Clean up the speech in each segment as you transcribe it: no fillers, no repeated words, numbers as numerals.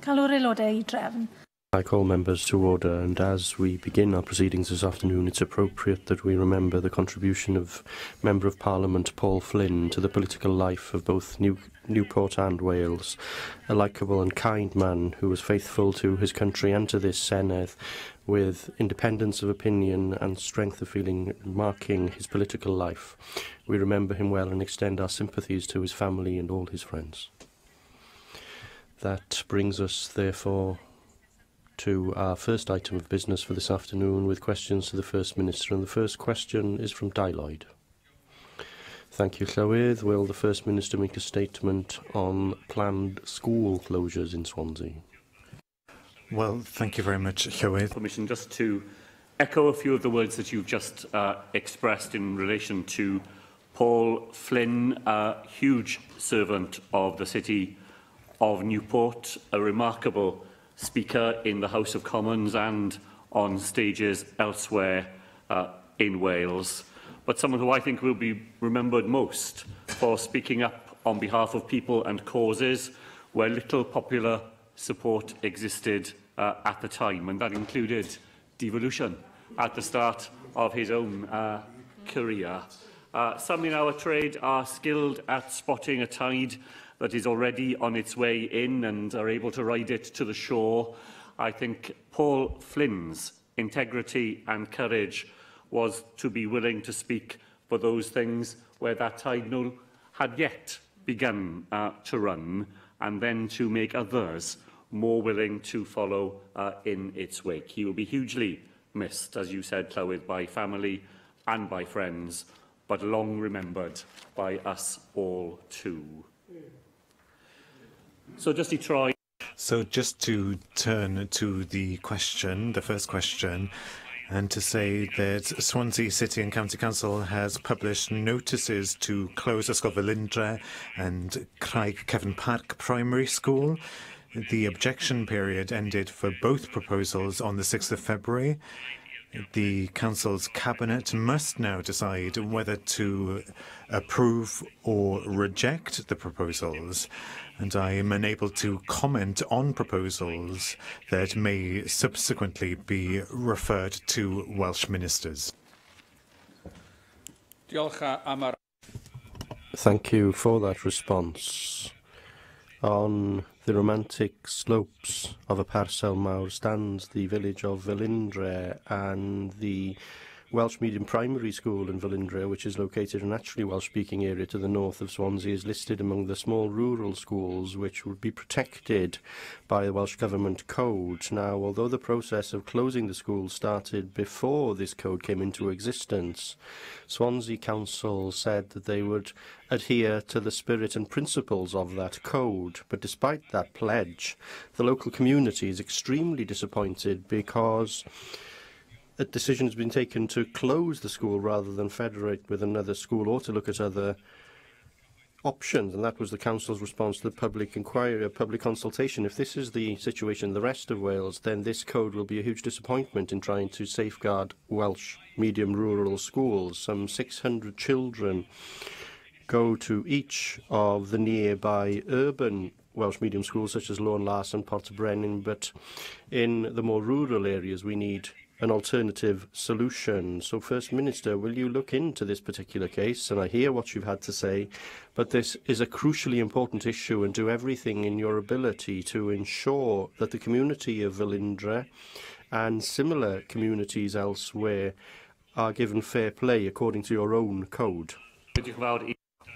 Calw'r aelodau I drefn. I call members to order, and as we begin our proceedings this afternoon, it's appropriate that we remember the contribution of Member of Parliament Paul Flynn to the political life of both Newport and Wales, a likeable and kind man who was faithful to his country and to this Senedd, with independence of opinion and strength of feeling marking his political life. We remember him well and extend our sympathies to his family and all his friends. That brings us, therefore, to our first item of business for this afternoon, with questions to the First Minister. And the first question is from Lloyd. Thank you, Llywydd. Will the First Minister make a statement on planned school closures in Swansea? Well, thank you very much, Llywydd. Permission just to echo a few of the words that you've just expressed in relation to Paul Flynn, a huge servant of the city of Newport, a remarkable speaker in the House of Commons and on stages elsewhere in Wales, but someone who I think will be remembered most for speaking up on behalf of people and causes where little popular support existed at the time, and that included devolution at the start of his own career. Some in our trade are skilled at spotting a tide that is already on its way in and are able to ride it to the shore. I think Paul Flynn's integrity and courage was to be willing to speak for those things where that tide had yet begun to run, and then to make others more willing to follow in its wake. He will be hugely missed, as you said, Llywydd, by family and by friends, but long remembered by us all too. So just to turn to the question, the first question, and to say that Swansea City and County Council has published notices to close Ysgol Felindre and Craig Kevin Park Primary School. The objection period ended for both proposals on the 6th of February. The Council's Cabinet must now decide whether to approve or reject the proposals, and I am unable to comment on proposals that may subsequently be referred to Welsh ministers. Thank you for that response. On the romantic slopes of a parcel mawr stands the village of Felindre, and the Welsh Medium Primary School in Felindre, which is located in a naturally Welsh-speaking area to the north of Swansea, is listed among the small rural schools which would be protected by the Welsh Government Code. Now, although the process of closing the school started before this code came into existence, Swansea Council said that they would adhere to the spirit and principles of that code. But despite that pledge, the local community is extremely disappointed because a decision has been taken to close the school rather than federate with another school or to look at other options, and that was the Council's response to the public inquiry, a public consultation. If this is the situation in the rest of Wales, then this code will be a huge disappointment in trying to safeguard Welsh medium rural schools. Some 600 children go to each of the nearby urban Welsh medium schools such as Lôn Las and Portobrennan, but in the more rural areas we need an alternative solution. So, First Minister, will you look into this particular case? And I hear what you've had to say, but this is a crucially important issue, and do everything in your ability to ensure that the community of Felindre and similar communities elsewhere are given fair play according to your own code.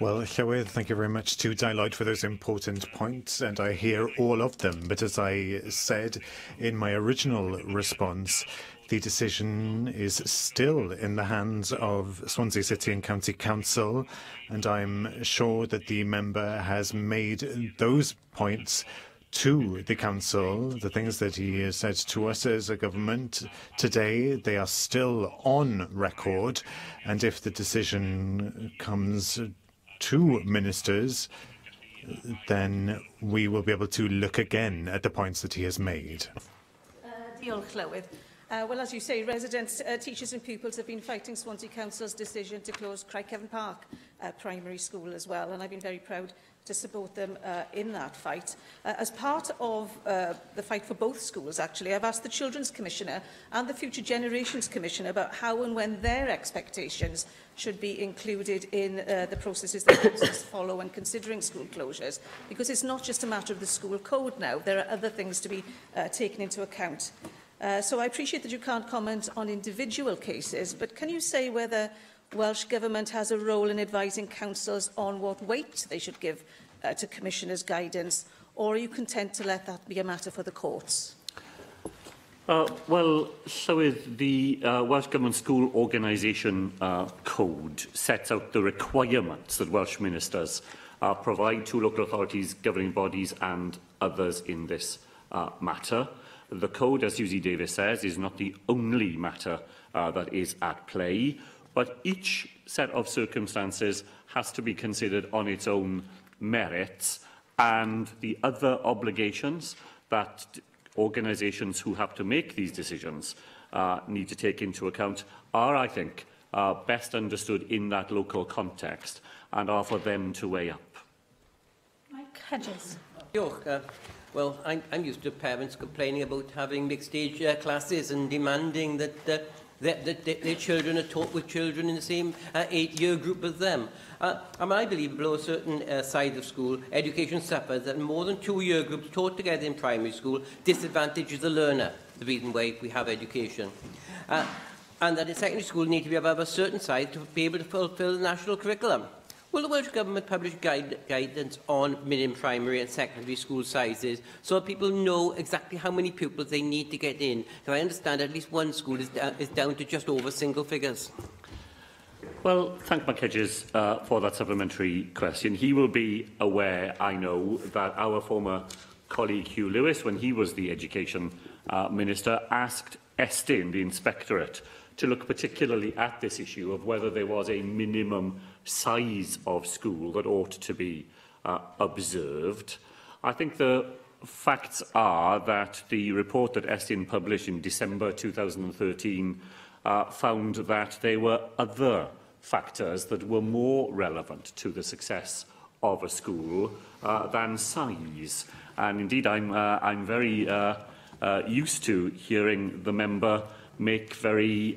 Well, Llywydd, thank you very much to Lloyd for those important points, and I hear all of them. But as I said in my original response, the decision is still in the hands of Swansea City and County Council, and I'm sure that the member has made those points to the Council. The things that he has said to us as a government today, they are still on record, and if the decision comes to ministers, then we will be able to look again at the points that he has made. Diolch, Llywydd. Well, as you say, residents, teachers and pupils have been fighting Swansea Council's decision to close Craigheaven Park Primary School as well, and I've been very proud to support them in that fight. As part of the fight for both schools, actually, I've asked the Children's Commissioner and the Future Generations Commissioner about how and when their expectations should be included in the processes that councils follow when considering school closures, because it's not just a matter of the school code now. There are other things to be taken into account. So I appreciate that you can't comment on individual cases, but can you say whether Welsh Government has a role in advising councils on what weight they should give to Commissioners' guidance, or are you content to let that be a matter for the courts? Well, so is the Welsh Government School Organisation Code sets out the requirements that Welsh ministers provide to local authorities, governing bodies and others in this matter. The code, as Susie Davis says, is not the only matter that is at play, but each set of circumstances has to be considered on its own merits, and the other obligations that organisations who have to make these decisions need to take into account are, I think, best understood in that local context and are for them to weigh up. Mike Hedges. Well, I'm used to parents complaining about having mixed-age classes and demanding that their children are taught with children in the same 8-year group as them. And I believe below a certain side of school, education suffers that more than 2-year groups taught together in primary school disadvantages the learner, the reason why we have education. And that in secondary school need to be above a certain size to be able to fulfil the national curriculum. Will the Welsh Government publish guidance on minimum primary and secondary school sizes so that people know exactly how many pupils they need to get in? Because I understand at least one school is down to just over single figures. Well, thank Mike Hedges for that supplementary question. He will be aware, I know, that our former colleague Hugh Lewis, when he was the Education Minister, asked Estyn, the Inspectorate, to look particularly at this issue of whether there was a minimum size of school that ought to be observed. I think the facts are that the report that Estyn published in December 2013 found that there were other factors that were more relevant to the success of a school than size. And indeed, I'm very used to hearing the member make very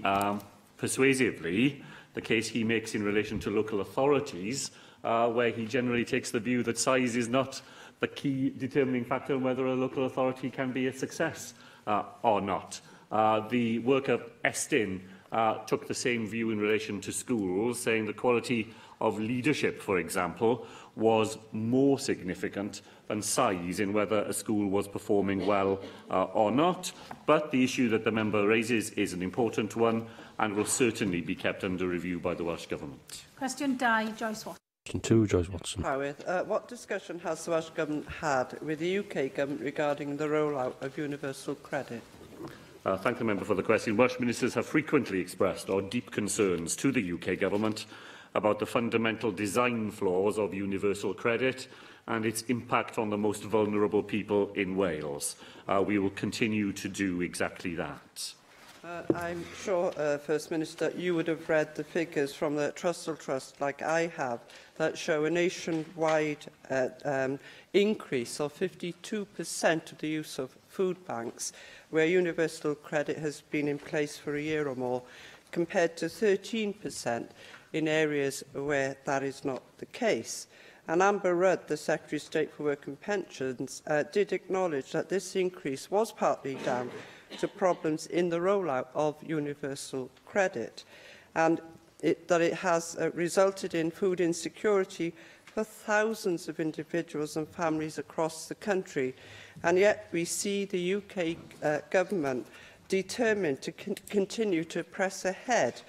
persuasively the case he makes in relation to local authorities, where he generally takes the view that size is not the key determining factor in whether a local authority can be a success or not. The work of Estyn took the same view in relation to schools, saying the quality of leadership, for example, was more significant than size in whether a school was performing well or not. But the issue that the member raises is an important one and will certainly be kept under review by the Welsh Government. Question 2, Joyce Watson. Question 2, Joyce Watson. What discussion has the Welsh Government had with the UK Government regarding the rollout of universal credit? Thank the member for the question. Welsh ministers have frequently expressed our deep concerns to the UK Government about the fundamental design flaws of universal credit and its impact on the most vulnerable people in Wales. We will continue to do exactly that. I'm sure, First Minister, you would have read the figures from the Trussell Trust, like I have, that show a nationwide increase of 52% of the use of food banks, where universal credit has been in place for a year or more, compared to 13% in areas where that is not the case. And Amber Rudd, the Secretary of State for Work and Pensions, did acknowledge that this increase was partly down to problems in the rollout of universal credit, and that it has resulted in food insecurity for thousands of individuals and families across the country. And yet we see the UK Government determined to continue to press ahead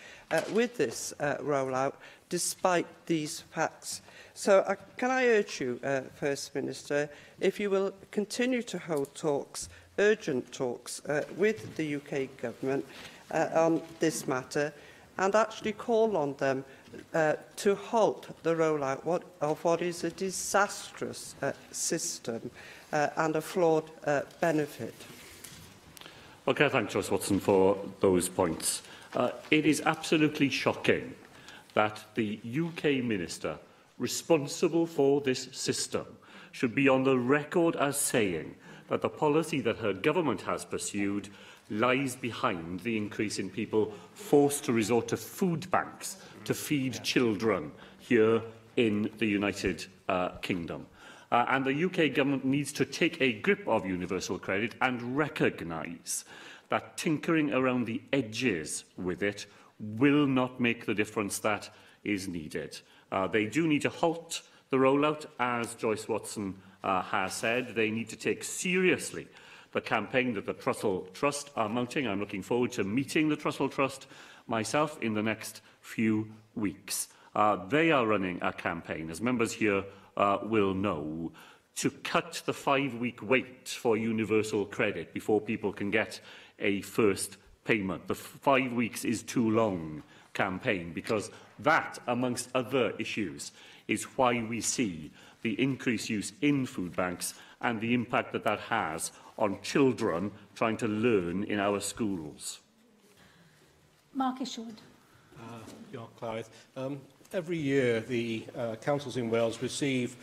with this rollout despite these facts. So can I urge you, First Minister, if you will continue to hold talks, urgent talks with the UK Government on this matter, and actually call on them to halt the rollout of what is a disastrous system and a flawed benefit. Well, can I thank Joyce Watson for those points? It is absolutely shocking that the UK Minister responsible for this system should be on the record as saying that the policy that her government has pursued lies behind the increase in people forced to resort to food banks to feed children here in the United Kingdom. And the UK government needs to take a grip of universal credit and recognise that tinkering around the edges with it will not make the difference that is needed. They do need to halt the rollout, as Joyce Watson has said. They need to take seriously the campaign that the Trussell Trust are mounting. I'm looking forward to meeting the Trussell Trust myself in the next few weeks. They are running a campaign, as members here will know, to cut the 5-week wait for universal credit before people can get a first payment. The 5 weeks is too long campaign, because that, amongst other issues, is why we see the increased use in food banks and the impact that that has on children trying to learn in our schools. Mark Isherwood. Clive. Every year, the councils in Wales receive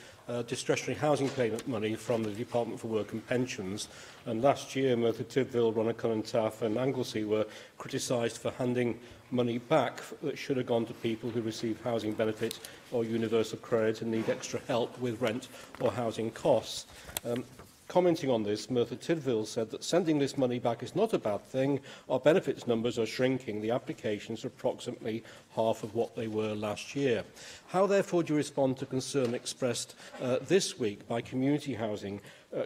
discretionary housing payment money from the Department for Work and Pensions. And last year, Merthyr Tydfil, Rhondda Taff and Anglesey were criticised for handing money back that should have gone to people who receive housing benefit or universal credit and need extra help with rent or housing costs. Commenting on this, Merthyr Tydfil said that sending this money back is not a bad thing. Our benefits numbers are shrinking. The applications are approximately half of what they were last year. How, therefore, do you respond to concern expressed this week by Community Housing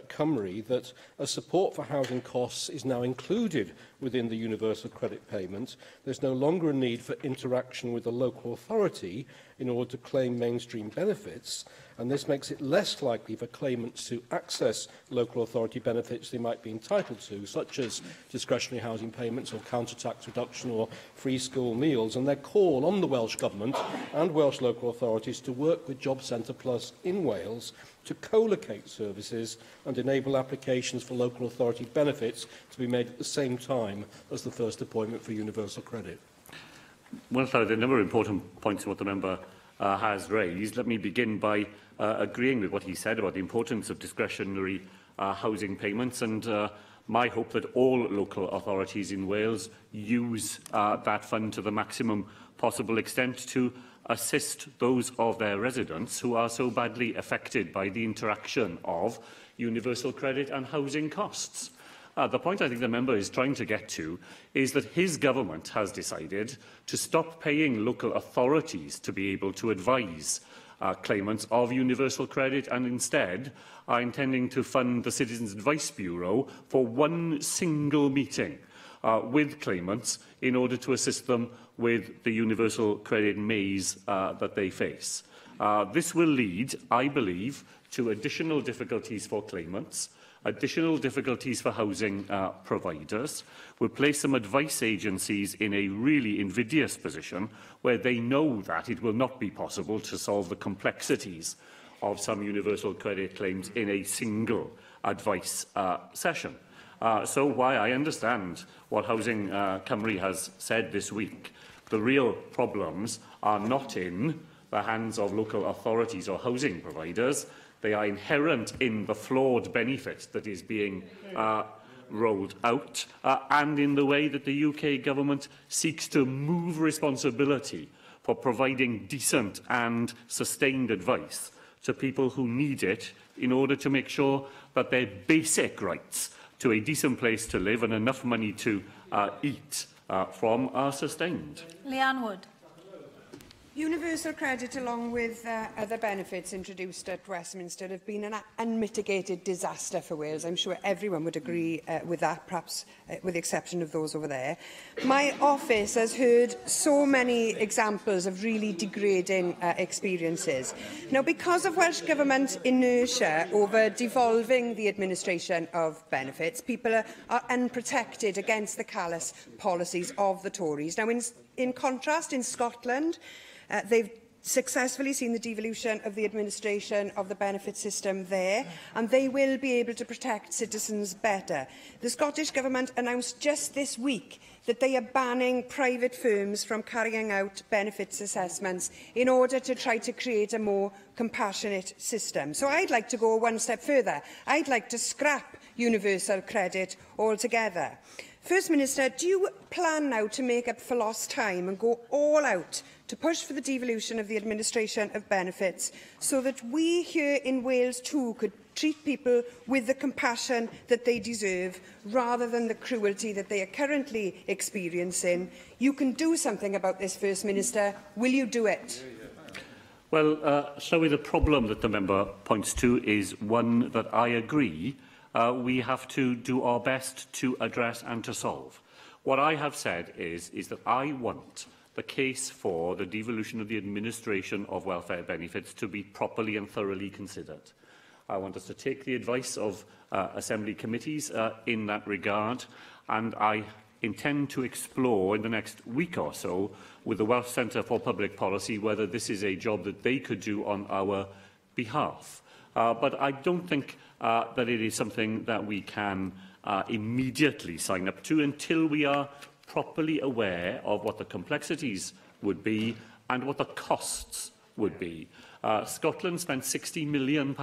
Cymru that a support for housing costs is now included within the universal credit payment? There's no longer a need for interaction with the local authority in order to claim mainstream benefits, and this makes it less likely for claimants to access local authority benefits they might be entitled to, such as discretionary housing payments or counter-tax reduction or free school meals, and their call on the Welsh Government and Welsh local authorities to work with Job Centre Plus in Wales to co-locate services and enable applications for local authority benefits to be made at the same time as the first appointment for universal credit. Well, there are a number of important points in what the member has raised. Let me begin by agreeing with what he said about the importance of discretionary housing payments, and my hope that all local authorities in Wales use that fund to the maximum possible extent to assist those of their residents who are so badly affected by the interaction of universal credit and housing costs. The point I think the member is trying to get to is that his government has decided to stop paying local authorities to be able to advise claimants of universal credit, and instead are intending to fund the Citizens Advice Bureau for one single meeting with claimants in order to assist them with the universal credit maze that they face. This will lead, I believe, to additional difficulties for claimants, additional difficulties for housing providers, will place some advice agencies in a really invidious position where they know that it will not be possible to solve the complexities of some universal credit claims in a single advice session. So while I understand what Housing Cymru has said this week, the real problems are not in the hands of local authorities or housing providers. They are inherent in the flawed benefit that is being rolled out and in the way that the UK government seeks to move responsibility for providing decent and sustained advice to people who need it in order to make sure that their basic rights to a decent place to live and enough money to eat from are sustained. Leanne Wood. Universal credit, along with other benefits introduced at Westminster, have been an unmitigated disaster for Wales. I'm sure everyone would agree with that, perhaps with the exception of those over there. My office has heard so many examples of really degrading experiences. Now, because of Welsh Government inertia over devolving the administration of benefits, people are unprotected against the callous policies of the Tories. Now, in contrast, in Scotland, they've successfully seen the devolution of the administration of the benefit system there, and they will be able to protect citizens better. The Scottish Government announced just this week that they are banning private firms from carrying out benefits assessments in order to try to create a more compassionate system. So I'd like to go one step further. I'd like to scrap universal credit altogether. First Minister, do you plan now to make up for lost time and go all out to push for the devolution of the administration of benefits so that we here in Wales too could treat people with the compassion that they deserve rather than the cruelty that they are currently experiencing? You can do something about this, First Minister. Will you do it? Well, so the problem that the member points to is one that I agree we have to do our best to address and to solve. What I have said is that I want the case for the devolution of the administration of welfare benefits to be properly and thoroughly considered. I want us to take the advice of Assembly committees in that regard, and I intend to explore in the next week or so with the Welsh Centre for Public Policy whether this is a job that they could do on our behalf. But I don't think that it is something that we can immediately sign up to until we are properly aware of what the complexities would be and what the costs would be. Scotland spent £60 million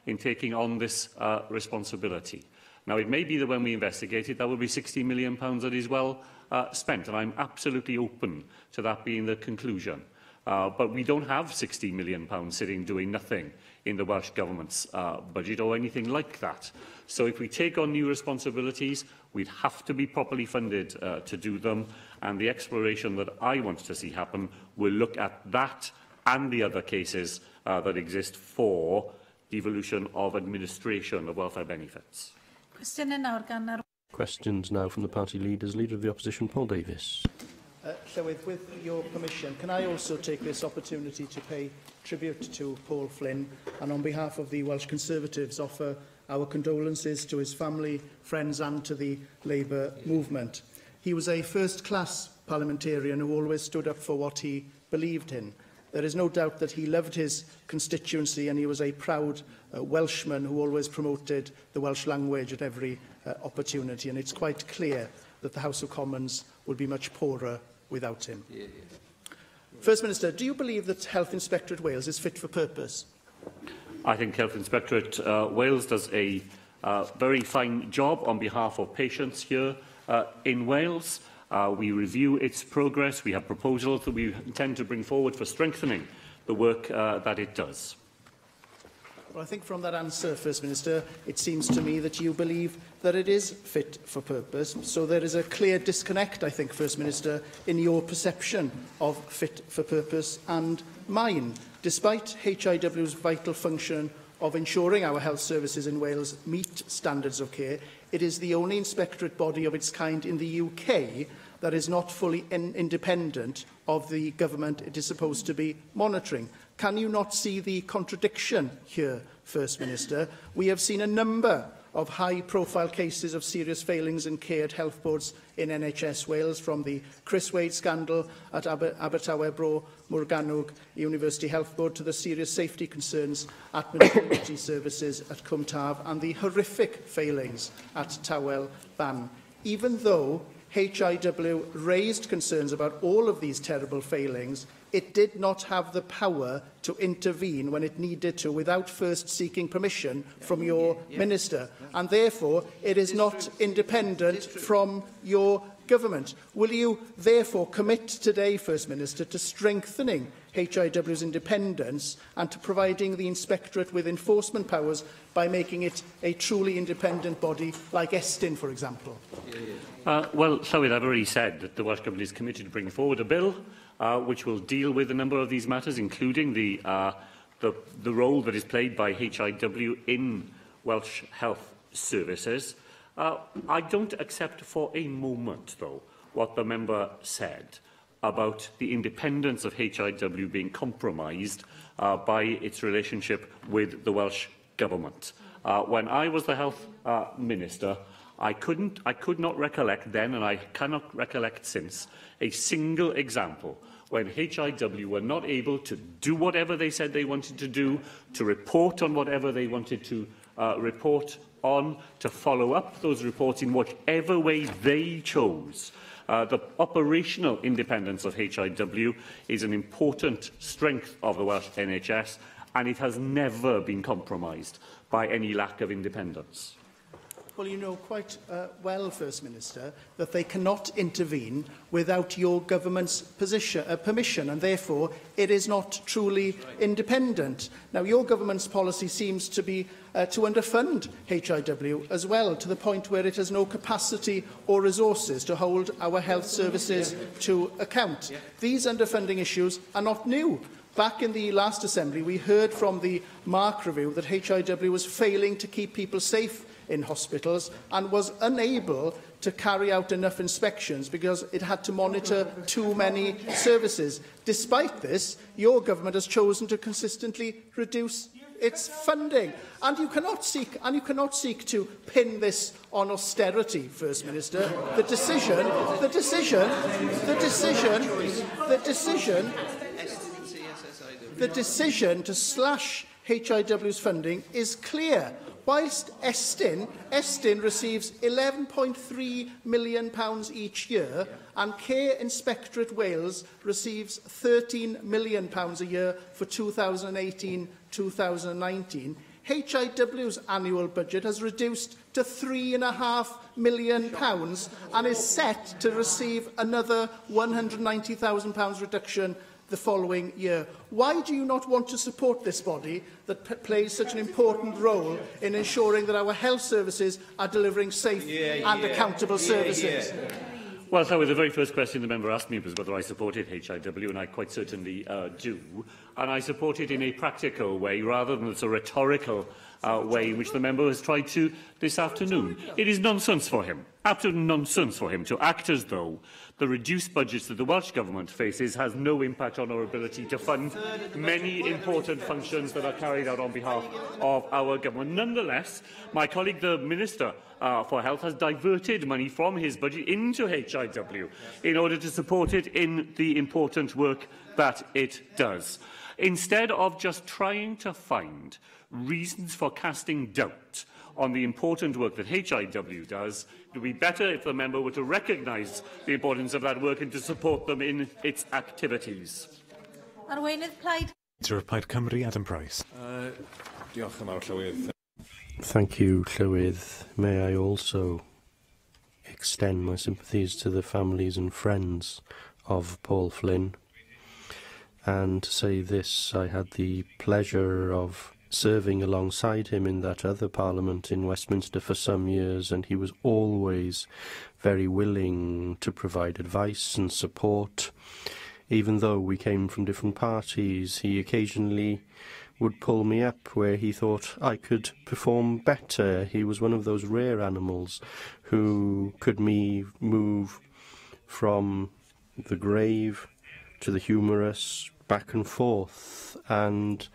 in taking on this responsibility. Now, it may be that when we investigate it, that will be £60 million that is well spent, and I'm absolutely open to that being the conclusion. But we don't have £60 million sitting doing nothing in the Welsh Government's budget or anything like that. So if we take on new responsibilities, we'd have to be properly funded to do them, and the exploration that I want to see happen will look at that and the other cases that exist for devolution of administration of welfare benefits. Questions now from the party leaders. Leader of the Opposition, Paul Davies. Llywydd, with your permission, can I also take this opportunity to pay tribute to Paul Flynn and on behalf of the Welsh Conservatives offer our condolences to his family, friends and to the Labour movement. He was a first-class parliamentarian who always stood up for what he believed in. There is no doubt that he loved his constituency and he was a proud Welshman who always promoted the Welsh language at every opportunity, and it's quite clear that the House of Commons would be much poorer without him. First Minister, do you believe that Health Inspectorate Wales is fit for purpose? I think Health Inspectorate Wales does a very fine job on behalf of patients here in Wales. We review its progress. We have proposals that we intend to bring forward for strengthening the work that it does. Well, I think from that answer, First Minister, it seems to me that you believe that it is fit for purpose. So there is a clear disconnect, I think, First Minister, in your perception of fit for purpose and mine. Despite HIW's vital function of ensuring our health services in Wales meet standards of care, it is the only inspectorate body of its kind in the UK that is not fully independent of the government it is supposed to be monitoring. Can you not see the contradiction here, First Minister? We have seen a number of high-profile cases of serious failings in care at health boards in NHS Wales, from the Chris Wade scandal at Abertawe Bro Morgannwg University Health Board to the serious safety concerns at maternity services at Cwm Taf and the horrific failings at Tawel Ban. Even though HIW raised concerns about all of these terrible failings, it did not have the power to intervene when it needed to without first seeking permission from your minister. And therefore, it is not independent from your government. Will you therefore commit today, First Minister, to strengthening HIW's independence and to providing the Inspectorate with enforcement powers by making it a truly independent body like Estyn, for example? Well, Llywydd, I've already said that the Welsh Government is committed to bringing forward a bill which will deal with a number of these matters, including the role that is played by HIW in Welsh health services. I don't accept for a moment, though, what the member said about the independence of HIW being compromised by its relationship with the Welsh Government. When I was the Health Minister, I could not recollect then, and I cannot recollect since, a single example when HIW were not able to do whatever they said they wanted to do, to report on whatever they wanted to report on, to follow up those reports in whatever way they chose. The operational independence of HIW is an important strength of the Welsh NHS, and it has never been compromised by any lack of independence. Well, you know quite well, First Minister, that they cannot intervene without your government's permission, and therefore it is not truly independent. Now, your government's policy seems to be to underfund HIW as well, to the point where it has no capacity or resources to hold our health services to account. These underfunding issues are not new. Back in the last Assembly, we heard from the Mark Review that HIW was failing to keep people safe in hospitals and was unable to carry out enough inspections because it had to monitor too many services. Despite this, your government has chosen to consistently reduce its funding, and you cannot seek to pin this on austerity, First Minister. The decision to slash HIW's funding is clear. Whilst Estyn receives £11.3 million each year, and Care Inspectorate Wales receives £13 million a year for 2018-2019, HIW's annual budget has reduced to £3.5 million and is set to receive another £190,000 reduction the following year. Why do you not want to support this body that plays such an important role in ensuring that our health services are delivering safe and accountable services? Well, so the very first question the member asked me was whether I supported HIW, and I quite certainly do. And I support it in a practical way, rather than as a rhetorical way in which the member has tried to this afternoon. It is nonsense for him, absolute nonsense for him, to act as though the reduced budgets that the Welsh Government faces has no impact on our ability to fund many important functions that are carried out on behalf of our government. Nonetheless, my colleague, the Minister for Health, has diverted money from his budget into HIW in order to support it in the important work that it does. Instead of just trying to find reasons for casting doubt on the important work that HIW does, it would be better if the member were to recognise the importance of that work and to support them in its activities. To reply to Cymru, Adam Price. Thank you, Llywydd. May I also extend my sympathies to the families and friends of Paul Flynn, and to say this: I had the pleasure of serving alongside him in that other Parliament in Westminster for some years, and he was always very willing to provide advice and support. Even though we came from different parties, he occasionally would pull me up where he thought I could perform better. He was one of those rare animals who could move from the grave to the humorous, back and forth, and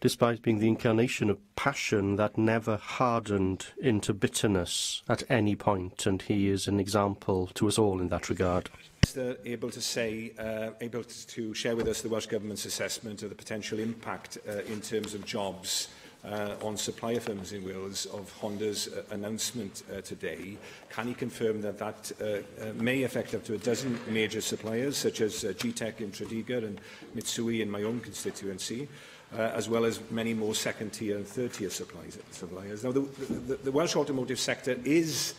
despite being the incarnation of passion, that never hardened into bitterness at any point, and he is an example to us all in that regard. Able to share with us the Welsh Government's assessment of the potential impact in terms of jobs on supplier firms in Wales of Honda's announcement today. Can he confirm that that may affect up to a dozen major suppliers, such as GTEC in Tredegar and Mitsui in my own constituency, as well as many more second-tier and third-tier suppliers. Now, the Welsh automotive sector is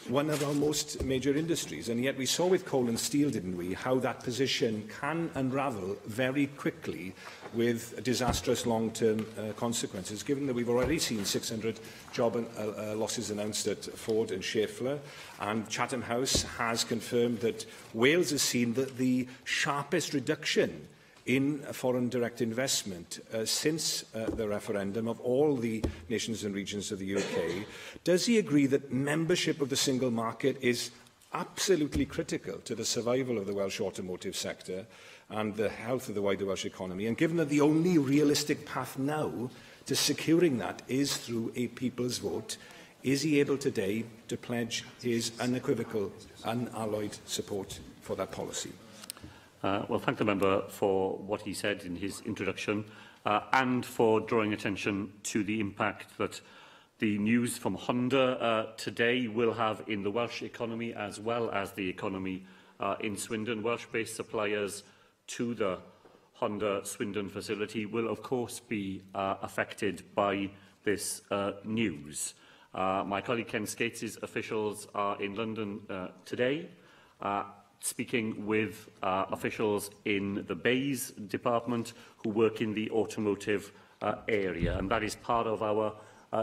one of our most major industries, and yet we saw with coal and steel, didn't we, how that position can unravel very quickly with disastrous long-term consequences, given that we've already seen 600 job losses announced at Ford and Schaeffler, and Chatham House has confirmed that Wales has seen the sharpest reduction in foreign direct investment since the referendum of all the nations and regions of the UK. Does he agree that membership of the single market is absolutely critical to the survival of the Welsh automotive sector and the health of the wider Welsh economy? And given that the only realistic path now to securing that is through a people's vote, is he able today to pledge his unequivocal, unalloyed support for that policy? Well, thank the member for what he said in his introduction and for drawing attention to the impact that the news from Honda today will have in the Welsh economy as well as the economy in Swindon. Welsh-based suppliers to the Honda Swindon facility will, of course, be affected by this news. My colleague Ken Skates' officials are in London today, speaking with officials in the Bays department who work in the automotive area, and that is part of our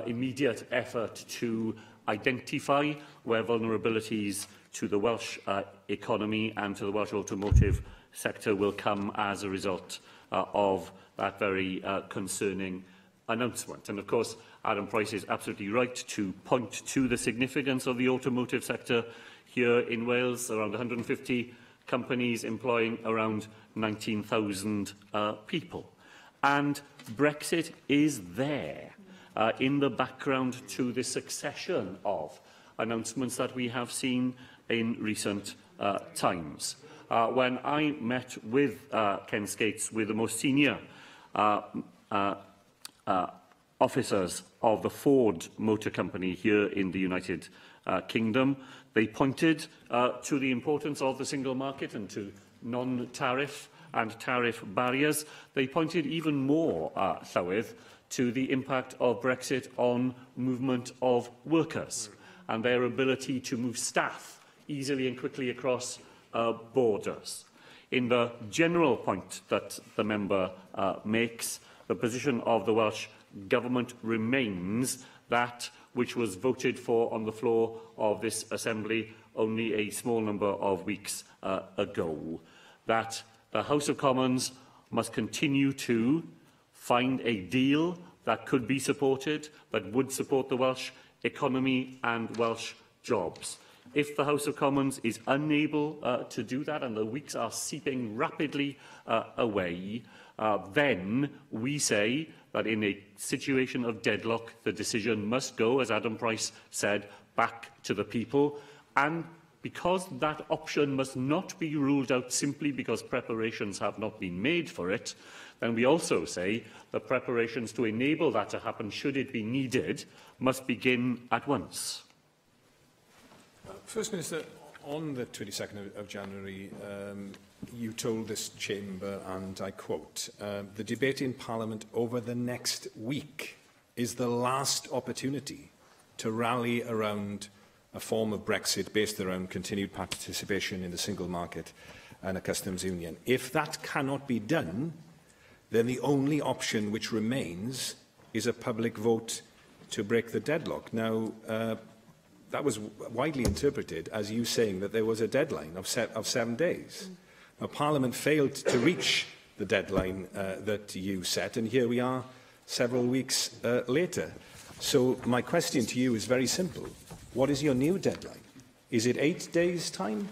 immediate effort to identify where vulnerabilities to the Welsh economy and to the Welsh automotive sector will come as a result of that very concerning announcement. And of course, Adam Price is absolutely right to point to the significance of the automotive sector here in Wales, around 150 companies employing around 19,000 people. And Brexit is there in the background to the succession of announcements that we have seen in recent times. When I met with Ken Skates, with the most senior officers of the Ford Motor Company here in the United Kingdom, they pointed to the importance of the single market and to non-tariff and tariff barriers. They pointed even more, Llywydd, to the impact of Brexit on movement of workers and their ability to move staff easily and quickly across borders. In the general point that the member makes, the position of the Welsh Government remains that which was voted for on the floor of this Assembly only a small number of weeks ago, that the House of Commons must continue to find a deal that could be supported, that would support the Welsh economy and Welsh jobs. If the House of Commons is unable to do that, and the weeks are seeping rapidly away, then we say that in a situation of deadlock, the decision must go, as Adam Price said, back to the people. And because that option must not be ruled out simply because preparations have not been made for it, then we also say that preparations to enable that to happen, should it be needed, must begin at once. First Minister, on the 22nd of January, you told this chamber, and I quote, the debate in Parliament over the next week is the last opportunity to rally around a form of Brexit based around continued participation in the single market and a customs union. If that cannot be done, then the only option which remains is a public vote to break the deadlock. Now, that was widely interpreted as you saying that there was a deadline of 7 days. Now, Parliament failed to reach the deadline that you set, and here we are several weeks later. So my question to you is very simple. What is your new deadline? Is it 8 days' time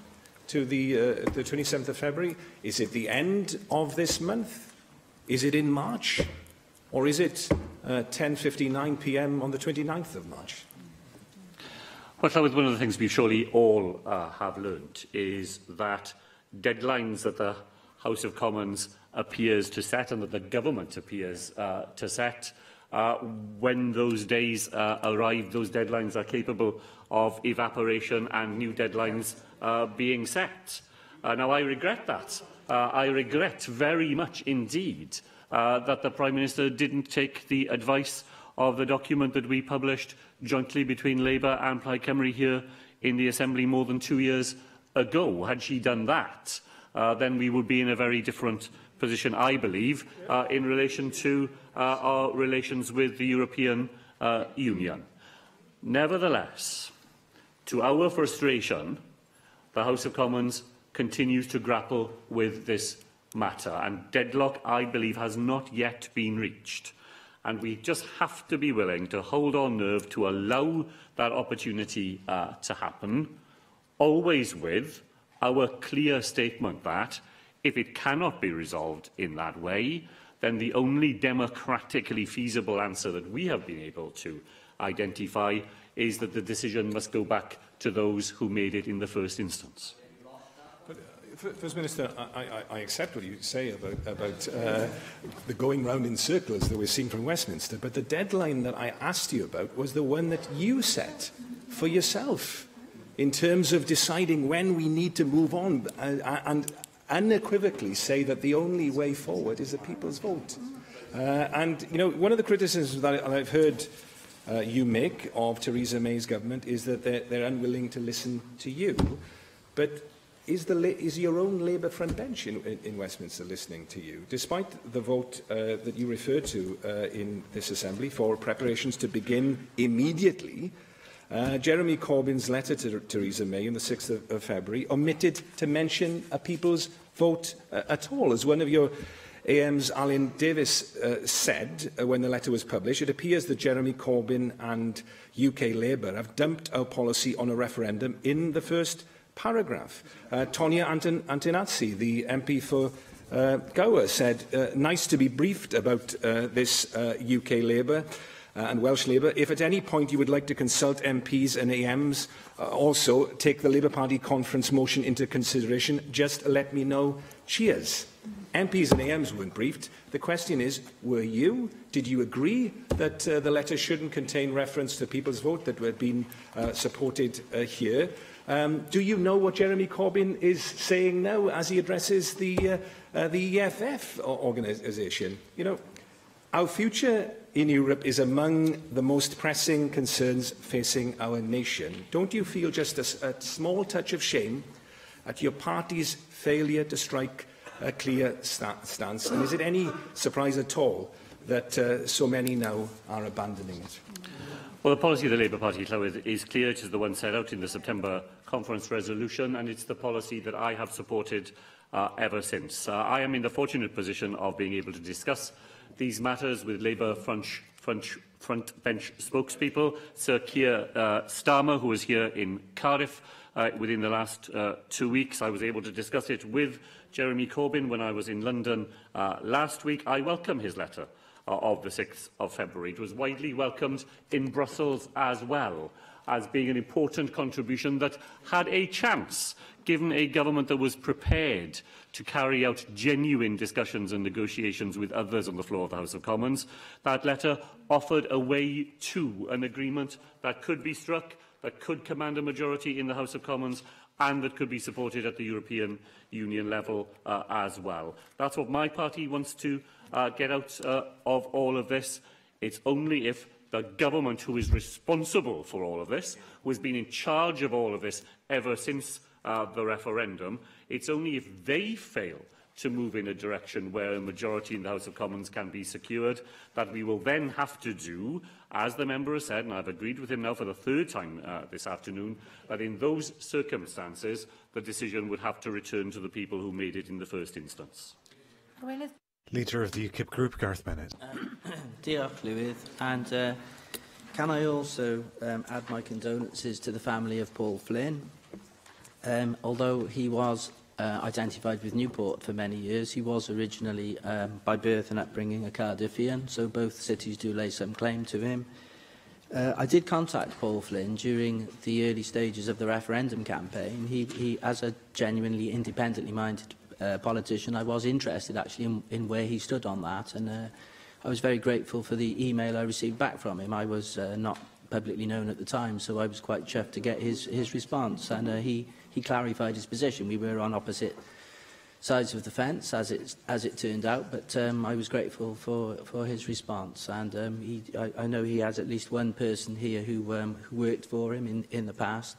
to the 27th of February? Is it the end of this month? Is it in March? Or is it 10:59 p.m. on the 29th of March? Well, one of the things we surely all have learnt is that deadlines that the House of Commons appears to set and that the government appears to set, when those days arrive, those deadlines are capable of evaporation and new deadlines being set. Now, I regret that. I regret very much indeed that the Prime Minister didn't take the advice of the document that we published jointly between Labour and Plaid Cymru here in the Assembly more than 2 years ago. Had she done that, then we would be in a very different position, I believe, in relation to our relations with the European Union. Nevertheless, to our frustration, the House of Commons continues to grapple with this matter, and deadlock, I believe, has not yet been reached. And we just have to be willing to hold our nerve to allow that opportunity to happen, always with our clear statement that if it cannot be resolved in that way, then the only democratically feasible answer that we have been able to identify is that the decision must go back to those who made it in the first instance. But First Minister, I accept what you say about the going round in circles that we're seeing from Westminster, but the deadline that I asked you about was the one that you set for yourself in terms of deciding when we need to move on and unequivocally say that the only way forward is a people's vote. And, you know, one of the criticisms that I've heard you make of Theresa May's government is that they're unwilling to listen to you. But is your own Labour front bench in Westminster listening to you? Despite the vote that you referred to in this Assembly for preparations to begin immediately, Jeremy Corbyn's letter to Theresa May on the 6th of February omitted to mention a people's vote at all. As one of your AM's Alan Davis said when the letter was published, it appears that Jeremy Corbyn and UK Labour have dumped our policy on a referendum in the first paragraph. Tonia Antonazzi, the MP for Gower, said, nice to be briefed about this UK Labour and Welsh Labour. If at any point you would like to consult MPs and AMs, also take the Labour Party conference motion into consideration, just let me know. Cheers. MPs and AMs weren't briefed. The question is, were you? Did you agree that the letter shouldn't contain reference to people's vote that had been supported here? Do you know what Jeremy Corbyn is saying now as he addresses the EFF organisation? You know, our future in Europe is among the most pressing concerns facing our nation. Don't you feel just a small touch of shame at your party's failure to strike a clear stance? And is it any surprise at all that so many now are abandoning it? Well, the policy of the Labour Party is clear. It is the one set out in the September conference resolution, and it's the policy that I have supported ever since. I am in the fortunate position of being able to discuss these matters with Labour front bench spokespeople. Sir Keir Starmer, who was here in Cardiff within the last 2 weeks. I was able to discuss it with Jeremy Corbyn when I was in London last week. I welcome his letter of the 6th of February. It was widely welcomed in Brussels as well, as being an important contribution that had a chance, given a government that was prepared to carry out genuine discussions and negotiations with others on the floor of the House of Commons. That letter offered a way to an agreement that could be struck, that could command a majority in the House of Commons, and that could be supported at the European Union level as well. That's what my party wants to get out of all of this. It's only if the government who is responsible for all of this, who has been in charge of all of this ever since the referendum, it's only if they fail to move in a direction where a majority in the House of Commons can be secured, that we will then have to do, as the member has said, and I've agreed with him now for the third time this afternoon, that in those circumstances, the decision would have to return to the people who made it in the first instance. Leader of the UKIP group, Gareth Bennett. Diolch, Llywydd. And can I also add my condolences to the family of Paul Flynn? Although he was identified with Newport for many years, he was originally, by birth and upbringing, a Cardiffian, so both cities do lay some claim to him. I did contact Paul Flynn during the early stages of the referendum campaign. He as a genuinely independently minded politician, I was interested actually in where he stood on that, and I was very grateful for the email I received back from him. I was not publicly known at the time, so I was quite chuffed to get his response, and he clarified his position. We were on opposite sides of the fence, as it turned out, but I was grateful for his response, and I know he has at least one person here who worked for him in the past.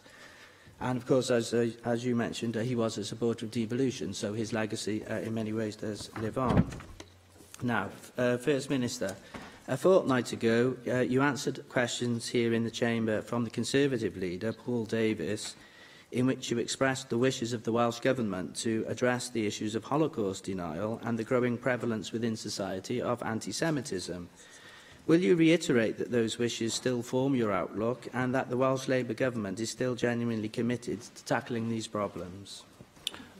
And of course, as you mentioned, he was a supporter of devolution, so his legacy in many ways does live on. Now, First Minister, a fortnight ago, you answered questions here in the Chamber from the Conservative leader, Paul Davies, in which you expressed the wishes of the Welsh Government to address the issues of Holocaust denial and the growing prevalence within society of anti-Semitism. Will you reiterate that those wishes still form your outlook and that the Welsh Labour Government is still genuinely committed to tackling these problems?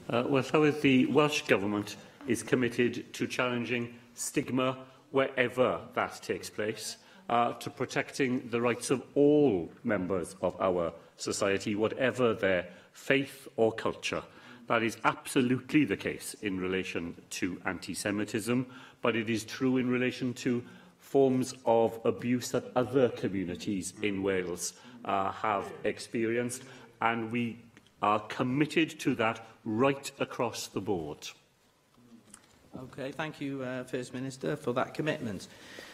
Well, Llywydd, the Welsh Government is committed to challenging stigma wherever that takes place, to protecting the rights of all members of our society, whatever their faith or culture. That is absolutely the case in relation to anti-Semitism, but it is true in relation to forms of abuse that other communities in Wales have experienced, and we are committed to that right across the board. Okay, thank you, First Minister, for that commitment.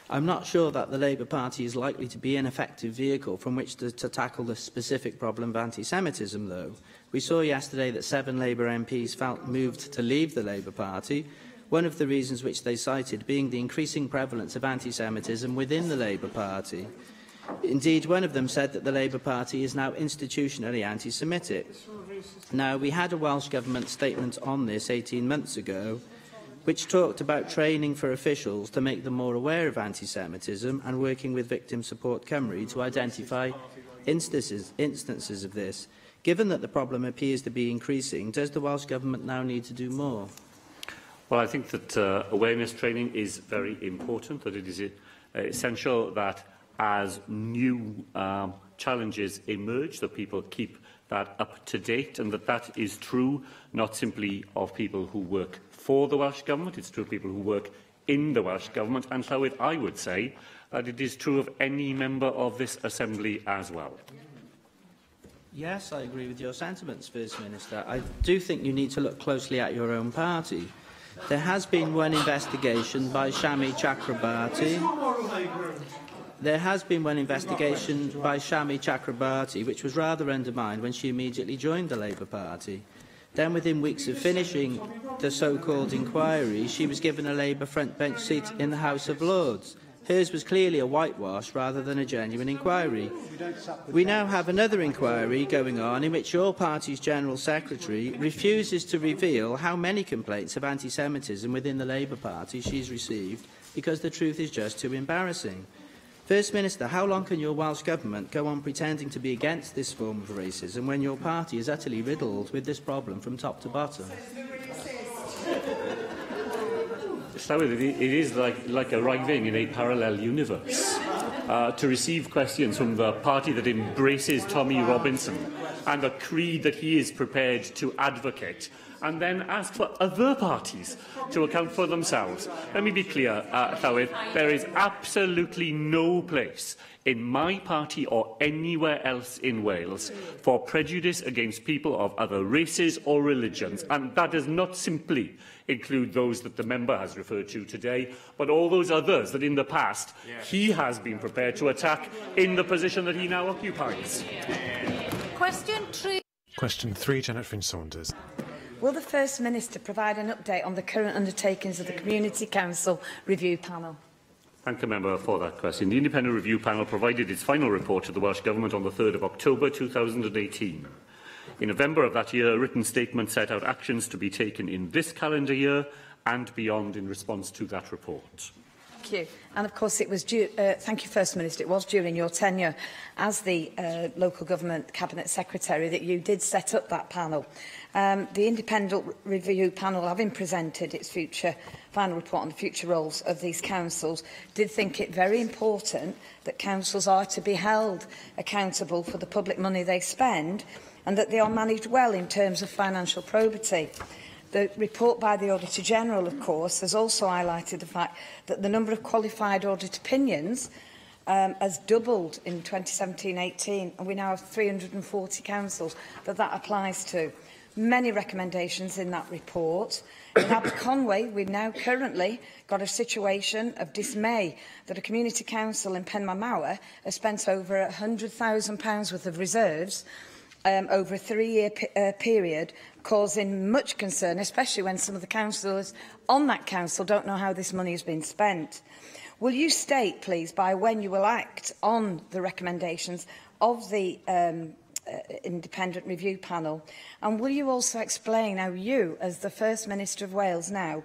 I'm not sure that the Labour Party is likely to be an effective vehicle from which to tackle the specific problem of anti-Semitism, though. We saw yesterday that 7 Labour MPs felt moved to leave the Labour Party, one of the reasons which they cited being the increasing prevalence of anti-Semitism within the Labour Party. Indeed, one of them said that the Labour Party is now institutionally anti-Semitic. Now, we had a Welsh Government statement on this 18 months ago, which talked about training for officials to make them more aware of anti-Semitism and working with Victim Support Cymru to identify instances of this. Given that the problem appears to be increasing, does the Welsh Government now need to do more? Well, I think that awareness training is very important, that it is essential that as new challenges emerge, that people keep that up to date, and that is true not simply of people who work for the Welsh Government, it's true of people who work in the Welsh Government, and so I would say that it is true of any member of this Assembly as well. Yes, I agree with your sentiments, First Minister. I do think you need to look closely at your own party. There has been one investigation by Shami Chakrabarti. Which was rather undermined when she immediately joined the Labour Party. Then, within weeks of finishing the so-called inquiry, she was given a Labour frontbench seat in the House of Lords. Hers was clearly a whitewash rather than a genuine inquiry. We now have another inquiry going on in which your party's General Secretary refuses to reveal how many complaints of anti-Semitism within the Labour Party she's received because the truth is just too embarrassing. First Minister, how long can your Welsh Government go on pretending to be against this form of racism when your party is utterly riddled with this problem from top to bottom? It is like arriving in a parallel universe to receive questions from the party that embraces Tommy Robinson and a creed that he is prepared to advocate, and then ask for other parties to account for themselves. Let me be clear, Llywyd, there is absolutely no place in my party or anywhere else in Wales for prejudice against people of other races or religions, and that does not simply include those that the member has referred to today, but all those others that in the past he has been prepared to attack in the position that he now occupies. Question 3, Janet Finch-Saunders. Will the First Minister provide an update on the current undertakings of the Community Council Review Panel? Thank the member for that question. The Independent Review Panel provided its final report to the Welsh Government on the 3rd of October 2018. In November of that year, a written statement set out actions to be taken in this calendar year and beyond in response to that report. Thank you. And of course, it was thank you, First Minister. It was during your tenure as the Local Government Cabinet Secretary that you did set up that panel. The Independent Review Panel, having presented its final report on the future roles of these councils, did think it very important that councils are to be held accountable for the public money they spend and that they are managed well in terms of financial probity. The report by the Auditor General, of course, has also highlighted the fact that the number of qualified audit opinions has doubled in 2017-18, and we now have 340 councils that applies to. Many recommendations in that report. In Aberconwy, we've now currently got a situation of dismay that a community council in Penmaenmawr has spent over £100,000 worth of reserves over a 3-year period, causing much concern, especially when some of the councillors on that council don't know how this money has been spent. Will you state, please, by when you will act on the recommendations of the Independent Review Panel? And will you also explain how you, as the First Minister of Wales now,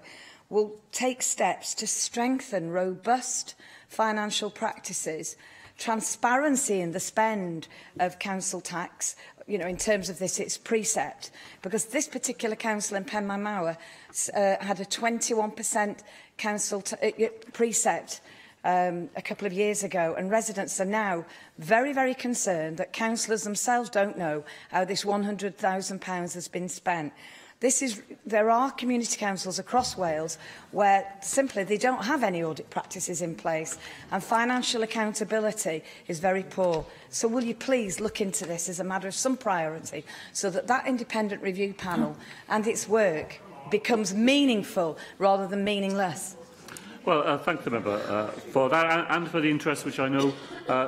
will take steps to strengthen robust financial practices, transparency in the spend of council tax, in terms of its precept, because this particular council in Penmaenmawr had a 21% council precept a couple of years ago, and residents are now very, very concerned that councillors themselves don't know how this £100,000 has been spent. There are community councils across Wales where simply they don't have any audit practices in place and financial accountability is very poor. So will you please look into this as a matter of some priority so that that independent review panel and its work becomes meaningful rather than meaningless? Well, thank the member for that and for the interest which I know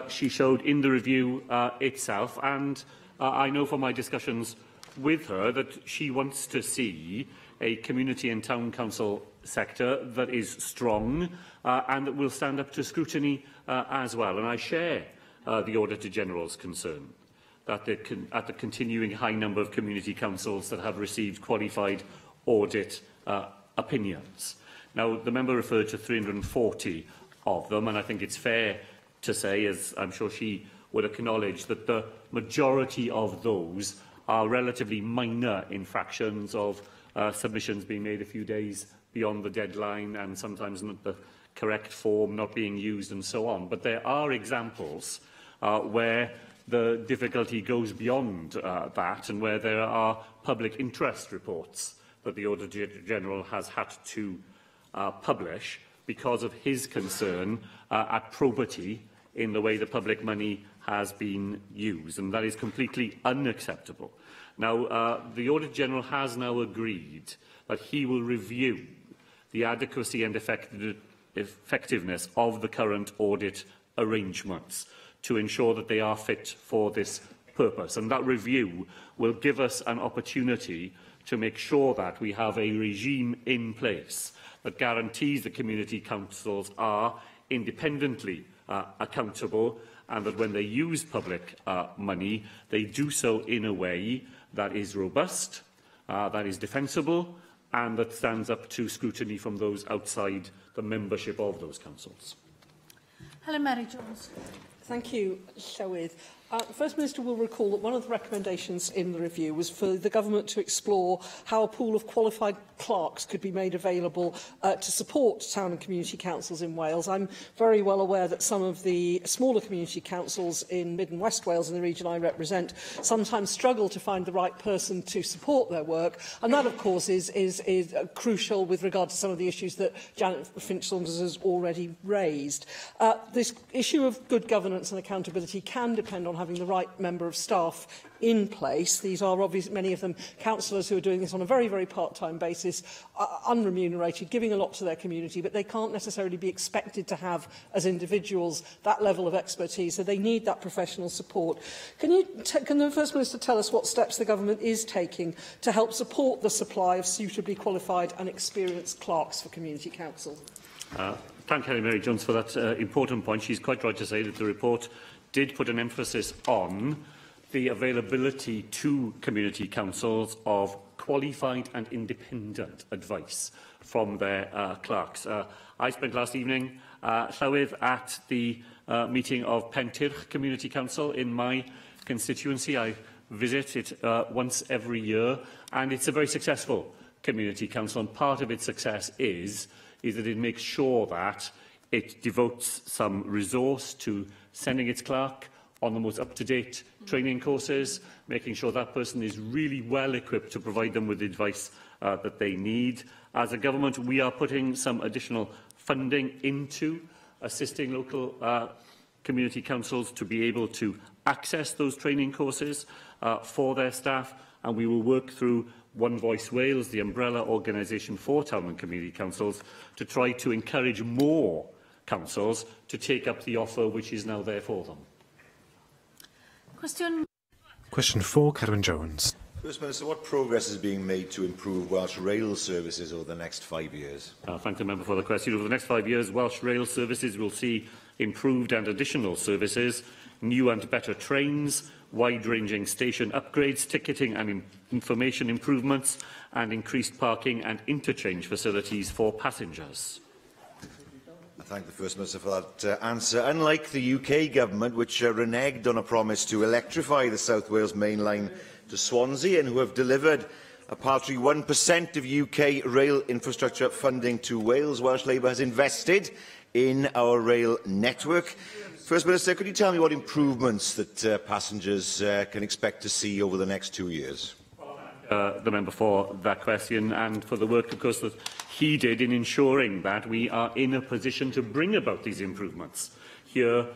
she showed in the review itself. And I know from my discussions with her that she wants to see a community and town council sector that is strong and that will stand up to scrutiny as well. And I share the Auditor General's concern that at the continuing high number of community councils that have received qualified audit opinions. Now, the member referred to 340 of them, and I think it's fair to say, as I'm sure she would acknowledge, that the majority of those are relatively minor infractions of submissions being made a few days beyond the deadline and sometimes not the correct form not being used and so on. But there are examples where the difficulty goes beyond that and where there are public interest reports that the Auditor General has had to publish because of his concern at probity in the way the public money has been used, and that is completely unacceptable. Now, the Auditor General has now agreed that he will review the adequacy and effectiveness of the current audit arrangements to ensure that they are fit for this purpose, and that review will give us an opportunity to make sure that we have a regime in place that guarantees that community councils are independently accountable and that when they use public money, they do so in a way that is robust, that is defensible, and that stands up to scrutiny from those outside the membership of those councils. Helen Mary-Jones. Thank you, Llywydd. The First Minister will recall that one of the recommendations in the review was for the Government to explore how a pool of qualified clerks could be made available to support town and community councils in Wales. I'm very well aware that some of the smaller community councils in Mid and West Wales, in the region I represent, sometimes struggle to find the right person to support their work, and that, of course, is crucial with regard to some of the issues that Janet Finch-Saunders has already raised. This issue of good governance and accountability can depend on having the right member of staff in place. These are obviously, many of them, councillors who are doing this on a very, very part-time basis, unremunerated, giving a lot to their community, but they can't necessarily be expected to have, as individuals, that level of expertise, so they need that professional support. Can the First Minister tell us what steps the Government is taking to help support the supply of suitably qualified and experienced clerks for community councils? Thank Helen Mary-Jones for that important point. She's quite right to say that the report did put an emphasis on the availability to community councils of qualified and independent advice from their clerks. I spent last evening, Llywydd, at the meeting of Pentirch Community Council in my constituency. I visit it once every year, and it's a very successful community council, and part of its success is that it makes sure that it devotes some resource to sending its clerk on the most up-to-date training courses, making sure that person is really well equipped to provide them with the advice that they need. As a government, we are putting some additional funding into assisting local community councils to be able to access those training courses for their staff, and we will work through One Voice Wales, the umbrella organisation for town and community councils, to try to encourage more councils to take up the offer which is now there for them. Question 4, Carwyn Jones. First Minister, what progress is being made to improve Welsh rail services over the next 5 years? Thank the member for the question. Over the next 5 years, Welsh rail services will see improved and additional services, new and better trains, wide-ranging station upgrades, ticketing and information improvements, and increased parking and interchange facilities for passengers. I thank the First Minister for that answer. Unlike the UK Government, which reneged on a promise to electrify the South Wales main line to Swansea and who have delivered a paltry 1% of UK rail infrastructure funding to Wales, Welsh Labour has invested in our rail network. First Minister, could you tell me what improvements that passengers can expect to see over the next 2 years? the member for that question and for the work, of course, that he did in ensuring that we are in a position to bring about these improvements here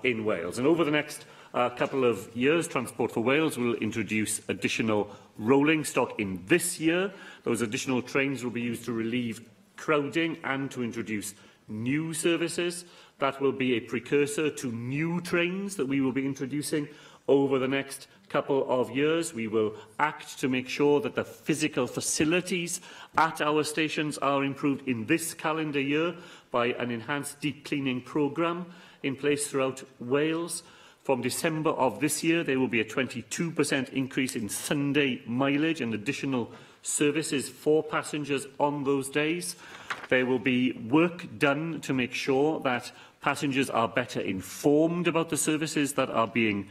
in Wales. And over the next couple of years, Transport for Wales will introduce additional rolling stock in this year. Those additional trains will be used to relieve crowding and to introduce new services. That will be a precursor to new trains that we will be introducing over the next couple of years. We will act to make sure that the physical facilities at our stations are improved in this calendar year by an enhanced deep cleaning programme in place throughout Wales. From December of this year, there will be a 22% increase in Sunday mileage and additional services for passengers on those days. There will be work done to make sure that passengers are better informed about the services that are being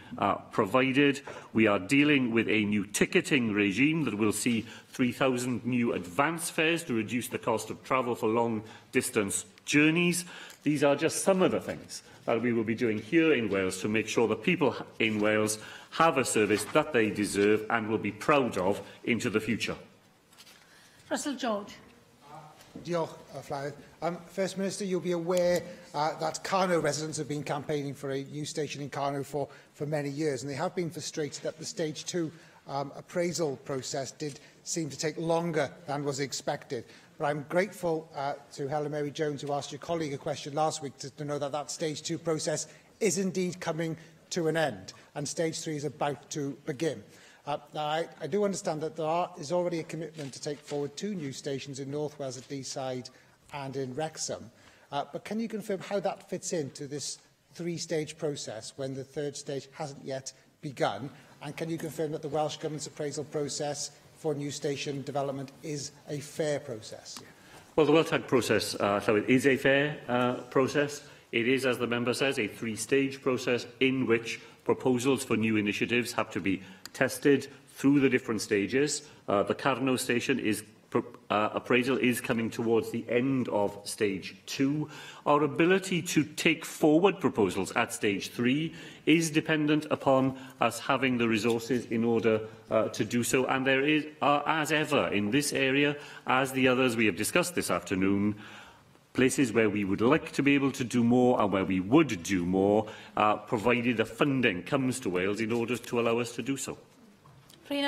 provided. We are dealing with a new ticketing regime that will see 3,000 new advance fares to reduce the cost of travel for long-distance journeys. These are just some of the things that we will be doing here in Wales to make sure that people in Wales have a service that they deserve and will be proud of into the future. Russell George. Diolch, Llywydd. First Minister, you'll be aware that Carno residents have been campaigning for a new station in Carno for many years, and they have been frustrated that the Stage 2 appraisal process did seem to take longer than was expected. But I'm grateful to Helen Mary Jones, who asked your colleague a question last week, to know that that Stage 2 process is indeed coming to an end, and Stage 3 is about to begin. Now, I do understand that there is already a commitment to take forward 2 new stations in North Wales at Deeside and in Wrexham. But can you confirm how that fits into this 3-stage process when the 3rd stage hasn't yet begun? And can you confirm that the Welsh Government's appraisal process for new station development is a fair process? Well, the WellTag process is a fair process. It is, as the member says, a 3-stage process in which proposals for new initiatives have to be tested through the different stages. The Carno station appraisal is coming towards the end of Stage 2. Our ability to take forward proposals at Stage 3 is dependent upon us having the resources in order to do so. And there are, as ever, in this area, as the others we have discussed this afternoon, places where we would like to be able to do more and where we would do more, provided the funding comes to Wales in order to allow us to do so. Thank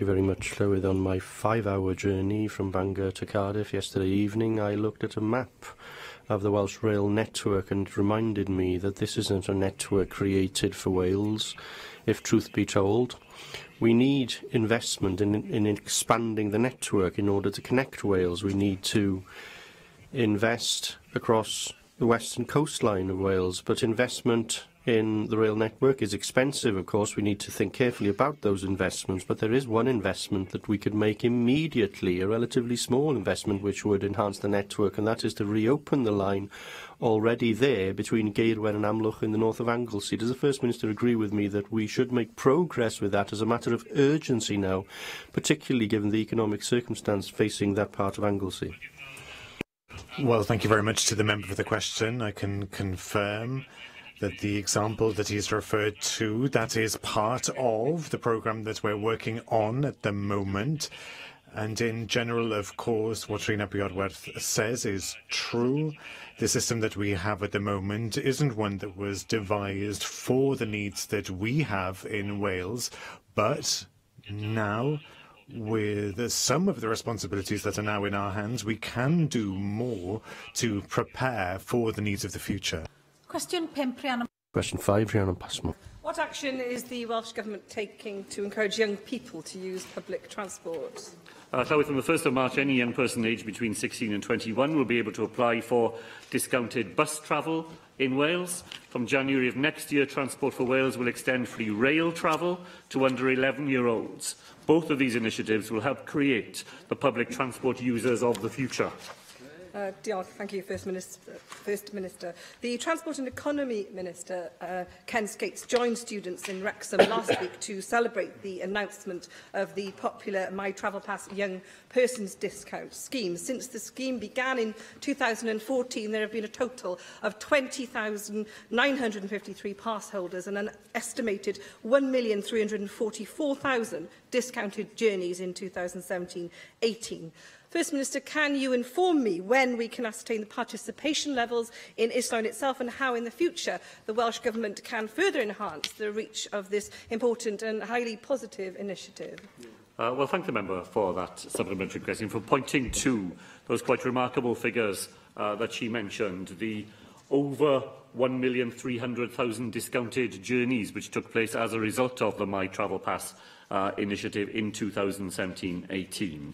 you very much, Llywydd. On my 5-hour journey from Bangor to Cardiff yesterday evening, I looked at a map of the Welsh rail network and it reminded me that this isn't a network created for Wales, if truth be told. We need investment in expanding the network in order to connect Wales. We need to invest across the western coastline of Wales, but investment in the rail network is expensive, of course. We need to think carefully about those investments, but there is one investment that we could make immediately, a relatively small investment which would enhance the network, and that is to reopen the line already there between Gaerwen and Amlwch in the north of Anglesey. Does the First Minister agree with me that we should make progress with that as a matter of urgency now, particularly given the economic circumstance facing that part of Anglesey? Well, thank you very much to the member for the question. I can confirm that the example that he's referred to, that is part of the programme that we're working on at the moment. And in general, of course, what Rhina Biodwerth says is true. The system that we have at the moment isn't one that was devised for the needs that we have in Wales, but now, with some of the responsibilities that are now in our hands, we can do more to prepare for the needs of the future. Question 5, Rhiannon Passmore. What action is the Welsh Government taking to encourage young people to use public transport? From the 1st of March, any young person aged between 16 and 21 will be able to apply for discounted bus travel in Wales. From January of next year, Transport for Wales will extend free rail travel to under 11-year-olds. Both of these initiatives will help create the public transport users of the future. Diolch. Thank you, First Minister. The Transport and Economy Minister, Ken Skates, joined students in Wrexham last week to celebrate the announcement of the popular My Travel Pass Young Persons Discount scheme. Since the scheme began in 2014, there have been a total of 20,953 pass holders and an estimated 1,344,000 discounted journeys in 2017-18. First Minister, can you inform me when we can ascertain the participation levels in Islam itself and how in the future the Welsh Government can further enhance the reach of this important and highly positive initiative? Well, thank the member for that supplementary question, for pointing to those quite remarkable figures that she mentioned, the over 1,300,000 discounted journeys which took place as a result of the My Travel Pass initiative in 2017-18.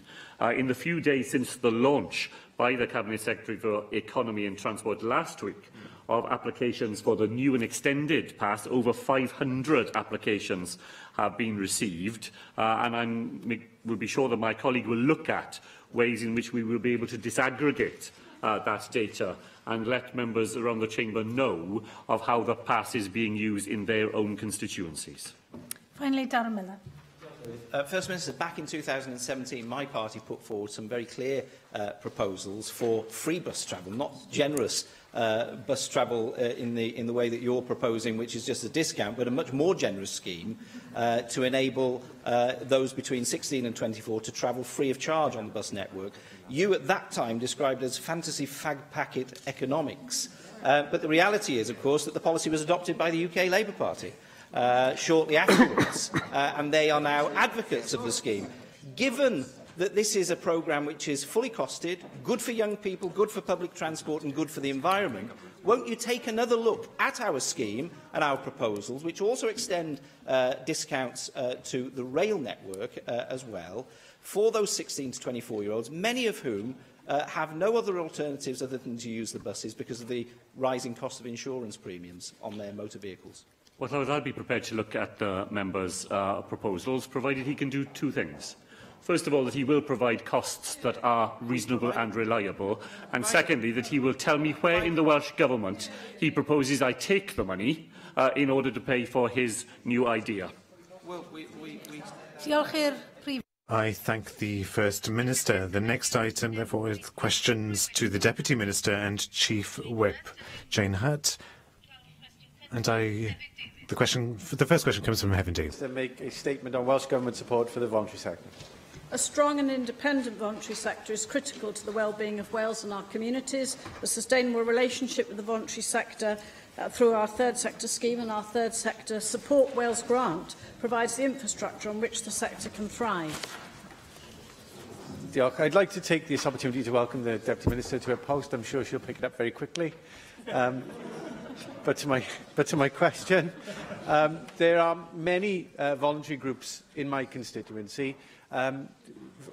In the few days since the launch by the Cabinet Secretary for Economy and Transport last week of applications for the new and extended pass, over 500 applications have been received, and I will be sure that my colleague will look at ways in which we will be able to disaggregate that data and let members around the chamber know of how the pass is being used in their own constituencies. Finally, Darren Miller. First Minister, back in 2017, my party put forward some very clear proposals for free bus travel, not generous bus travel in the way that you're proposing, which is just a discount, but a much more generous scheme to enable those between 16 and 24 to travel free of charge on the bus network. You at that time described it as fantasy fag packet economics, but the reality is, of course, that the policy was adopted by the UK Labour Party shortly afterwards, and they are now advocates of the scheme. Given that this is a programme which is fully costed, good for young people, good for public transport and good for the environment, won't you take another look at our scheme and our proposals, which also extend discounts to the rail network as well, for those 16 to 24-year-olds, many of whom have no other alternatives other than to use the buses because of the rising cost of insurance premiums on their motor vehicles? Well, I'd be prepared to look at the member's proposals, provided he can do two things. First of all, that he will provide costs that are reasonable and reliable, and secondly, that he will tell me where in the Welsh Government he proposes I take the money in order to pay for his new idea. Well, I thank the First Minister. The next item, therefore, is questions to the Deputy Minister and Chief Whip, Jane Hutt. And the first question comes from Heavendale. To make a statement on Welsh Government support for the voluntary sector. A strong and independent voluntary sector is critical to the well-being of Wales and our communities. A sustainable relationship with the voluntary sector through our third sector scheme and our third sector support Wales grant provides the infrastructure on which the sector can thrive. Diolch. I'd like to take this opportunity to welcome the Deputy Minister to her post. I'm sure she'll pick it up very quickly. But to my question, there are many voluntary groups in my constituency,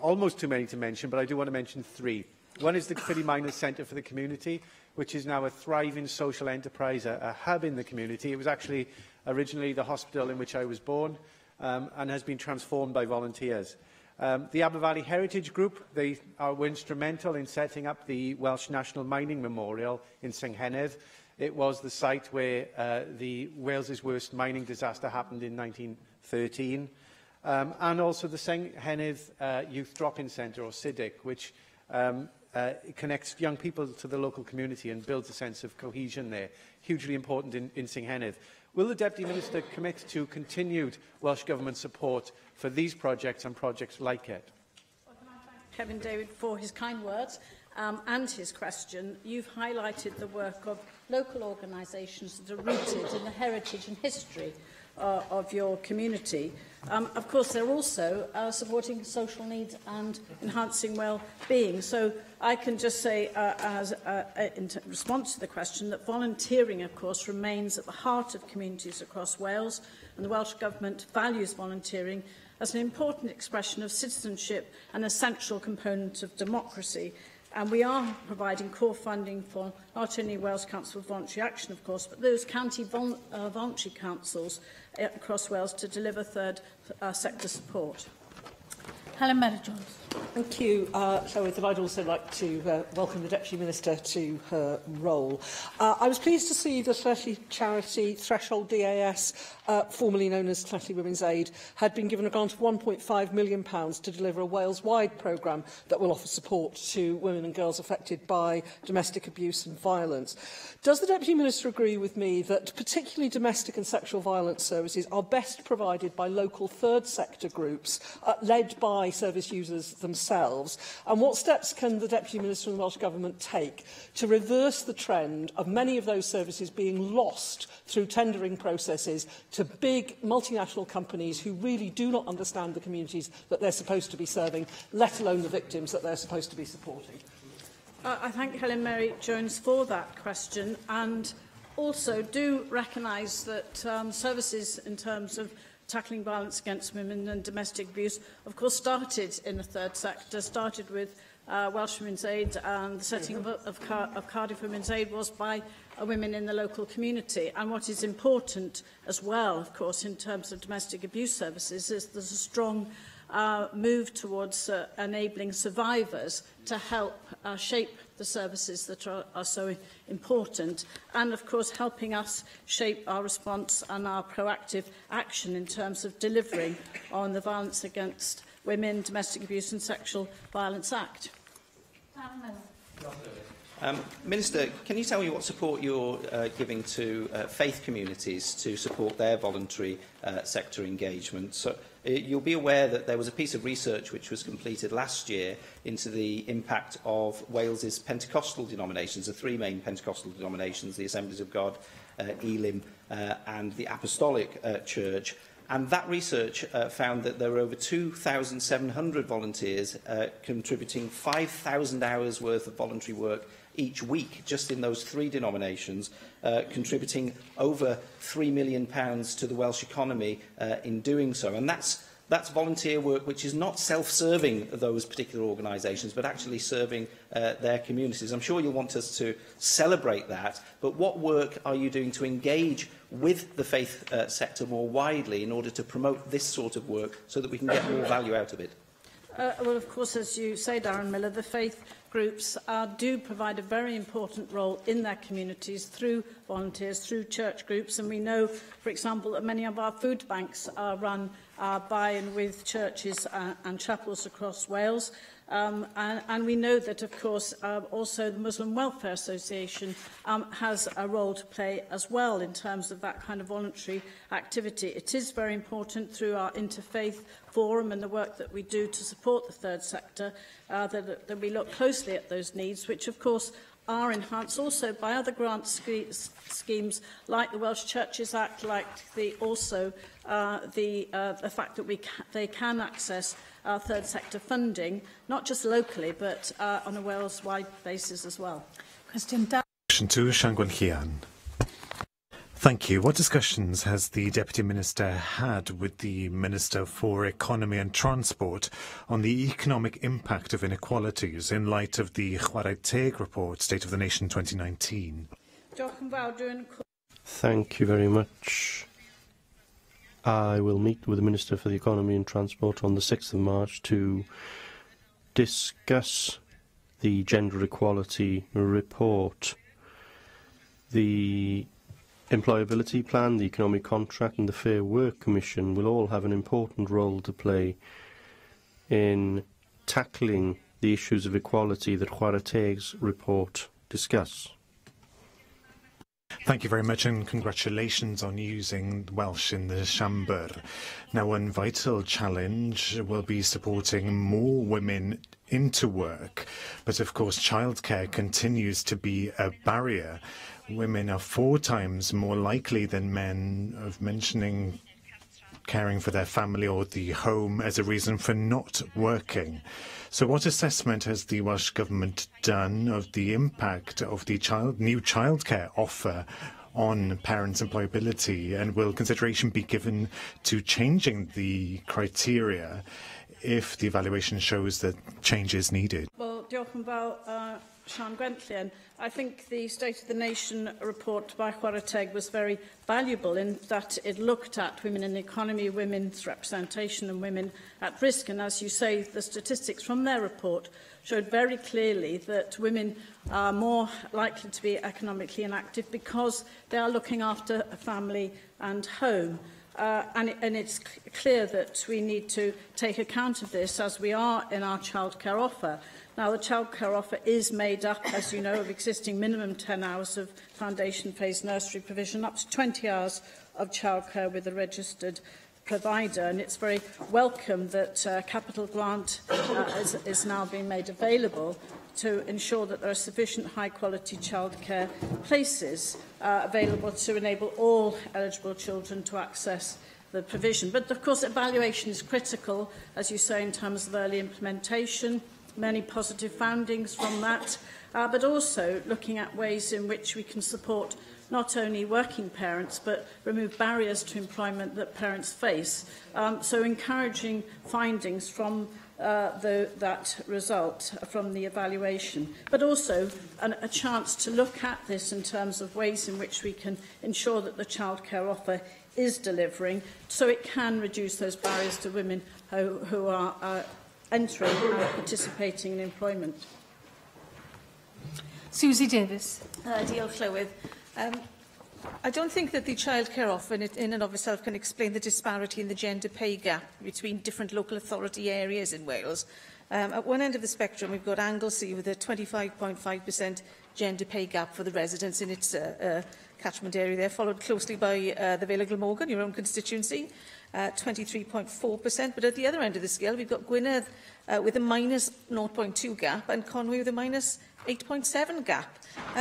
almost too many to mention, but I do want to mention three. One is the Caerphilly Miners Centre for the Community, which is now a thriving social enterprise, a hub in the community. It was actually originally the hospital in which I was born and has been transformed by volunteers. The Aber Valley Heritage Group, they were instrumental in setting up the Welsh National Mining Memorial in Senedd. It was the site where the Wales's worst mining disaster happened in 1913. And also the Senedd Youth Drop-In Centre, or SIDIC, which connects young people to the local community and builds a sense of cohesion there. Hugely important in Senedd. Will the Deputy Minister commit to continued Welsh Government support for these projects and projects like it? Kevin David for his kind words and his question. You've highlighted the work of local organisations that are rooted in the heritage and history of your community. Of course, they're also supporting social needs and enhancing well-being. So I can just say, in response to the question, that volunteering, of course, remains at the heart of communities across Wales, and the Welsh Government values volunteering as an important expression of citizenship and a central component of democracy. And we are providing core funding for not only Wales Council of Voluntary Action, of course, but those county voluntary councils across Wales to deliver third sector support. Helen Merritt-Jones. Thank you, Llywydd, and I'd also like to welcome the Deputy Minister to her role. I was pleased to see the Llanelli charity Threshold DAS, formerly known as Llanelli Women's Aid, had been given a grant of £1.5 million to deliver a Wales-wide programme that will offer support to women and girls affected by domestic abuse and violence. Does the Deputy Minister agree with me that particularly domestic and sexual violence services are best provided by local third sector groups led by service users themselves? And what steps can the Deputy Minister and the Welsh Government take to reverse the trend of many of those services being lost through tendering processes to big multinational companies who really do not understand the communities that they're supposed to be serving, let alone the victims that they're supposed to be supporting? I thank Helen Merritt-Jones for that question, and also do recognise that services in terms of tackling violence against women and domestic abuse, of course, started in the third sector, started with Welsh Women's Aid, and the setting up of Cardiff Women's Aid was by women in the local community. And what is important as well, of course, in terms of domestic abuse services, is there's a strong move towards enabling survivors to help shape the services that are so important, and of course helping us shape our response and our proactive action in terms of delivering on the Violence Against Women, Domestic Abuse and Sexual Violence Act. Minister, can you tell me what support you're giving to faith communities to support their voluntary sector engagement? So, you'll be aware that there was a piece of research which was completed last year into the impact of Wales's Pentecostal denominations, the three main Pentecostal denominations, the Assemblies of God, Elim and the Apostolic Church. And that research found that there were over 2,700 volunteers contributing 5,000 hours worth of voluntary work each week, just in those three denominations, contributing over £3 million to the Welsh economy in doing so. And that's volunteer work which is not self-serving those particular organisations, but actually serving their communities. I'm sure you'll want us to celebrate that, but what work are you doing to engage with the faith sector more widely in order to promote this sort of work so that we can get more value out of it? Well, of course, as you say, Darren Miller, the faith groups do provide a very important role in their communities through volunteers, through church groups, and we know, for example, that many of our food banks are run by and with churches and chapels across Wales. And we know that, of course, also the Muslim Welfare Association has a role to play as well in terms of that kind of voluntary activity. It is very important through our interfaith forum and the work that we do to support the third sector that we look closely at those needs, which, of course, are enhanced also by other grant schemes like the Welsh Churches Act, like the fact that they can access third sector funding, not just locally, but on a Wales-wide basis as well. Question 2, Siambr Hian. Thank you. What discussions has the Deputy Minister had with the Minister for Economy and Transport on the economic impact of inequalities in light of the Chwarae Teg report, State of the Nation 2019? Thank you very much. I will meet with the Minister for the Economy and Transport on the 6th of March to discuss the gender equality report. The Employability Plan, the Economic Contract and the Fair Work Commission will all have an important role to play in tackling the issues of equality that Chwarae Teg's report discuss. Thank you very much, and congratulations on using Welsh in the Siambr. Now, one vital challenge will be supporting more women into work, but of course childcare continues to be a barrier. Women are 4 times more likely than men of mentioning caring for their family or the home as a reason for not working. So what assessment has the Welsh Government done of the impact of the new childcare offer on parents' employability, and will consideration be given to changing the criteria if the evaluation shows that change is needed? Well, diolch yn fawr, Sian Gwentllian. I think the State of the Nation report by Chwaraeteg was very valuable in that it looked at women in the economy, women's representation and women at risk. And as you say, the statistics from their report showed very clearly that women are more likely to be economically inactive because they are looking after a family and home. And it's clear that we need to take account of this as we are in our childcare offer. Now, the childcare offer is made up, as you know, of existing minimum 10 hours of foundation phase nursery provision, up to 20 hours of childcare with a registered provider, and it's very welcome that capital grant is now being made available to ensure that there are sufficient high-quality childcare places available to enable all eligible children to access the provision. But, of course, evaluation is critical, as you say, in terms of early implementation, many positive findings from that, but also looking at ways in which we can support not only working parents, but remove barriers to employment that parents face. So encouraging findings from that result from the evaluation, but also a chance to look at this in terms of ways in which we can ensure that the childcare offer is delivering, so it can reduce those barriers to women who are entering and participating in employment. Susie Davis. Diolch, Llywydd. I don't think that the childcare offer in and of itself can explain the disparity in the gender pay gap between different local authority areas in Wales. At one end of the spectrum, we've got Anglesey with a 25.5% gender pay gap for the residents in its catchment area there, followed closely by the Vale of Glamorgan, your own constituency, 23.4%. But at the other end of the scale, we've got Gwynedd with a minus 0.2 gap and Conwy with a minus 8.7 gap.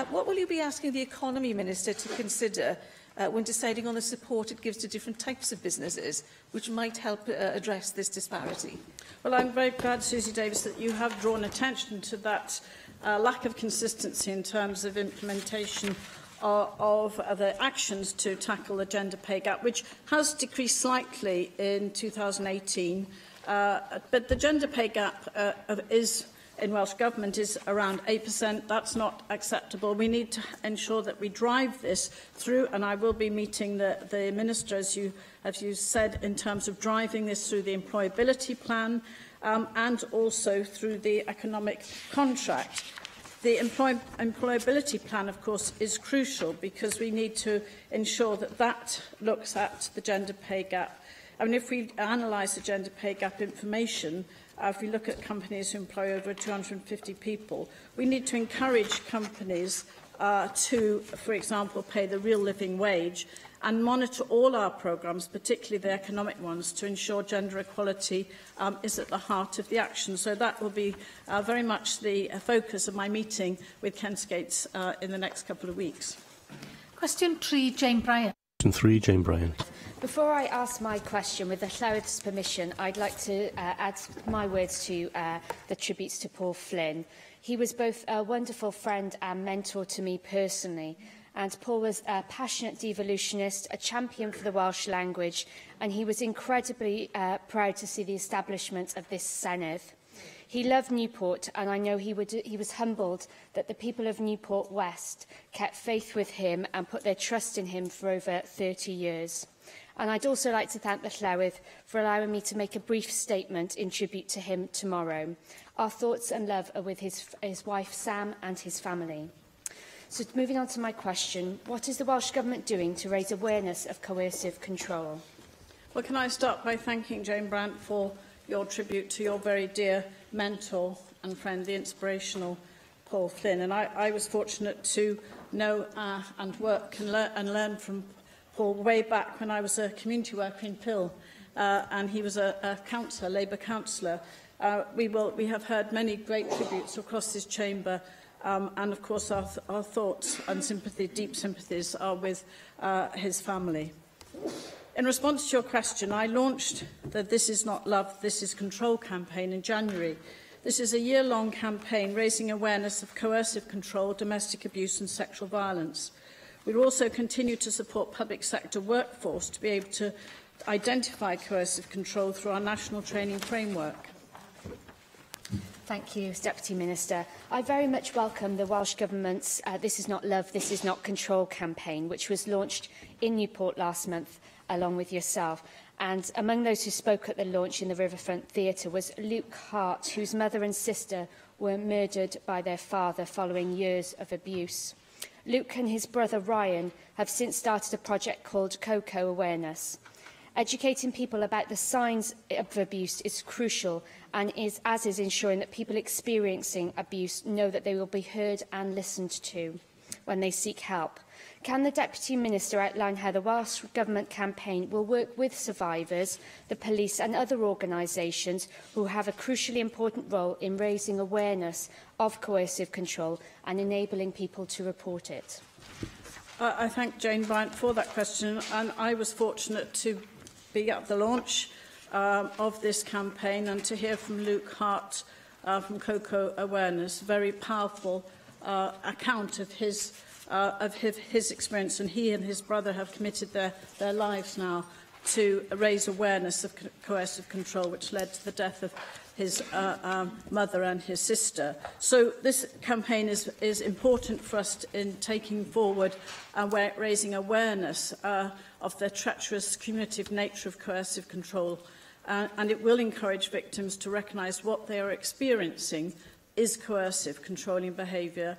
What will you be asking the Economy Minister to consider when deciding on the support it gives to different types of businesses, which might help address this disparity? Well, I'm very glad, Susie Davis, that you have drawn attention to that lack of consistency in terms of implementation of the actions to tackle the gender pay gap, which has decreased slightly in 2018. But the gender pay gap in Welsh Government is around 8%. That's not acceptable. We need to ensure that we drive this through, and I will be meeting the Minister, as you said, in terms of driving this through the employability plan and also through the economic contract. The employability plan, of course, is crucial because we need to ensure that that looks at the gender pay gap. I mean, if we analyse the gender pay gap information, if we look at companies who employ over 250 people, we need to encourage companies to, for example, pay the real living wage and monitor all our programmes, particularly the economic ones, to ensure gender equality is at the heart of the action. So that will be very much the focus of my meeting with Kensgates in the next couple of weeks. Question 3, Jane Bryan. Question 3, Jane Bryan. Before I ask my question, with the Llywydd's permission, I'd like to add my words to the tributes to Paul Flynn. He was both a wonderful friend and mentor to me personally, and Paul was a passionate devolutionist, a champion for the Welsh language, and he was incredibly proud to see the establishment of this Senedd. He loved Newport, and I know he was humbled that the people of Newport West kept faith with him and put their trust in him for over 30 years. And I'd also like to thank the Llywydd for allowing me to make a brief statement in tribute to him tomorrow. Our thoughts and love are with his wife Sam and his family. So moving on to my question, what is the Welsh Government doing to raise awareness of coercive control? Well, can I start by thanking Jane Brandt for your tribute to your very dear mentor and friend, the inspirational Paul Flynn. And I was fortunate to know and work and learn from Paul way back when I was a community worker in Pill, and he was a councillor, Labour councillor. We have heard many great tributes across this chamber, and of course our thoughts and sympathy, deep sympathies, are with his family. In response to your question, I launched the This Is Not Love, This Is Control campaign in January. This is a year-long campaign raising awareness of coercive control, domestic abuse and sexual violence. We will also continue to support public sector workforce to be able to identify coercive control through our national training framework. Thank you, Deputy Minister. I very much welcome the Welsh Government's This Is Not Love, This Is Not Control campaign, which was launched in Newport last month, along with yourself. And among those who spoke at the launch in the Riverfront Theatre was Luke Hart, whose mother and sister were murdered by their father following years of abuse. Luke and his brother Ryan have since started a project called Coco Awareness. Educating people about the signs of abuse is crucial, and is ensuring that people experiencing abuse know that they will be heard and listened to when they seek help. Can the Deputy Minister outline how the Welsh Government campaign will work with survivors, the police and other organisations who have a crucially important role in raising awareness of coercive control and enabling people to report it? I thank Jane Bryant for that question, and I was fortunate to be at the launch of this campaign and to hear from Luke Hart from Coco Awareness, very powerful account of his experience, and he and his brother have committed their lives now to raise awareness of coercive control, which led to the death of his mother and his sister. So this campaign is important for us in taking forward and raising awareness of the treacherous cumulative nature of coercive control, and it will encourage victims to recognise what they are experiencing is coercive, controlling behaviour.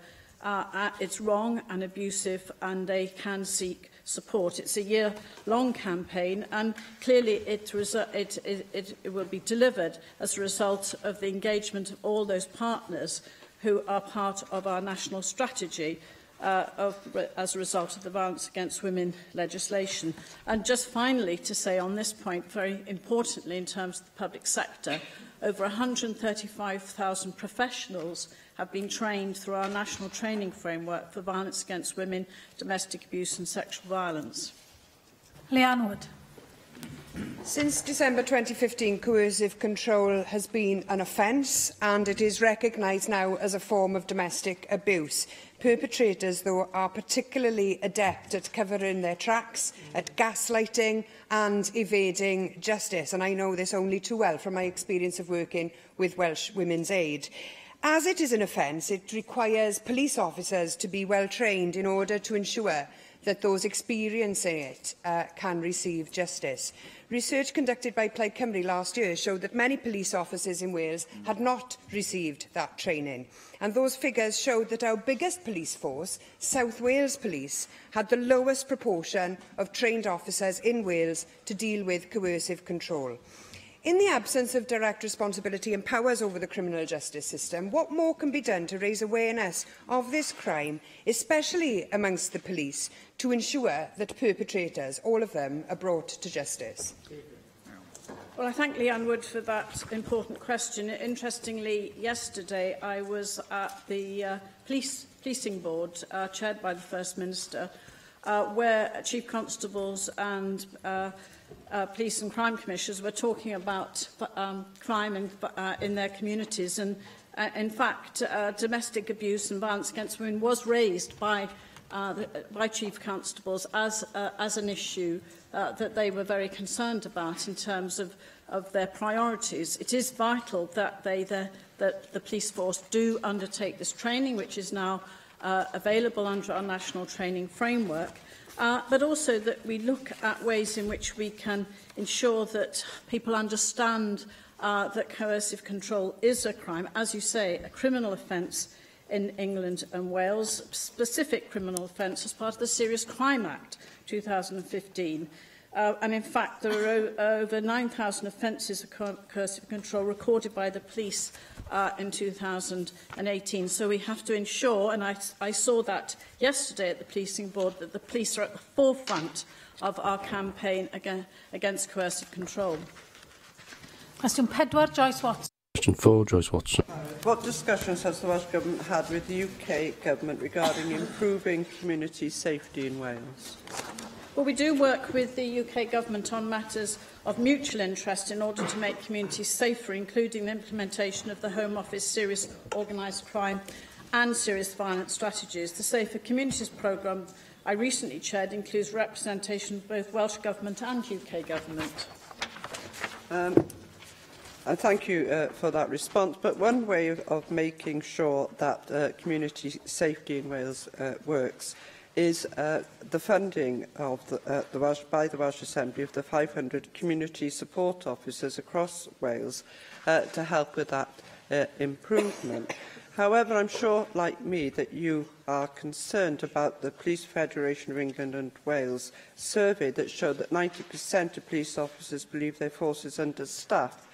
It's wrong and abusive, and they can seek support. It's a year-long campaign, and clearly it will be delivered as a result of the engagement of all those partners who are part of our national strategy as a result of the Violence Against Women legislation. And just finally to say on this point, very importantly in terms of the public sector, over 135,000 professionals have been trained through our national training framework for violence against women, domestic abuse and sexual violence. Leanne Wood. Since December 2015, coercive control has been an offence, and it is recognised now as a form of domestic abuse. Perpetrators, though, are particularly adept at covering their tracks, at gaslighting and evading justice, and I know this only too well from my experience of working with Welsh Women's Aid. As it is an offence, it requires police officers to be well trained in order to ensure that those experiencing it can receive justice. Research conducted by Plaid Cymru last year showed that many police officers in Wales had not received that training. And those figures showed that our biggest police force, South Wales Police, had the lowest proportion of trained officers in Wales to deal with coercive control. In the absence of direct responsibility and powers over the criminal justice system, what more can be done to raise awareness of this crime, especially amongst the police, to ensure that perpetrators, all of them, are brought to justice? Well, I thank Leanne Wood for that important question. Interestingly, yesterday I was at the policing board, chaired by the First Minister, where chief constables and police and crime commissioners were talking about crime in their communities. And in fact, domestic abuse and violence against women was raised by chief constables as an issue that they were very concerned about in terms of their priorities. It is vital that that the police force do undertake this training, which is now available under our national training framework, but also that we look at ways in which we can ensure that people understand that coercive control is a crime, as you say, a criminal offence in England and Wales, specific criminal offence as part of the Serious Crime Act 2015. And in fact, there are over 9,000 offences of coercive control recorded by the police in 2018. So we have to ensure, and I saw that yesterday at the policing board, that the police are at the forefront of our campaign against coercive control. Question 4, Joyce Watson. Question 4, Joyce Watson. What discussions has the Welsh Government had with the UK Government regarding improving community safety in Wales? Well, we do work with the UK Government on matters of mutual interest in order to make communities safer, including the implementation of the Home Office Serious Organised Crime and Serious Violence Strategies. The Safer Communities programme I recently chaired includes representation of both Welsh Government and UK Government. And thank you for that response. But one way of making sure that community safety in Wales works is the funding of by the Welsh Assembly of the 500 community support officers across Wales to help with that improvement. However, I'm sure, like me, that you are concerned about the Police Federation of England and Wales survey that showed that 90% of police officers believe their force is understaffed,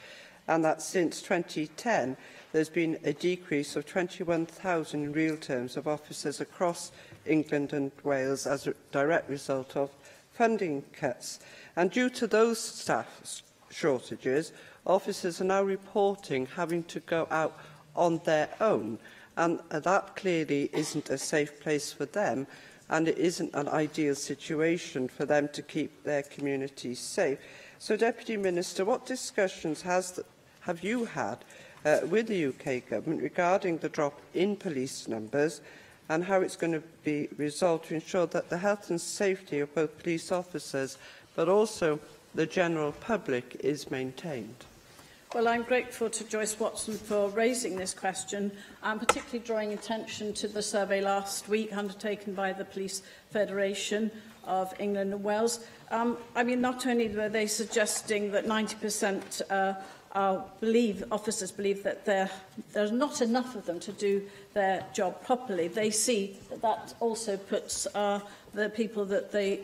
and that since 2010 there's been a decrease of 21,000 in real terms of officers across England and Wales as a direct result of funding cuts. And due to those staff shortages, officers are now reporting having to go out on their own, and that clearly isn't a safe place for them, and it isn't an ideal situation for them to keep their communities safe. So, Deputy Minister, what discussions have you had with the UK Government regarding the drop in police numbers, and how it's going to be resolved to ensure that the health and safety of both police officers but also the general public is maintained? Well, I'm grateful to Joyce Watson for raising this question, and particularly drawing attention to the survey last week undertaken by the Police Federation of England and Wales. I mean, not only were they suggesting that 90% officers believe that there's not enough of them to do their job properly, they see that that also puts the people that they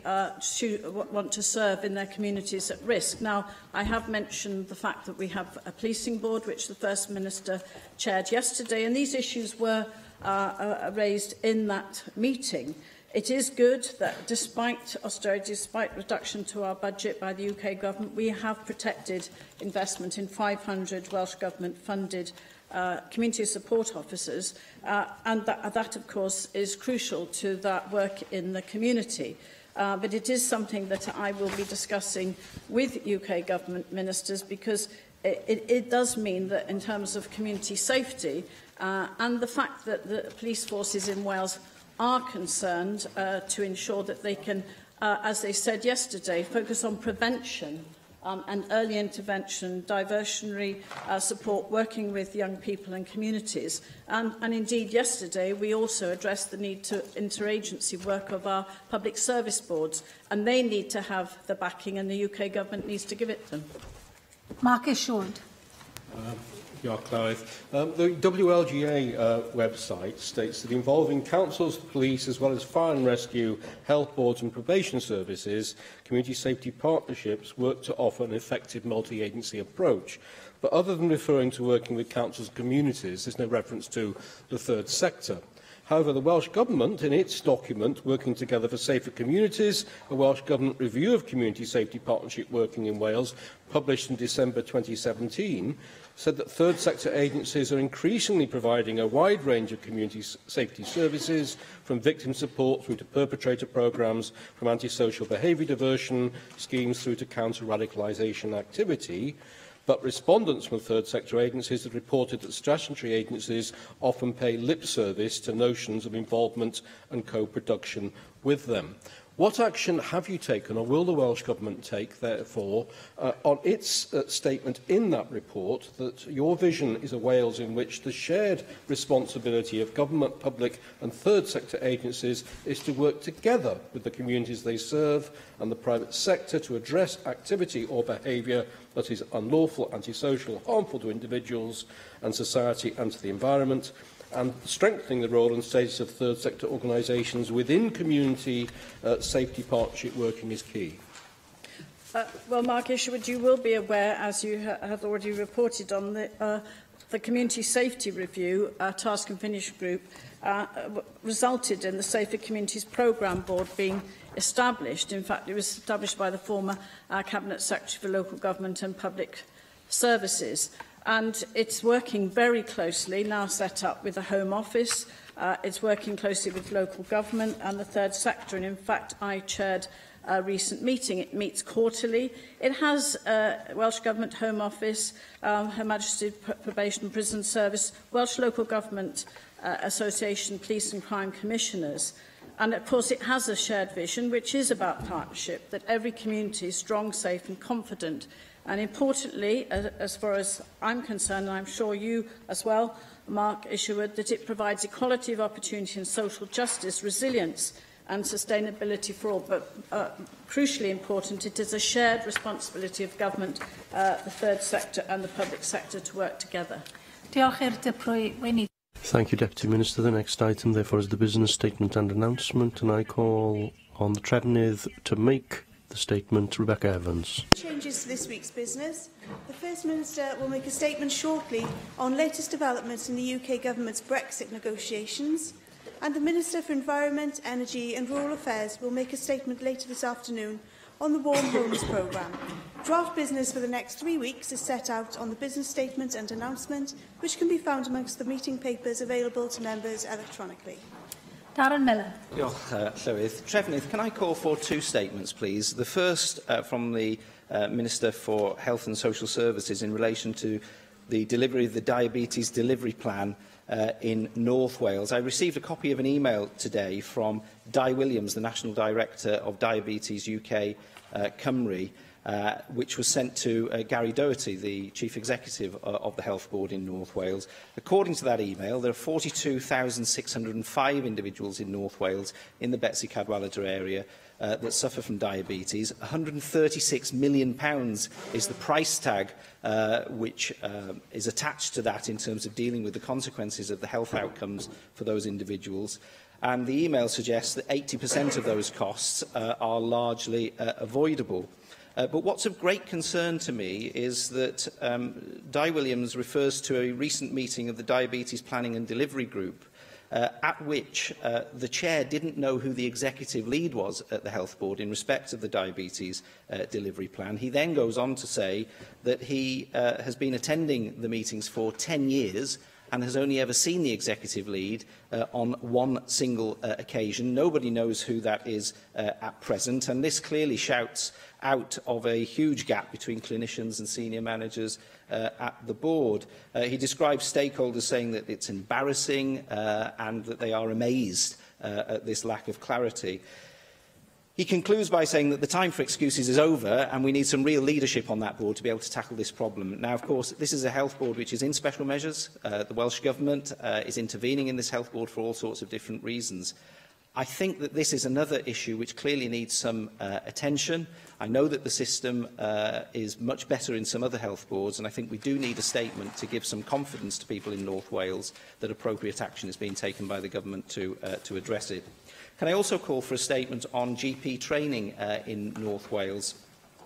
want to serve in their communities at risk. Now, I have mentioned the fact that we have a policing board, which the First Minister chaired yesterday, and these issues were raised in that meeting. It is good that despite austerity, despite reduction to our budget by the UK Government, we have protected investment in 500 Welsh Government-funded community support officers, and that, of course, is crucial to that work in the community. But it is something that I will be discussing with UK Government ministers, because it does mean that in terms of community safety and the fact that the police forces in Wales are concerned to ensure that they can, as they said yesterday, focus on prevention and early intervention, diversionary support, working with young people and communities. And indeed, yesterday, we also addressed the need to interagency work of our public service boards, and they need to have the backing, and the UK Government needs to give it them. Mark Ishord. The WLGA website states that involving councils, police, as well as fire and rescue, health boards and probation services, community safety partnerships work to offer an effective multi-agency approach. But other than referring to working with councils and communities, there's no reference to the third sector. However, the Welsh Government, in its document, Working Together for Safer Communities, a Welsh Government review of community safety partnership working in Wales, published in December 2017, said that third sector agencies are increasingly providing a wide range of community safety services, from victim support through to perpetrator programmes, from antisocial behaviour diversion schemes through to counter-radicalisation activity. But respondents from third sector agencies have reported that statutory agencies often pay lip service to notions of involvement and co-production with them. What action have you taken, or will the Welsh Government take, therefore, on its statement in that report that your vision is a Wales in which the shared responsibility of government, public and third sector agencies is to work together with the communities they serve and the private sector to address activity or behaviour that is unlawful, antisocial, harmful to individuals and society and to the environment, and strengthening the role and status of third sector organisations within community safety partnership working is key? Well, Mark Isherwood, you will be aware, as you have already reported on, the Community Safety Review Task and Finish Group resulted in the Safer Communities Programme Board being established. In fact, it was established by the former Cabinet Secretary for Local Government and Public Services. And it's working very closely, now set up with the Home Office. It's working closely with local government and the third sector. And in fact, I chaired a recent meeting. It meets quarterly. It has Welsh Government, Home Office, Her Majesty's Probation and Prison Service, Welsh Local Government Association, Police and Crime Commissioners. And of course, it has a shared vision, which is about partnership, that every community is strong, safe and confident. And importantly, as far as I'm concerned, and I'm sure you as well, Mark Isherwood, that it provides equality of opportunity and social justice, resilience and sustainability for all. But crucially important, it is a shared responsibility of government, the third sector and the public sector to work together. Thank you, Deputy Minister. The next item, therefore, is the business statement and announcement, and I call on the Trefnydd to make the statement. Rebecca Evans. Changes to this week's business. The First Minister will make a statement shortly on latest developments in the UK Government's Brexit negotiations, and the Minister for Environment, Energy and Rural Affairs will make a statement later this afternoon on the Warm Homes programme. Draft business for the next 3 weeks is set out on the business statement and announcement, which can be found amongst the meeting papers available to members electronically. Darren Miller. Llywydd. Trefnydd, can I call for two statements, please? The first from the Minister for Health and Social Services in relation to the delivery of the Diabetes Delivery Plan in North Wales. I received a copy of an email today from Di Williams, the National Director of Diabetes UK Cymru, which was sent to Gary Doherty, the Chief Executive of the Health Board in North Wales. According to that email, there are 42,605 individuals in North Wales in the Betsy Cadwaladr area that suffer from diabetes. £136 million is the price tag which is attached to that in terms of dealing with the consequences of the health outcomes for those individuals. And the email suggests that 80% of those costs are largely avoidable. But what's of great concern to me is that Di Williams refers to a recent meeting of the Diabetes Planning and Delivery Group, at which the chair didn't know who the executive lead was at the Health Board in respect of the Diabetes Delivery Plan. He then goes on to say that he has been attending the meetings for 10 years and has only ever seen the executive lead on one single occasion. Nobody knows who that is at present, and this clearly shouts out of a huge gap between clinicians and senior managers at the board. He describes stakeholders saying that it's embarrassing and that they are amazed at this lack of clarity. He concludes by saying that the time for excuses is over and we need some real leadership on that board to be able to tackle this problem. Now, of course, this is a health board which is in special measures. The Welsh Government is intervening in this health board for all sorts of different reasons. I think that this is another issue which clearly needs some attention. I know that the system is much better in some other health boards, and I think we do need a statement to give some confidence to people in North Wales that appropriate action is being taken by the government to address it. Can I also call for a statement on GP training in North Wales?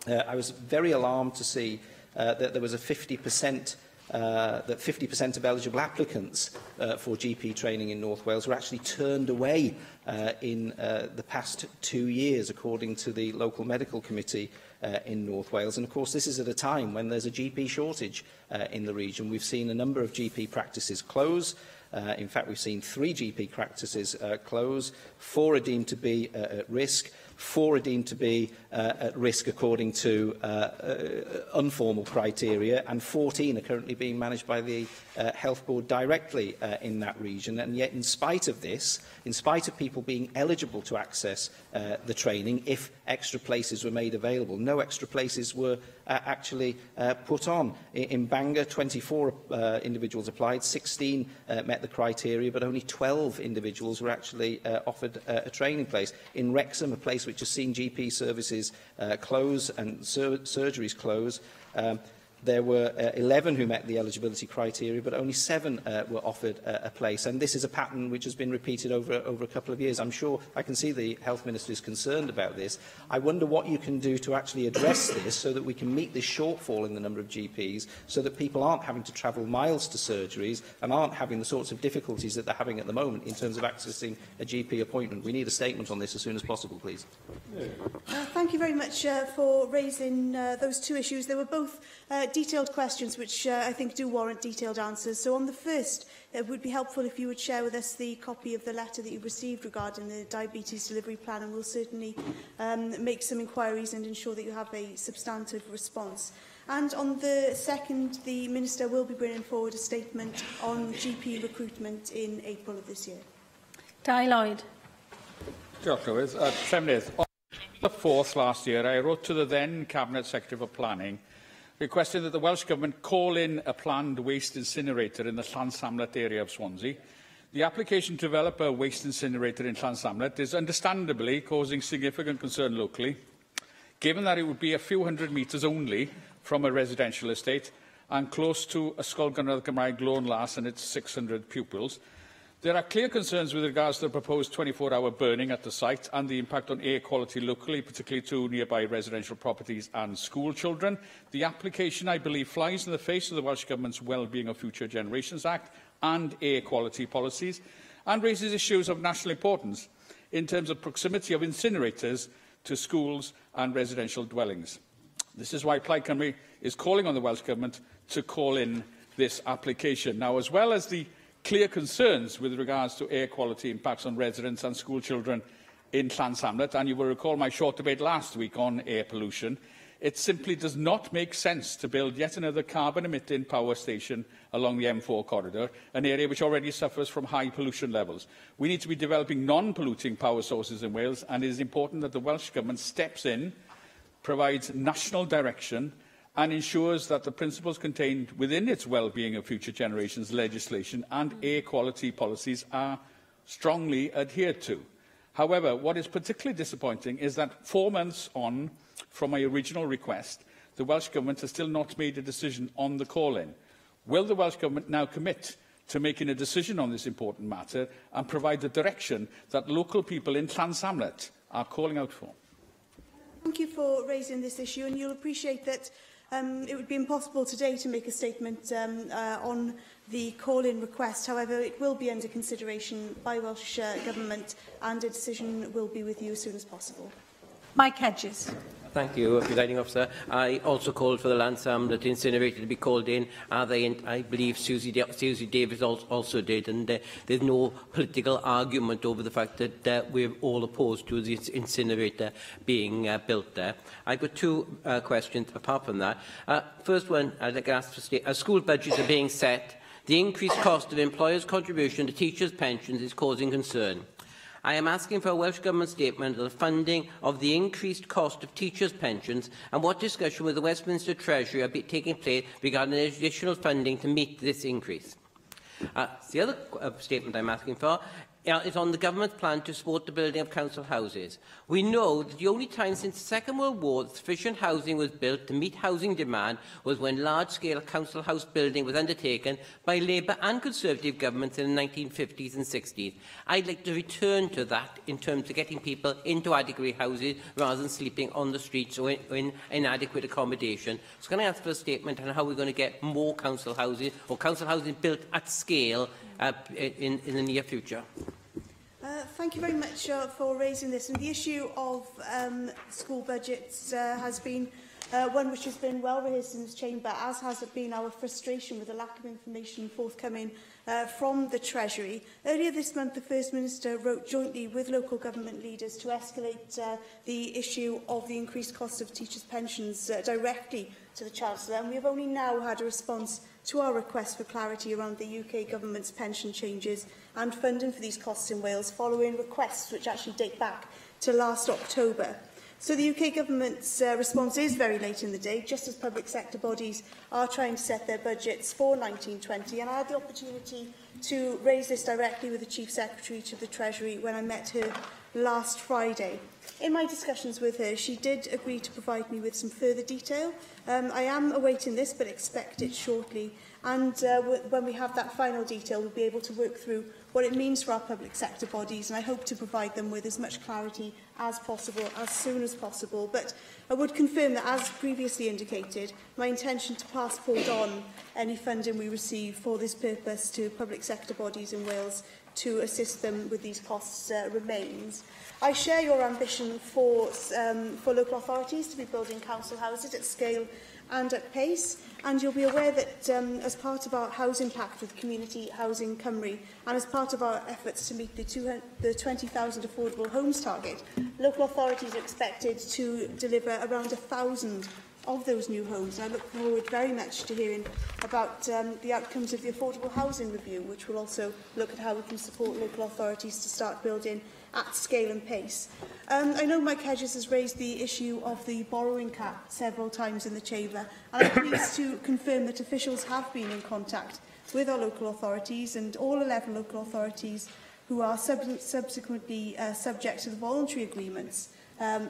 I was very alarmed to see that there was a 50% that 50% of eligible applicants for GP training in North Wales were actually turned away in the past 2 years, according to the local medical committee in North Wales. And of course, this is at a time when there's a GP shortage in the region. We've seen a number of GP practices close. In fact, we've seen 3 GP practices close. 4 are deemed to be at risk. 4 are deemed to be at risk according to informal criteria, and 14 are currently being managed by the Health Board directly in that region. And yet, in spite of this, in spite of people being eligible to access the training, if extra places were made available, no extra places were actually put on. In Bangor, 24 individuals applied, 16 met the criteria, but only 12 individuals were actually offered a training place. In Wrexham, a place which has seen GP services close and surgeries close, there were 11 who met the eligibility criteria, but only 7 were offered a place. And this is a pattern which has been repeated over a couple of years. I'm sure I can see the Health Minister is concerned about this. I wonder what you can do to actually address this so that we can meet this shortfall in the number of GPs, so that people aren't having to travel miles to surgeries and aren't having the sorts of difficulties that they're having at the moment in terms of accessing a GP appointment. We need a statement on this as soon as possible, please. Thank you very much for raising those 2 issues. They were both detailed questions which I think do warrant detailed answers. So on the first, it would be helpful if you would share with us the copy of the letter that you received regarding the Diabetes Delivery Plan, and we'll certainly make some inquiries and ensure that you have a substantive response. And on the second, the Minister will be bringing forward a statement on GP recruitment in April of this year. Di Lloyd. Diolch, Llywydd. Senedd, on the 4th last year, I wrote to the then Cabinet Secretary for Planning requesting that the Welsh Government call in a planned waste incinerator in the Llansamlet area of Swansea. The application to develop a waste incinerator in Llansamlet is understandably causing significant concern locally, given that it would be a few hundred metres only from a residential estate and close to Ysgol Gynradd Cymraeg Lôn Las and its 600 pupils. There are clear concerns with regards to the proposed 24-hour burning at the site and the impact on air quality locally, particularly to nearby residential properties and school children. The application, I believe, flies in the face of the Welsh Government's Wellbeing of Future Generations Act and air quality policies, and raises issues of national importance in terms of proximity of incinerators to schools and residential dwellings. This is why Plaid Cymru is calling on the Welsh Government to call in this application. Now, as well as the clear concerns with regards to air quality impacts on residents and school children in Llansamlet, and you will recall my short debate last week on air pollution, it simply does not make sense to build yet another carbon-emitting power station along the M4 corridor, an area which already suffers from high pollution levels. We need to be developing non-polluting power sources in Wales, and it is important that the Welsh Government steps in, provides national direction, and ensures that the principles contained within its Wellbeing of Future Generations legislation and air quality policies are strongly adhered to. However, what is particularly disappointing is that 4 months on from my original request, the Welsh Government has still not made a decision on the call-in. Will the Welsh Government now commit to making a decision on this important matter and provide the direction that local people in Llansamlet are calling out for? Thank you for raising this issue, and you'll appreciate that it would be impossible today to make a statement on the call-in request. However, it will be under consideration by Welsh Government, and a decision will be with you as soon as possible. Mike Hedges. Thank you, Presiding Officer. I also called for the Llansamlet incinerator to be called in. I believe Susie Davis also did, and there's no political argument over the fact that we're all opposed to this incinerator being built there. I've got two questions apart from that. First one, I'd like to ask for as school budgets are being set, the increased cost of employers' contribution to teachers' pensions is causing concern. I am asking for a Welsh Government statement on the funding of the increased cost of teachers' pensions and what discussion with the Westminster Treasury are taking place regarding additional funding to meet this increase. The other statement I am asking for is on the Government's plan to support the building of council houses. We know that the only time since the Second World War that sufficient housing was built to meet housing demand was when large-scale council house building was undertaken by Labour and Conservative governments in the 1950s and 60s. I'd like to return to that in terms of getting people into adequate houses rather than sleeping on the streets or in inadequate accommodation. So can I ask for a statement on how we're going to get more council houses or council housing built at scale in the near future? Thank you very much for raising this. And the issue of school budgets has been one which has been well rehearsed in this chamber, as has been our frustration with the lack of information forthcoming from the Treasury. Earlier this month, the First Minister wrote jointly with local government leaders to escalate the issue of the increased cost of teachers' pensions directly to the Chancellor, and we have only now had a response to our request for clarity around the UK Government's pension changes and funding for these costs in Wales, following requests which actually date back to last October. So the UK Government's response is very late in the day, just as public sector bodies are trying to set their budgets for 1920, and I had the opportunity to raise this directly with the Chief Secretary to the Treasury when I met her last Friday. In my discussions with her, she did agree to provide me with some further detail. I am awaiting this, but expect it shortly. And when we have that final detail, we'll be able to work through what it means for our public sector bodies, and I hope to provide them with as much clarity as possible, as soon as possible. But I would confirm that, as previously indicated, my intention to pass forward on any funding we receive for this purpose to public sector bodies in Wales to assist them with these costs remains. I share your ambition for local authorities to be building council houses at scale and at pace, and you'll be aware that as part of our housing pact with Community Housing Cymru and as part of our efforts to meet the 20,000 affordable homes target, local authorities are expected to deliver around 1,000 of those new homes, and I look forward very much to hearing about the outcomes of the Affordable Housing Review, which will also look at how we can support local authorities to start building at scale and pace. I know Mike Hedges has raised the issue of the borrowing cap several times in the Chamber, and I'm pleased to confirm that officials have been in contact with our local authorities, and all 11 local authorities who are subsequently subject to the voluntary agreements,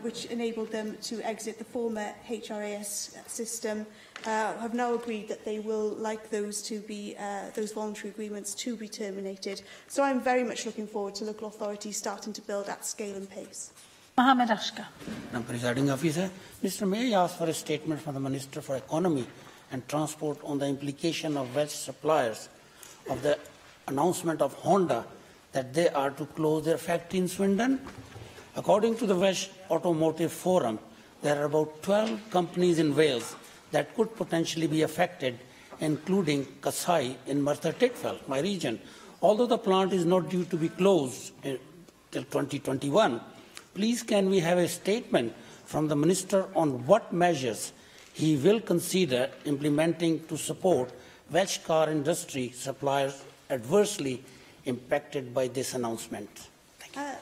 which enabled them to exit the former HRAS system, have now agreed that they will like those voluntary agreements to be terminated. So I'm very much looking forward to local authorities starting to build at scale and pace. Mohammed Ashka. Presiding Officer, Mr. May asked for a statement from the Minister for Economy and Transport on the implication of Welsh suppliers of the announcement of Honda that they are to close their factory in Swindon. According to the Welsh Automotive Forum, there are about 12 companies in Wales that could potentially be affected, including Kasai in Merthyr Tydfil, my region. Although the plant is not due to be closed till 2021, please can we have a statement from the Minister on what measures he will consider implementing to support Welsh car industry suppliers adversely impacted by this announcement?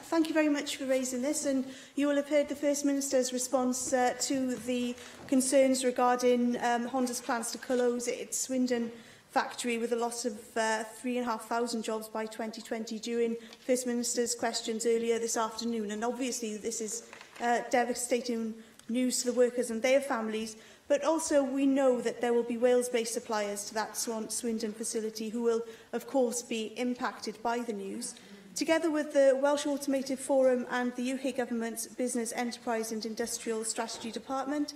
Thank you very much for raising this, and you will have heard the First Minister's response to the concerns regarding Honda's plans to close its Swindon factory with a loss of 3,500 jobs by 2020 during First Minister's questions earlier this afternoon. And obviously this is devastating news to the workers and their families, but also we know that there will be Wales-based suppliers to that Swindon facility who will, of course, be impacted by the news. Together with the Welsh Automotive Forum and the UK Government's Business, Enterprise and Industrial Strategy Department,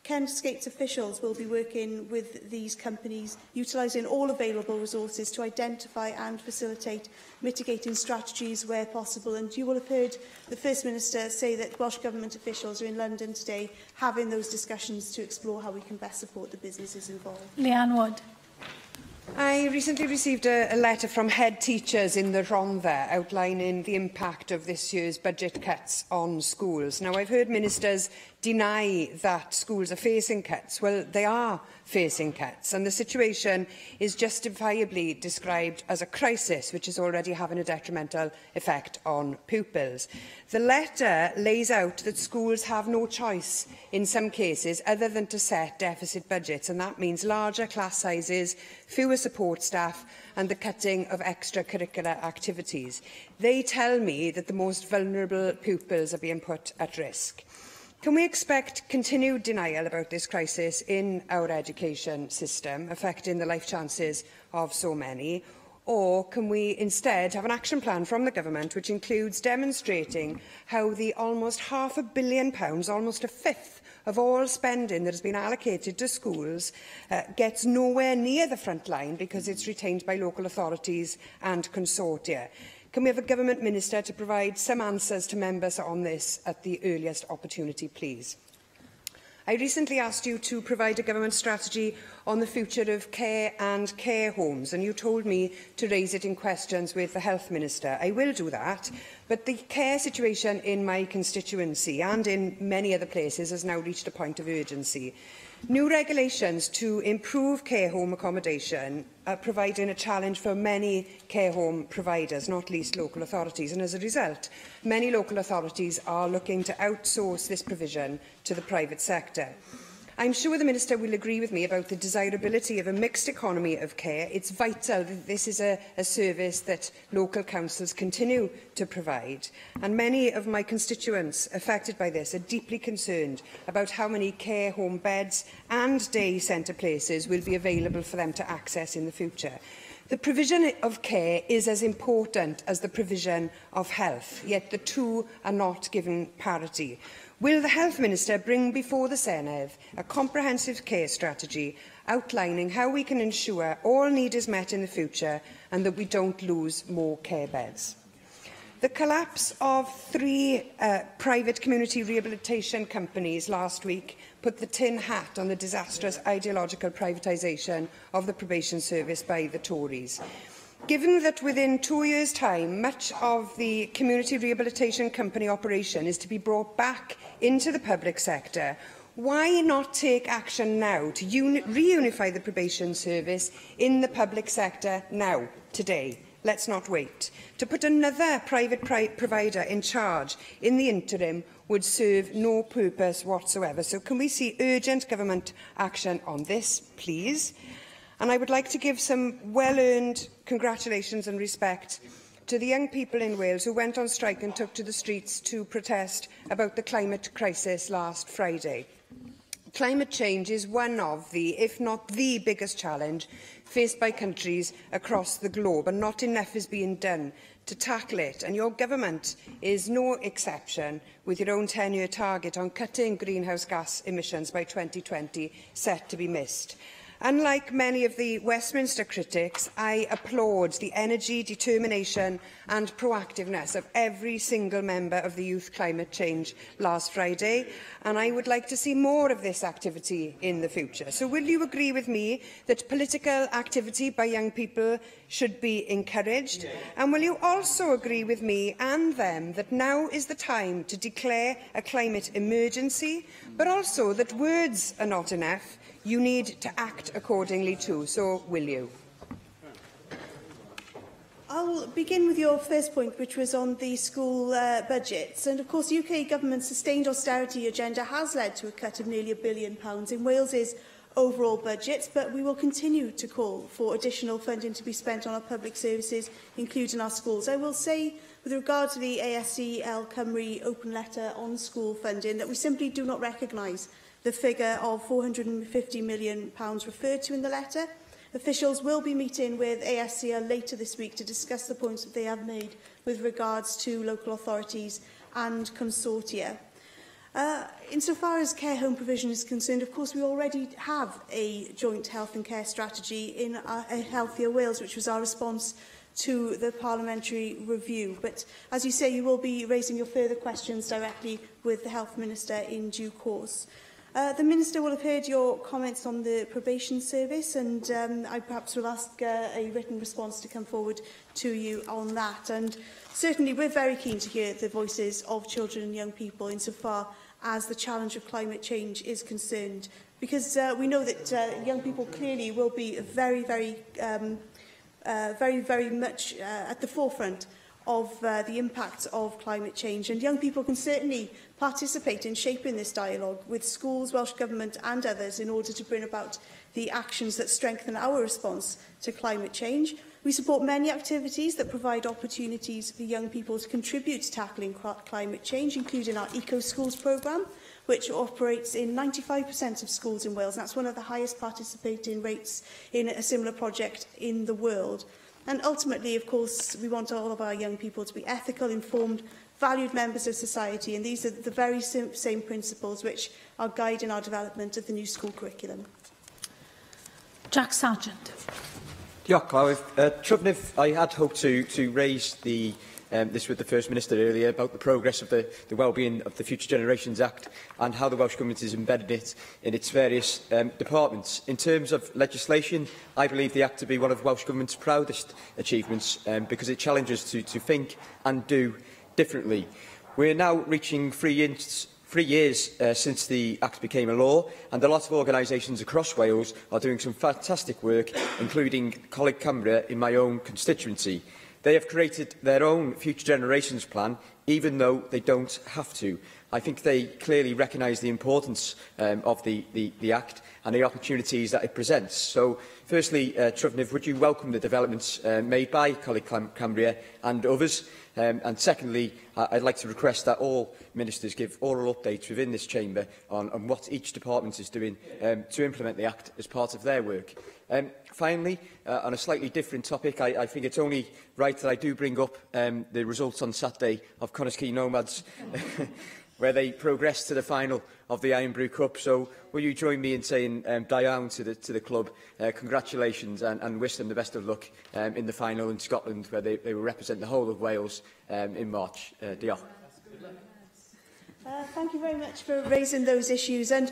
Kent-Skates officials will be working with these companies, utilising all available resources to identify and facilitate mitigating strategies where possible. And you will have heard the First Minister say that Welsh Government officials are in London today having those discussions to explore how we can best support the businesses involved. Leanne Wood. I recently received a letter from head teachers in the Rhondda outlining the impact of this year's budget cuts on schools. Now, I've heard ministers deny that schools are facing cuts. Well, they are facing cuts, and the situation is justifiably described as a crisis, which is already having a detrimental effect on pupils. The letter lays out that schools have no choice in some cases other than to set deficit budgets, and that means larger class sizes, fewer support staff and the cutting of extracurricular activities. They tell me that the most vulnerable pupils are being put at risk. Can we expect continued denial about this crisis in our education system, affecting the life chances of so many? Or can we instead have an action plan from the Government which includes demonstrating how the almost £500 million, almost a fifth of all spending that has been allocated to schools, gets nowhere near the front line because it's retained by local authorities and consortia? Can we have a Government Minister to provide some answers to members on this at the earliest opportunity, please? I recently asked you to provide a Government strategy on the future of care and care homes, and you told me to raise it in questions with the Health Minister. I will do that, but the care situation in my constituency and in many other places has now reached a point of urgency. New regulations to improve care home accommodation are providing a challenge for many care home providers, not least local authorities, and as a result, many local authorities are looking to outsource this provision to the private sector. I'm sure the Minister will agree with me about the desirability of a mixed economy of care. It's vital that this is a service that local councils continue to provide. And many of my constituents affected by this are deeply concerned about how many care home beds and day centre places will be available for them to access in the future. The provision of care is as important as the provision of health, yet the two are not given parity. Will the Health Minister bring before the Senedd a comprehensive care strategy outlining how we can ensure all need is met in the future and that we don't lose more care beds? The collapse of 3 private community rehabilitation companies last week put the tin hat on the disastrous ideological privatisation of the probation service by the Tories. Given that within 2 years' time, much of the community rehabilitation company operation is to be brought back into the public sector, why not take action now to reunify the probation service in the public sector now, today? let's not wait. To put another private provider in charge in the interim would serve no purpose whatsoever. So can we see urgent government action on this, please? And I would like to give some well-earned congratulations and respect to the young people in Wales who went on strike and took to the streets to protest about the climate crisis last Friday. Climate change is one of the, if not the biggest challenge faced by countries across the globe, and not enough is being done to tackle it. And your government is no exception, with your own 10-year target on cutting greenhouse gas emissions by 2020 set to be missed. Unlike many of the Westminster critics, I applaud the energy, determination and proactiveness of every single member of the Youth Climate Change last Friday, and I would like to see more of this activity in the future. So will you agree with me that political activity by young people should be encouraged? Yeah. And will you also agree with me and them that now is the time to declare a climate emergency, but also that words are not enough? You need to act accordingly too, so will you? I'll begin with your first point, which was on the school budgets. And of course, the UK government's sustained austerity agenda has led to a cut of nearly £1 billion in Wales's overall budgets, but we will continue to call for additional funding to be spent on our public services, including our schools. I will say, with regard to the ASCL Cymru open letter on school funding, that we simply do not recognise the figure of £450 million referred to in the letter. Officials will be meeting with ASCL later this week to discuss the points that they have made with regards to local authorities and consortia. Insofar as care home provision is concerned, of course, we already have a joint health and care strategy in A Healthier Wales, which was our response to the parliamentary review. But as you say, you will be raising your further questions directly with the Health Minister in due course. The Minister will have heard your comments on the probation service, and I perhaps will ask a written response to come forward to you on that. And certainly we're very keen to hear the voices of children and young people insofar as the challenge of climate change is concerned, because we know that young people clearly will be very much at the forefront of the impacts of climate change, and young people can certainly participate in shaping this dialogue with schools, Welsh Government and others in order to bring about the actions that strengthen our response to climate change. We support many activities that provide opportunities for young people to contribute to tackling climate change, including our Eco Schools programme, which operates in 95% of schools in Wales, and that's one of the highest participating rates in a similar project in the world. And ultimately, of course, we want all of our young people to be ethical, informed, valued members of society, and these are the very same principles which are guiding our development of the new school curriculum. Jack Sargent. Diolch, Clywyd. Trwbnif, I had hoped to raise this with the First Minister earlier about the progress of the Wellbeing of the Future Generations Act and how the Welsh Government has embedded it in its various departments. In terms of legislation, I believe the Act to be one of Welsh Government's proudest achievements because it challenges to think and do differently. We are now reaching 3 years since the Act became a law, and a lot of organisations across Wales are doing some fantastic work, including Coleg Cumbria in my own constituency. They have created their own Future Generations plan, even though they don't have to. I think they clearly recognise the importance of the Act and the opportunities that it presents. So, firstly, Trwbnif, would you welcome the developments made by Coleg Cumbria and others? And secondly, I'd like to request that all ministers give oral updates within this chamber on what each department is doing to implement the Act as part of their work. Finally, on a slightly different topic, I think it's only right that I do bring up the results on Saturday of Connaskey Nomads, where they progressed to the final of the Iron Brew Cup. So will you join me in saying down to the club, congratulations, and wish them the best of luck in the final in Scotland, where they will represent the whole of Wales in March. Diolch. Thank you very much for raising those issues. And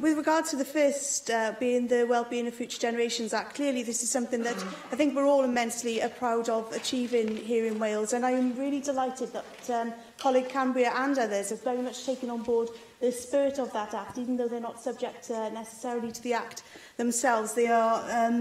with regard to the first, being the Wellbeing of Future Generations Act, clearly this is something that I think we're all immensely proud of achieving here in Wales. And I am really delighted that Coleg Cambria and others have very much taken on board the spirit of that Act, even though they're not subject necessarily to the Act themselves. They are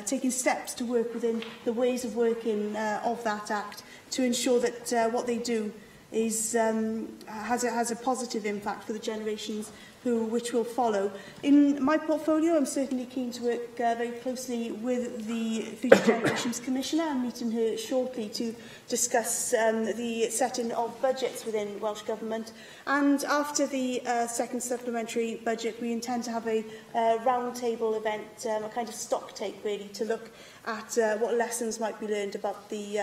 taking steps to work within the ways of working of that Act to ensure that what they do is, has a positive impact for the generations which will follow. In my portfolio, I'm certainly keen to work very closely with the Future Generations Commissioner. I'm meeting her shortly to discuss the setting of budgets within Welsh Government. And after the second supplementary budget, we intend to have a roundtable event, a kind of stock take really, to look at what lessons might be learned about the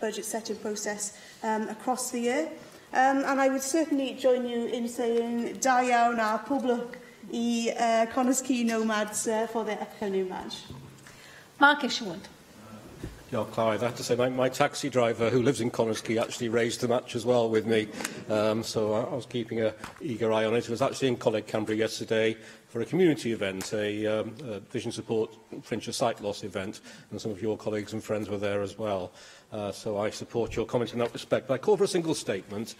budget setting process across the year. And I would certainly join you in saying da iawn a poblwch I Connors-Key nomads for their upcoming match. Mark Isherwood. Yeah, Clive, I have to say my taxi driver who lives in Connors-Key actually raised the match as well with me, so I was keeping an eager eye on it. It was actually in Coleg Cambria yesterday for a community event, a Vision Support Flintshire Sight Loss event, and some of your colleagues and friends were there as well. So I support your comment in that respect. But I call for a single statement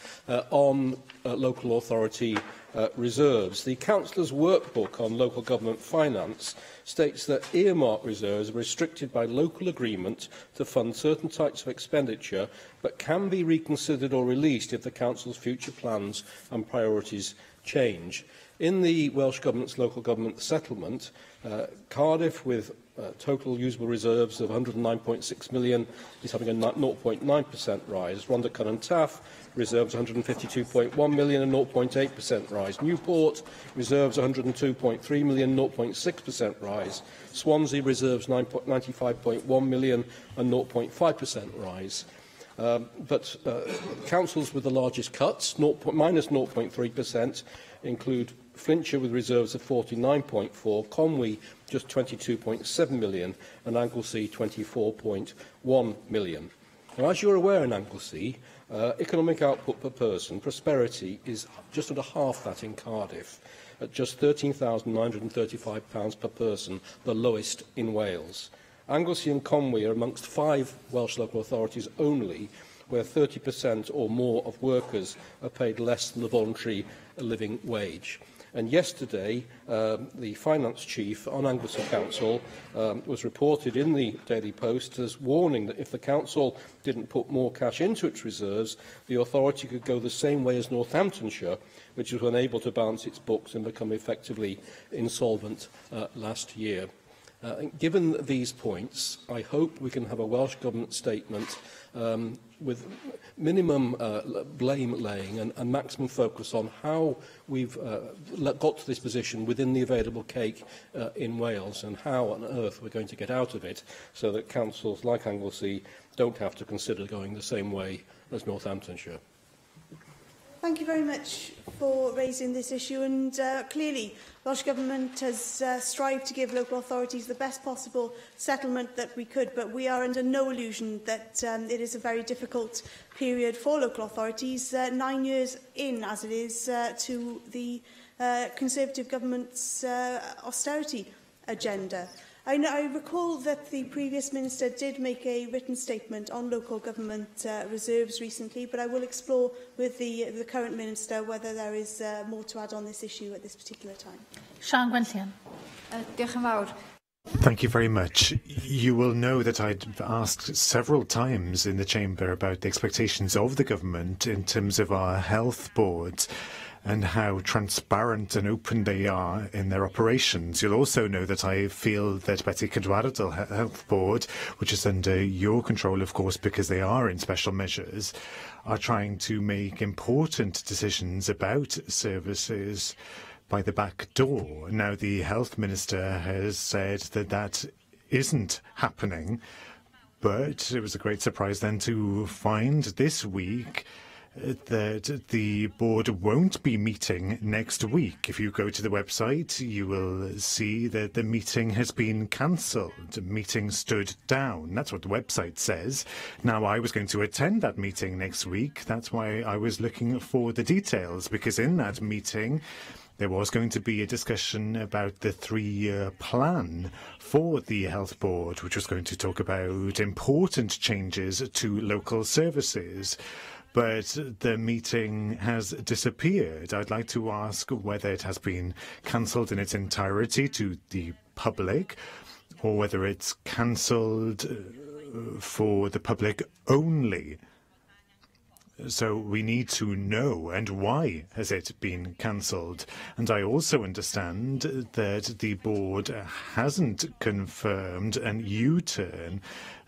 on local authority reserves. The Councillor's Workbook on Local Government Finance states that earmark reserves are restricted by local agreement to fund certain types of expenditure, but can be reconsidered or released if the Council's future plans and priorities change. In the Welsh Government's local government settlement, Cardiff, with total usable reserves of 109.6 million, is having a 0.9% rise. Rhondda and Taff reserves 152.1 million, and 0.8% rise. Newport reserves 102.3 million, 0.6% rise. Swansea reserves 95.1 million, and 0.5% rise. But councils with the largest cuts, minus 0.3%, include Flintshire with reserves of 49.4, Conwy just 22.7 million, and Anglesey 24.1 million. Now, as you're aware in Anglesey, economic output per person, prosperity, is just under half that in Cardiff, at just £13,935 per person, the lowest in Wales. Anglesey and Conwy are amongst 5 Welsh local authorities only where 30% or more of workers are paid less than the voluntary living wage. And yesterday, the finance chief on Anglesey Council was reported in the Daily Post as warning that if the council didn't put more cash into its reserves, the authority could go the same way as Northamptonshire, which was unable to balance its books and become effectively insolvent last year. Given these points, I hope we can have a Welsh Government statement with minimum blame-laying and maximum focus on how we've got to this position within the available cake in Wales, and how on earth we're going to get out of it so that councils like Anglesey don't have to consider going the same way as Northamptonshire. Thank you very much for raising this issue, and clearly Welsh Government has strived to give local authorities the best possible settlement that we could, but we are under no illusion that it is a very difficult period for local authorities, 9 years in as it is to the Conservative Government's austerity agenda. I recall that the previous Minister did make a written statement on local government reserves recently, but I will explore with the current Minister whether there is more to add on this issue at this particular time. Sian Gwenllian. Diolch yn fawr. Thank you very much. You will know that I'd asked several times in the Chamber about the expectations of the government in terms of our health boards and how transparent and open they are in their operations. You'll also know that I feel that Betty Cadwaladr Health Board, which is under your control, of course, because they are in special measures, are trying to make important decisions about services by the back door. Now, the Health Minister has said that that isn't happening, but it was a great surprise then to find this week that the board won't be meeting next week. If you go to the website, you will see that the meeting has been cancelled. The meeting stood down. That's what the website says. Now, I was going to attend that meeting next week. That's why I was looking for the details, because in that meeting, there was going to be a discussion about the 3-year plan for the Health Board, which was going to talk about important changes to local services. but the meeting has disappeared. I'd like to ask whether it has been cancelled in its entirety to the public, or whether it's cancelled for the public only. So we need to know, and why has it been cancelled? And I also understand that the board hasn't confirmed an U-turn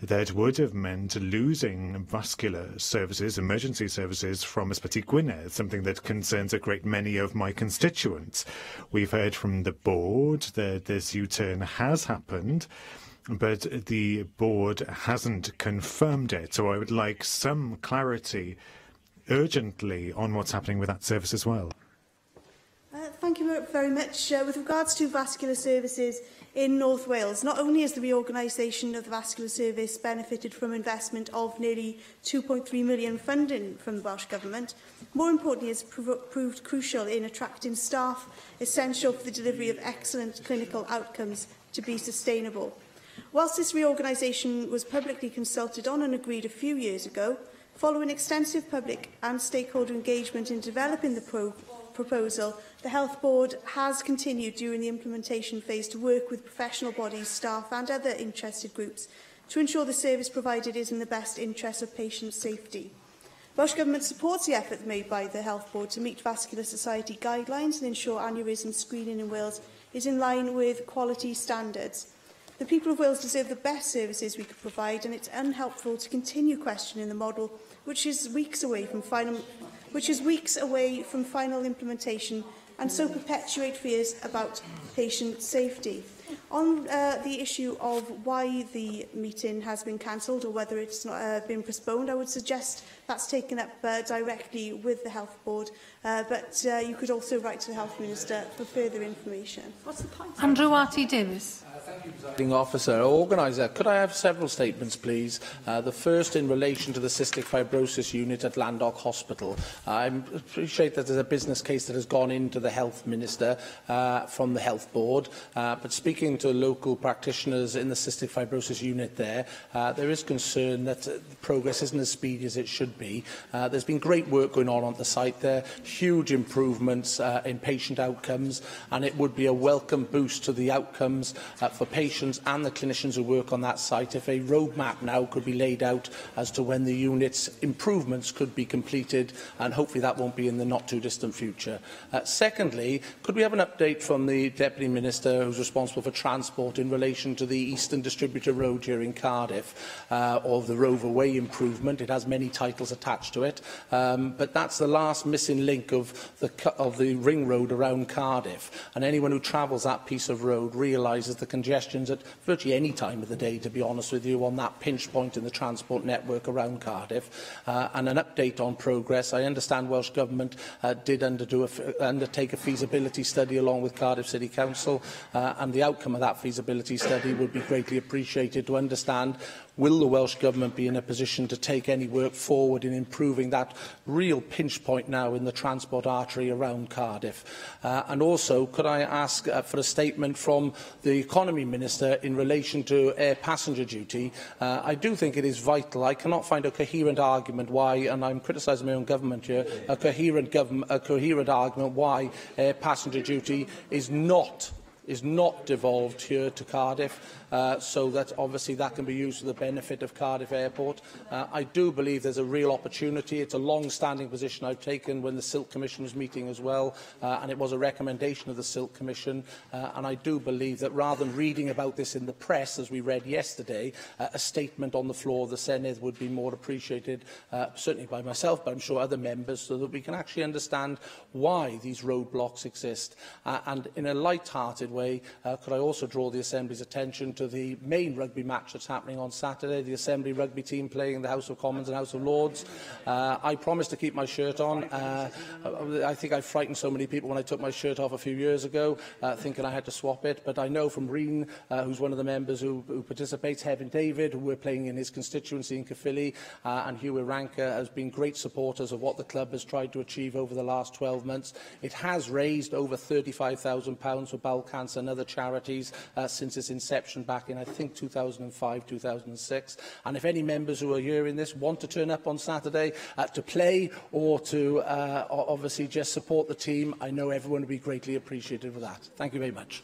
that would have meant losing vascular services, emergency services from Ysbyty Gwynedd, something that concerns a great many of my constituents. We've heard from the board that this U-turn has happened, but the board hasn't confirmed it. So I would like some clarity urgently on what's happening with that service as well. Thank you very much. With regards to vascular services in North Wales, not only has the reorganisation of the vascular service benefited from investment of nearly £2.3 million funding from the Welsh Government, more importantly, it's proved crucial in attracting staff essential for the delivery of excellent clinical outcomes to be sustainable. Whilst this reorganisation was publicly consulted on and agreed a few years ago, following extensive public and stakeholder engagement in developing the proposal, the Health Board has continued during the implementation phase to work with professional bodies, staff and other interested groups to ensure the service provided is in the best interest of patient safety. The Welsh Government supports the effort made by the Health Board to meet Vascular Society guidelines and ensure aneurysm screening in Wales is in line with quality standards. The people of Wales deserve the best services we could provide, and it's unhelpful to continue questioning the model, which is weeks away from final implementation, and so perpetuate fears about patient safety. On the issue of why the meeting has been cancelled or whether it's not been postponed, I would suggest that's taken up directly with the Health Board, but you could also write to the Health Minister for further information. What's the point? Andrew Arty-Davis. Thank you, Presiding Officer. Organiser, could I have several statements, please? The first in relation to the cystic fibrosis unit at Landock Hospital. I appreciate that there's a business case that has gone into the Health Minister from the Health Board, but speaking to local practitioners in the cystic fibrosis unit there is concern that progress isn't as speedy as it should be. There's been great work going on the site there, huge improvements in patient outcomes, and it would be a welcome boost to the outcomes for patients and the clinicians who work on that site if a roadmap now could be laid out as to when the unit's improvements could be completed, and hopefully that won't be in the not too distant future. Secondly, could we have an update from the Deputy Minister who's responsible for transport in relation to the Eastern Distributor Road here in Cardiff, of the Rover Way improvement? It has many titles attached to it, but that's the last missing link of the ring road around Cardiff, and anyone who travels that piece of road realises the congestions at virtually any time of the day, to be honest with you, on that pinch point in the transport network around Cardiff. And an update on progress. I understand Welsh Government did undertake a feasibility study along with Cardiff City Council, and the outcome of that feasibility study would be greatly appreciated to understand. Will the Welsh Government be in a position to take any work forward in improving that real pinch point now in the transport artery around Cardiff? And also, could I ask for a statement from the Economy Minister in relation to air passenger duty? I do think it is vital. I cannot find a coherent argument why, and I'm criticising my own government here, a coherent argument why air passenger duty is not devolved here to Cardiff, so that obviously that can be used for the benefit of Cardiff Airport. I do believe there's a real opportunity. It's a long-standing position I've taken when the Silk Commission was meeting as well, and it was a recommendation of the Silk Commission, and I do believe that rather than reading about this in the press, as we read yesterday, a statement on the floor of the Senedd would be more appreciated, certainly by myself, but I'm sure other members, so that we can actually understand why these roadblocks exist. And in a light-hearted way, could I also draw the Assembly's attention to the main rugby match that's happening on Saturday, the Assembly rugby team playing in the House of Commons and House of Lords. I promised to keep my shirt on. I think I frightened so many people when I took my shirt off a few years ago, thinking I had to swap it. But I know from Reen, who's one of the members who participates, Heaven David, who we're playing in his constituency in Caerphilly, and Hugh Iranka has been great supporters of what the club has tried to achieve over the last 12 months. It has raised over £35,000 for bowel cancer Cancer and other charities since its inception back in, I think, 2005, 2006. And if any members who are hearing this want to turn up on Saturday to play or to obviously just support the team, I know everyone will be greatly appreciative of that. Thank you very much.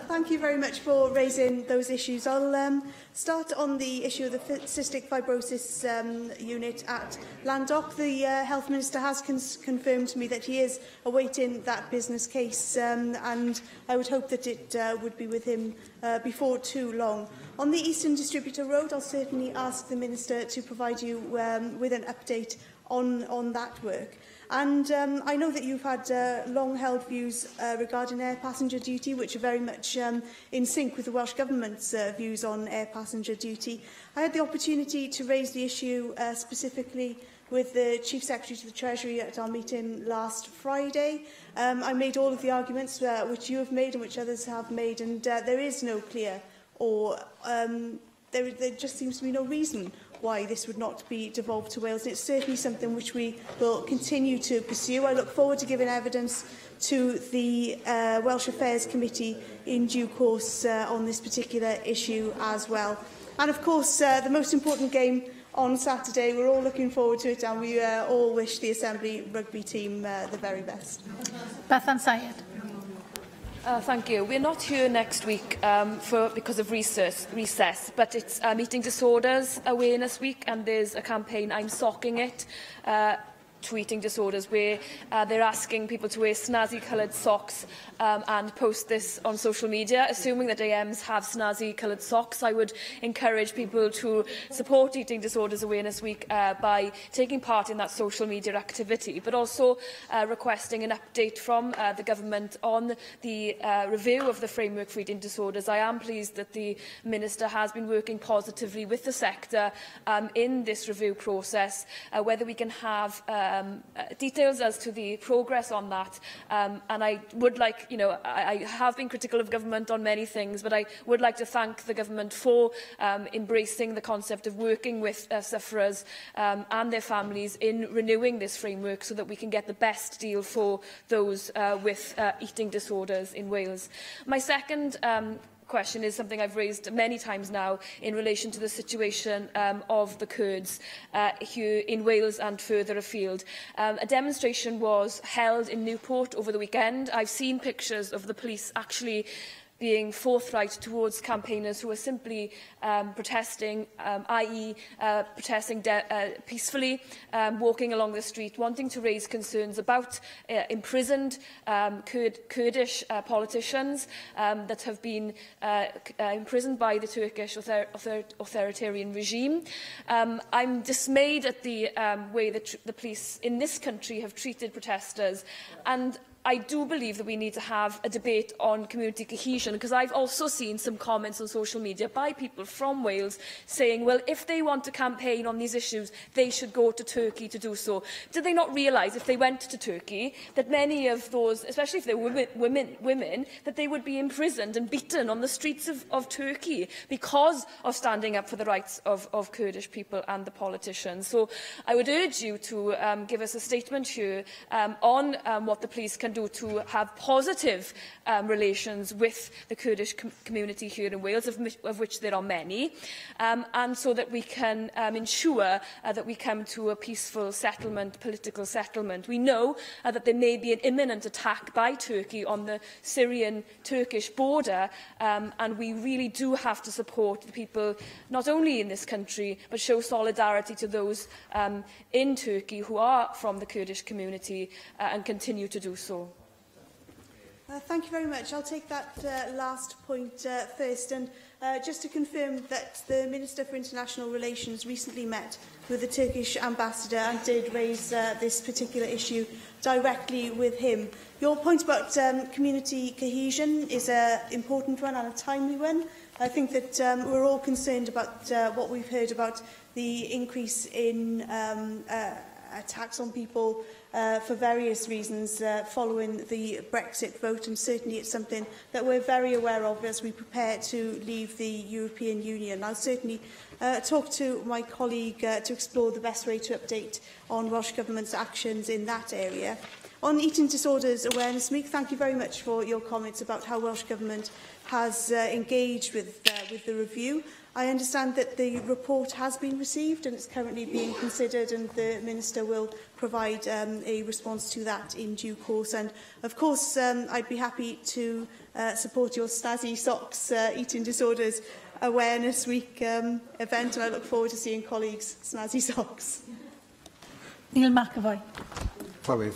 Thank you very much for raising those issues. I'll start on the issue of the cystic fibrosis unit at Landock. The Health Minister has confirmed to me that he is awaiting that business case, and I would hope that it would be with him before too long. On the Eastern Distributor Road, I'll certainly ask the Minister to provide you with an update on that work. And I know that you've had long-held views regarding air passenger duty, which are very much in sync with the Welsh Government's views on air passenger duty. I had the opportunity to raise the issue specifically with the Chief Secretary to the Treasury at our meeting last Friday. I made all of the arguments which you have made and which others have made, and there is no clear or there just seems to be no reason why this would not be devolved to Wales. And it's certainly something which we will continue to pursue. I look forward to giving evidence to the Welsh Affairs Committee in due course on this particular issue as well. And of course, the most important game on Saturday, we're all looking forward to it, and we all wish the Assembly rugby team the very best. Bethan Syed. Thank you. We're not here next week because of recess, but it's Eating Disorders Awareness Week, and there's a campaign, I'm Socking It, to eating disorders, where they're asking people to wear snazzy coloured socks and post this on social media. Assuming that AMs have snazzy coloured socks, I would encourage people to support Eating Disorders Awareness Week by taking part in that social media activity, but also requesting an update from the government on the review of the framework for eating disorders. I am pleased that the Minister has been working positively with the sector in this review process. Whether we can have details as to the progress on that, and I would like, I have been critical of government on many things, but I would like to thank the government for embracing the concept of working with sufferers and their families in renewing this framework so that we can get the best deal for those with eating disorders in Wales. My second question is something I've raised many times now in relation to the situation of the Kurds here in Wales and further afield. A demonstration was held in Newport over the weekend. I've seen pictures of the police actually being forthright towards campaigners who are simply protesting, i.e. protesting peacefully, walking along the street, wanting to raise concerns about imprisoned Kurdish politicians that have been imprisoned by the Turkish authoritarian regime. I'm dismayed at the way that the police in this country have treated protesters, and I do believe that we need to have a debate on community cohesion, because I've also seen some comments on social media by people from Wales saying, well, if they want to campaign on these issues, they should go to Turkey to do so. Did they not realise, if they went to Turkey, that many of those, especially if they were women, that they would be imprisoned and beaten on the streets of Turkey because of standing up for the rights of Kurdish people and the politicians? So I would urge you to give us a statement here on what the police can do to have positive relations with the Kurdish community here in Wales, of which there are many, and so that we can ensure that we come to a peaceful settlement, political settlement. We know that there may be an imminent attack by Turkey on the Syrian-Turkish border, and we really do have to support the people, not only in this country, but show solidarity to those in Turkey who are from the Kurdish community and continue to do so. Thank you very much. I'll take that last point first. And just to confirm that the Minister for International Relations recently met with the Turkish ambassador and did raise this particular issue directly with him. Your point about community cohesion is an important one and a timely one. I think that we're all concerned about what we've heard about the increase in attacks on people for various reasons following the Brexit vote, and certainly it's something that we're very aware of as we prepare to leave the European Union. I'll certainly talk to my colleague to explore the best way to update on Welsh Government's actions in that area. On Eating Disorders Awareness Week, thank you very much for your comments about how Welsh Government has engaged with the review. I understand that the report has been received and it's currently being considered, and the Minister will provide a response to that in due course. And of course, I'd be happy to support your Snazzy Socks Eating Disorders Awareness Week event, and I look forward to seeing colleagues' Snazzy Socks. Neil McAvoy. Llywydd.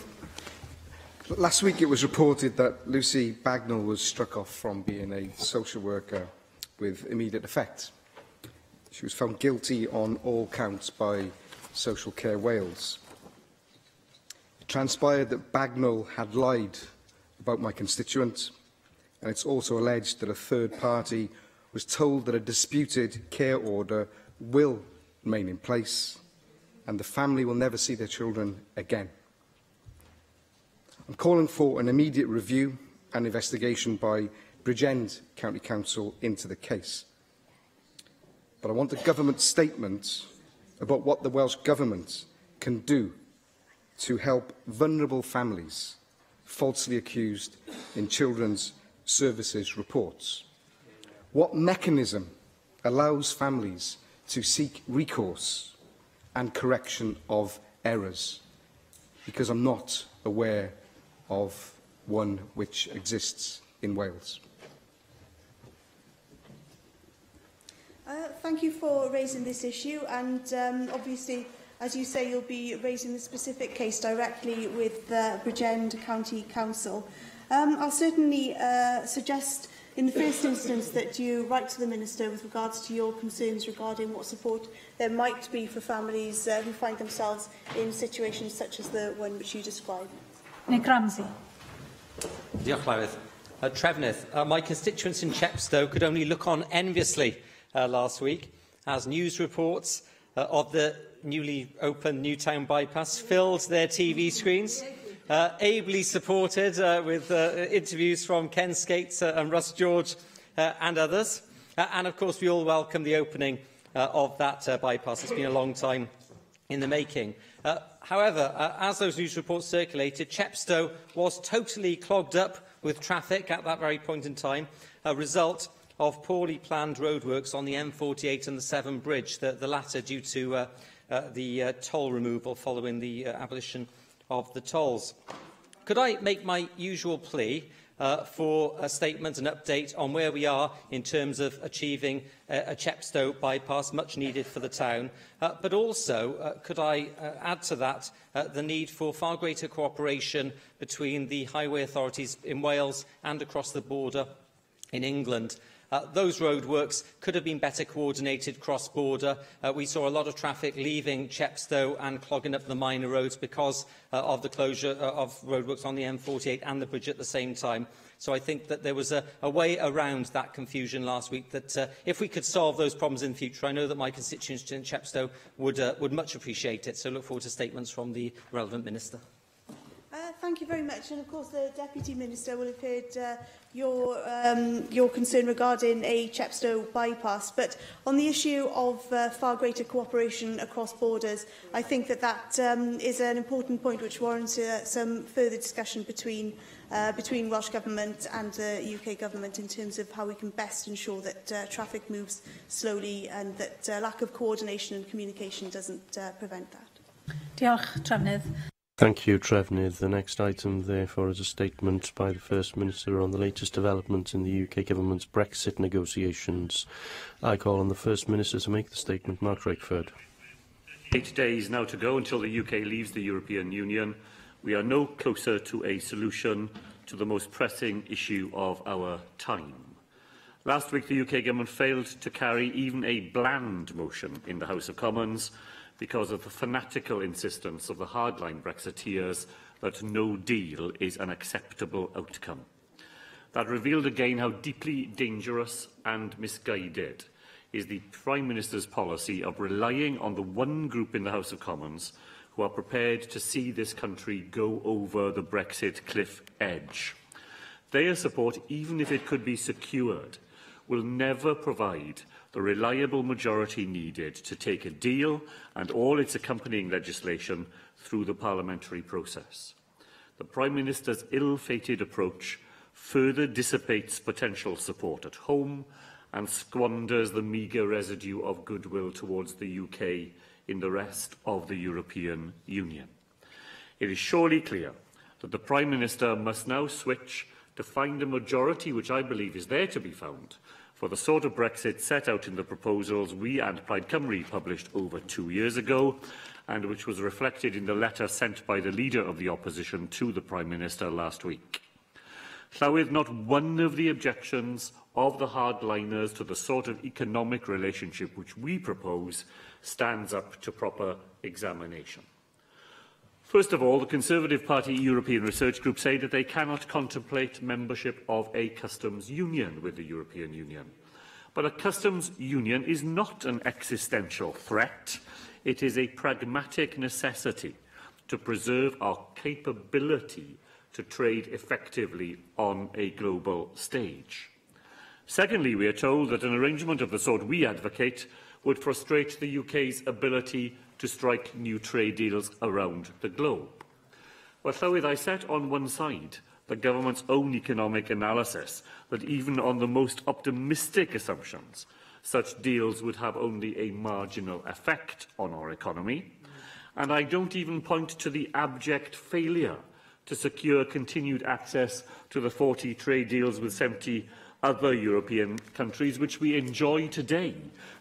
Last week it was reported that Lucy Bagnall was struck off from being a social worker with immediate effect. She was found guilty on all counts by Social Care Wales. It transpired that Bagnall had lied about my constituent, and it's also alleged that a third party was told that a disputed care order will remain in place and the family will never see their children again. I'm calling for an immediate review and investigation by Bridgend County Council into the case. But I want a government statement about what the Welsh Government can do to help vulnerable families falsely accused in children's services reports. What mechanism allows families to seek recourse and correction of errors? Because I'm not aware of one which exists in Wales. Thank you for raising this issue, and obviously, as you say, you'll be raising the specific case directly with Bridgend County Council. I'll certainly suggest in the first instance that you write to the Minister with regards to your concerns regarding what support there might be for families who find themselves in situations such as the one which you described. Nick Ramsey. Diolch, Llywydd. Trefnydd, my constituents in Chepstow could only look on enviously last week as news reports of the newly opened Newtown bypass filled their TV screens, ably supported with interviews from Ken Skates and Russ George and others. And of course, we all welcome the opening of that bypass. It's been a long time in the making. However, as those news reports circulated, Chepstow was totally clogged up with traffic at that very point in time, a result of poorly planned roadworks on the M48 and the Severn Bridge, the latter due to the toll removal following the abolition of the tolls. Could I make my usual plea for a statement, an update on where we are in terms of achieving a Chepstow bypass, much needed for the town, but also could I add to that the need for far greater cooperation between the highway authorities in Wales and across the border in England. Those roadworks could have been better coordinated cross-border. We saw a lot of traffic leaving Chepstow and clogging up the minor roads because of the closure of roadworks on the M48 and the bridge at the same time. So I think that there was a way around that confusion last week that if we could solve those problems in the future, I know that my constituents in Chepstow would much appreciate it. So I look forward to statements from the relevant Minister. Thank you very much. And of course, the Deputy Minister will have heard your concern regarding a Chepstow bypass. But on the issue of far greater cooperation across borders, I think that is an important point which warrants some further discussion between Welsh Government and the UK Government in terms of how we can best ensure that traffic moves slowly and that lack of coordination and communication doesn't prevent that. Diolch, Trefnydd. Thank you, Trefnydd. The next item, therefore, is a statement by the First Minister on the latest developments in the UK Government's Brexit negotiations. I call on the First Minister to make the statement. Mark Rakeford. 8 days now to go until the UK leaves the European Union. We are no closer to a solution to the most pressing issue of our time. Last week, the UK Government failed to carry even a bland motion in the House of Commons because of the fanatical insistence of the hardline Brexiteers that no deal is an acceptable outcome. That revealed again how deeply dangerous and misguided is the Prime Minister's policy of relying on the one group in the House of Commons who are prepared to see this country go over the Brexit cliff edge. Their support, even if it could be secured, will never provide the reliable majority needed to take a deal and all its accompanying legislation through the parliamentary process. the Prime Minister's ill-fated approach further dissipates potential support at home and squanders the meagre residue of goodwill towards the UK in the rest of the European Union. It is surely clear that the Prime Minister must now switch to find a majority, which I believe is there to be found, for the sort of Brexit set out in the proposals we and Plaid Cymru published over 2 years ago, and which was reflected in the letter sent by the Leader of the Opposition to the Prime Minister last week. Llawydd, not one of the objections of the hardliners to the sort of economic relationship which we propose stands up to proper examination. First of all, the Conservative Party European Research Group say that they cannot contemplate membership of a customs union with the European Union. But a customs union is not an existential threat. It is a pragmatic necessity to preserve our capability to trade effectively on a global stage. Secondly, we are told that an arrangement of the sort we advocate would frustrate the UK's ability to strike new trade deals around the globe. Well, Llawydd, I set on one side the government's own economic analysis that even on the most optimistic assumptions, such deals would have only a marginal effect on our economy. And I don't even point to the abject failure to secure continued access to the 40 trade deals with 70 other European countries which we enjoy today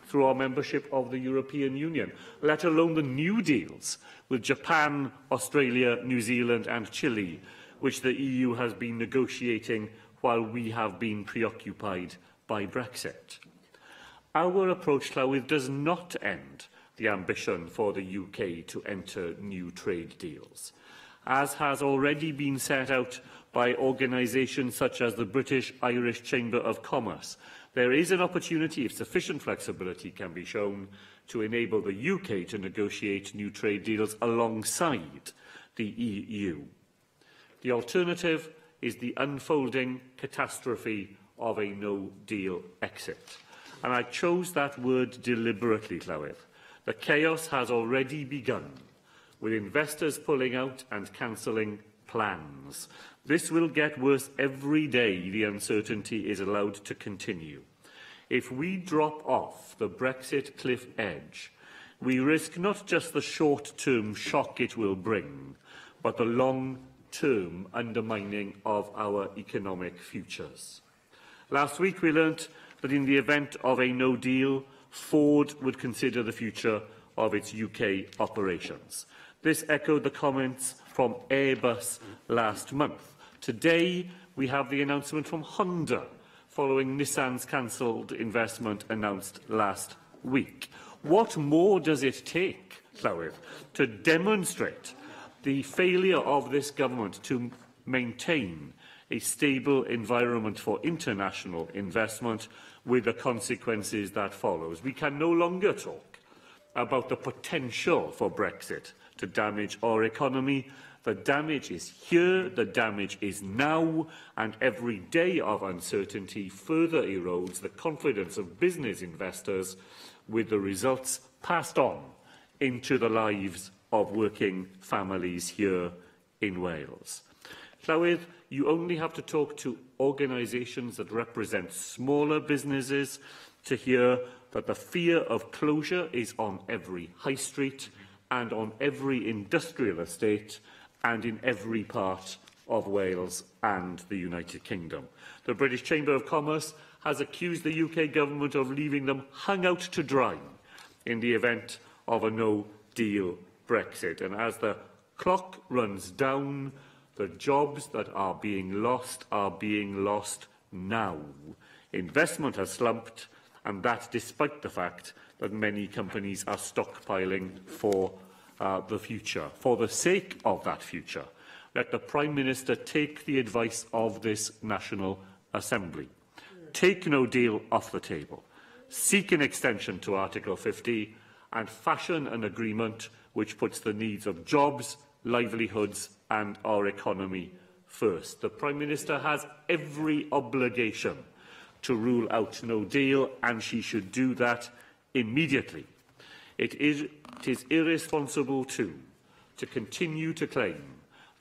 through our membership of the European Union, let alone the new deals with Japan, Australia, New Zealand and Chile, which the EU has been negotiating while we have been preoccupied by Brexit. Our approach, Llawydd, does not end the ambition for the UK to enter new trade deals, as has already been set out by organisations such as the British-Irish Chamber of Commerce. There is an opportunity, if sufficient flexibility can be shown, to enable the UK to negotiate new trade deals alongside the EU. The alternative is the unfolding catastrophe of a no-deal exit. And I chose that word deliberately, Llawydd. The chaos has already begun, with investors pulling out and cancelling plans. This will get worse every day the uncertainty is allowed to continue. If we drop off the Brexit cliff edge, we risk not just the short-term shock it will bring, but the long-term undermining of our economic futures. Last week we learnt that in the event of a no deal, Ford would consider the future of its UK operations. This echoed the comments from Airbus last month. Today, we have the announcement from Honda, following Nissan's cancelled investment announced last week. What more does it take, Llawydd, to demonstrate the failure of this government to maintain a stable environment for international investment with the consequences that follows? We can no longer talk about the potential for Brexit to damage our economy. The damage is here, the damage is now, and every day of uncertainty further erodes the confidence of business investors, with the results passed on into the lives of working families here in Wales. Llawydd, you only have to talk to organisations that represent smaller businesses to hear that the fear of closure is on every high street and on every industrial estate and in every part of Wales and the United Kingdom. The British Chamber of Commerce has accused the UK government of leaving them hung out to dry in the event of a no-deal Brexit. And as the clock runs down, the jobs that are being lost now. Investment has slumped, and that despite the fact that many companies are stockpiling for the future. For the sake of that future, let the Prime Minister take the advice of this National Assembly. Take no deal off the table. Seek an extension to Article 50 and fashion an agreement which puts the needs of jobs, livelihoods and our economy first. The Prime Minister has every obligation to rule out no deal, and she should do that immediately. It is irresponsible, too, to continue to claim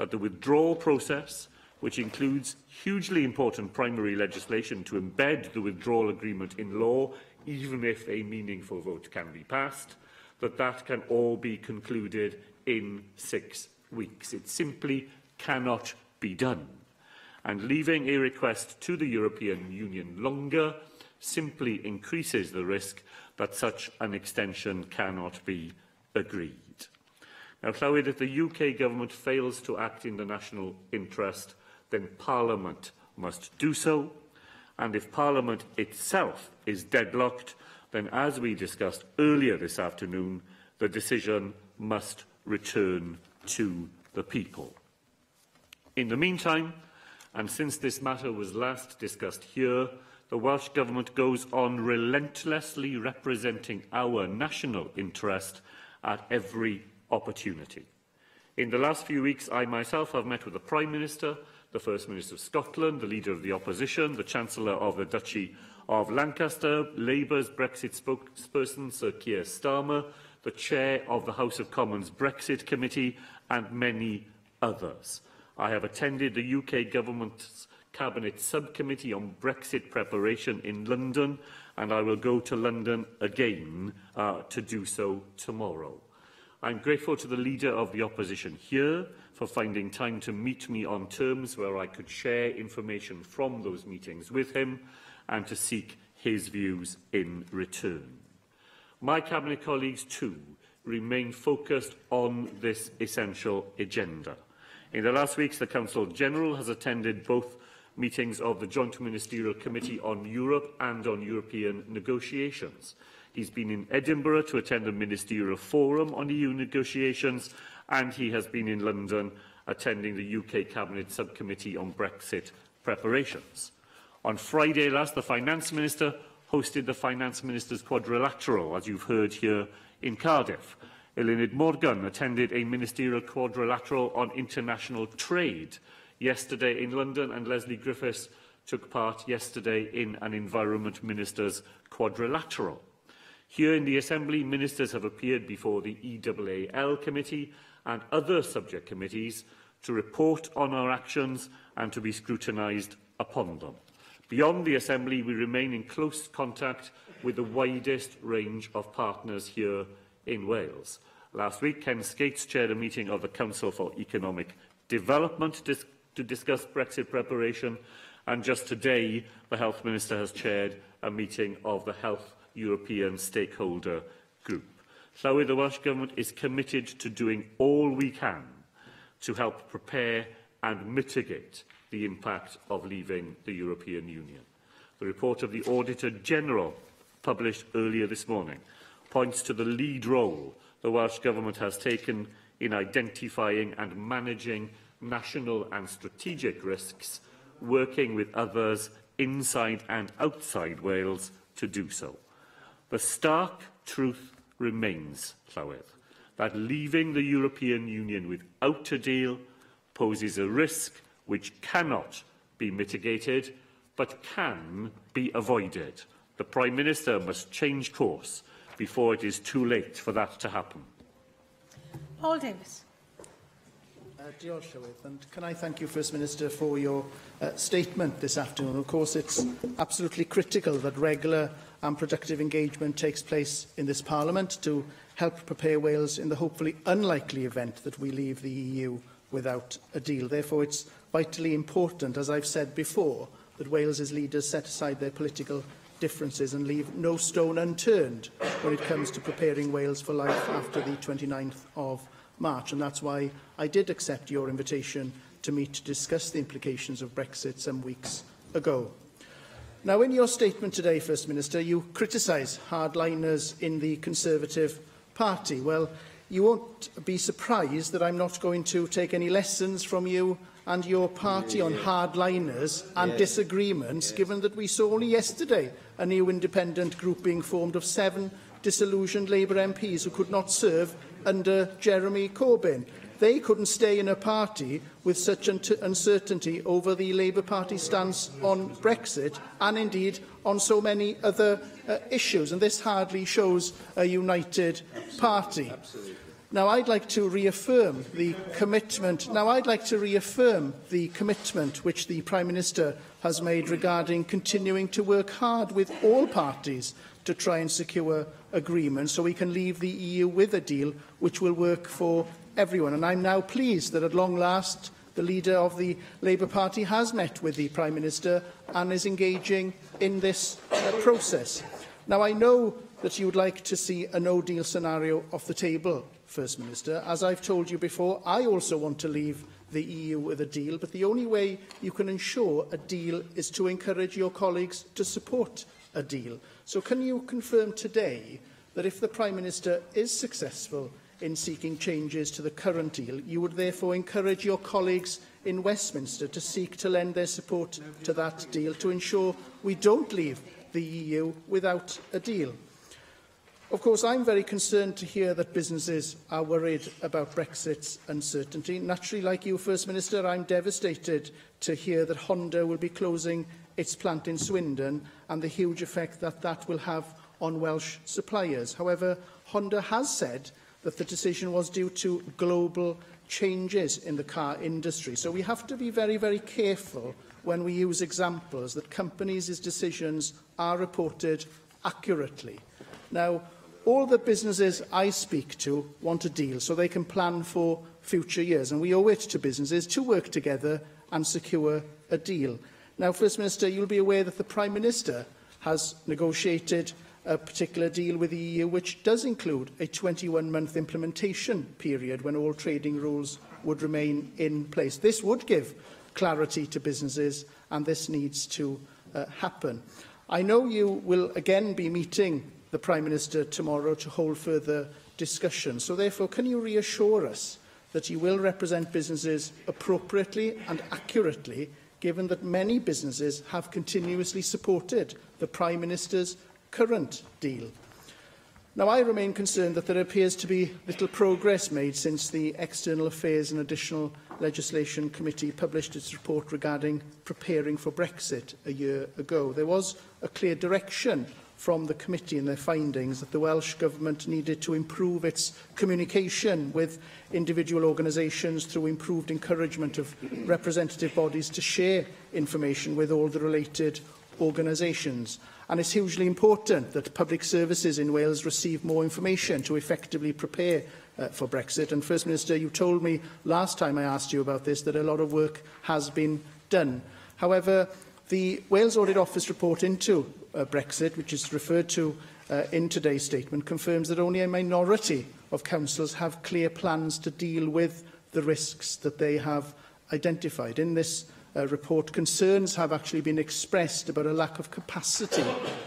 that the withdrawal process, which includes hugely important primary legislation to embed the withdrawal agreement in law, even if a meaningful vote can be passed, that can all be concluded in 6 weeks. It simply cannot be done. And leaving a request to the European Union longer simply increases the risk that such an extension cannot be agreed. Now, Llywyd, if the UK Government fails to act in the national interest, then Parliament must do so. And if Parliament itself is deadlocked, then, as we discussed earlier this afternoon, the decision must return to the people. In the meantime, and since this matter was last discussed here, the Welsh Government goes on relentlessly representing our national interest at every opportunity. In the last few weeks, I myself have met with the Prime Minister, the First Minister of Scotland, the Leader of the Opposition, the Chancellor of the Duchy of Lancaster, Labour's Brexit spokesperson Sir Keir Starmer, the Chair of the House of Commons Brexit Committee, and many others. I have attended the UK Government's Cabinet Subcommittee on Brexit preparation in London, and I will go to London again to do so tomorrow. I am grateful to the Leader of the Opposition here for finding time to meet me on terms where I could share information from those meetings with him and to seek his views in return. My Cabinet colleagues, too, remain focused on this essential agenda. In the last weeks, the Council General has attended both meetings of the Joint Ministerial Committee on Europe and on European negotiations. He's been in Edinburgh to attend a ministerial forum on EU negotiations, and he has been in London attending the UK Cabinet Subcommittee on Brexit preparations. On Friday last, the Finance Minister hosted the Finance Ministers' Quadrilateral, as you've heard here in Cardiff. Eluned Morgan attended a ministerial quadrilateral on international trade yesterday in London, and Leslie Griffiths took part yesterday in an Environment Ministers' Quadrilateral. Here in the Assembly, ministers have appeared before the EAAL Committee and other subject committees to report on our actions and to be scrutinised upon them. Beyond the Assembly, we remain in close contact with the widest range of partners here in Wales. Last week, Ken Skates chaired a meeting of the Council for Economic Development to discuss Brexit preparation, and just today, the Health Minister has chaired a meeting of the Health European Stakeholder Group. Llywyd, the Welsh Government is committed to doing all we can to help prepare and mitigate the impact of leaving the European Union. The report of the Auditor General, published earlier this morning, points to the lead role the Welsh Government has taken in identifying and managing national and strategic risks, working with others inside and outside Wales to do so. The stark truth remains, Llywyd, that leaving the European Union without a deal poses a risk which cannot be mitigated but can be avoided. The Prime Minister must change course before it is too late for that to happen. Paul Davis. Diolch, Llywydd, and can I thank you, First Minister, for your statement this afternoon. Of course, it's absolutely critical that regular and productive engagement takes place in this Parliament to help prepare Wales in the hopefully unlikely event that we leave the EU without a deal. Therefore, it's vitally important, as I've said before, that Wales's leaders set aside their political differences and leave no stone unturned when it comes to preparing Wales for life after the 29th of March, and that's why I did accept your invitation to meet to discuss the implications of Brexit some weeks ago. Now, in your statement today, First Minister, you criticise hardliners in the Conservative Party. Well, you won't be surprised that I'm not going to take any lessons from you and your party on hardliners and disagreements, given that we saw only yesterday a new independent group being formed of 7 disillusioned Labour MPs who could not serve under Jeremy Corbyn. They couldn't stay in a party with such uncertainty over the Labour Party stance on Brexit and indeed on so many other issues. And this hardly shows a united party. Now, I'd like to reaffirm the commitment. Which the Prime Minister has made regarding continuing to work hard with all parties to try and secure agreement so we can leave the EU with a deal which will work for everyone. And I'm now pleased that at long last the leader of the Labour Party has met with the Prime Minister and is engaging in this process. Now, I know that you would like to see a no-deal scenario off the table, First Minister. As I've told you before, I also want to leave the EU with a deal, but the only way you can ensure a deal is to encourage your colleagues to support a deal. So can you confirm today that if the Prime Minister is successful in seeking changes to the current deal, you would therefore encourage your colleagues in Westminster to seek to lend their support to that deal to ensure we don't leave the EU without a deal? Of course, I'm very concerned to hear that businesses are worried about Brexit's uncertainty. Naturally, like you, First Minister, I'm devastated to hear that Honda will be closing its plant in Swindon and the huge effect that that will have on Welsh suppliers. However, Honda has said that the decision was due to global changes in the car industry. So we have to be very, very careful when we use examples that companies' decisions are reported accurately. Now, all the businesses I speak to want a deal so they can plan for future years, and we owe it to businesses to work together and secure a deal. Now, First Minister, you'll be aware that the Prime Minister has negotiated a particular deal with the EU which does include a 21-month implementation period when all trading rules would remain in place. This would give clarity to businesses, and this needs to happen. I know you will again be meeting the Prime Minister tomorrow to hold further discussion. So therefore, can you reassure us that you will represent businesses appropriately and accurately, given that many businesses have continuously supported the Prime Minister's current deal? Now, I remain concerned that there appears to be little progress made since the External Affairs and Additional Legislation Committee published its report regarding preparing for Brexit a year ago. There was a clear direction from the committee in their findings that the Welsh Government needed to improve its communication with individual organisations through improved encouragement of representative bodies to share information with all the related organisations. And it's hugely important that public services in Wales receive more information to effectively prepare for Brexit. And First Minister, you told me last time I asked you about this that a lot of work has been done. However, the Wales Audit Office report into Brexit, which is referred to in today's statement, confirms that only a minority of councils have clear plans to deal with the risks that they have identified. In this report, concerns have actually been expressed about a lack of capacity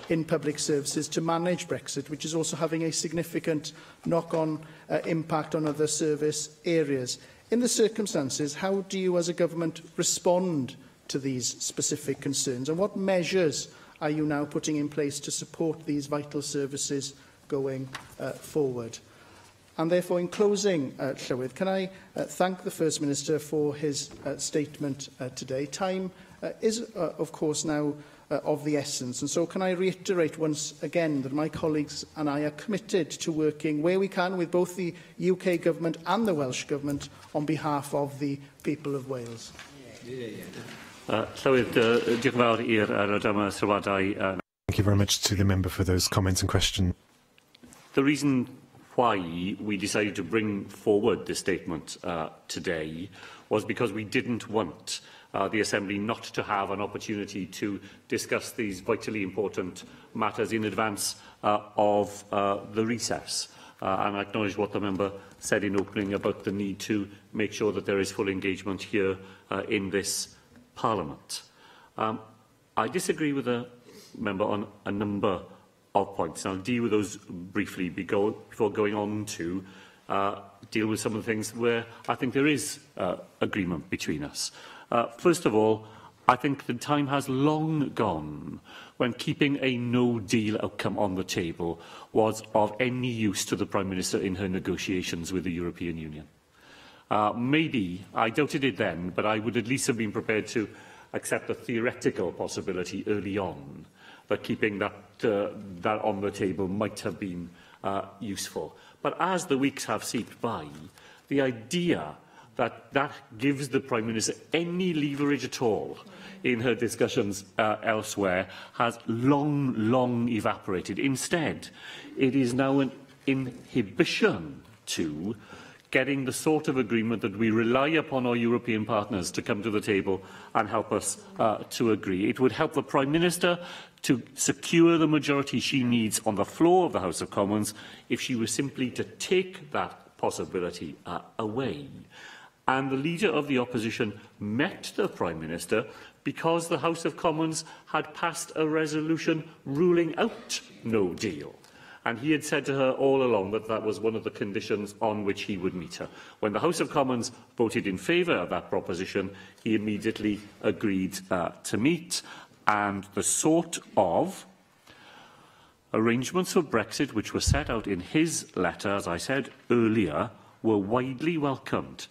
in public services to manage Brexit, which is also having a significant knock-on impact on other service areas. In the circumstances, how do you as a government respond to these specific concerns, and what measures are you now putting in place to support these vital services going forward? And therefore, in closing, Llywydd, can I thank the First Minister for his statement today. Time is, of course, now of the essence, and so can I reiterate once again that my colleagues and I are committed to working where we can with both the UK Government and the Welsh Government on behalf of the people of Wales. Llywydd, diolch yn fawr i'r adroddiadau sylwadau. Thank you very much to the member for those comments and questions. The reason why we decided to bring forward this statement today was because we didn't want the Assembly not to have an opportunity to discuss these vitally important matters in advance of the recess. And I acknowledge what the member said in opening about the need to make sure that there is full engagement here in this Parliament. I disagree with the member on a number of points, and I'll deal with those briefly before going on to deal with some of the things where I think there is agreement between us. First of all, I think the time has long gone when keeping a no-deal outcome on the table was of any use to the Prime Minister in her negotiations with the European Union. Maybe, I doubted it then, but I would at least have been prepared to accept the theoretical possibility early on that keeping that on the table might have been useful. But as the weeks have seeped by, the idea that that gives the Prime Minister any leverage at all in her discussions elsewhere has long evaporated. Instead, it is now an inhibition to getting the sort of agreement that we rely upon our European partners to come to the table and help us to agree. It would help the Prime Minister to secure the majority she needs on the floor of the House of Commons if she was simply to take that possibility away. And the Leader of the Opposition met the Prime Minister because the House of Commons had passed a resolution ruling out no deal. And he had said to her all along that that was one of the conditions on which he would meet her. When the House of Commons voted in favour of that proposition, he immediately agreed to meet. And the sort of arrangements for Brexit which were set out in his letter, as I said earlier, were widely welcomed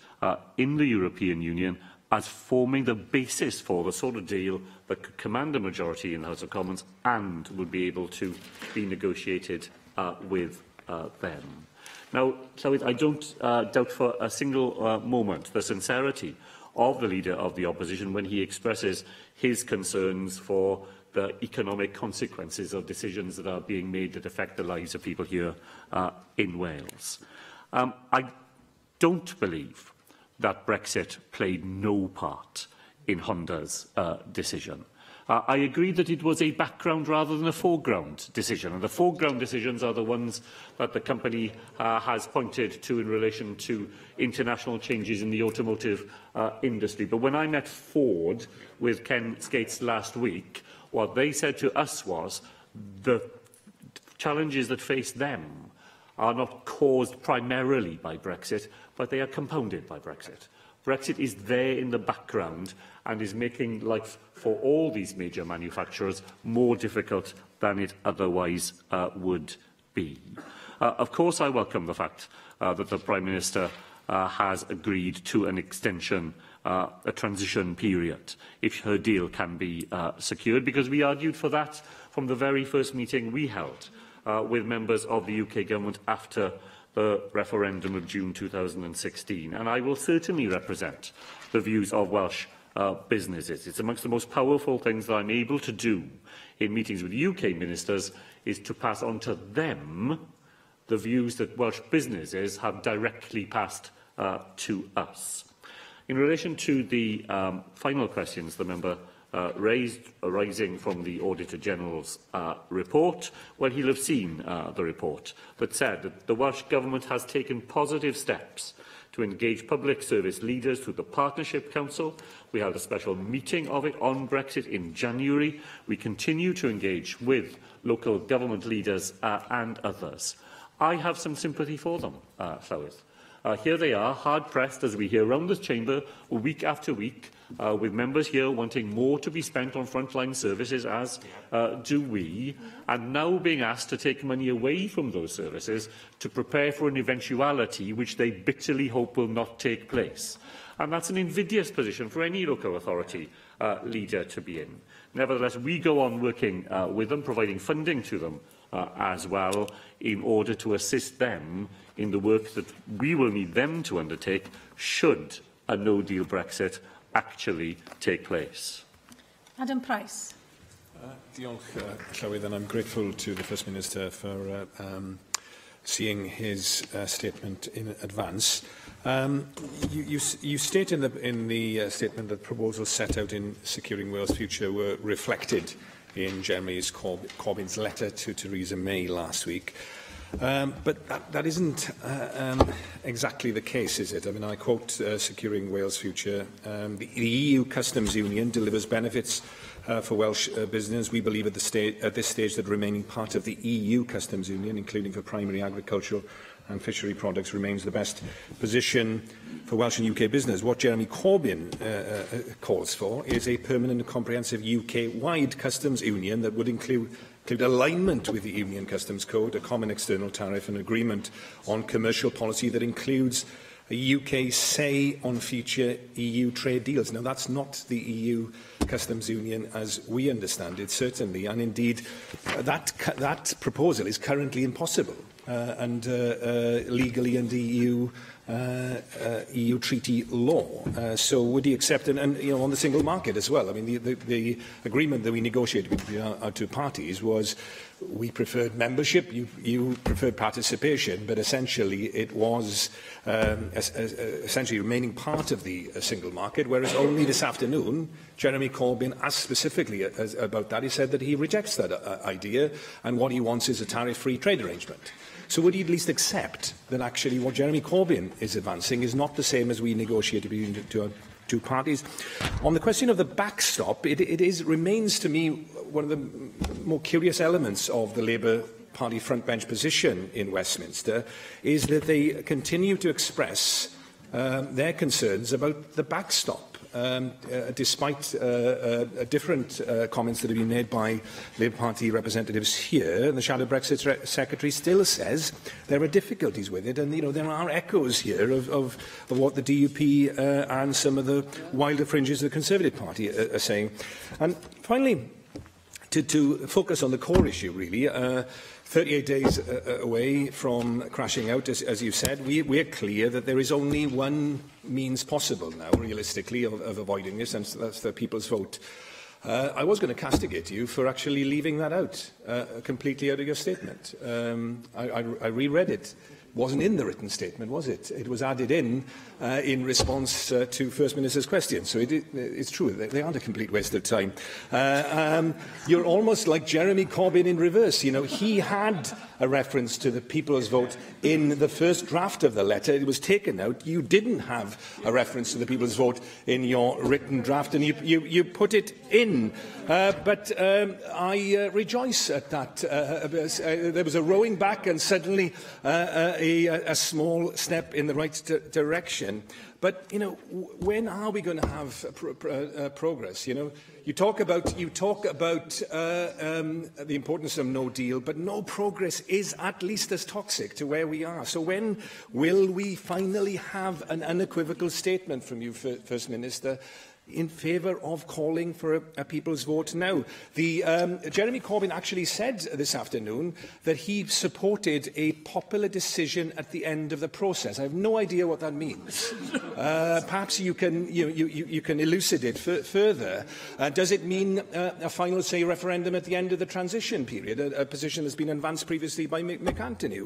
in the European Union as forming the basis for the sort of deal that could command a majority in the House of Commons and would be able to be negotiated with them. Now, I don't doubt for a single moment the sincerity of the Leader of the Opposition when he expresses his concerns for the economic consequences of decisions that are being made that affect the lives of people here in Wales. I don't believe that Brexit played no part in Honda's decision. I agree that it was a background rather than a foreground decision, and the foreground decisions are the ones that the company has pointed to in relation to international changes in the automotive industry. But when I met Ford with Ken Skates last week, what they said to us was the challenges that face them are not caused primarily by Brexit, but they are compounded by Brexit. Brexit is there in the background and is making life for all these major manufacturers more difficult than it otherwise would be. Of course, I welcome the fact that the Prime Minister has agreed to an extension, a transition period, if her deal can be secured, because we argued for that from the very first meeting we held with members of the UK Government after the referendum of June 2016. And I will certainly represent the views of Welsh businesses. It's amongst the most powerful things that I'm able to do in meetings with UK ministers is to pass on to them the views that Welsh businesses have directly passed to us. In relation to the final questions the member raised arising from the Auditor General's report, well, he'll have seen the report that said that the Welsh Government has taken positive steps to engage public service leaders through the Partnership Council. We held a special meeting of it on Brexit in January. We continue to engage with local government leaders and others. I have some sympathy for them, Llywydd. Here they are, hard-pressed, as we hear around this chamber, week after week, with members here wanting more to be spent on frontline services, as do we, and now being asked to take money away from those services to prepare for an eventuality which they bitterly hope will not take place. And that's an invidious position for any local authority leader to be in. Nevertheless, we go on working with them, providing funding to them as well, in order to assist them in the work that we will need them to undertake should a no-deal Brexit actually take place. Adam Price. Diolch, Llywydd, and I'm grateful to the First Minister for seeing his statement in advance. You state in the statement that proposals set out in Securing Wales' Future were reflected in Jeremy Corbyn's letter to Theresa May last week. But that isn't exactly the case, is it? I mean, I quote Securing Wales' Future. The EU Customs Union delivers benefits for Welsh business. We believe at this stage that remaining part of the EU Customs Union, including for primary agricultural and fishery products, remains the best position for Welsh and UK business. What Jeremy Corbyn calls for is a permanent and comprehensive UK-wide customs union that would include alignment with the Union Customs Code, a common external tariff, and agreement on commercial policy that includes a UK say on future EU trade deals. Now, that's not the EU Customs Union as we understand it, certainly, and indeed that proposal is currently impossible and legally under EU treaty law. So would he accept, and you know, on the single market as well? I mean, the agreement that we negotiated between our two parties was we preferred membership, you preferred participation, but essentially it was essentially remaining part of the single market, whereas only this afternoon Jeremy Corbyn asked specifically about that. He said that he rejects that idea, and what he wants is a tariff-free trade arrangement. So would he at least accept that actually what Jeremy Corbyn is advancing is not the same as we negotiated between the two parties? On the question of the backstop, it remains to me one of the more curious elements of the Labour Party frontbench position in Westminster is that they continue to express their concerns about the backstop. Despite different comments that have been made by Labour Party representatives here, the Shadow Brexit Secretary still says there are difficulties with it, and you know, there are echoes here of what the DUP and some of the wilder fringes of the Conservative Party are saying. And finally, to focus on the core issue, really, 38 days away from crashing out, as you said, we're clear that there is only one means possible now, realistically, of avoiding this, and that's the people's vote. I was going to castigate you for actually leaving that out, completely out of your statement. I reread it. It wasn't in the written statement, was it? It was added in response to First Minister's question. So it's true, they aren't a complete waste of time. You're almost like Jeremy Corbyn in reverse. You know, he had a reference to the people's vote in the first draft of the letter. It was taken out. You didn't have a reference to the people's vote in your written draft, and you put it in. But I rejoice at that. There was a rowing back and suddenly a small step in the right direction. But, you know, when are we going to have progress? You know, you talk about the importance of no deal, but no progress is at least as toxic to where we are. So when will we finally have an unequivocal statement from you, First Minister, in favour of calling for a people's vote now? Jeremy Corbyn actually said this afternoon that he supported a popular decision at the end of the process. I have no idea what that means. Perhaps you can elucidate further. Does it mean a final say referendum at the end of the transition period, a position that's been advanced previously by Mick Anthony?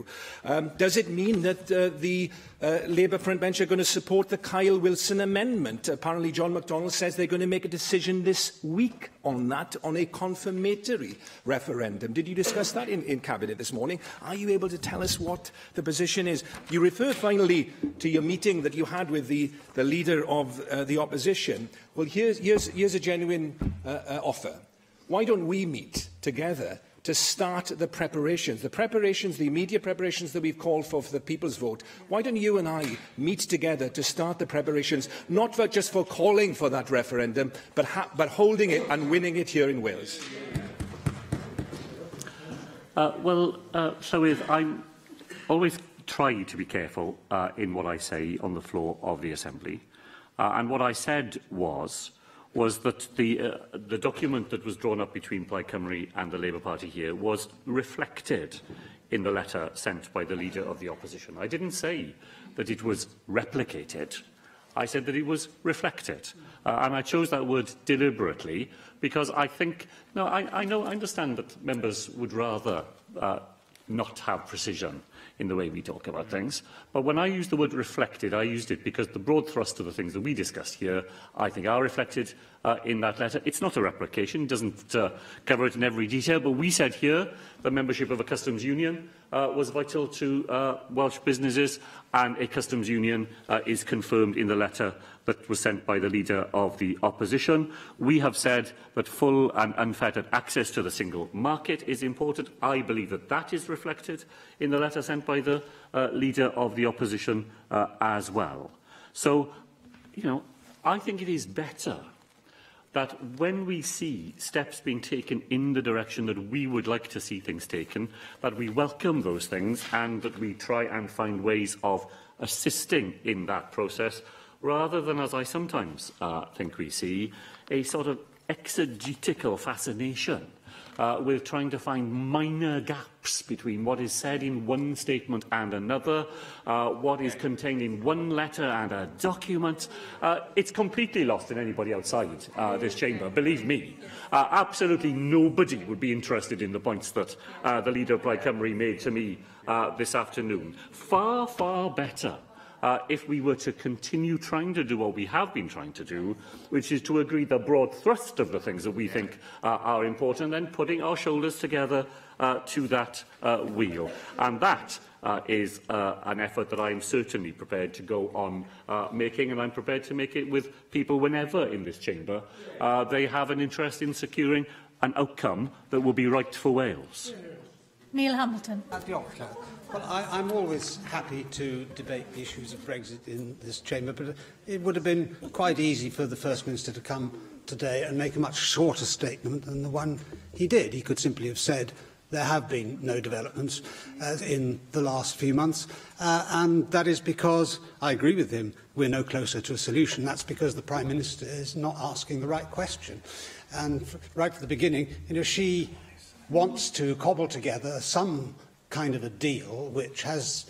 Does it mean that the Labour frontbench are going to support the Kyle Wilson amendment? Apparently John McDonnell says they're going to make a decision this week on that, on a confirmatory referendum. Did you discuss that in Cabinet this morning? Are you able to tell us what the position is? You referred finally to your meeting that you had with the leader of the opposition. Well, here's a genuine offer. Why don't we meet together to start the preparations, the immediate preparations that we've called for the people's vote? Why don't you and I meet together to start the preparations, not just for calling for that referendum, but holding it and winning it here in Wales? So I'm always try to be careful in what I say on the floor of the Assembly. And what I said was that the document that was drawn up between Plaid Cymru and the Labour Party here was reflected in the letter sent by the Leader of the Opposition. I didn't say that it was replicated. I said that it was reflected. And I chose that word deliberately because I think, I understand that members would rather not have precision in the way we talk about things. But when I used the word reflected, I used it because the broad thrust of the things that we discussed here, I think, are reflected in that letter. It's not a replication, it doesn't cover it in every detail, but we said here that membership of a customs union was vital to Welsh businesses, and a customs union is confirmed in the letter that was sent by the Leader of the Opposition. We have said that full and unfettered access to the single market is important. I believe that that is reflected in the letter sent by the Leader of the Opposition as well. So, I think it is better that when we see steps being taken in the direction that we would like to see things taken, that we welcome those things and that we try and find ways of assisting in that process, rather than, as I sometimes think we see, a sort of exegetical fascination we're trying to find minor gaps between what is said in one statement and another, what is contained in one letter and a document. It's completely lost in anybody outside this chamber, believe me. Absolutely nobody would be interested in the points that the Leader of Plaid Cymru made to me this afternoon. Far, far better if we were to continue trying to do what we have been trying to do, which is to agree the broad thrust of the things that we think are important, and then putting our shoulders together to that wheel. And that is an effort that I am certainly prepared to go on making, and I'm prepared to make it with people whenever in this chamber they have an interest in securing an outcome that will be right for Wales. Neil Hamilton. Well, I'm always happy to debate the issues of Brexit in this chamber, but it would have been quite easy for the First Minister to come today and make a much shorter statement than the one he did. He could simply have said there have been no developments in the last few months, and that is because, I agree with him, we're no closer to a solution. That's because the Prime Minister is not asking the right question. And right at the beginning, she wants to cobble together some kind of a deal which has,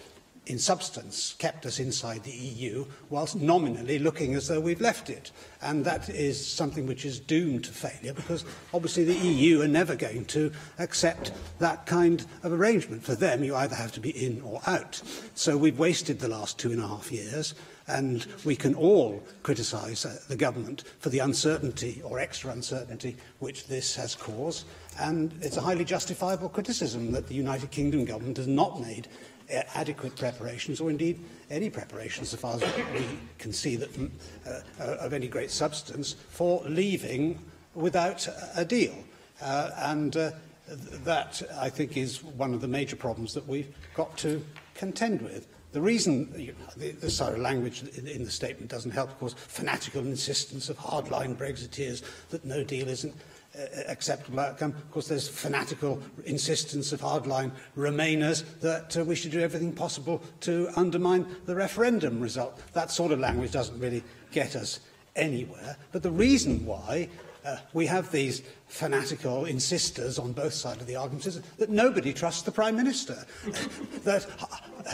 in substance, kept us inside the EU, whilst nominally looking as though we've left it. And that is something which is doomed to failure, because obviously the EU are never going to accept that kind of arrangement. For them, you either have to be in or out. So we've wasted the last 2.5 years, and we can all criticise the government for the uncertainty or extra uncertainty which this has caused. And it's a highly justifiable criticism that the United Kingdom government has not made adequate preparations, or indeed any preparations, as far as we can see, that of any great substance, for leaving without a deal. That, I think, is one of the major problems that we've got to contend with. The reason the sort of language in the statement doesn't help, of course, fanatical insistence of hardline Brexiteers that no deal isn't acceptable outcome. Of course, there's fanatical insistence of hardline Remainers that we should do everything possible to undermine the referendum result. That sort of language doesn't really get us anywhere. But the reason why we have these fanatical insisters on both sides of the argument is that nobody trusts the Prime Minister. That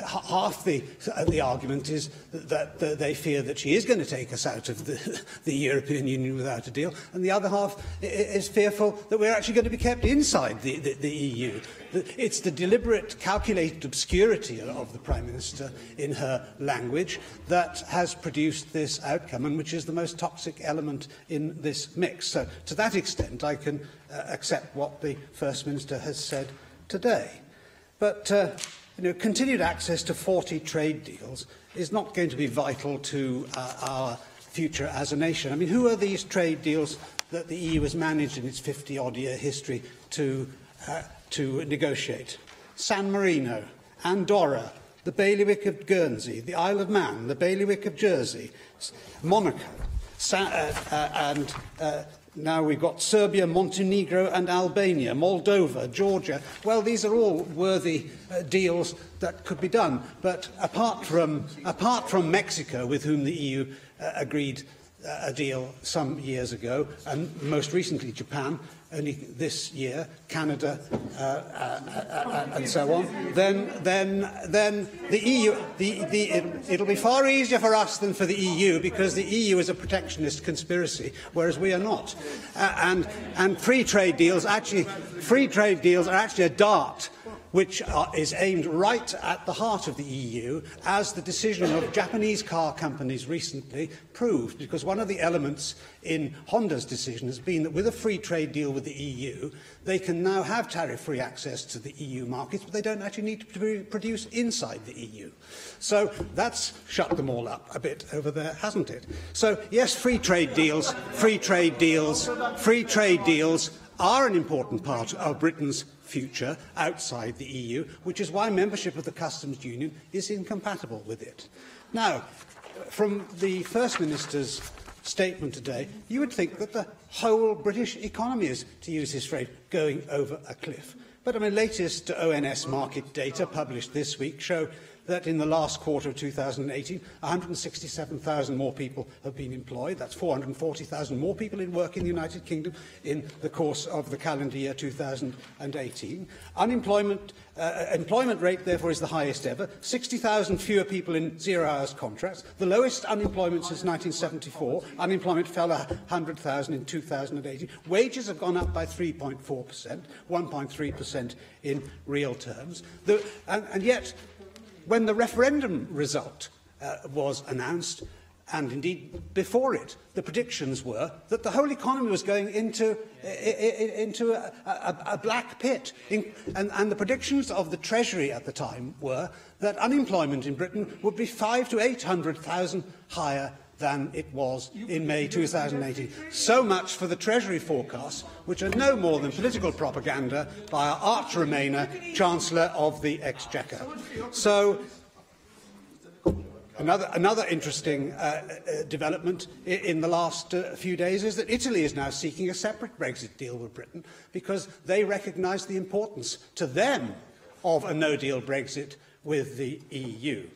half the argument is that they fear that she is going to take us out of the European Union without a deal, and the other half is fearful that we're actually going to be kept inside the EU. It's the deliberate, calculated obscurity of the Prime Minister in her language that has produced this outcome, and which is the most toxic element in this mix. So, to that extent, I can accept what the First Minister has said today. But continued access to 40 trade deals is not going to be vital to our future as a nation. I mean, who are these trade deals that the EU has managed in its 50-odd-year history to negotiate? San Marino, Andorra, the Bailiwick of Guernsey, the Isle of Man, the Bailiwick of Jersey, Monaco, and now we've got Serbia, Montenegro and Albania, Moldova, Georgia. Well, these are all worthy deals that could be done. But apart from Mexico, with whom the EU agreed a deal some years ago, and most recently Japan, only this year, Canada, and so on, then the EU, it'll be far easier for us than for the EU, because the EU is a protectionist conspiracy, whereas we are not. And free trade deals are actually a dart which is aimed right at the heart of the EU, as the decision of Japanese car companies recently proved, because one of the elements in Honda's decision has been that with a free trade deal with the EU, they can now have tariff-free access to the EU markets, but they don't actually need to produce inside the EU. So that's shut them all up a bit over there, hasn't it? So yes, free trade deals are an important part of Britain's future outside the EU, which is why membership of the Customs Union is incompatible with it. Now, from the First Minister's statement today, you would think that the whole British economy is, to use his phrase, going over a cliff. But latest ONS market data published this week show that in the last quarter of 2018, 167,000 more people have been employed. That's 440,000 more people in work in the United Kingdom in the course of the calendar year 2018. Employment rate, therefore, is the highest ever. 60,000 fewer people in zero-hours contracts. The lowest unemployment since 1974. Unemployment fell 100,000 in 2018. Wages have gone up by 3.4%, 1.3% in real terms. And yet, when the referendum result was announced, and indeed before it, the predictions were that the whole economy was going into a black pit. And the predictions of the Treasury at the time were that unemployment in Britain would be 500,000 to 800,000 higher than it was in May 2018. So much for the Treasury forecasts, which are no more than political propaganda by our arch Remainer, Chancellor of the Exchequer. So, another interesting development in the last few days is that Italy is now seeking a separate Brexit deal with Britain because they recognise the importance to them of a no-deal Brexit with the EU.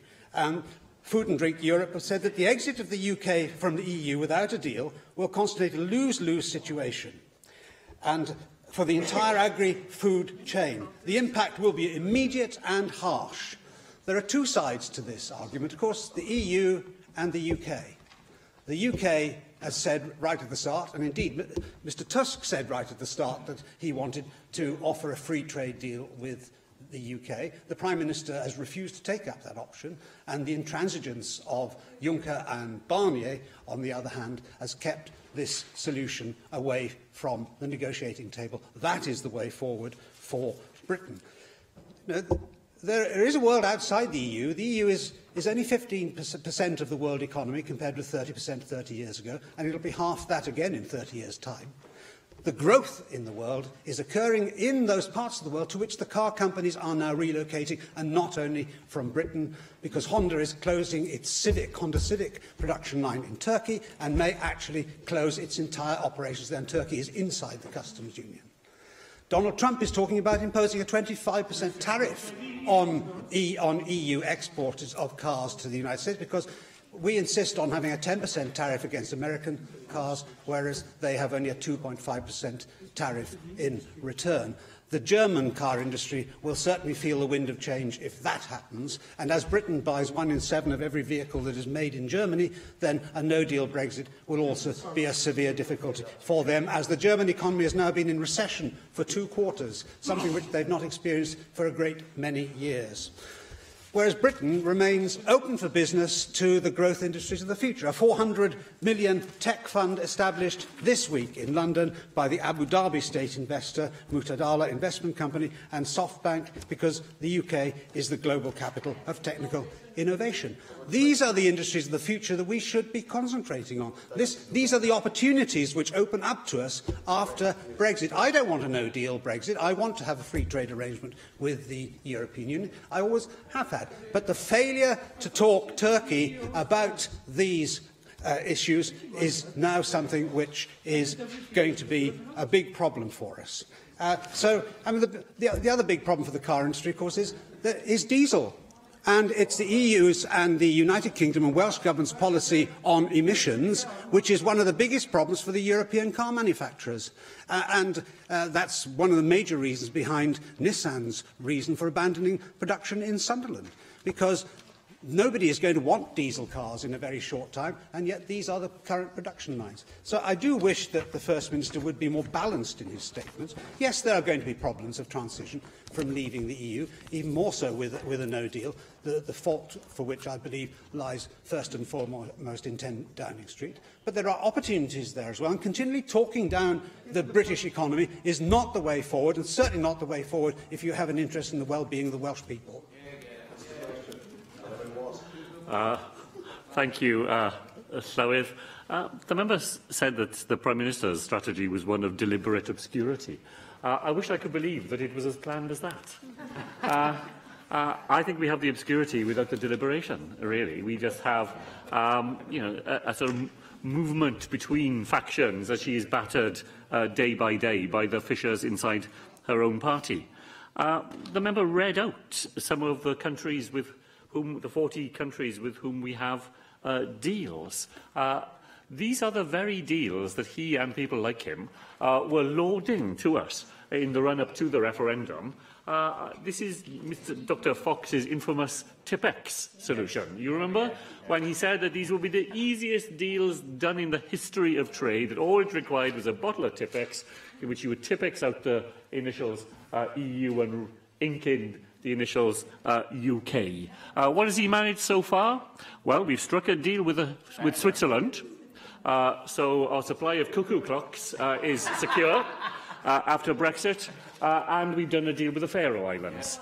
Food and Drink Europe have said that the exit of the UK from the EU without a deal will constitute a lose-lose situation. And for the entire agri-food chain, the impact will be immediate and harsh. There are two sides to this argument, of course, the EU and the UK. The UK has said right at the start, and indeed Mr Tusk said right at the start that he wanted to offer a free trade deal with the UK. The Prime Minister has refused to take up that option, and the intransigence of Juncker and Barnier, on the other hand, has kept this solution away from the negotiating table. That is the way forward for Britain. Now, there is a world outside the EU. The EU is only 15% of the world economy compared with 30% 30 years ago, and it'll be half that again in 30 years' time. The growth in the world is occurring in those parts of the world to which the car companies are now relocating, and not only from Britain, because Honda is closing its Honda Civic production line in Turkey and may actually close its entire operations there, and Turkey is inside the customs union. Donald Trump is talking about imposing a 25% tariff on EU exporters of cars to the United States, because we insist on having a 10% tariff against American cars, whereas they have only a 2.5% tariff in return. The German car industry will certainly feel the wind of change if that happens, and as Britain buys 1 in 7 of every vehicle that is made in Germany, then a no-deal Brexit will also be a severe difficulty for them, as the German economy has now been in recession for 2 quarters, something which they've not experienced for a great many years. Whereas Britain remains open for business to the growth industries of the future. A £400 million tech fund established this week in London by the Abu Dhabi state investor Mutadala Investment Company and SoftBank, because the UK is the global capital of technical innovation. These are the industries of the future that we should be concentrating on. These are the opportunities which open up to us after Brexit. I don't want a no-deal Brexit. I want to have a free trade arrangement with the European Union. I always have had. But the failure to talk Turkey about these issues is now something which is going to be a big problem for us. The other big problem for the car industry, of course, is diesel. And it's the EU's and the United Kingdom and Welsh Government's policy on emissions, which is one of the biggest problems for the European car manufacturers. That's one of the major reasons behind Nissan's reason for abandoning production in Sunderland, because nobody is going to want diesel cars in a very short time, and yet these are the current production lines. So I do wish that the First Minister would be more balanced in his statements. Yes, there are going to be problems of transition from leaving the EU, even more so with a no deal, the fault for which I believe lies first and foremost in 10 Downing Street. But there are opportunities there as well, and continually talking down the British economy is not the way forward, and certainly not the way forward if you have an interest in the well-being of the Welsh people. Thank you, Llywydd. The member said that the Prime Minister's strategy was one of deliberate obscurity. I wish I could believe that it was as planned as that. I think we have the obscurity without the deliberation, really. We just have a sort of movement between factions as she is battered day by day by the fissures inside her own party. The member read out some of the countries with the 40 countries with whom we have deals. These are the very deals that he and people like him were lauding to us in the run-up to the referendum. This is Dr. Fox's infamous Tipex solution. You remember when he said that these will be the easiest deals done in the history of trade, that all it required was a bottle of Tipex, in which you would Tipex out the initials EU and ink in the initials UK. What has he managed so far? Well, we've struck a deal with Switzerland, so our supply of cuckoo clocks is secure after Brexit, and we've done a deal with the Faroe Islands.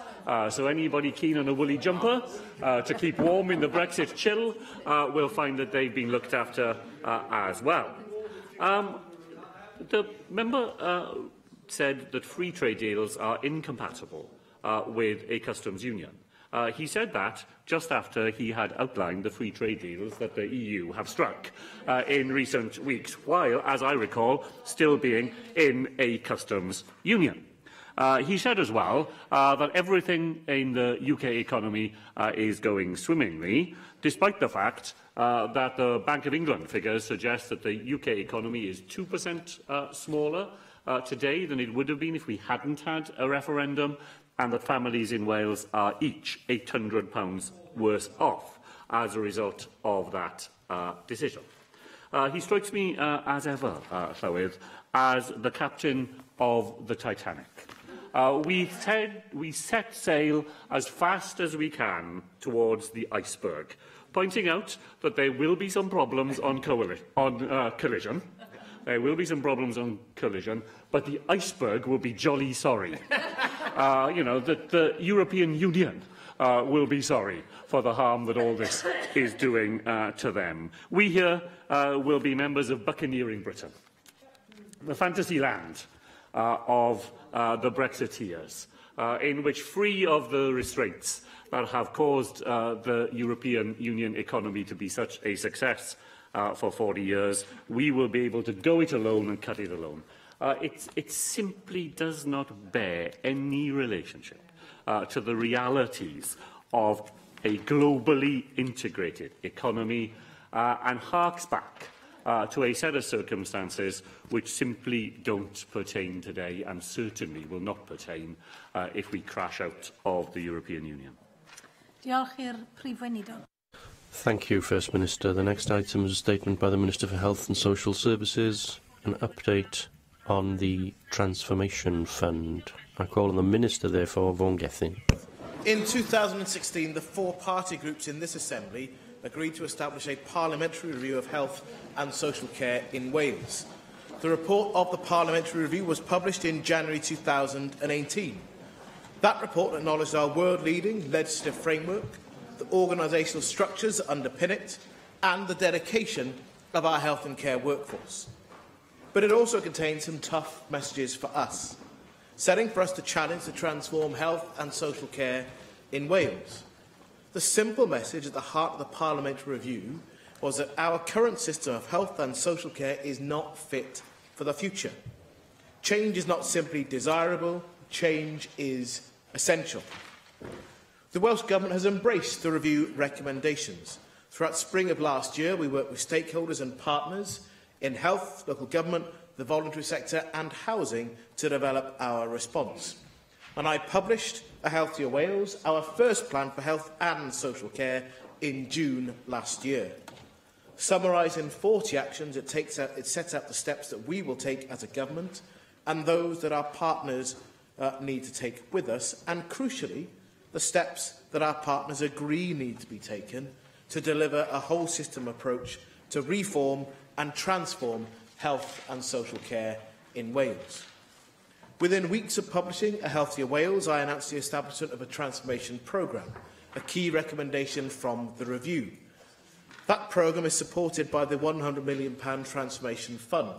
So anybody keen on a woolly jumper to keep warm in the Brexit chill will find that they've been looked after as well. The member said that free trade deals are incompatible with a customs union. He said that just after he had outlined the free trade deals that the EU have struck in recent weeks, while, as I recall, still being in a customs union. He said as well that everything in the UK economy is going swimmingly, despite the fact that the Bank of England figures suggest that the UK economy is 2% smaller today than it would have been if we hadn't had a referendum, and that families in Wales are each £800 worse off as a result of that decision. He strikes me, as ever, Llywydd, as the captain of the Titanic. We set sail as fast as we can towards the iceberg, pointing out that there will be some problems on collision. There will be some problems on collision, but the iceberg will be jolly sorry. That the European Union will be sorry for the harm that all this is doing to them. We here will be members of buccaneering Britain, the fantasy land of the Brexiteers, in which, free of the restraints that have caused the European Union economy to be such a success for 40 years, we will be able to go it alone and cut it alone. It simply does not bear any relationship to the realities of a globally integrated economy and harks back to a set of circumstances which simply don't pertain today and certainly will not pertain if we crash out of the European Union. Diolch i'r Prif Weinidog. Thank you, First Minister. The next item is a statement by the Minister for Health and Social Services, an update on the Transformation Fund. I call on the Minister, therefore, Vaughan Gethin. In 2016, the four party groups in this Assembly agreed to establish a parliamentary review of health and social care in Wales. The report of the parliamentary review was published in January 2018. That report acknowledged our world-leading legislative framework, the organisational structures that underpin it, and the dedication of our health and care workforce. But it also contains some tough messages for us, setting for us to challenge to transform health and social care in Wales. The simple message at the heart of the parliamentary review was that our current system of health and social care is not fit for the future. Change is not simply desirable, change is essential. The Welsh Government has embraced the review recommendations. Throughout spring of last year, we worked with stakeholders and partners in health, local government, the voluntary sector and housing to develop our response. And I published A Healthier Wales, our first plan for health and social care, in June last year. Summarising 40 actions, it sets out the steps that we will take as a government and those that our partners need to take with us, and crucially, the steps that our partners agree need to be taken to deliver a whole system approach to reform and transform health and social care in Wales. Within weeks of publishing A Healthier Wales, I announced the establishment of a transformation programme, a key recommendation from the review. That programme is supported by the £100 million Transformation Fund,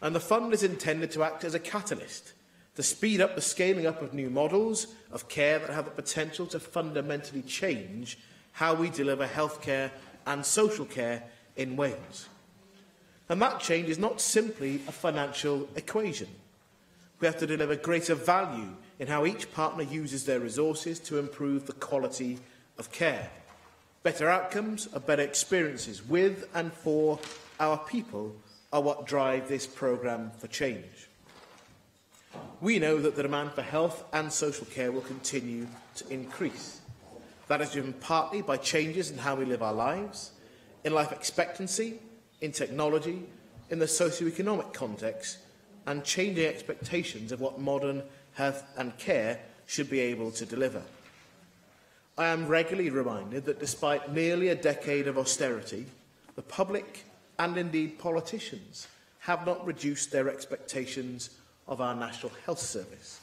and the fund is intended to act as a catalyst to speed up the scaling up of new models of care that have the potential to fundamentally change how we deliver healthcare and social care in Wales. And that change is not simply a financial equation. We have to deliver greater value in how each partner uses their resources to improve the quality of care. Better outcomes and better experiences with and for our people are what drive this programme for change. We know that the demand for health and social care will continue to increase. That is driven partly by changes in how we live our lives, in life expectancy, in technology, in the socio-economic context, and changing expectations of what modern health and care should be able to deliver. I am regularly reminded that despite nearly a decade of austerity, the public and indeed politicians have not reduced their expectations of our National Health Service.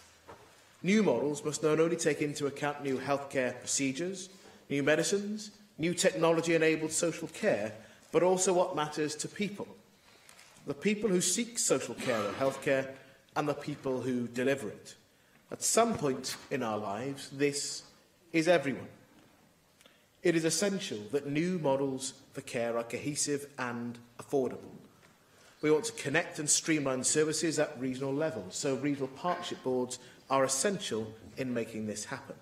New models must not only take into account new healthcare procedures, new medicines, new technology-enabled social care, but also what matters to people. The people who seek social care or healthcare and the people who deliver it. At some point in our lives, this is everyone. It is essential that new models for care are cohesive and affordable. We want to connect and streamline services at regional levels, so regional partnership boards are essential in making this happen.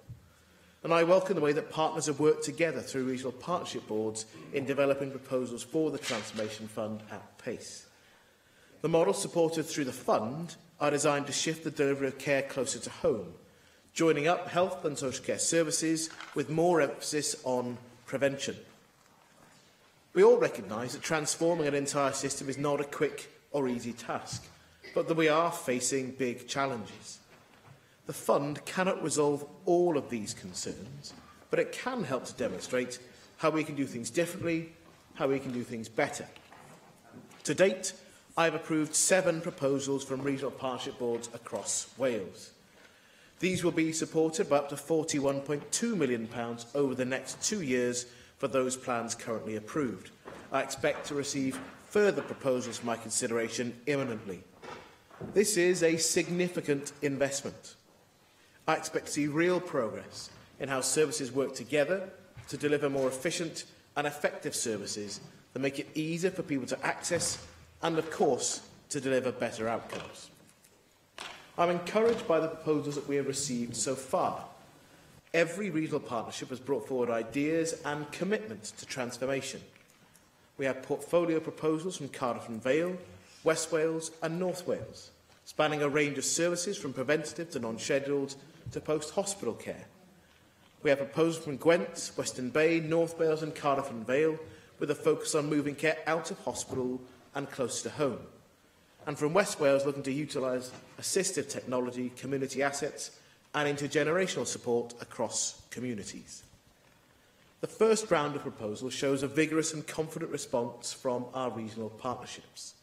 And I welcome the way that partners have worked together through regional partnership boards in developing proposals for the Transformation Fund at pace. The models supported through the fund are designed to shift the delivery of care closer to home, joining up health and social care services with more emphasis on prevention. We all recognise that transforming an entire system is not a quick or easy task, but that we are facing big challenges. The fund cannot resolve all of these concerns, but it can help to demonstrate how we can do things differently, how we can do things better. To date, I have approved 7 proposals from regional partnership boards across Wales. These will be supported by up to £41.2 million over the next 2 years for those plans currently approved. I expect to receive further proposals for my consideration imminently. This is a significant investment. I expect to see real progress in how services work together to deliver more efficient and effective services that make it easier for people to access and, of course, to deliver better outcomes. I'm encouraged by the proposals that we have received so far. Every regional partnership has brought forward ideas and commitment to transformation. We have portfolio proposals from Cardiff and Vale, West Wales and North Wales, spanning a range of services from preventative to non-scheduled to post-hospital care. We have proposals from Gwent, Western Bay, North Wales and Cardiff and Vale, with a focus on moving care out of hospital and closer to home. And from West Wales, looking to utilise assistive technology, community assets and intergenerational support across communities. The first round of proposals shows a vigorous and confident response from our regional partnerships.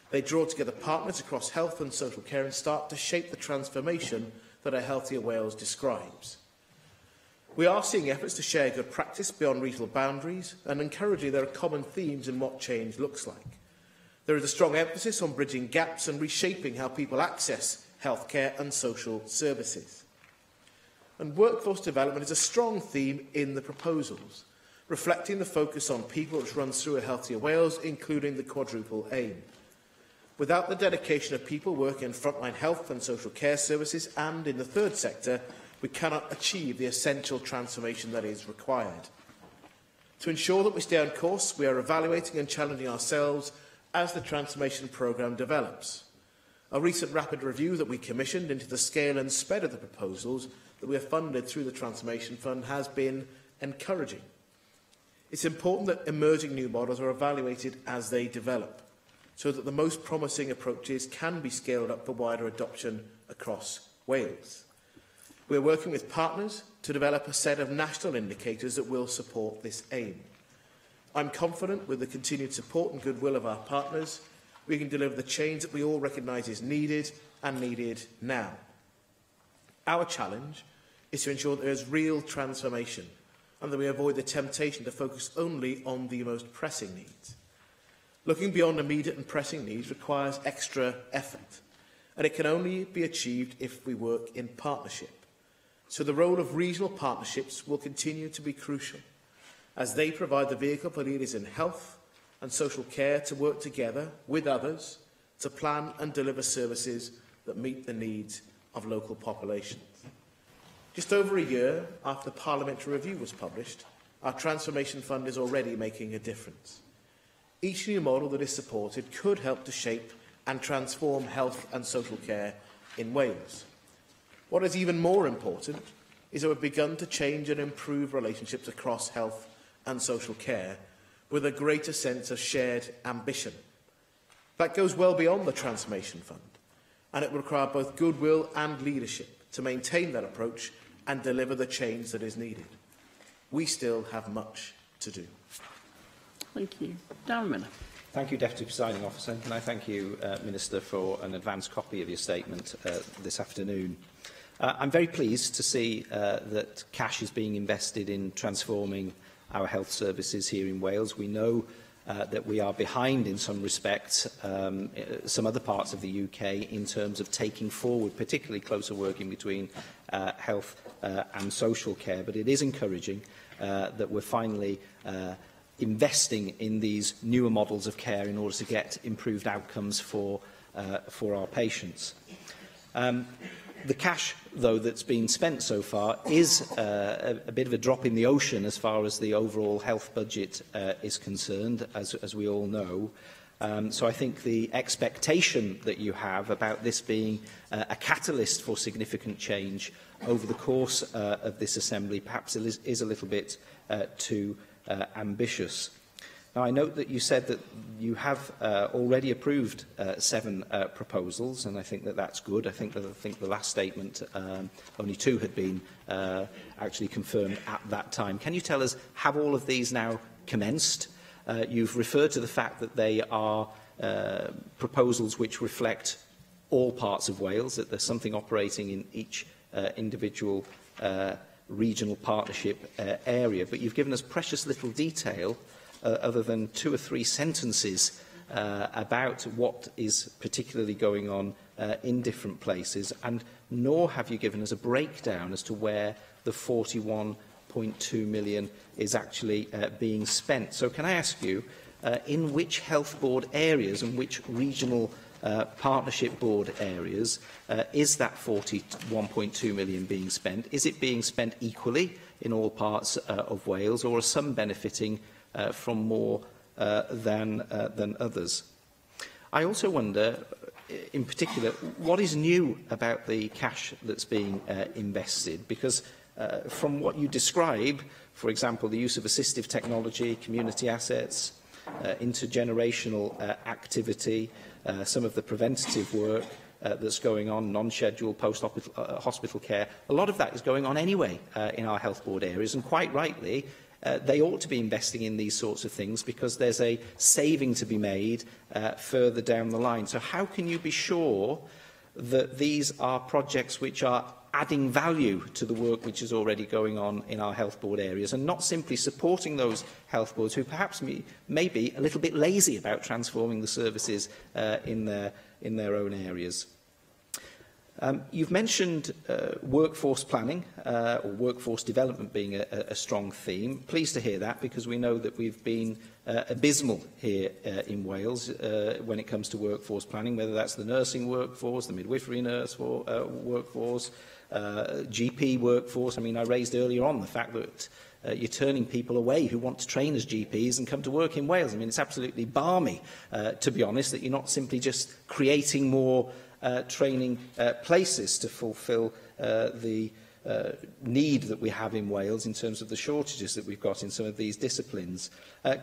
They draw together partners across health and social care and start to shape the transformation that a healthier Wales describes. We are seeing efforts to share good practice beyond regional boundaries, and encouragingly there are common themes in what change looks like. There is a strong emphasis on bridging gaps and reshaping how people access healthcare and social services. And workforce development is a strong theme in the proposals, reflecting the focus on people which runs through a healthier Wales, including the quadruple aim. Without the dedication of people working in frontline health and social care services and in the third sector, we cannot achieve the essential transformation that is required. To ensure that we stay on course, we are evaluating and challenging ourselves as the transformation programme develops. A recent rapid review that we commissioned into the scale and spread of the proposals that we have funded through the Transformation Fund has been encouraging. It's important that emerging new models are evaluated as they develop, so that the most promising approaches can be scaled up for wider adoption across Wales. We are working with partners to develop a set of national indicators that will support this aim. I'm confident with the continued support and goodwill of our partners, we can deliver the change that we all recognise is needed and needed now. Our challenge is to ensure that there is real transformation and that we avoid the temptation to focus only on the most pressing needs. Looking beyond immediate and pressing needs requires extra effort, and it can only be achieved if we work in partnership. So the role of regional partnerships will continue to be crucial, as they provide the vehicle for leaders in health and social care to work together with others to plan and deliver services that meet the needs of local populations. Just over a year after the Parliamentary Review was published, our Transformation Fund is already making a difference. Each new model that is supported could help to shape and transform health and social care in Wales. What is even more important is that we've begun to change and improve relationships across health and social care with a greater sense of shared ambition. That goes well beyond the Transformation Fund, and it will require both goodwill and leadership to maintain that approach and deliver the change that is needed. We still have much to do. Thank you. Dan Miller. Thank you, Deputy Presiding Officer. And can I thank you, Minister, for an advance copy of your statement this afternoon. I'm very pleased to see that cash is being invested in transforming our health services here in Wales. We know that we are behind in some respects some other parts of the UK in terms of taking forward particularly closer working between health and social care, but it is encouraging that we're finally investing in these newer models of care in order to get improved outcomes for our patients. The cash, though, that's been spent so far is a bit of a drop in the ocean as far as the overall health budget is concerned, as we all know. So I think the expectation that you have about this being a catalyst for significant change over the course of this Assembly perhaps is a little bit too ambitious. Now, I note that you said that you have already approved 7 proposals, and I think that that's good. I think the last statement, only 2 had been actually confirmed at that time. Can you tell us, have all of these now commenced? You've referred to the fact that they are proposals which reflect all parts of Wales, that there's something operating in each individual regional partnership area, but you've given us precious little detail other than 2 or 3 sentences about what is particularly going on in different places, and nor have you given us a breakdown as to where the 41.2 million is actually being spent. So can I ask you, in which health board areas and which regional partnership board areas is that 41.2 million being spent? Is it being spent equally in all parts of Wales, or are some benefiting from more than others? I also wonder, in particular, what is new about the cash that's being invested? Because from what you describe, for example, the use of assistive technology, community assets, intergenerational activity, some of the preventative work that's going on, non-scheduled post-hospital care, a lot of that is going on anyway in our health board areas, and quite rightly, they ought to be investing in these sorts of things because there's a saving to be made further down the line. So how can you be sure that these are projects which are adding value to the work which is already going on in our health board areas, and not simply supporting those health boards who perhaps may be a little bit lazy about transforming the services in their own areas? You've mentioned workforce planning or workforce development being a strong theme. Pleased to hear that, because we know that we've been abysmal here in Wales when it comes to workforce planning, whether that's the nursing workforce, the midwifery nurse workforce, GP workforce. I mean, I raised earlier on the fact that you're turning people away who want to train as GPs and come to work in Wales. I mean, it's absolutely balmy, to be honest, that you're not simply just creating more training places to fulfil the need that we have in Wales in terms of the shortages that we've got in some of these disciplines.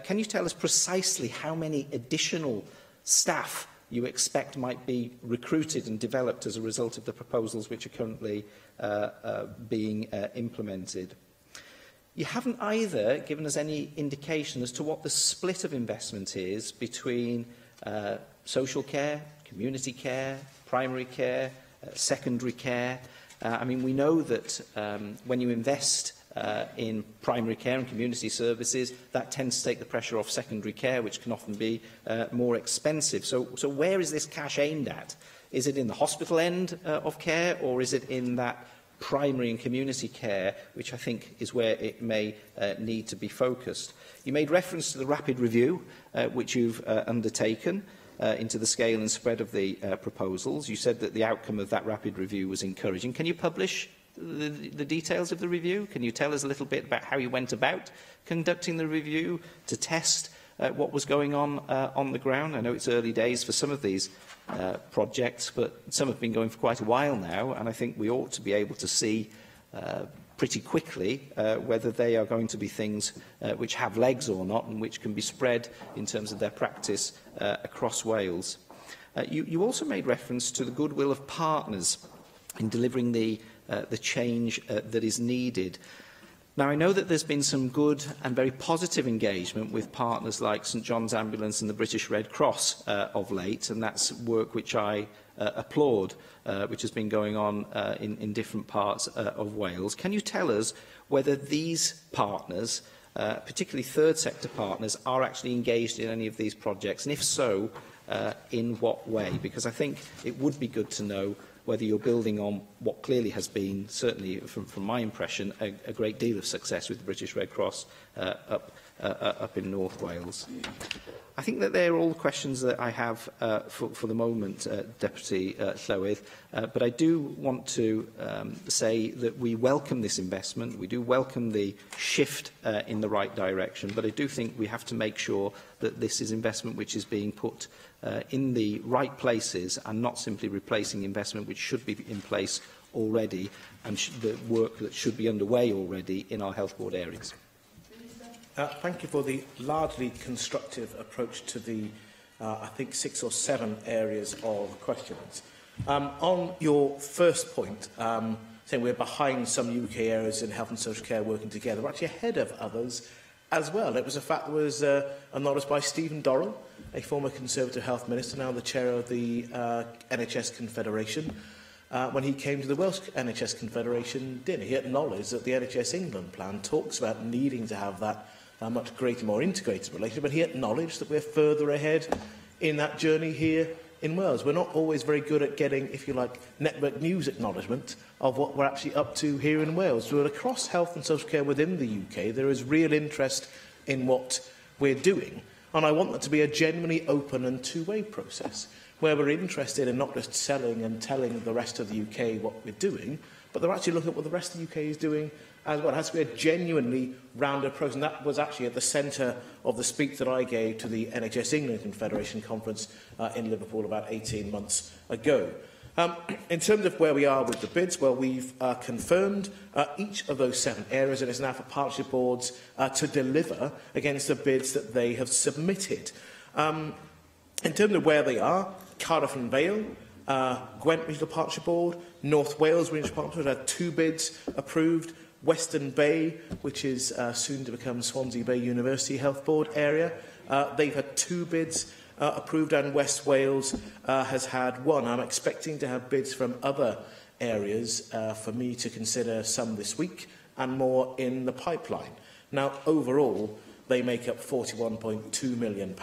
Can you tell us precisely how many additional staff you expect might be recruited and developed as a result of the proposals which are currently being implemented? You haven't either given us any indication as to what the split of investment is between social care, community care, primary care, secondary care. I mean, we know that when you invest in primary care and community services, that tends to take the pressure off secondary care, which can often be more expensive. So where is this cash aimed at? Is it in the hospital end of care, or is it in that primary and community care, which I think is where it may need to be focused? You made reference to the rapid review, which you've undertaken into the scale and spread of the proposals. You said that the outcome of that rapid review was encouraging. Can you publish the details of the review? Can you tell us a little bit about how you went about conducting the review to test what was going on the ground? I know it's early days for some of these projects, but some have been going for quite a while now, and I think we ought to be able to see pretty quickly whether they are going to be things which have legs or not, and which can be spread in terms of their practice across Wales. You also made reference to the goodwill of partners in delivering the change that is needed. Now, I know that there's been some good and very positive engagement with partners like St John's Ambulance and the British Red Cross of late, and that's work which I applaud, which has been going on in different parts of Wales. Can you tell us whether these partners, particularly third sector partners, are actually engaged in any of these projects, and if so, in what way? Because I think it would be good to know whether you're building on what clearly has been, certainly from my impression, a great deal of success with the British Red Cross up in North Wales. I think that they're all the questions that I have for the moment, Deputy Llywydd, but I do want to say that we welcome this investment. We do welcome the shift in the right direction, but I do think we have to make sure that this is investment which is being put in the right places and not simply replacing investment which should be in place already and the work that should be underway already in our health board areas. Thank you for the largely constructive approach to the, I think, 6 or 7 areas of questions. On your first point, saying we're behind some UK areas in health and social care working together, we're actually ahead of others as well. It was a fact that was acknowledged by Stephen Dorrell, a former Conservative Health Minister, now the chair of the NHS Confederation. When he came to the Welsh NHS Confederation dinner, he acknowledged that the NHS England plan talks about needing to have that much greater, more integrated relationship, but he acknowledged that we're further ahead in that journey here in Wales. We're not always very good at getting, if you like, network news acknowledgement of what we're actually up to here in Wales. But across health and social care within the UK, there is real interest in what we're doing. And I want that to be a genuinely open and two-way process, where we're interested in not just selling and telling the rest of the UK what we're doing, but they're actually looking at what the rest of the UK is doing as well. It has to be a genuinely rounded process, and that was actually at the centre of the speech that I gave to the NHS England Confederation conference in Liverpool about 18 months ago. In terms of where we are with the bids, well, we've confirmed each of those 7 areas, and it's now for partnership boards to deliver against the bids that they have submitted. In terms of where they are, Cardiff and Vale, Gwent Regional Partnership Board, North Wales Regional Partnership Board had 2 bids approved. Western Bay, which is soon to become Swansea Bay University Health Board area, they've had 2 bids approved, and West Wales has had 1. I'm expecting to have bids from other areas for me to consider, some this week and more in the pipeline. Now, overall, they make up £41.2 million.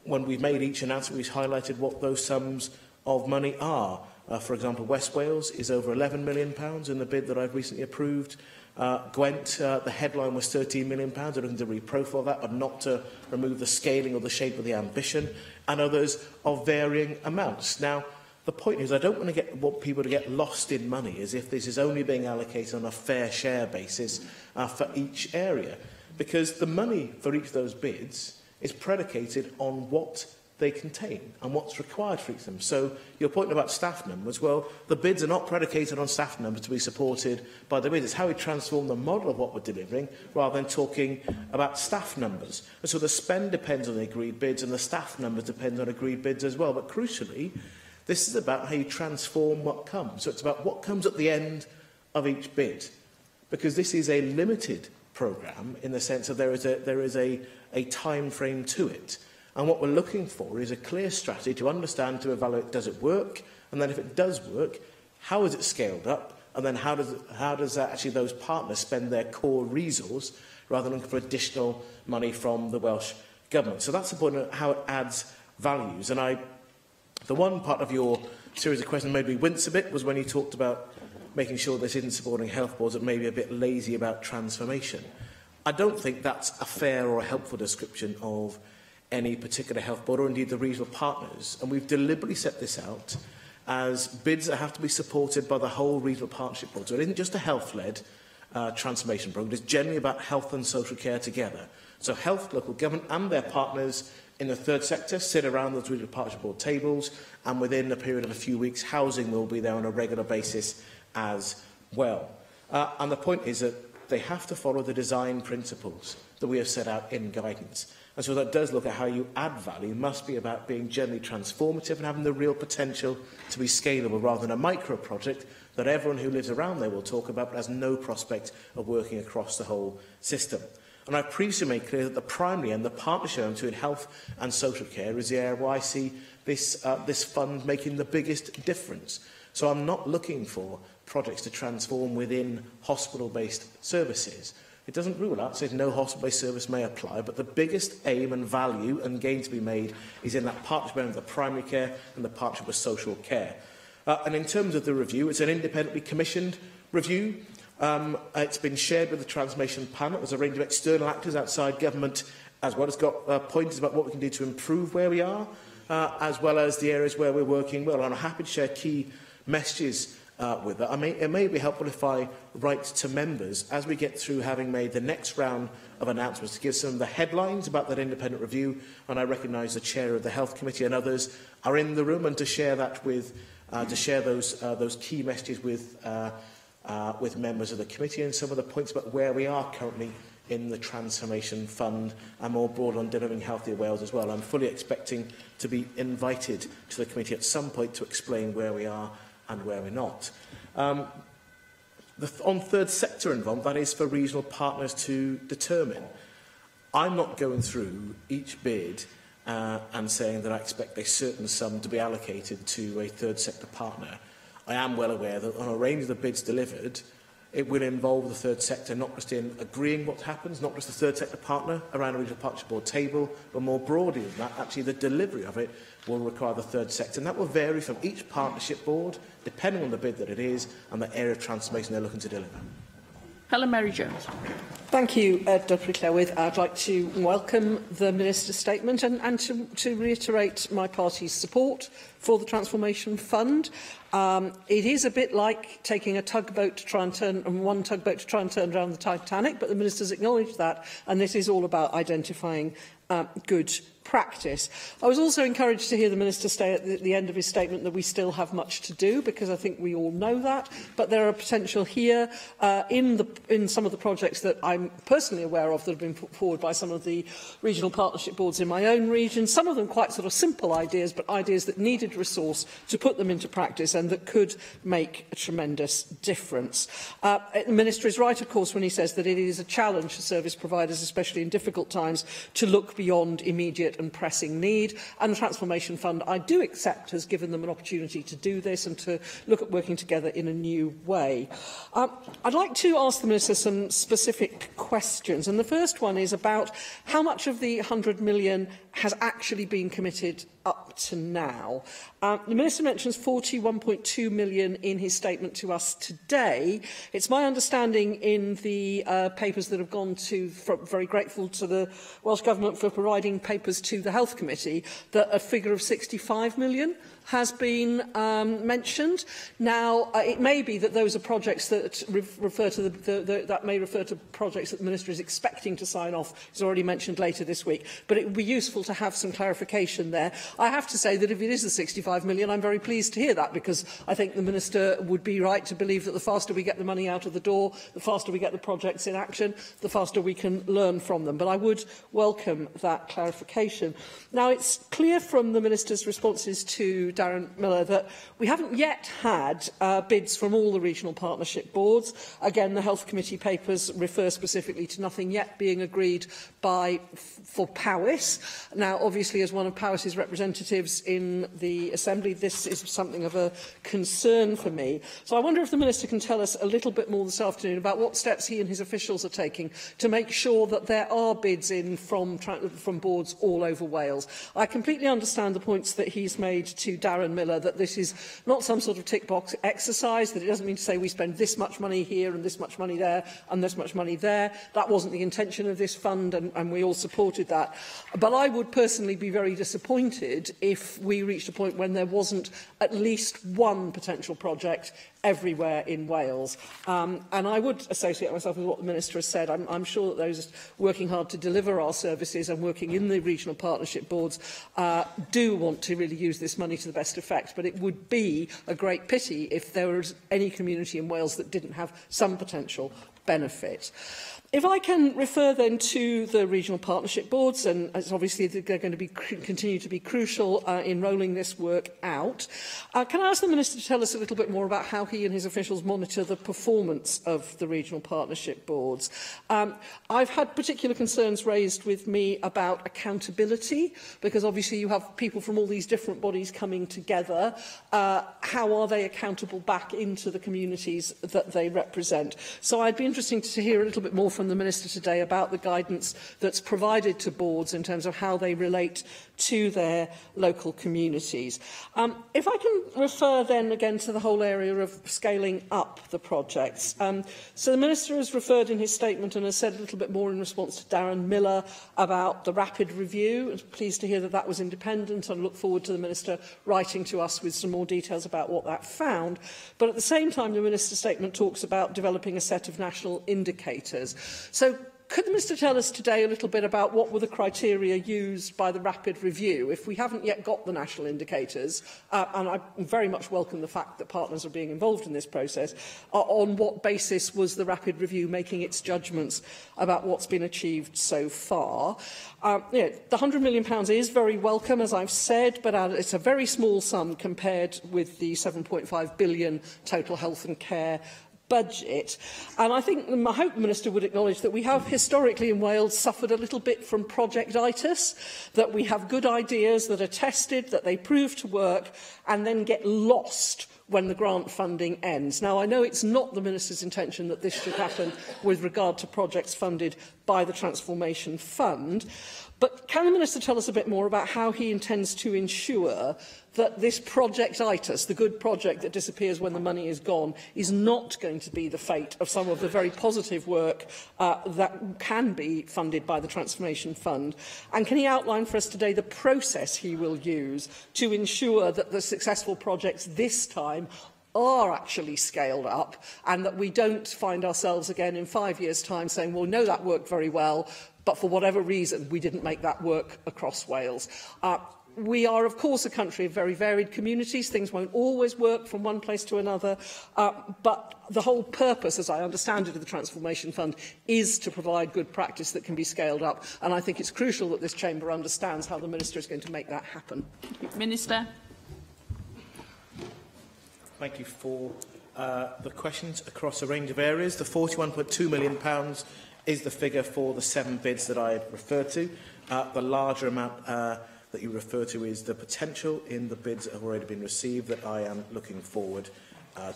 When we've made each announcement, we've highlighted what those sums of money are. For example, West Wales is over £11 million in the bid that I've recently approved. Gwent, the headline was £13 million. They're looking to reprofile that, but not to remove the scaling or the shape of the ambition, and others of varying amounts. Now, the point is, I don't want people to get lost in money as if this is only being allocated on a fair share basis for each area, because the money for each of those bids is predicated on what they contain and what's required for each of them. So your point about staff numbers, well, the bids are not predicated on staff numbers to be supported by the bids. It's how we transform the model of what we're delivering rather than talking about staff numbers. And so the spend depends on the agreed bids and the staff numbers depend on agreed bids as well. But crucially, this is about how you transform what comes. So it's about what comes at the end of each bid, because this is a limited programme in the sense that there is a time frame to it. And what we're looking for is a clear strategy to understand, to evaluate, does it work? And then if it does work, how is it scaled up? And then how does actually those partners spend their core resource rather than looking for additional money from the Welsh Government? So that's the point of how it adds values. And the one part of your series of questions made me wince a bit was when you talked about making sure this isn't supporting health boards that may be a bit lazy about transformation. I don't think that's a fair or a helpful description of any particular health board or indeed the regional partners. And we've deliberately set this out as bids that have to be supported by the whole regional partnership board. So it isn't just a health-led transformation programme, it's generally about health and social care together. So health, local government and their partners in the third sector sit around those regional partnership board tables, and within a period of a few weeks, housing will be there on a regular basis as well. And the point is that they have to follow the design principles that we have set out in guidance. And so that does look at how you add value. It must be about being generally transformative and having the real potential to be scalable rather than a micro project that everyone who lives around there will talk about but has no prospect of working across the whole system. And I've previously made clear that the primary and the partnership between health and social care is the area where I see this fund making the biggest difference. So I'm not looking for projects to transform within hospital-based services. It doesn't rule out, says no hospital-based service may apply, but the biggest aim and value and gain to be made is in that partnership with the primary care and the partnership with social care. And in terms of the review, it's an independently commissioned review. It's been shared with the Transformation Panel. There's a range of external actors outside government as well. It's got pointers about what we can do to improve where we are, as well as the areas where we're working well. And I'm happy to share key messages with that. It may be helpful if I write to members as we get through having made the next round of announcements to give some of the headlines about that independent review, and I recognise the chair of the Health Committee and others are in the room, and to share that with those key messages with members of the committee and some of the points about where we are currently in the Transformation Fund and more broad on delivering healthier Wales as well. I'm fully expecting to be invited to the committee at some point to explain where we are and where we're not. On third sector involvement, that is for regional partners to determine. I'm not going through each bid and saying that I expect a certain sum to be allocated to a third sector partner. I am well aware that on a range of the bids delivered, it will involve the third sector not just in agreeing what happens, not just the third sector partner around a regional partnership board table, but more broadly than that, actually the delivery of it will require the third sector. And that will vary from each partnership board, depending on the bid that it is and the area of transformation they're looking to deliver. Helen Mary-Jones. Thank you, Dr Clewydd. I'd like to welcome the Minister's statement and to reiterate my party's support for the Transformation Fund. It is a bit like taking a tugboat to try and turn, one tugboat to try and turn around the Titanic, but the Minister's acknowledged that, and this is all about identifying good practice. I was also encouraged to hear the Minister say at the end of his statement that we still have much to do, because I think we all know that, but there are potential here in some of the projects that I'm personally aware of that have been put forward by some of the regional partnership boards in my own region, some of them quite sort of simple ideas, but ideas that needed resource to put them into practice and that could make a tremendous difference. The Minister is right, of course, when he says that it is a challenge for service providers, especially in difficult times, to look beyond immediate and pressing need, and the Transformation Fund, I do accept, has given them an opportunity to do this and to look at working together in a new way. I'd like to ask the Minister some specific questions, and the first one is about how much of the 100 million has actually been committed up to now. The Minister mentions 41.2 million in his statement to us today. It's my understanding in the papers that have gone to, very grateful to the Welsh Government for providing papers to the Health Committee, that a figure of 65 million has been mentioned. Now, it may be that those are projects that refer to that may refer to projects that the Minister is expecting to sign off. It's already mentioned later this week, but it would be useful to have some clarification there. I have to say that if it is the 65 million, I'm very pleased to hear that, because I think the Minister would be right to believe that the faster we get the money out of the door, the faster we get the projects in action, the faster we can learn from them. But I would welcome that clarification. Now, it's clear from the Minister's responses to Darren Miller that we haven't yet had bids from all the regional partnership boards. Again, the Health Committee papers refer specifically to nothing yet being agreed for Powys. Now, obviously, as one of Powys's representatives in the Assembly, this is something of a concern for me. So I wonder if the Minister can tell us a little bit more this afternoon about what steps he and his officials are taking to make sure that there are bids in from boards all over Wales. I completely understand the points that he's made to Darren Miller, that this is not some sort of tick box exercise, that it doesn't mean to say we spend this much money here and this much money there and this much money there. That wasn't the intention of this fund, and we all supported that. But I would would personally be very disappointed if we reached a point when there wasn't at least one potential project everywhere in Wales. And I would associate myself with what the Minister has said. I'm sure that those working hard to deliver our services and working in the regional partnership boards do want to really use this money to the best effect. But it would be a great pity if there was any community in Wales that didn't have some potential benefit. If I can refer then to the regional partnership boards, and it's obviously they're going to be continue to be crucial in rolling this work out, can I ask the Minister to tell us a little bit more about how he and his officials monitor the performance of the regional partnership boards? I've had particular concerns raised with me about accountability, because obviously you have people from all these different bodies coming together. How are they accountable back into the communities that they represent? So I'd be interested to hear a little bit more from the Minister today about the guidance that's provided to boards in terms of how they relate to their local communities. If I can refer then again to the whole area of scaling up the projects. So the Minister has referred in his statement and has said a little bit more in response to Darren Miller about the rapid review. I'm pleased to hear that that was independent, and look forward to the Minister writing to us with some more details about what that found. But at the same time, the Minister's statement talks about developing a set of national indicators. So could the Minister tell us today a little bit about what were the criteria used by the rapid review? If we haven't yet got the national indicators, and I very much welcome the fact that partners are being involved in this process, on what basis was the rapid review making its judgments about what's been achieved so far? The £100 million is very welcome, as I've said, but it's a very small sum compared with the £7.5 billion total health and care budget. And I hope the Minister would acknowledge that we have historically in Wales suffered a little bit from projectitis, that we have good ideas that are tested, that they prove to work, and then get lost when the grant funding ends. Now, I know it's not the Minister's intention that this should happen with regard to projects funded by the Transformation Fund, but can the Minister tell us a bit more about how he intends to ensure that this projectitis, the good project that disappears when the money is gone, is not going to be the fate of some of the very positive work that can be funded by the Transformation Fund? And can he outline for us today the process he will use to ensure that the successful projects this time are actually scaled up, and that we don't find ourselves again in 5 years' time saying, well, no, that worked very well, but for whatever reason, we didn't make that work across Wales. We are, of course, a country of very varied communities. Things won't always work from one place to another. But the whole purpose, as I understand it, of the Transformation Fund is to provide good practice that can be scaled up. And I think it's crucial that this chamber understands how the Minister is going to make that happen. Minister. Thank you for the questions across a range of areas. The £41.2 million is the figure for the 7 bids that I referred to. The larger amount that you refer to is the potential in the bids that have already been received that I am looking forward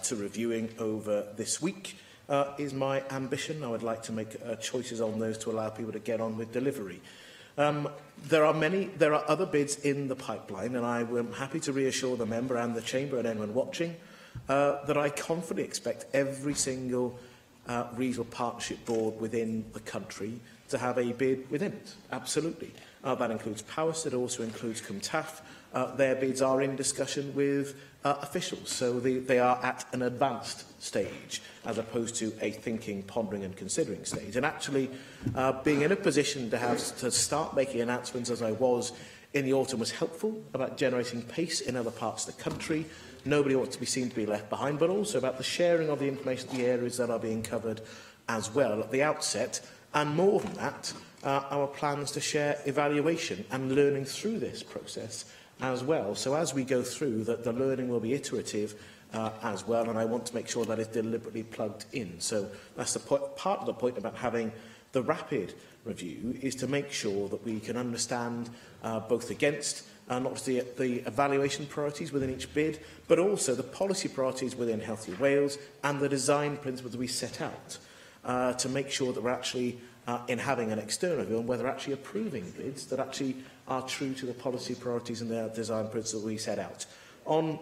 to reviewing over this week. Is my ambition. I would like to make choices on those to allow people to get on with delivery. There are other bids in the pipeline, and I am happy to reassure the member and the chamber and anyone watching that I confidently expect every single regional partnership board within the country to have a bid within it. Absolutely. That includes Powys, it also includes Cwmtaf. Their bids are in discussion with officials, so they are at an advanced stage as opposed to a thinking, pondering and considering stage. And actually, being in a position to start making announcements as I was in the autumn was helpful about generating pace in other parts of the country. Nobody wants to be seen to be left behind, but also about the sharing of the information, the areas that are being covered as well at the outset. And more than that, our plans to share evaluation and learning through this process as well. So as we go through, the learning will be iterative as well, and I want to make sure that it's deliberately plugged in. So that's the part of the point about having the rapid review, is to make sure that we can understand both against not just the evaluation priorities within each bid, but also the policy priorities within Healthy Wales and the design principles we set out to make sure that we're actually, in having an external review, and whether actually approving bids that actually are true to the policy priorities and their design principles we set out. On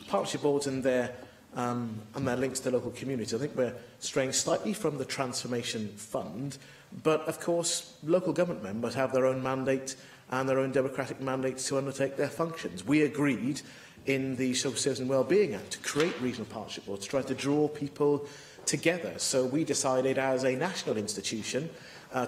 partnership boards and their links to local communities, I think we're straying slightly from the Transformation Fund, but of course local government members have their own mandate and their own democratic mandates to undertake their functions. We agreed in the Social Services and Wellbeing Act to create regional partnership boards, to try to draw people together. So we decided as a national institution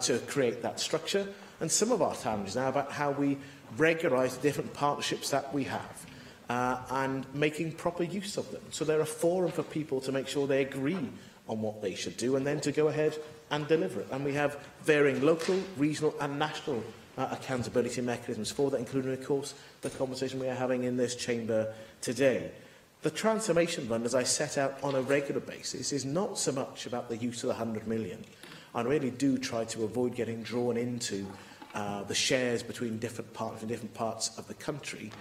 to create that structure, and some of our challenges now about how we regularise the different partnerships that we have and making proper use of them. So they're a forum for people to make sure they agree on what they should do and then to go ahead and deliver it. And we have varying local, regional and national accountability mechanisms for that, including, of course, the conversation we are having in this chamber today. The Transformation Fund, as I set out on a regular basis, is not so much about the use of the 100 million. I really do try to avoid getting drawn into the shares between different partners in different parts of the country.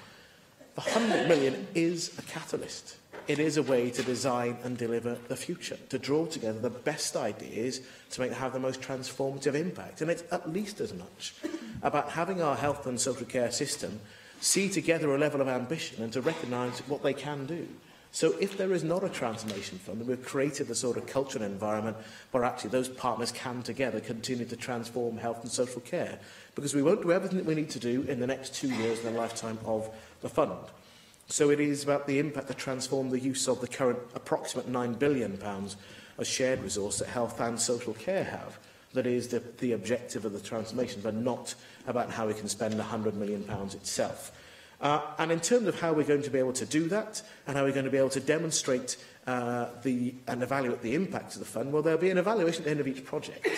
The 100 million is a catalyst. It is a way to design and deliver the future, to draw together the best ideas to have the most transformative impact. And it's at least as much about having our health and social care system see together a level of ambition and to recognise what they can do. So if there is not a transformation fund, then we've created the sort of culture and environment where actually those partners can together continue to transform health and social care, because we won't do everything that we need to do in the next 2 years in the lifetime of the fund. So it is about the impact to transform the use of the current approximate £9 billion of shared resource that health and social care have. That is the objective of the transformation, but not about how we can spend £100 million itself. And in terms of how we're going to be able to do that and how we're going to be able to demonstrate and evaluate the impact of the fund, well, there'll be an evaluation at the end of each project.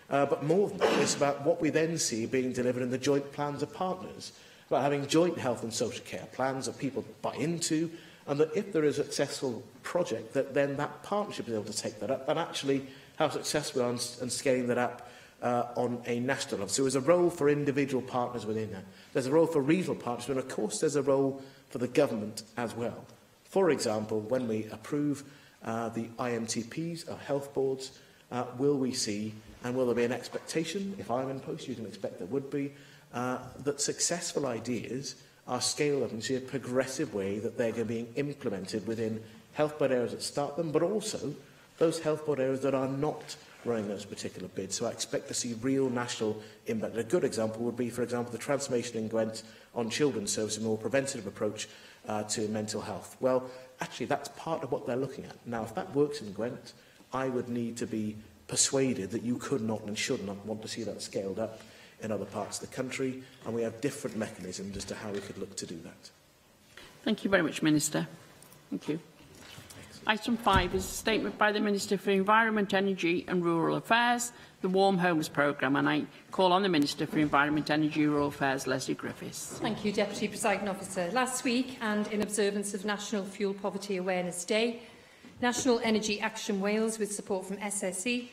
But more than that, it's about what we then see being delivered in the joint plans of partners, about having joint health and social care plans that people buy into, and that if there is a successful project, that then that partnership is able to take that up, and actually how successful we are in scaling that up on a national level. So there's a role for individual partners within that. There's a role for regional partners, and of course there's a role for the government as well. For example, when we approve the IMTPs, our health boards, will we see, and will there be an expectation, if I'm in post, you can expect there would be, that successful ideas are scaled up and see a progressive way that they're going to be implemented within health board areas that start them, but also those health board areas that are not running those particular bids. So I expect to see real national impact. A good example would be, for example, the transformation in Gwent on children's services, a more preventative approach to mental health. Well, actually, that's part of what they're looking at. Now, if that works in Gwent, I would need to be persuaded that you could not and should not want to see that scaled up in other parts of the country, and we have different mechanisms as to how we could look to do that. Thank you very much, Minister. Thank you. Item 5 is a statement by the Minister for Environment, Energy and Rural Affairs, the Warm Homes Programme, and I call on the Minister for Environment, Energy and Rural Affairs, Leslie Griffiths. Thank you, Deputy Presiding Officer. Last week, and in observance of National Fuel Poverty Awareness Day, National Energy Action Wales, with support from SSE,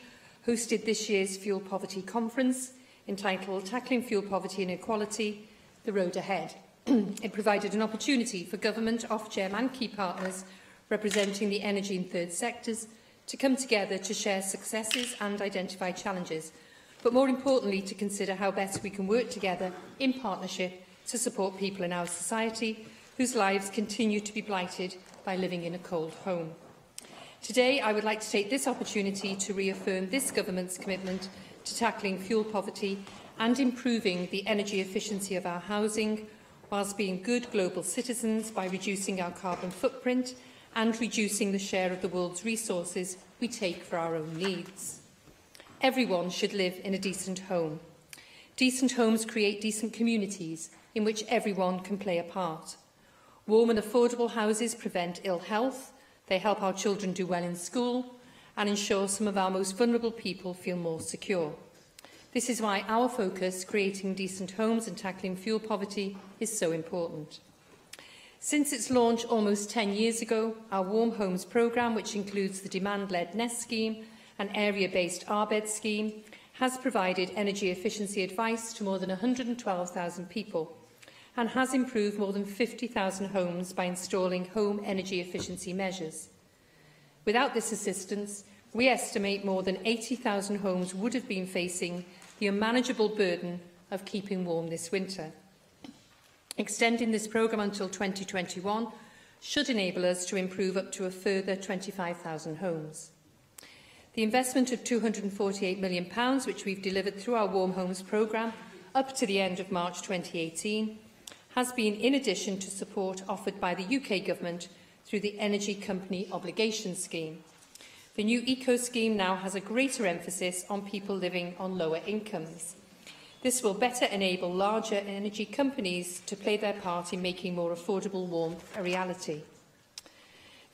hosted this year's Fuel Poverty Conference, entitled Tackling Fuel Poverty and Inequality, The Road Ahead. It provided an opportunity for government, Ofgem and key partners representing the energy and third sectors to come together to share successes and identify challenges, but more importantly to consider how best we can work together in partnership to support people in our society whose lives continue to be blighted by living in a cold home. Today, I would like to take this opportunity to reaffirm this government's commitment to tackling fuel poverty and improving the energy efficiency of our housing, whilst being good global citizens by reducing our carbon footprint and reducing the share of the world's resources we take for our own needs. Everyone should live in a decent home. Decent homes create decent communities in which everyone can play a part. Warm and affordable houses prevent ill health, they help our children do well in school, and ensure some of our most vulnerable people feel more secure. This is why our focus, creating decent homes and tackling fuel poverty, is so important. Since its launch almost 10 years ago, our Warm Homes programme, which includes the Demand-Led Nest Scheme and Area-Based RBED Scheme, has provided energy efficiency advice to more than 112,000 people and has improved more than 50,000 homes by installing home energy efficiency measures. Without this assistance, we estimate more than 80,000 homes would have been facing the unmanageable burden of keeping warm this winter. Extending this programme until 2021 should enable us to improve up to a further 25,000 homes. The investment of £248 million, which we've delivered through our Warm Homes programme, up to the end of March 2018 has been in addition to support offered by the UK Government through the Energy Company Obligation Scheme. The new Eco Scheme now has a greater emphasis on people living on lower incomes. This will better enable larger energy companies to play their part in making more affordable warmth a reality.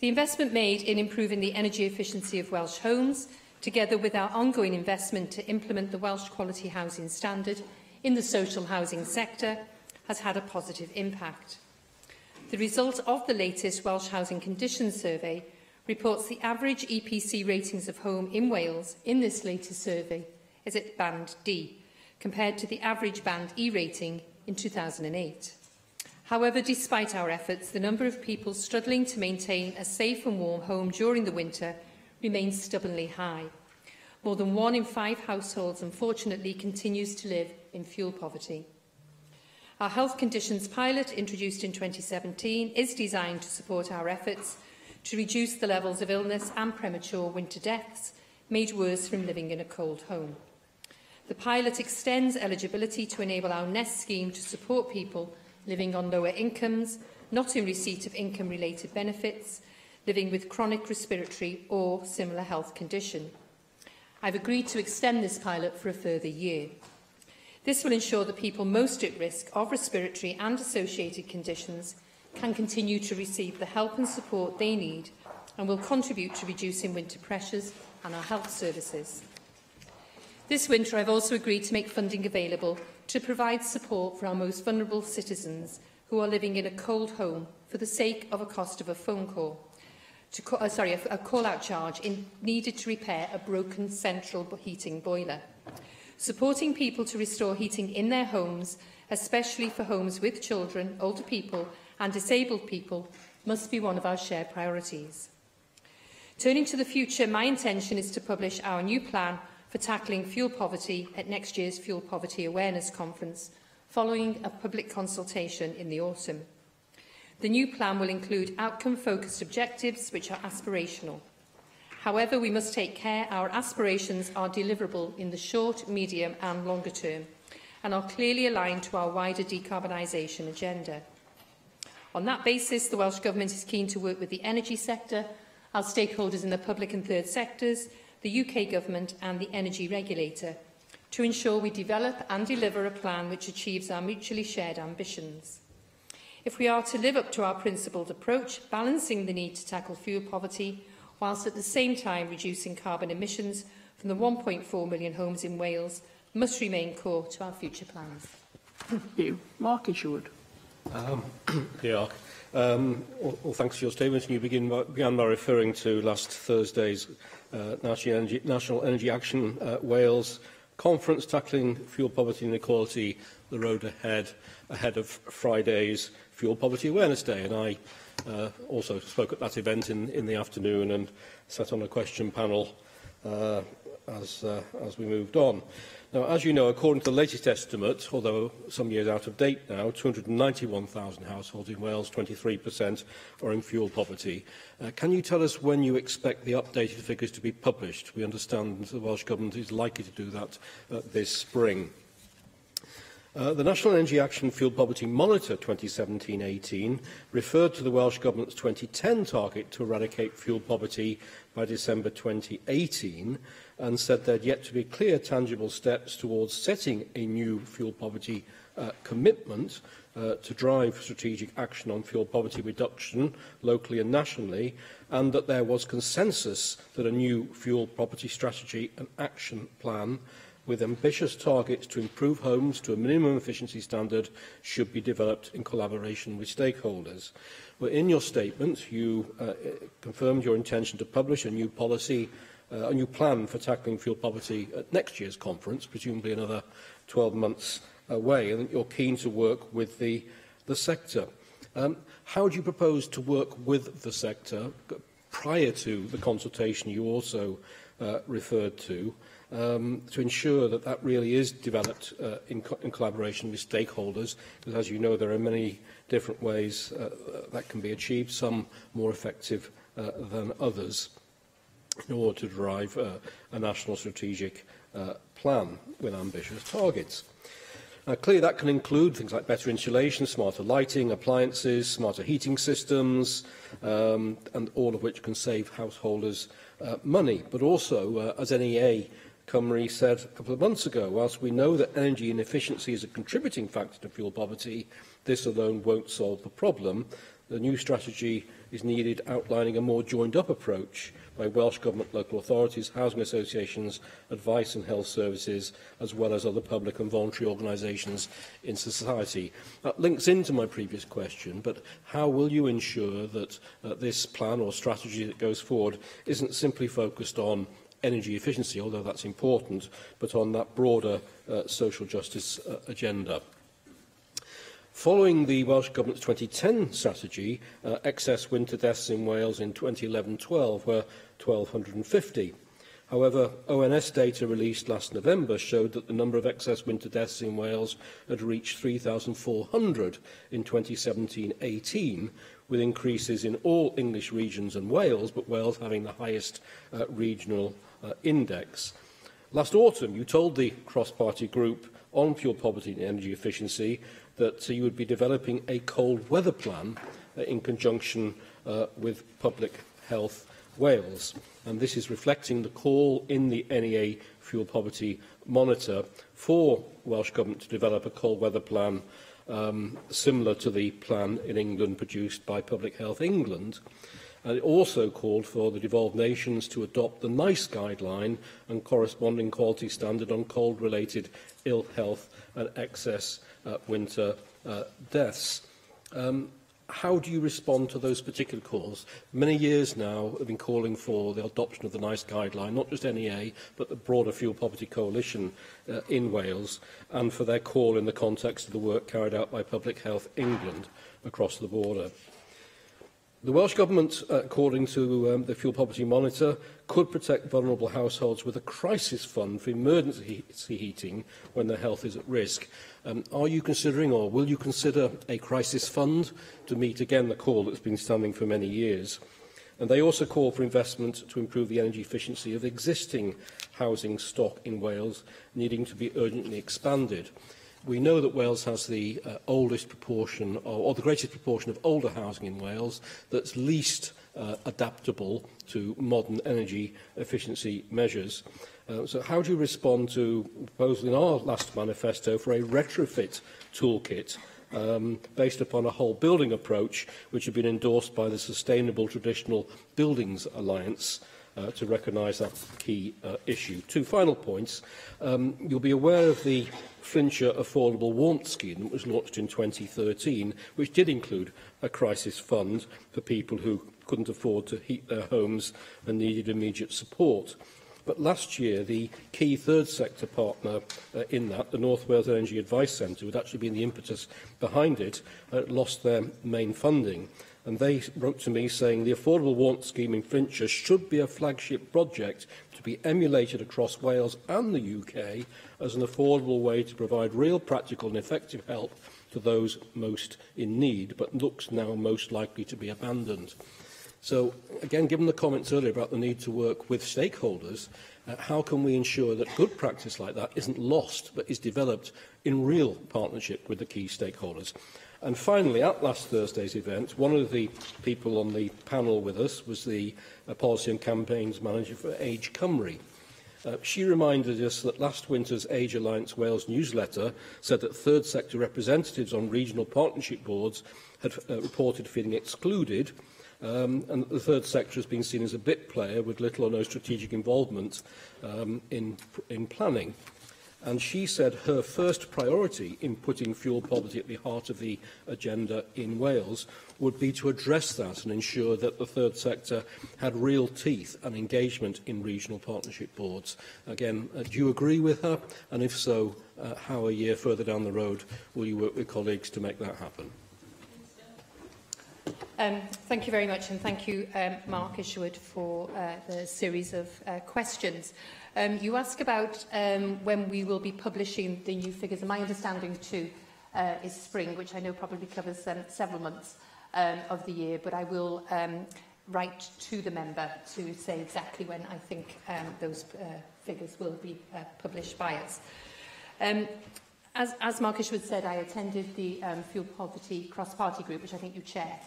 The investment made in improving the energy efficiency of Welsh homes, together with our ongoing investment to implement the Welsh Quality Housing Standard in the social housing sector, has had a positive impact. The result of the latest Welsh Housing Conditions Survey reports the average EPC ratings of home in Wales in this latest survey is at Band D, compared to the average Band E rating in 2008. However, despite our efforts, the number of people struggling to maintain a safe and warm home during the winter remains stubbornly high. More than 1 in 5 households, unfortunately, continues to live in fuel poverty. Our health conditions pilot, introduced in 2017, is designed to support our efforts to reduce the levels of illness and premature winter deaths made worse from living in a cold home. The pilot extends eligibility to enable our Nest scheme to support people living on lower incomes, not in receipt of income-related benefits, living with chronic respiratory or similar health condition. I've agreed to extend this pilot for a further year. This will ensure that people most at risk of respiratory and associated conditions can continue to receive the help and support they need and will contribute to reducing winter pressures and our health services. This winter, I've also agreed to make funding available to provide support for our most vulnerable citizens who are living in a cold home for the sake of a cost of a phone call. A call-out charge needed to repair a broken central heating boiler. Supporting people to restore heating in their homes, especially for homes with children, older people and disabled people, must be one of our shared priorities. Turning to the future, my intention is to publish our new plan for tackling fuel poverty at next year's Fuel Poverty Awareness Conference, following a public consultation in the autumn. The new plan will include outcome-focused objectives which are aspirational. However, we must take care our aspirations are deliverable in the short, medium and longer term and are clearly aligned to our wider decarbonisation agenda. On that basis, the Welsh Government is keen to work with the energy sector, our stakeholders in the public and third sectors, the UK Government and the energy regulator to ensure we develop and deliver a plan which achieves our mutually shared ambitions. If we are to live up to our principled approach, balancing the need to tackle fuel poverty, whilst at the same time reducing carbon emissions from the 1.4 million homes in Wales, must remain core to our future plans. Thank you. Mark Isherwood. Well, thanks for your statement. You began by referring to last Thursday's National Energy Action Wales conference tackling fuel poverty and inequality, the road ahead of Friday's Fuel Poverty Awareness Day. And I also spoke at that event in the afternoon and sat on a question panel as we moved on. Now, as you know, according to the latest estimate, although some years out of date now, 291,000 households in Wales, 23%, are in fuel poverty. Can you tell us when you expect the updated figures to be published? We understand the Welsh Government is likely to do that this spring. The National Energy Action Fuel Poverty Monitor 2017-18 referred to the Welsh Government's 2010 target to eradicate fuel poverty by December 2018 and said there had yet to be clear, tangible steps towards setting a new fuel poverty commitment to drive strategic action on fuel poverty reduction locally and nationally, and that there was consensus that a new fuel poverty strategy and action plan with ambitious targets to improve homes to a minimum efficiency standard should be developed in collaboration with stakeholders. Well, in your statement, you confirmed your intention to publish a new policy, a new plan for tackling fuel poverty at next year's conference, presumably another 12 months away, and that you're keen to work with the sector. How do you propose to work with the sector prior to the consultation you also referred to ensure that that really is developed in collaboration with stakeholders? Because, as you know, there are many different ways that can be achieved, some more effective than others, in order to drive a national strategic plan with ambitious targets. Clearly, that can include things like better insulation, smarter lighting, appliances, smarter heating systems, and all of which can save householders money. But also, as NEA Cymru said a couple of months ago, whilst we know that energy inefficiency is a contributing factor to fuel poverty, this alone won't solve the problem. The new strategy is needed, outlining a more joined-up approach by Welsh Government, local authorities, housing associations, advice and health services, as well as other public and voluntary organisations in society. That links into my previous question, but how will you ensure that this plan or strategy that goes forward isn't simply focused on energy efficiency, although that's important, but on that broader social justice agenda? Following the Welsh Government's 2010 strategy, excess winter deaths in Wales in 2011-12 were 1,250. However, ONS data released last November showed that the number of excess winter deaths in Wales had reached 3,400 in 2017-18, with increases in all English regions and Wales, but Wales having the highest regional index. Last autumn, you told the cross-party group on fuel poverty and energy efficiency that you would be developing a cold weather plan in conjunction with Public Health Wales. And this is reflecting the call in the NEA Fuel Poverty Monitor for Welsh Government to develop a cold weather plan similar to the plan in England produced by Public Health England. And it also called for the devolved nations to adopt the NICE guideline and corresponding quality standard on cold-related ill health and excess winter deaths. How do you respond to those particular calls? Many years now have been calling for the adoption of the NICE guideline, not just NEA, but the broader Fuel Poverty Coalition in Wales, and for their call in the context of the work carried out by Public Health England across the border. The Welsh Government, according to the Fuel Poverty Monitor, could protect vulnerable households with a crisis fund for emergency heating when their health is at risk. Are you considering, or will you consider, a crisis fund to meet again the call that's been standing for many years? And they also call for investment to improve the energy efficiency of existing housing stock in Wales, needing to be urgently expanded. We know that Wales has the oldest proportion, or the greatest proportion of older housing in Wales that's least adaptable to modern energy efficiency measures. So how do you respond to the proposal in our last manifesto for a retrofit toolkit based upon a whole building approach, which had been endorsed by the Sustainable Traditional Buildings Alliance, to recognise that key issue? Two final points. You'll be aware of the Flintshire Affordable Warmth Scheme that was launched in 2013, which did include a crisis fund for people who couldn't afford to heat their homes and needed immediate support. But last year, the key third sector partner in that, the North Wales Energy Advice Centre, who had actually been the impetus behind it, lost their main funding. And they wrote to me saying the Affordable Warmth Scheme in Flintshire should be a flagship project to be emulated across Wales and the UK as an affordable way to provide real practical and effective help to those most in need, but looks now most likely to be abandoned. So, again, given the comments earlier about the need to work with stakeholders, how can we ensure that good practice like that isn't lost, but is developed in real partnership with the key stakeholders? And finally, at last Thursday's event, one of the people on the panel with us was the Policy and Campaigns Manager for Age Cymru. She reminded us that last winter's Age Alliance Wales newsletter said that third sector representatives on regional partnership boards had reported feeling excluded, and that the third sector has been seen as a bit player with little or no strategic involvement in planning. And she said her first priority in putting fuel poverty at the heart of the agenda in Wales would be to address that and ensure that the third sector had real teeth and engagement in regional partnership boards. Again, do you agree with her? And if so, how a year further down the road will you work with colleagues to make that happen? Thank you very much, and thank you, Mark Isherwood, for the series of questions. You ask about when we will be publishing the new figures, and my understanding too is spring, which I know probably covers several months of the year, but I will write to the member to say exactly when I think those figures will be published by us. As Mark Ishwood said, I attended the Fuel Poverty Cross-Party Group, which I think you chair,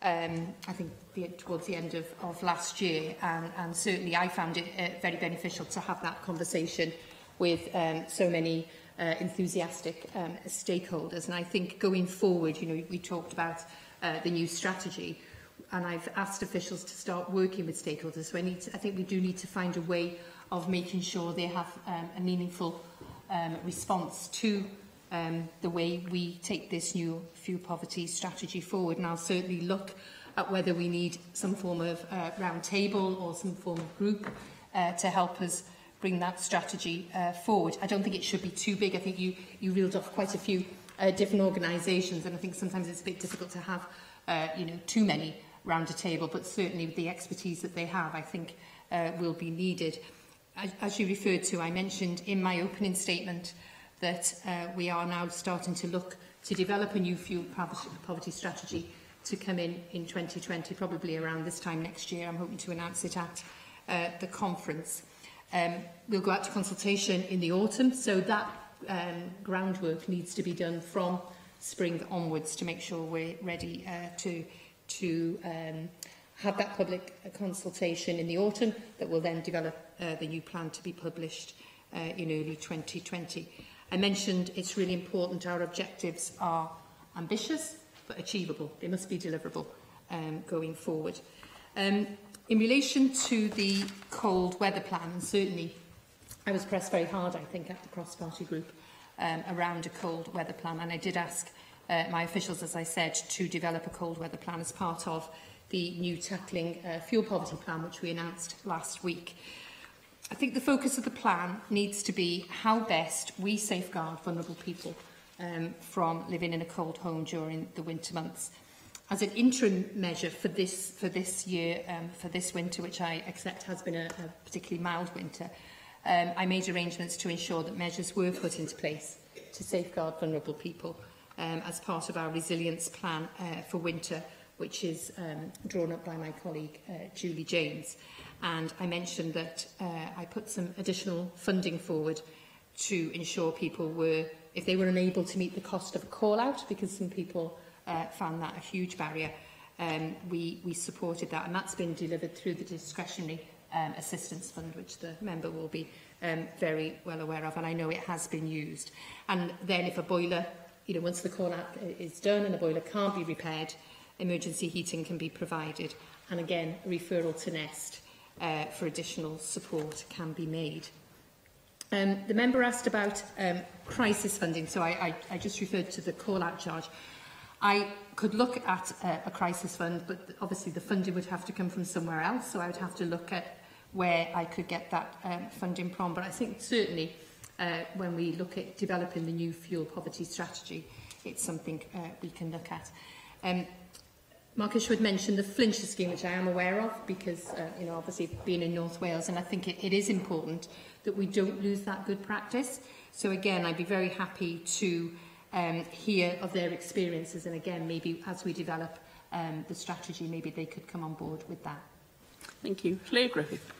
I think towards the end of last year, and certainly I found it very beneficial to have that conversation with so many enthusiastic stakeholders. And I think going forward, you know, we talked about the new strategy, and I've asked officials to start working with stakeholders. So I think we do need to find a way of making sure they have a meaningful response to the way we take this new fuel poverty strategy forward. And I'll certainly look at whether we need some form of round table or some form of group to help us bring that strategy forward. I don't think it should be too big. I think you reeled off quite a few different organisations, and I think sometimes it's a bit difficult to have you know, too many round a table, but certainly with the expertise that they have, I think will be needed. As you referred to, I mentioned in my opening statement that we are now starting to look to develop a new fuel poverty strategy to come in 2020, probably around this time next year. I'm hoping to announce it at the conference. We'll go out to consultation in the autumn, so that groundwork needs to be done from spring onwards to make sure we're ready to have that public consultation in the autumn that will then develop the new plan to be published in early 2020. I mentioned it's really important our objectives are ambitious but achievable. They must be deliverable going forward. In relation to the cold weather plan, and certainly I was pressed very hard, I think, at the cross-party group around a cold weather plan, and I did ask my officials, as I said, to develop a cold weather plan as part of the new Tackling Fuel Poverty plan, which we announced last week. I think the focus of the plan needs to be how best we safeguard vulnerable people from living in a cold home during the winter months. As an interim measure for this year, for this winter, which I accept has been a particularly mild winter, I made arrangements to ensure that measures were put into place to safeguard vulnerable people as part of our resilience plan for winter, which is drawn up by my colleague Julie James. And I mentioned that I put some additional funding forward to ensure people were, if they were unable to meet the cost of a call-out, because some people found that a huge barrier, we supported that, and that's been delivered through the discretionary assistance fund, which the member will be very well aware of, and I know it has been used. And then if a boiler, you know, once the call-out is done and a boiler can't be repaired, emergency heating can be provided, and again, a referral to Nest for additional support can be made. The member asked about crisis funding, so I just referred to the call-out charge. I could look at a crisis fund, but obviously the funding would have to come from somewhere else, so I would have to look at where I could get that funding from. But I think certainly when we look at developing the new fuel poverty strategy, it's something we can look at. Mark Ishwood mentioned the Flintshire scheme, which I am aware of, because, you know, obviously being in North Wales, and I think it is important that we don't lose that good practice. So again, I'd be very happy to hear of their experiences, and again, maybe as we develop the strategy, maybe they could come on board with that. Thank you. Lle Griffith.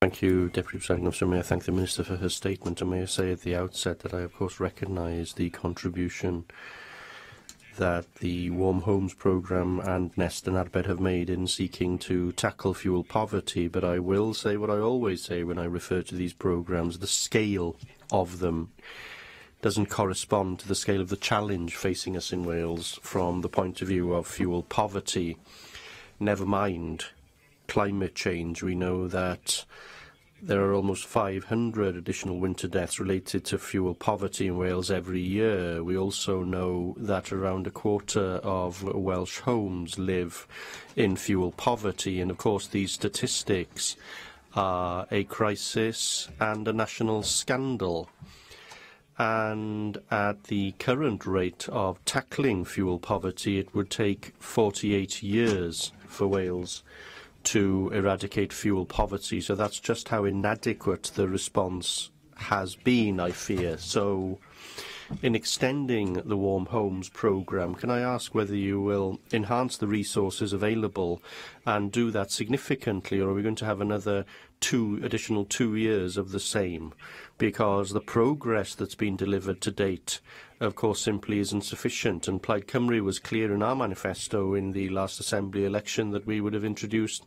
Thank you, Deputy Presiding Officer. May I thank the Minister for her statement, and may I say at the outset that I, of course, recognise the contribution that the Warm Homes programme and Nest and Arbed have made in seeking to tackle fuel poverty, but I will say what I always say when I refer to these programmes: the scale of them doesn't correspond to the scale of the challenge facing us in Wales from the point of view of fuel poverty. Never mind climate change. We know that there are almost 500 additional winter deaths related to fuel poverty in Wales every year. We also know that around a quarter of Welsh homes live in fuel poverty, and of course these statistics are a crisis and a national scandal. And at the current rate of tackling fuel poverty, it would take 48 years for Wales to eradicate fuel poverty. So that's just how inadequate the response has been, I fear. So in extending the Warm Homes programme, can I ask whether you will enhance the resources available and do that significantly, or are we going to have another additional 2 years of the same? Because the progress that's been delivered to date, of course, simply isn't sufficient. And Plaid Cymru was clear in our manifesto in the last Assembly election that we would have introduced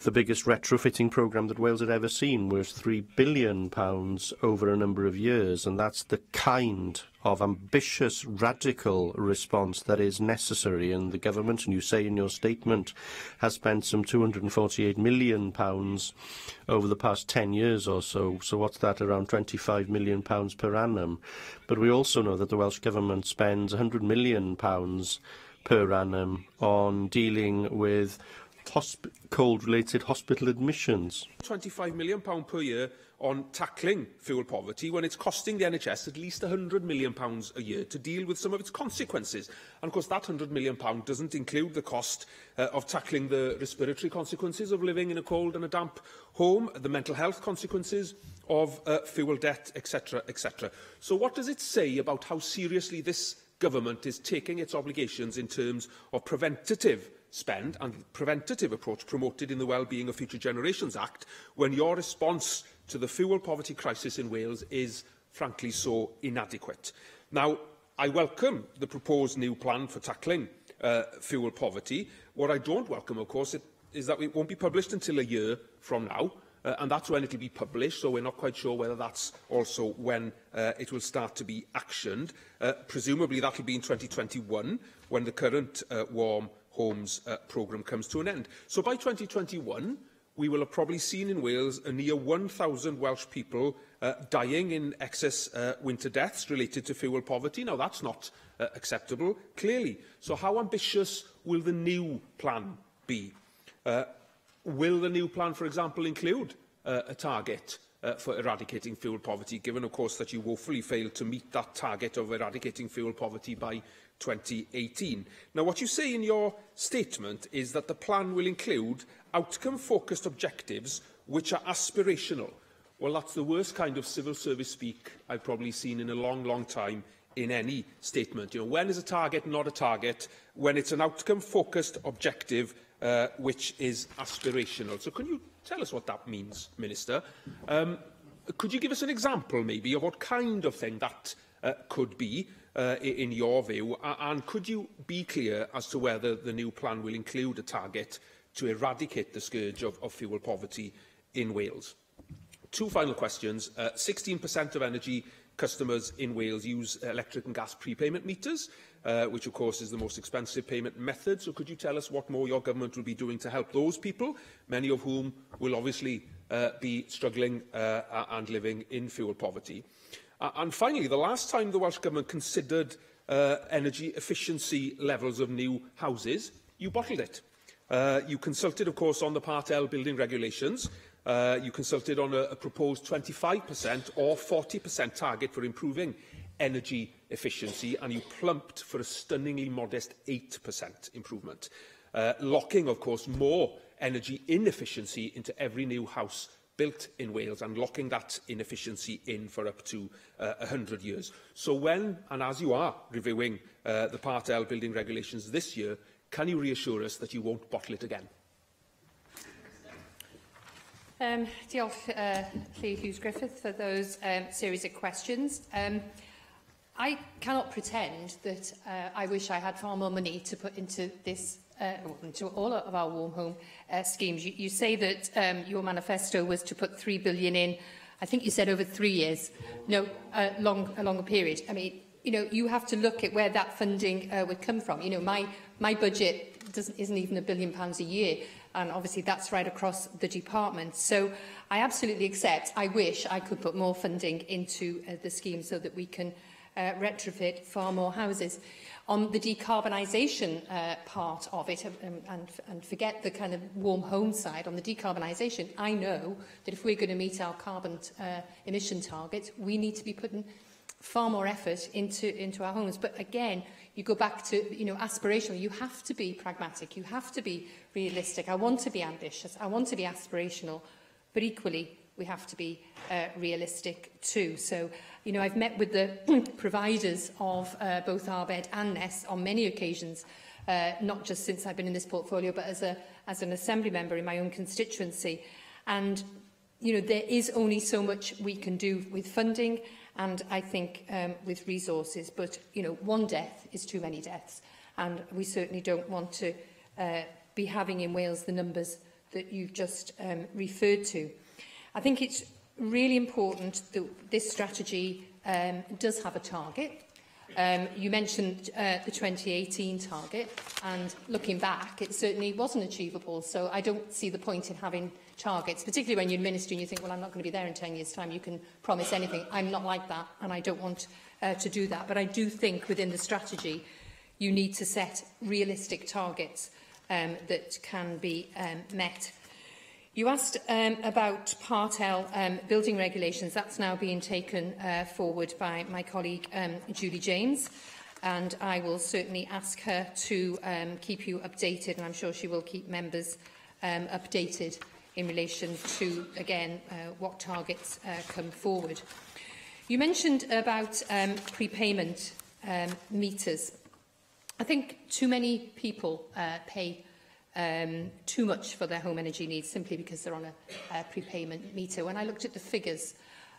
the biggest retrofitting programme that Wales had ever seen, worth £3 billion over a number of years, and that's the kind of ambitious, radical response that is necessary. And the government, and you say in your statement, has spent some £248 million over the past 10 years or so. So what's that, around £25 million per annum? But we also know that the Welsh Government spends £100 million per annum on dealing with cold-related hospital admissions. £25 million per year on tackling fuel poverty when it's costing the NHS at least £100 million a year to deal with some of its consequences. And of course that £100 million doesn't include the cost of tackling the respiratory consequences of living in a cold and a damp home, the mental health consequences of fuel debt, etc., etc. So what does it say about how seriously this government is taking its obligations in terms of preventative spend and the preventative approach promoted in the Wellbeing of Future Generations Act, when your response to the fuel poverty crisis in Wales is, frankly, so inadequate? Now, I welcome the proposed new plan for tackling fuel poverty. What I don't welcome, of course, is that it won't be published until a year from now, and that's when it will be published, so we're not quite sure whether that's also when it will start to be actioned. Presumably that will be in 2021, when the current warm homes programme comes to an end. So by 2021, we will have probably seen in Wales a near 1,000 Welsh people dying in excess winter deaths related to fuel poverty. Now, that's not acceptable, clearly. So how ambitious will the new plan be? Will the new plan, for example, include a target for eradicating fuel poverty, given, of course, that you woefully failed to meet that target of eradicating fuel poverty by 2018. Now, what you say in your statement is that the plan will include outcome-focused objectives which are aspirational. Well, that's the worst kind of civil service speak I've probably seen in a long, long time in any statement. You know, when is a target not a target? When it's an outcome-focused objective which is aspirational. So can you tell us what that means, Minister? Could you give us an example, maybe, of what kind of thing that could be, in your view? And could you be clear as to whether the new plan will include a target to eradicate the scourge of fuel poverty in Wales? Two final questions. 16% of energy customers in Wales use electric and gas prepayment meters, which of course is the most expensive payment method. So could you tell us what more your government will be doing to help those people, many of whom will obviously be struggling and living in fuel poverty? And finally, the last time the Welsh Government considered energy efficiency levels of new houses, you bottled it. You consulted, of course, on the Part L building regulations. You consulted on a proposed 25% or 40% target for improving energy efficiency, and you plumped for a stunningly modest 8% improvement, locking, of course, more energy inefficiency into every new house built in Wales and locking that inefficiency in for up to 100 years. So when, and as you are reviewing the Part L building regulations this year, can you reassure us that you won't bottle it again? Diolch, Lly Hughes-Griffith, for those series of questions. I cannot pretend that I wish I had far more money to put into this, into all of our warm home schemes. You say that your manifesto was to put £3 billion in. I think you said over 3 years. No, a longer period. I mean, you know, you have to look at where that funding would come from. You know, my budget isn't even £1 billion a year. And obviously that's right across the department. So I absolutely accept, I wish I could put more funding into the scheme so that we can retrofit far more houses. On the decarbonisation part of it, and forget the kind of warm home side, on the decarbonisation, I know that if we're going to meet our carbon emission targets, we need to be putting far more effort into our homes. But again, you go back to, you know, aspirational. You have to be pragmatic. You have to be realistic. I want to be ambitious. I want to be aspirational. But equally, we have to be realistic too. So, you know, I've met with the providers of both Arbed and Ness on many occasions not just since I've been in this portfolio, but as an Assembly member in my own constituency. And, you know, there is only so much we can do with funding and, I think, with resources. But, you know, one death is too many deaths. And we certainly don't want to be having in Wales the numbers that you've just referred to. I think it's really important that this strategy does have a target. You mentioned the 2018 target, and looking back, it certainly wasn't achievable. So I don't see the point in having targets, particularly when you're in ministry and you think, well, I'm not going to be there in 10 years' time. You can promise anything. I'm not like that, and I don't want to do that. But I do think within the strategy, you need to set realistic targets that can be met. You asked about Part L building regulations. That's now being taken forward by my colleague Julie James, and I will certainly ask her to keep you updated, and I'm sure she will keep members updated in relation to, again, what targets come forward. You mentioned about prepayment meters. I think too many people pay too much for their home energy needs simply because they're on a prepayment meter. When I looked at the figures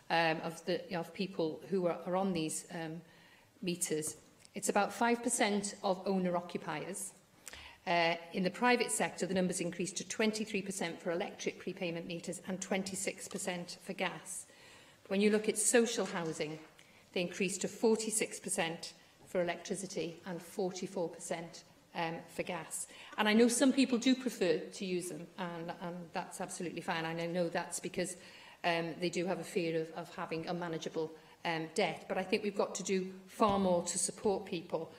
of people who are on these meters, it's about 5% of owner-occupiers. In the private sector, the numbers increased to 23% for electric prepayment meters and 26% for gas. When you look at social housing, they increased to 46% for electricity and 44% for gas. And I know some people do prefer to use them, and that's absolutely fine. And I know that's because they do have a fear of having unmanageable debt. But I think we've got to do far more to support people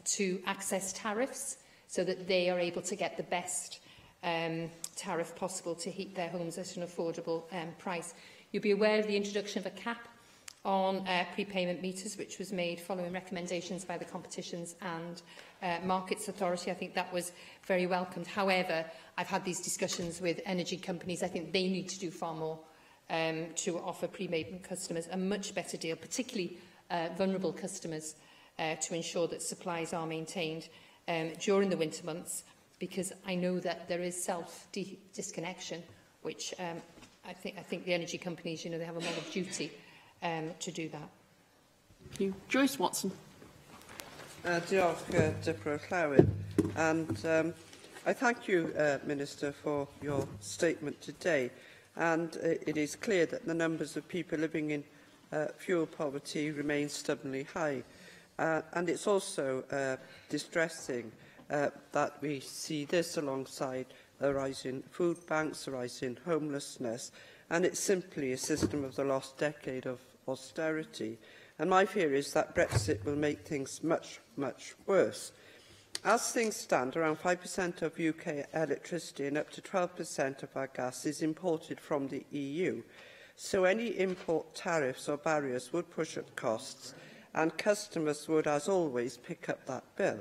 to access tariffs so that they are able to get the best tariff possible to heat their homes at an affordable price. You'll be aware of the introduction of a cap on prepayment meters, which was made following recommendations by the Competitions and Markets Authority. I think that was very welcomed. However, I've had these discussions with energy companies. I think they need to do far more to offer prepayment customers a much better deal, particularly vulnerable customers, to ensure that supplies are maintained during the winter months, because I know that there is self-disconnection, which I think the energy companies, you know, they have a moral duty to do that. Thank you. Joyce Watson. Diolch, Dipro Llywyd. And I thank you, Minister, for your statement today. And it is clear that the numbers of people living in fuel poverty remain stubbornly high. And it's also distressing that we see this alongside a rise in food banks, a rise in homelessness, and it's simply a system of the lost decade of austerity. And my fear is that Brexit will make things much, much worse. As things stand, around 5% of UK electricity and up to 12% of our gas is imported from the EU. So any import tariffs or barriers would push up costs, and customers would, as always, pick up that bill.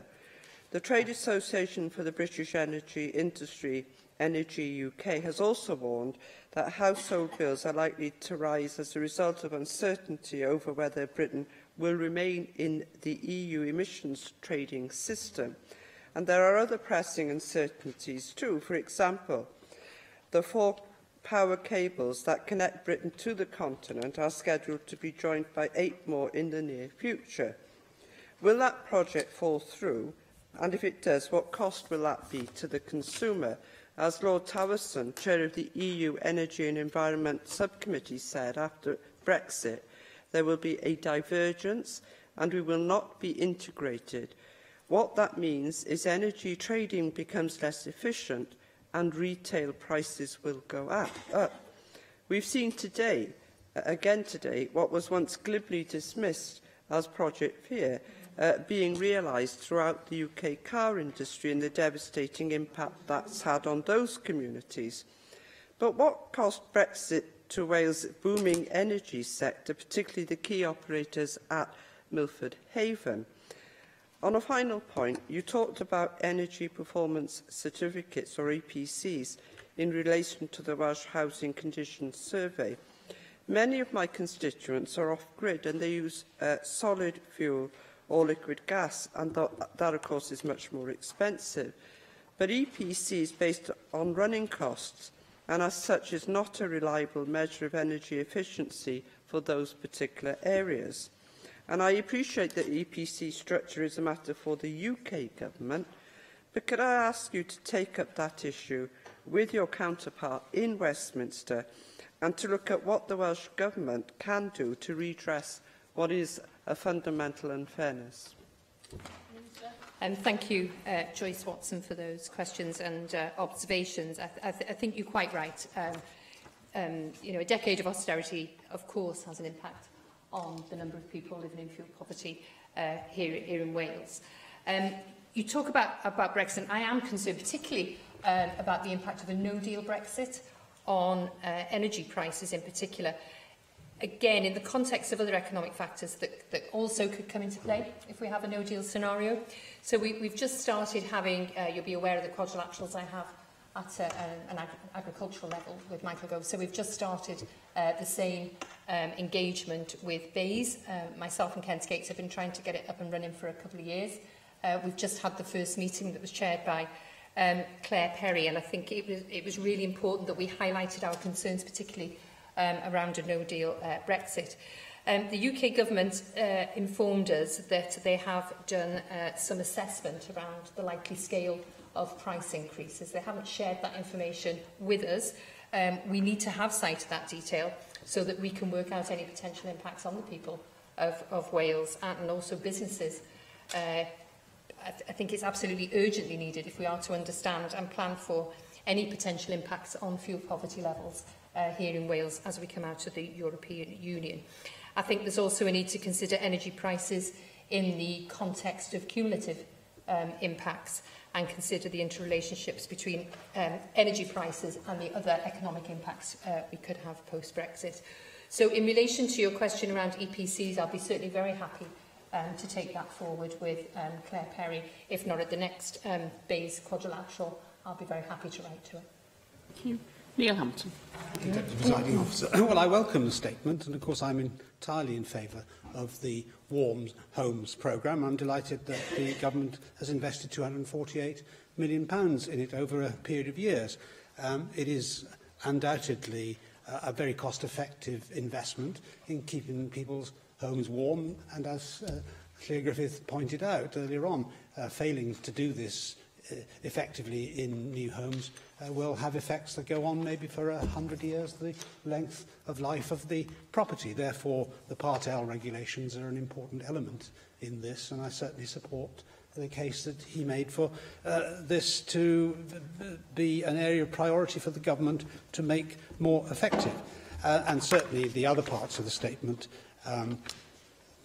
The Trade Association for the British Energy Industry, Energy UK, has also warned that household bills are likely to rise as a result of uncertainty over whether Britain will remain in the EU emissions trading system. And there are other pressing uncertainties too. For example, the 4 power cables that connect Britain to the continent are scheduled to be joined by 8 more in the near future. Will that project fall through? And if it does, what cost will that be to the consumer? As Lord Towerson, chair of the EU Energy and Environment Subcommittee, said after Brexit, there will be a divergence and we will not be integrated. What that means is energy trading becomes less efficient and retail prices will go up. We've seen today, again today, what was once glibly dismissed as Project Fear being realised throughout the UK car industry and the devastating impact that's had on those communities. But what cost Brexit to Wales' booming energy sector, particularly the key operators at Milford Haven? On a final point, you talked about energy performance certificates, or EPCs, in relation to the Welsh Housing Conditions Survey. Many of my constituents are off-grid and they use solid fuel or liquid gas, and that of course is much more expensive. But EPC is based on running costs, and as such is not a reliable measure of energy efficiency for those particular areas. And I appreciate that EPC structure is a matter for the UK government, but could I ask you to take up that issue with your counterpart in Westminster and to look at what the Welsh Government can do to redress what is a fundamental unfairness? Thank you, Joyce Watson, for those questions and observations. I think you're quite right. You know, a decade of austerity, of course, has an impact on the number of people living in fuel poverty here in Wales. You talk about Brexit. I am concerned particularly about the impact of a no-deal Brexit on energy prices in particular. Again, in the context of other economic factors that also could come into play if we have a no-deal scenario. So we've just started having, you'll be aware of the quadrilaterals I have at an agricultural level with Michael Gove. So we've just started the same engagement with BEIS. Myself and Kent Gates have been trying to get it up and running for a couple of years. We've just had the first meeting that was chaired by Claire Perry, and I think it was really important that we highlighted our concerns, particularly around a no-deal Brexit. The UK government informed us that they have done some assessment around the likely scale of price increases. They haven't shared that information with us. We need to have sight of that detail so that we can work out any potential impacts on the people of Wales and also businesses. I think it's absolutely urgently needed if we are to understand and plan for any potential impacts on fuel poverty levels here in Wales as we come out of the European Union. I think there's also a need to consider energy prices in the context of cumulative impacts and consider the interrelationships between energy prices and the other economic impacts we could have post-Brexit. So in relation to your question around EPCs, I'll be certainly very happy to take that forward with Claire Perry. If not at the next BEIS quadrilateral, I'll be very happy to write to her. Thank you. Neil Hampton. Deputy Presiding Officer. Well, I welcome the statement, and of course I'm entirely in favour of the Warm Homes programme. I'm delighted that the government has invested £248 million in it over a period of years. It is undoubtedly a very cost-effective investment in keeping people's homes warm, and as Claire Griffith pointed out earlier on, failing to do this effectively in new homes will have effects that go on maybe for 100 years, the length of life of the property. Therefore, the Part L regulations are an important element in this, and I certainly support the case that he made for this to be an area of priority for the government to make more effective. And certainly the other parts of the statement,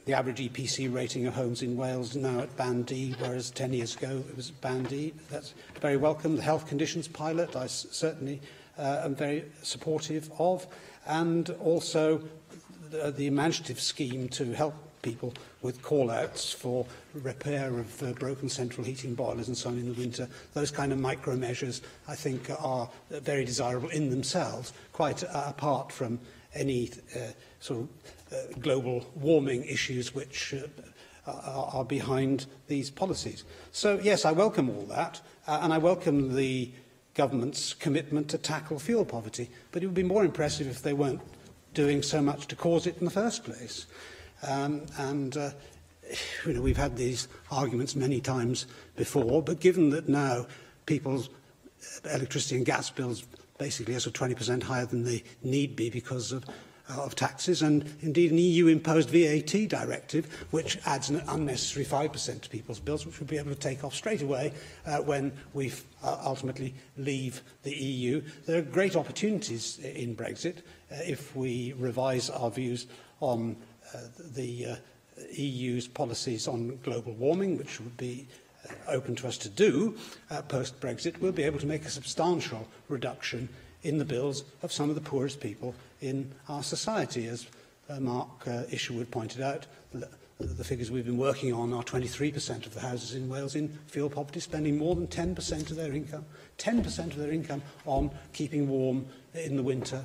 the average EPC rating of homes in Wales is now at Band D, whereas 10 years ago it was Band E. That's very welcome. The health conditions pilot I certainly am very supportive of, and also the imaginative scheme to help people with call-outs for repair of broken central heating boilers and so on in the winter. Those kind of micro measures, I think, are very desirable in themselves, quite apart from any sort of global warming issues which are behind these policies. So, yes, I welcome all that, and I welcome the government's commitment to tackle fuel poverty, but it would be more impressive if they weren't doing so much to cause it in the first place. You know, we've had these arguments many times before, but given that now people's electricity and gas bills basically are sort of 20% higher than they need be because of taxes, and indeed an EU-imposed VAT directive, which adds an unnecessary 5% to people's bills, which we'll be able to take off straight away when we ultimately leave the EU. There are great opportunities in Brexit if we revise our views on the EU's policies on global warming, which would be open to us to do post-Brexit. We'll be able to make a substantial reduction in the bills of some of the poorest people in our society. As Mark Isherwood pointed out, the figures we've been working on are 23% of the houses in Wales in fuel poverty, spending more than 10% of their income on keeping warm in the winter.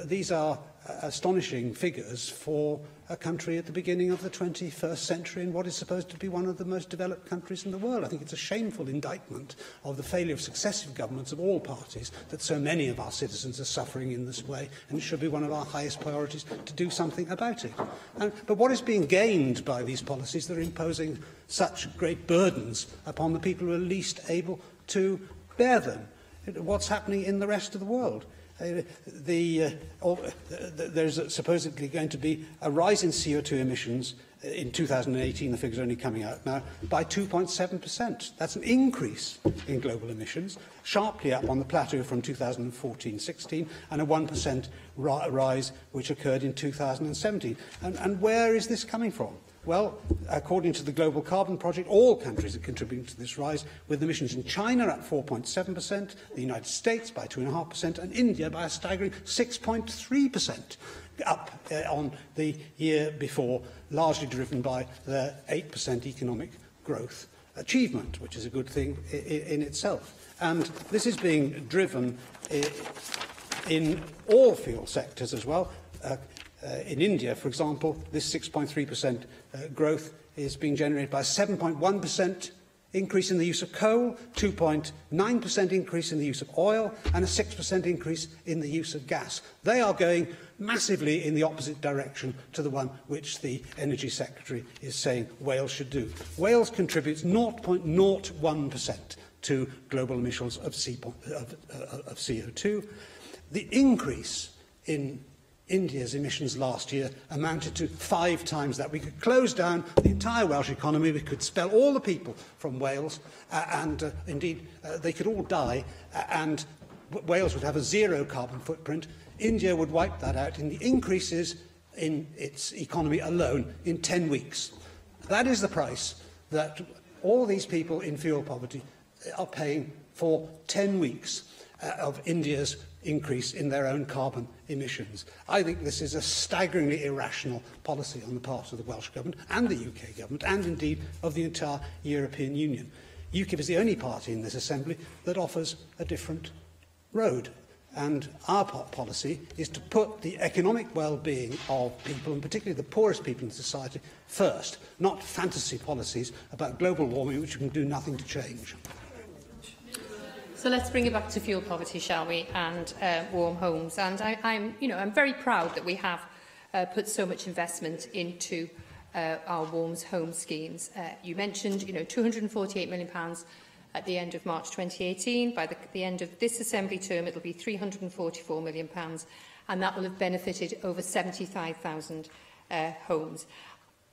These are astonishing figures for a country at the beginning of the 21st century in what is supposed to be one of the most developed countries in the world. I think it's a shameful indictment of the failure of successive governments of all parties that so many of our citizens are suffering in this way, and it should be one of our highest priorities to do something about it. But what is being gained by these policies that are imposing such great burdens upon the people who are least able to bear them? What's happening in the rest of the world? There's supposedly going to be a rise in CO2 emissions in 2018, the figures are only coming out now, by 2.7%. That's an increase in global emissions, sharply up on the plateau from 2014-16, and a 1% rise which occurred in 2017. And where is this coming from? Well, according to the Global Carbon Project, all countries are contributing to this rise, with emissions in China at 4.7%, the United States by 2.5%, and India by a staggering 6.3%, up on the year before, largely driven by their 8% economic growth achievement, which is a good thing in itself. And this is being driven in all fuel sectors as well. In India, for example, this 6.3% growth is being generated by a 7.1% increase in the use of coal, 2.9% increase in the use of oil, and a 6% increase in the use of gas. They are going massively in the opposite direction to the one which the Energy Secretary is saying Wales should do. Wales contributes 0.01% to global emissions of CO2. The increase in India's emissions last year amounted to 5 times that. We could close down the entire Welsh economy, we could expel all the people from Wales, and indeed they could all die, and Wales would have a zero carbon footprint. India would wipe that out in the increases in its economy alone in 10 weeks. That is the price that all these people in fuel poverty are paying for 10 weeks of India's increase in their own carbon emissions. I think this is a staggeringly irrational policy on the part of the Welsh Government and the UK Government, and indeed of the entire European Union. UKIP is the only party in this Assembly that offers a different road. And our policy is to put the economic well-being of people, and particularly the poorest people in society, first, not fantasy policies about global warming which we can do nothing to change. So let's bring it back to fuel poverty, shall we, and warm homes. And I'm very proud that we have put so much investment into our warm home schemes. You mentioned, £248 million at the end of March 2018. By the end of this Assembly term, it will be £344 million, and that will have benefited over 75,000 homes.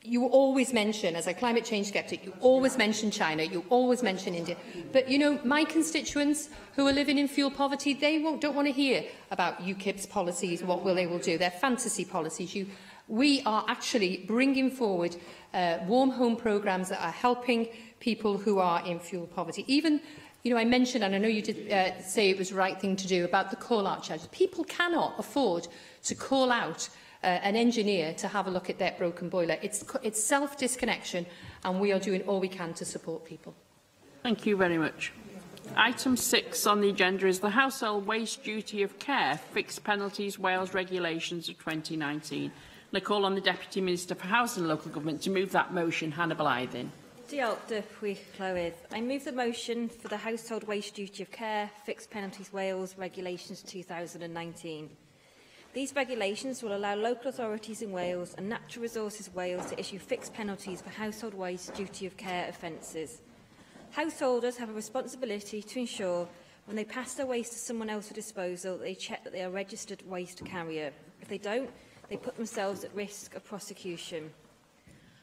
You always mention, as a climate change sceptic, you always mention China, you always mention India. But, my constituents who are living in fuel poverty, they don't want to hear about UKIP's policies, what they will do. They're fantasy policies. We are actually bringing forward warm home programmes that are helping people who are in fuel poverty. Even, I mentioned, and I know you did say it was the right thing to do, about the call-out charges. People cannot afford to call out an engineer to have a look at their broken boiler. It's self-disconnection, and we are doing all we can to support people. Thank you very much. Item 6 on the agenda is the Household Waste Duty of Care Fixed Penalties Wales Regulations of 2019. And I call on the Deputy Minister for Housing and Local Government to move that motion. Hannah Blythin. Diolch, Llywydd. I move the motion for the Household Waste Duty of Care Fixed Penalties Wales Regulations 2019. These regulations will allow local authorities in Wales and Natural Resources Wales to issue fixed penalties for household waste duty of care offences. Householders have a responsibility to ensure when they pass their waste to someone else for disposal, they check that they are a registered waste carrier. If they don't, they put themselves at risk of prosecution.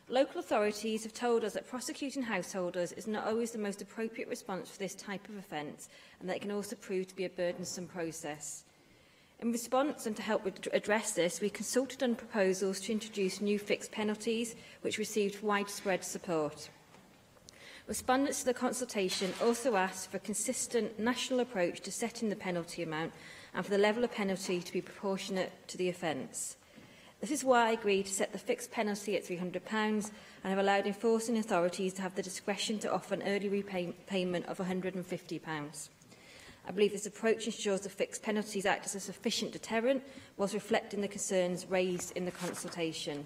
Local authorities have told us that prosecuting householders is not always the most appropriate response for this type of offence, and that it can also prove to be a burdensome process. In response and to help address this, we consulted on proposals to introduce new fixed penalties, which received widespread support. Respondents to the consultation also asked for a consistent national approach to setting the penalty amount and for the level of penalty to be proportionate to the offence. This is why I agreed to set the fixed penalty at £300 and have allowed enforcing authorities to have the discretion to offer an early repayment of £150. I believe this approach ensures the fixed penalties act as a sufficient deterrent, whilst reflecting the concerns raised in the consultation.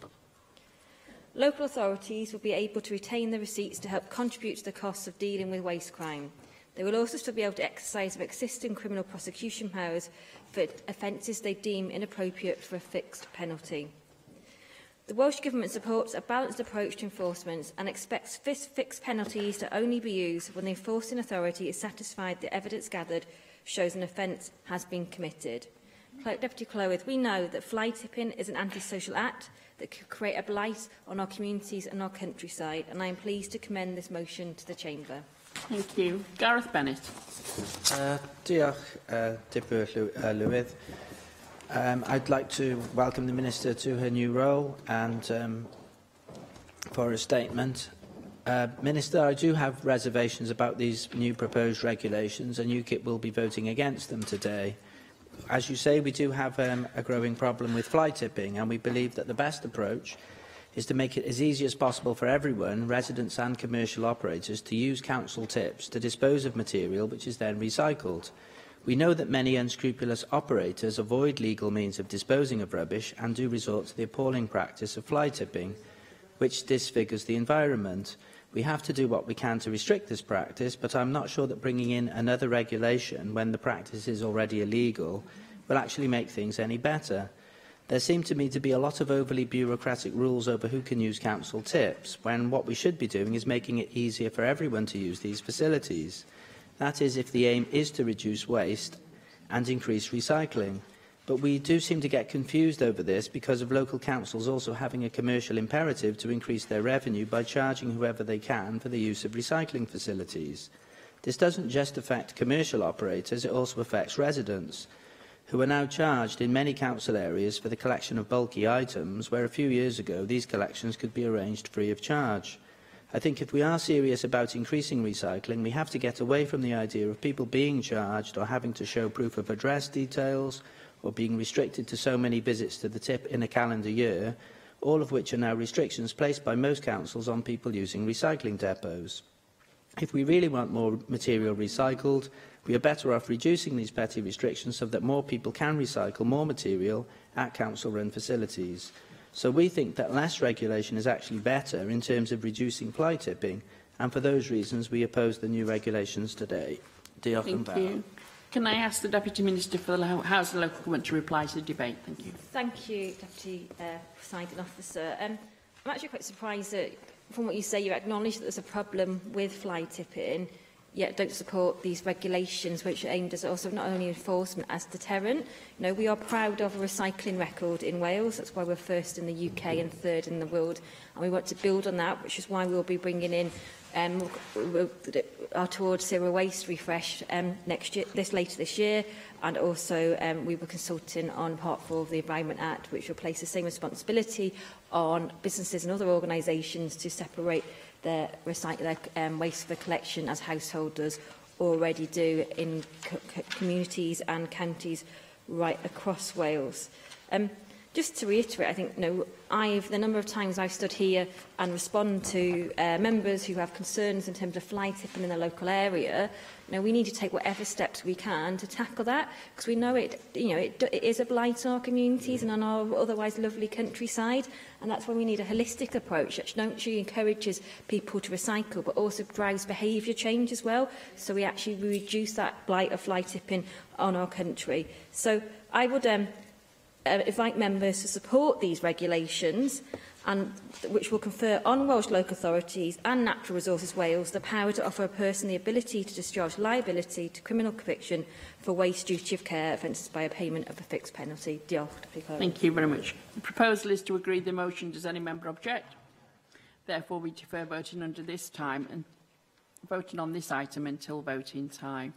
Local authorities will be able to retain the receipts to help contribute to the costs of dealing with waste crime. They will also still be able to exercise their existing criminal prosecution powers for offences they deem inappropriate for a fixed penalty. The Welsh Government supports a balanced approach to enforcement and expects fixed penalties to only be used when the enforcing authority is satisfied the evidence gathered shows an offence has been committed. Deputy Clywyd, we know that fly tipping is an antisocial act that could create a blight on our communities and our countryside, and I am pleased to commend this motion to the Chamber. Thank you. Gareth Bennett. Diolch, Deputy Llywydd. I'd like to welcome the Minister to her new role and for her statement. Minister, I do have reservations about these new proposed regulations, and UKIP will be voting against them today. As you say, we do have a growing problem with fly tipping, and we believe that the best approach is to make it as easy as possible for everyone, residents and commercial operators, to use council tips to dispose of material which is then recycled. We know that many unscrupulous operators avoid legal means of disposing of rubbish and do resort to the appalling practice of fly tipping, which disfigures the environment. We have to do what we can to restrict this practice, but I'm not sure that bringing in another regulation when the practice is already illegal will actually make things any better. There seem to me to be a lot of overly bureaucratic rules over who can use council tips, when what we should be doing is making it easier for everyone to use these facilities. That is, if the aim is to reduce waste and increase recycling. But we do seem to get confused over this because of local councils also having a commercial imperative to increase their revenue by charging whoever they can for the use of recycling facilities. This doesn't just affect commercial operators, it also affects residents, who are now charged in many council areas for the collection of bulky items, where a few years ago these collections could be arranged free of charge. I think if we are serious about increasing recycling, we have to get away from the idea of people being charged or having to show proof of address details, or being restricted to so many visits to the tip in a calendar year, all of which are now restrictions placed by most councils on people using recycling depots. If we really want more material recycled, we are better off reducing these petty restrictions so that more people can recycle more material at council-run facilities. So we think that less regulation is actually better in terms of reducing fly tipping, and for those reasons we oppose the new regulations today. Diolch yn fawr. Thank you. Can I ask the Deputy Minister for the House and Local Government to reply to the debate? Thank you. Thank you, Deputy Presiding Officer. I'm actually quite surprised that, from what you say, you acknowledge that there's a problem with fly tipping, yet don't support these regulations which are aimed as also not only enforcement as deterrent. You know, we are proud of a recycling record in Wales. That's why we're first in the UK and third in the world, and we want to build on that, which is why we'll be bringing in our towards zero waste refresh later this year, and also we were consulting on Part 4 of the Environment Act, which will place the same responsibility on businesses and other organisations to separate their waste for collection as householders already do in communities and counties right across Wales. Just to reiterate, I think the number of times I've stood here and respond to members who have concerns in terms of fly tipping in the local area, we need to take whatever steps we can to tackle that, because we know it is a blight on our communities and on our otherwise lovely countryside, and that's why we need a holistic approach that not only encourages people to recycle but also drives behaviour change as well, so we actually reduce that blight of fly tipping on our country. So I would invite members to support these regulations, and which will confer on Welsh local authorities and Natural Resources Wales the power to offer a person the ability to discharge liability to criminal conviction for waste duty of care offences by a payment of a fixed penalty. Diolch. Thank you very much. The proposal is to agree the motion. Does any member object? Therefore, we defer voting under this time and voting on this item until voting time.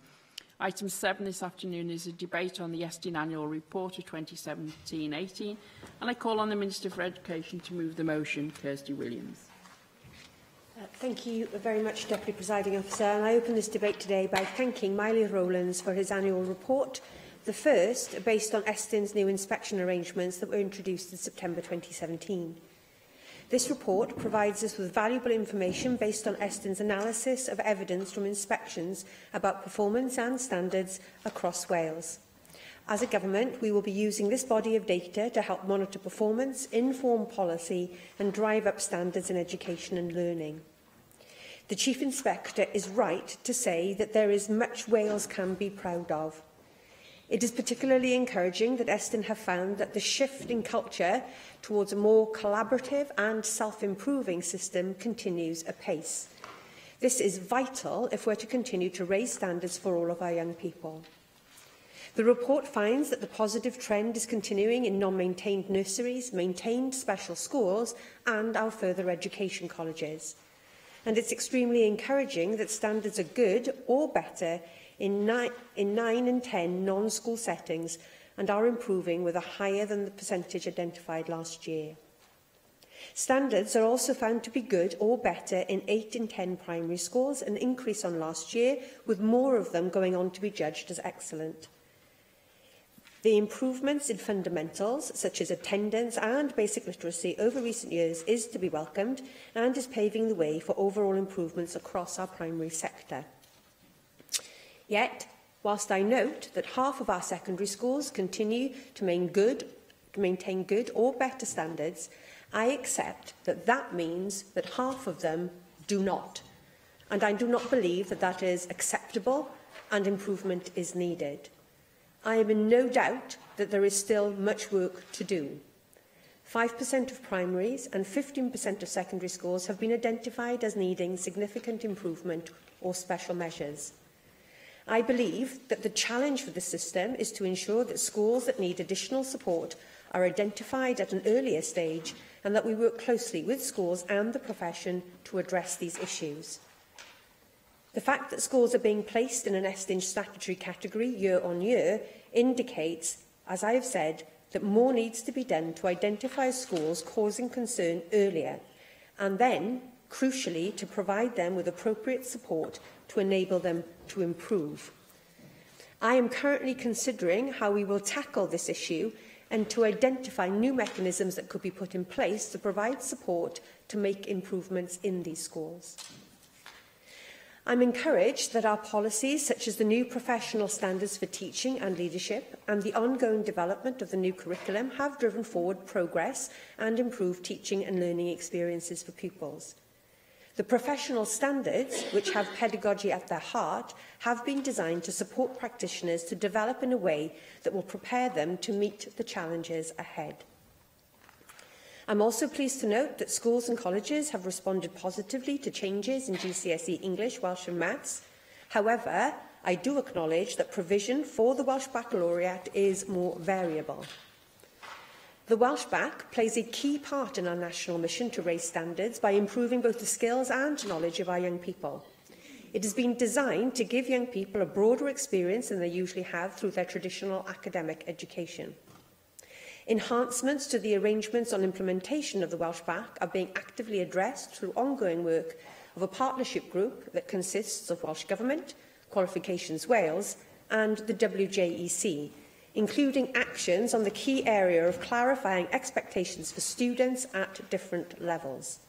Item 7 this afternoon is a debate on the Estyn Annual Report of 2017-18, and I call on the Minister for Education to move the motion. Kirsty Williams. Thank you very much, Deputy Presiding Officer. And I open this debate today by thanking Miley Rowlands for his annual report, the first based on Estyn's new inspection arrangements that were introduced in September 2017. This report provides us with valuable information based on Eston's analysis of evidence from inspections about performance and standards across Wales. As a government, we will be using this body of data to help monitor performance, inform policy and drive up standards in education and learning. The Chief Inspector is right to say that there is much Wales can be proud of. It is particularly encouraging that Eston have found that the shift in culture towards a more collaborative and self-improving system continues apace. This is vital if we're to continue to raise standards for all of our young people. The report finds that the positive trend is continuing in non-maintained nurseries, maintained special schools and our further education colleges. And it's extremely encouraging that standards are good or better in 9 and 10 non-school settings and are improving with a higher than the percentage identified last year. Standards are also found to be good or better in 8 and 10 primary schools, an increase on last year, with more of them going on to be judged as excellent. The improvements in fundamentals, such as attendance and basic literacy, over recent years is to be welcomed and is paving the way for overall improvements across our primary sector. Yet, whilst I note that half of our secondary schools continue to maintain good or better standards, I accept that that means that half of them do not. And I do not believe that that is acceptable and improvement is needed. I am in no doubt that there is still much work to do. 5% of primaries and 15% of secondary schools have been identified as needing significant improvement or special measures. I believe that the challenge for the system is to ensure that schools that need additional support are identified at an earlier stage and that we work closely with schools and the profession to address these issues. The fact that schools are being placed in an Eston statutory category year on year indicates, as I have said, that more needs to be done to identify schools causing concern earlier and then, crucially, to provide them with appropriate support to enable them to improve. I am currently considering how we will tackle this issue and to identify new mechanisms that could be put in place to provide support to make improvements in these schools. I'm encouraged that our policies, such as the new professional standards for teaching and leadership and the ongoing development of the new curriculum, have driven forward progress and improved teaching and learning experiences for pupils. The professional standards, which have pedagogy at their heart, have been designed to support practitioners to develop in a way that will prepare them to meet the challenges ahead. I'm also pleased to note that schools and colleges have responded positively to changes in GCSE English, Welsh and Maths. However, I do acknowledge that provision for the Welsh Baccalaureate is more variable. The Welsh Bac plays a key part in our national mission to raise standards by improving both the skills and knowledge of our young people. It has been designed to give young people a broader experience than they usually have through their traditional academic education. Enhancements to the arrangements on implementation of the Welsh Bac are being actively addressed through ongoing work of a partnership group that consists of Welsh Government, Qualifications Wales and the WJEC, including actions on the key area of clarifying expectations for students at different levels.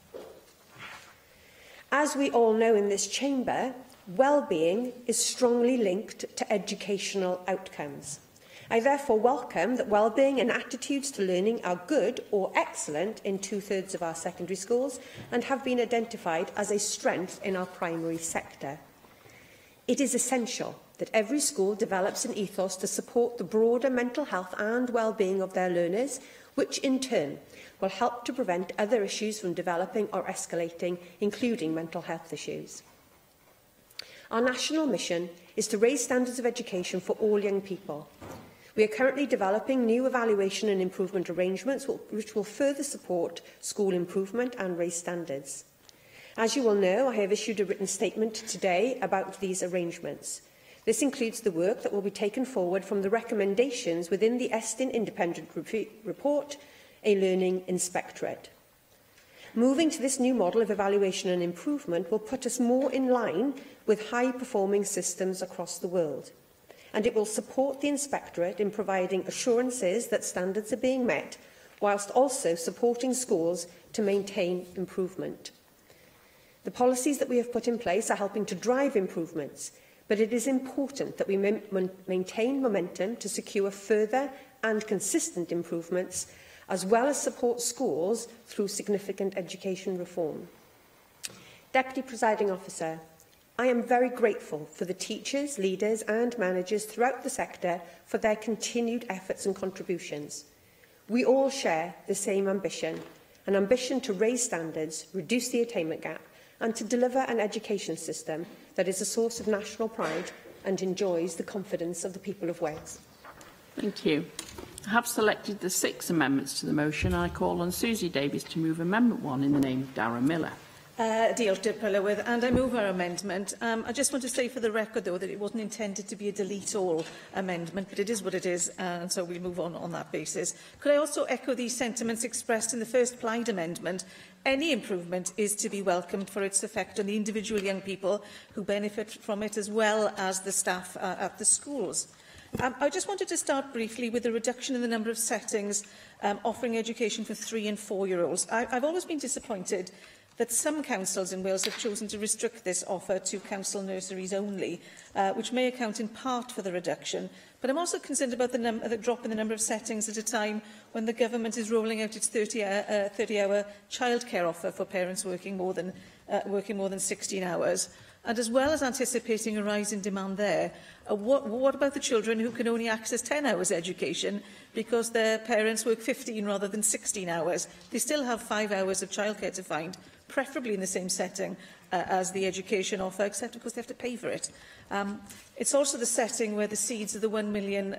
As we all know in this chamber, well-being is strongly linked to educational outcomes. I therefore welcome that well-being and attitudes to learning are good or excellent in 2/3 of our secondary schools and have been identified as a strength in our primary sector. It is essential that every school develops an ethos to support the broader mental health and well-being of their learners, which in turn will help to prevent other issues from developing or escalating, including mental health issues. Our national mission is to raise standards of education for all young people. We are currently developing new evaluation and improvement arrangements which will further support school improvement and raise standards. As you will know, I have issued a written statement today about these arrangements. This includes the work that will be taken forward from the recommendations within the Eston Independent Report, a Learning Inspectorate. Moving to this new model of evaluation and improvement will put us more in line with high-performing systems across the world, and it will support the Inspectorate in providing assurances that standards are being met whilst also supporting schools to maintain improvement. The policies that we have put in place are helping to drive improvements, but it is important that we maintain momentum to secure further and consistent improvements, as well as support schools through significant education reform. Deputy Presiding Officer, I am very grateful for the teachers, leaders and managers throughout the sector for their continued efforts and contributions. We all share the same ambition, an ambition to raise standards, reduce the attainment gap and to deliver an education system that is a source of national pride and enjoys the confidence of the people of Wales. Thank you. I have selected the 6 amendments to the motion. I call on Susie Davies to move Amendment 1 in the name of Darren Miller. Diolch, Dirprwy, and I move our amendment. I just want to say for the record, though, that it wasn't intended to be a delete-all amendment, but it is what it is, and so we'll move on that basis. Could I also echo the sentiments expressed in the first Plaid amendment? Any improvement is to be welcomed for its effect on the individual young people who benefit from it, as well as the staff at the schools. I just wanted to start briefly with the reduction in the number of settings offering education for 3- and 4-year-olds. I've always been disappointed that some councils in Wales have chosen to restrict this offer to council nurseries only, which may account in part for the reduction. But I'm also concerned about the drop in the number of settings at a time when the government is rolling out its 30-hour childcare offer for parents working more than 16 hours. And as well as anticipating a rise in demand there, what about the children who can only access 10 hours education because their parents work 15 rather than 16 hours? They still have 5 hours of childcare to find, preferably in the same setting as the education offer, except of course they have to pay for it. It's also the setting where the seeds of the 1 million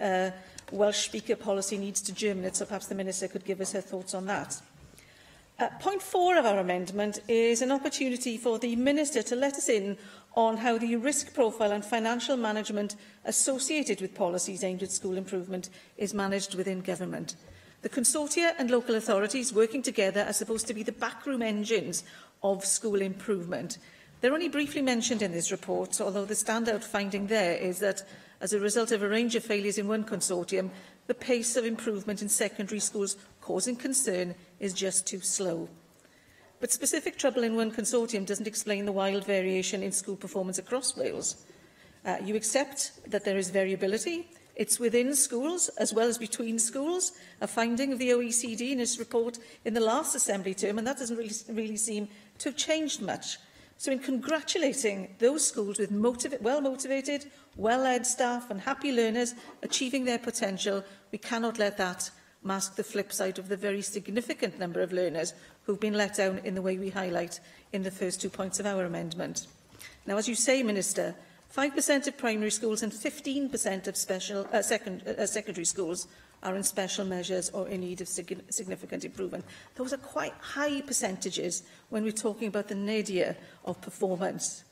Welsh speaker policy needs to germinate, so perhaps the Minister could give us her thoughts on that. Point 4 of our amendment is an opportunity for the Minister to let us in on how the risk profile and financial management associated with policies aimed at school improvement is managed within government. The consortia and local authorities working together are supposed to be the backroom engines of school improvement. They're only briefly mentioned in this report, although the standout finding there is that, as a result of a range of failures in one consortium, the pace of improvement in secondary schools causing concern is just too slow. But specific trouble in one consortium doesn't explain the wild variation in school performance across Wales. You accept that there is variability. It's within schools as well as between schools, a finding of the OECD in its report in the last Assembly term, and that doesn't really seem to have changed much. So in congratulating those schools with well-motivated, well-led staff and happy learners achieving their potential, we cannot let that mask the flip side of the very significant number of learners who've been let down in the way we highlight in the first 2 points of our amendment. Now, as you say, Minister, 5% of primary schools and 15% of secondary schools are in special measures or in need of significant improvement. Those are quite high percentages when we're talking about the nadir of performance.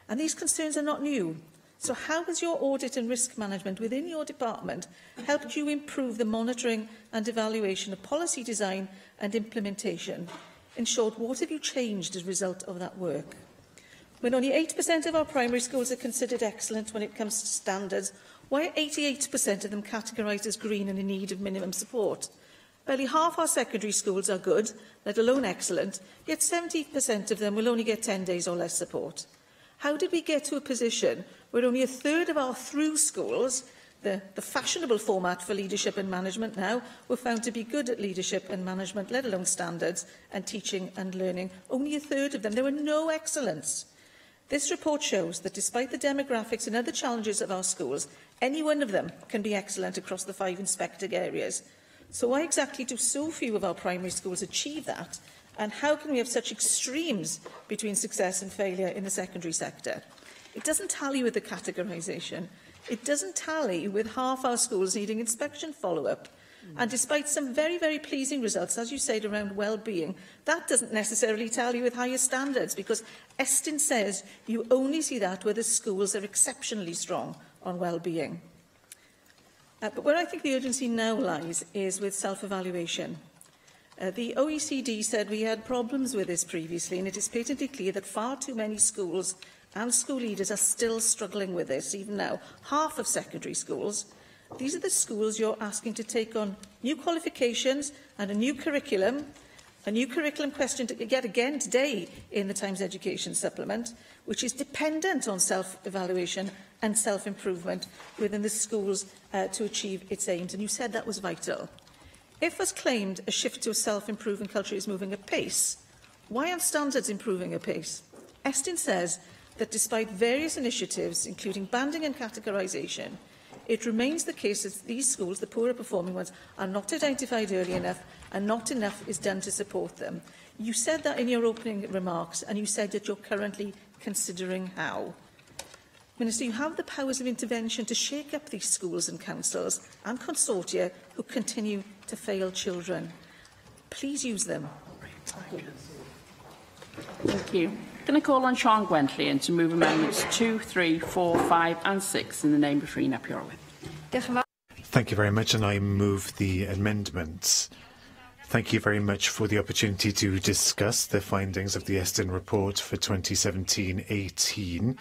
And these concerns are not new. So how has your audit and risk management within your department helped you improve the monitoring and evaluation of policy design and implementation? In short, what have you changed as a result of that work? When only 8% of our primary schools are considered excellent when it comes to standards, why are 88% of them categorised as green and in need of minimum support? Barely half our secondary schools are good, let alone excellent, yet 70% of them will only get 10 days or less support. How did we get to a position where only a third of our through schools, the fashionable format for leadership and management now, were found to be good at leadership and management, let alone standards and teaching and learning? Only a third of them. There were no excellence. This report shows that despite the demographics and other challenges of our schools, any one of them can be excellent across the 5 inspected areas. So why exactly do so few of our primary schools achieve that? And how can we have such extremes between success and failure in the secondary sector? It doesn't tally with the categorisation. It doesn't tally with half our schools needing inspection follow-up. And despite some very, very pleasing results, as you said, around well-being, that doesn't necessarily tally with higher standards, because Estin says you only see that where the schools are exceptionally strong on well-being. But where I think the urgency now lies is with self-evaluation. The OECD said we had problems with this previously, and it is patently clear that far too many schools and school leaders are still struggling with this, even now. Half of secondary schools These are the schools you're asking to take on new qualifications and a new curriculum question yet again today in the Times Education Supplement, which is dependent on self-evaluation and self-improvement within the schools to achieve its aims. And you said that was vital. If, as claimed, a shift to a self-improving culture is moving apace, why aren't standards improving apace? Estyn says that despite various initiatives, including banding and categorisation, it remains the case that these schools, the poorer performing ones, are not identified early enough and not enough is done to support them. You said that in your opening remarks, and you said that you're currently considering how. Minister, you have the powers of intervention to shake up these schools and councils and consortia who continue to fail children. Please use them. Thank you. Can I call on Sean Gwentley to move amendments 2, 3, 4, 5 and 6 in the name of Rhena Purewith? Thank you very much, and I move the amendments. Thank you very much for the opportunity to discuss the findings of the Estyn report for 2017-18.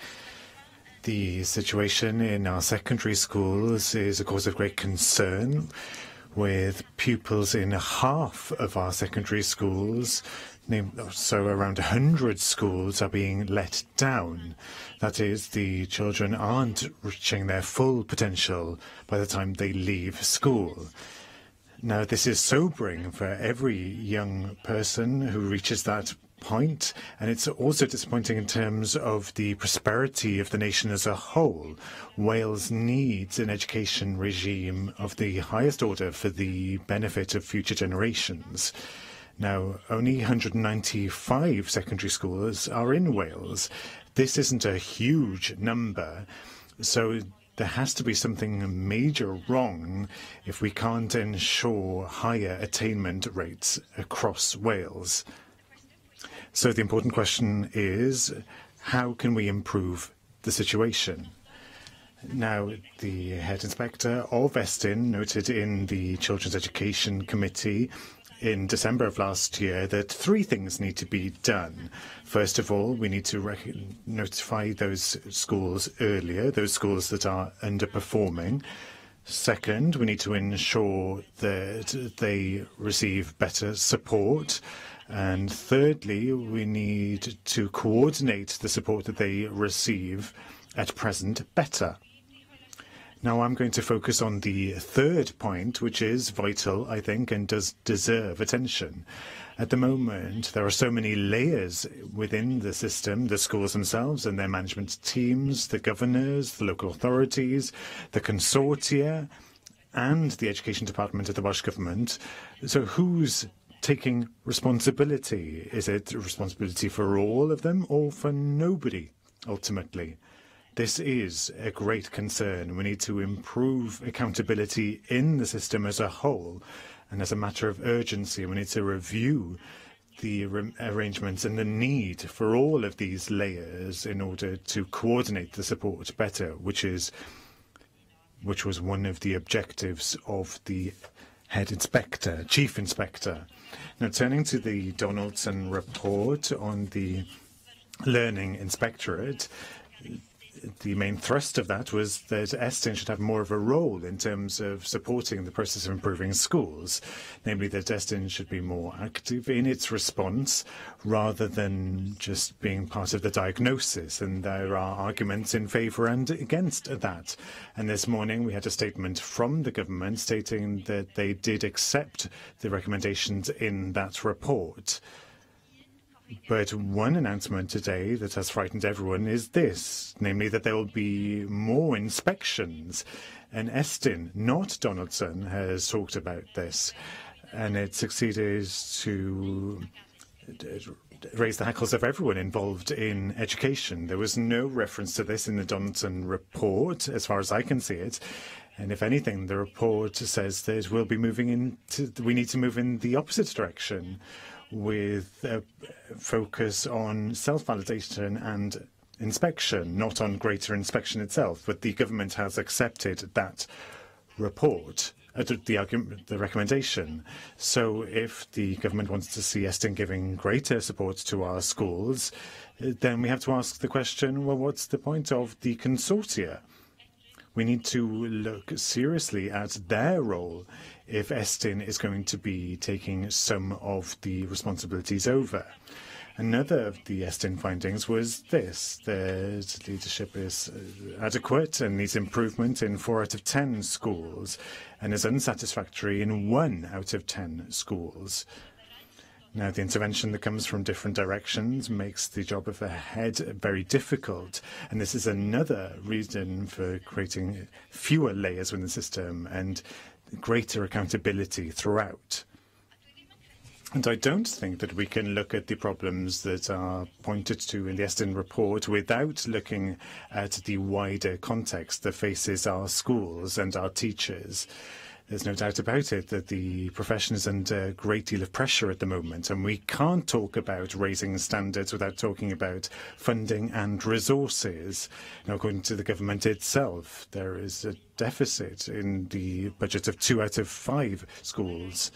The situation in our secondary schools is a cause of great concern, with pupils in half of our secondary schools. So around 100 schools are being let down. That is, the children aren't reaching their full potential by the time they leave school. Now, this is sobering for every young person who reaches that point, and it's also disappointing in terms of the prosperity of the nation as a whole. Wales needs an education regime of the highest order for the benefit of future generations. Now, only 195 secondary schools are in Wales. This isn't a huge number, so there has to be something major wrong if we can't ensure higher attainment rates across Wales. So the important question is, how can we improve the situation? Now, the head inspector of Estyn noted in the Children's Education Committee in December of last year that 3 things need to be done. First of all, we need to notify those schools earlier, those schools that are underperforming. Second, we need to ensure that they receive better support. And thirdly, we need to coordinate the support that they receive at present better. Now, I'm going to focus on the third point, which is vital, I think, and does deserve attention. At the moment, there are so many layers within the system, the schools themselves and their management teams, the governors, the local authorities, the consortia, and the Education Department of the Welsh Government. So who's taking responsibility? Is it a responsibility for all of them or for nobody, ultimately? This is a great concern. We need to improve accountability in the system as a whole, and as a matter of urgency, we need to review the arrangements and the need for all of these layers in order to coordinate the support better, which was one of the objectives of the head inspector, chief inspector. Now, turning to the Donaldson report on the Learning Inspectorate, the main thrust of that was that Estyn should have more of a role in terms of supporting the process of improving schools, namely that Estyn should be more active in its response rather than just being part of the diagnosis. And there are arguments in favour and against that. And this morning we had a statement from the government stating that they did accept the recommendations in that report. But one announcement today that has frightened everyone is this, namely that there will be more inspections. And Estyn, not Donaldson, has talked about this. And it succeeded to raise the hackles of everyone involved in education. There was no reference to this in the Donaldson report, as far as I can see it. And if anything, the report says that we need to move in the opposite direction, with a focus on self-validation and inspection, not on greater inspection itself. But the government has accepted that report, the recommendation. So if the government wants to see Estyn giving greater support to our schools, then we have to ask the question, well, what's the point of the consortia? We need to look seriously at their role if Estyn is going to be taking some of the responsibilities over. Another of the Estyn findings was this: that leadership is adequate and needs improvement in 4 out of 10 schools and is unsatisfactory in 1 out of 10 schools. Now, the intervention that comes from different directions makes the job of a head very difficult, and this is another reason for creating fewer layers within the system and greater accountability throughout. And I don't think that we can look at the problems that are pointed to in the Estyn report without looking at the wider context that faces our schools and our teachers. There's no doubt about it that the profession is under a great deal of pressure at the moment, and we can't talk about raising standards without talking about funding and resources. Now, according to the government itself, there is a deficit in the budget of 2 out of 5 schools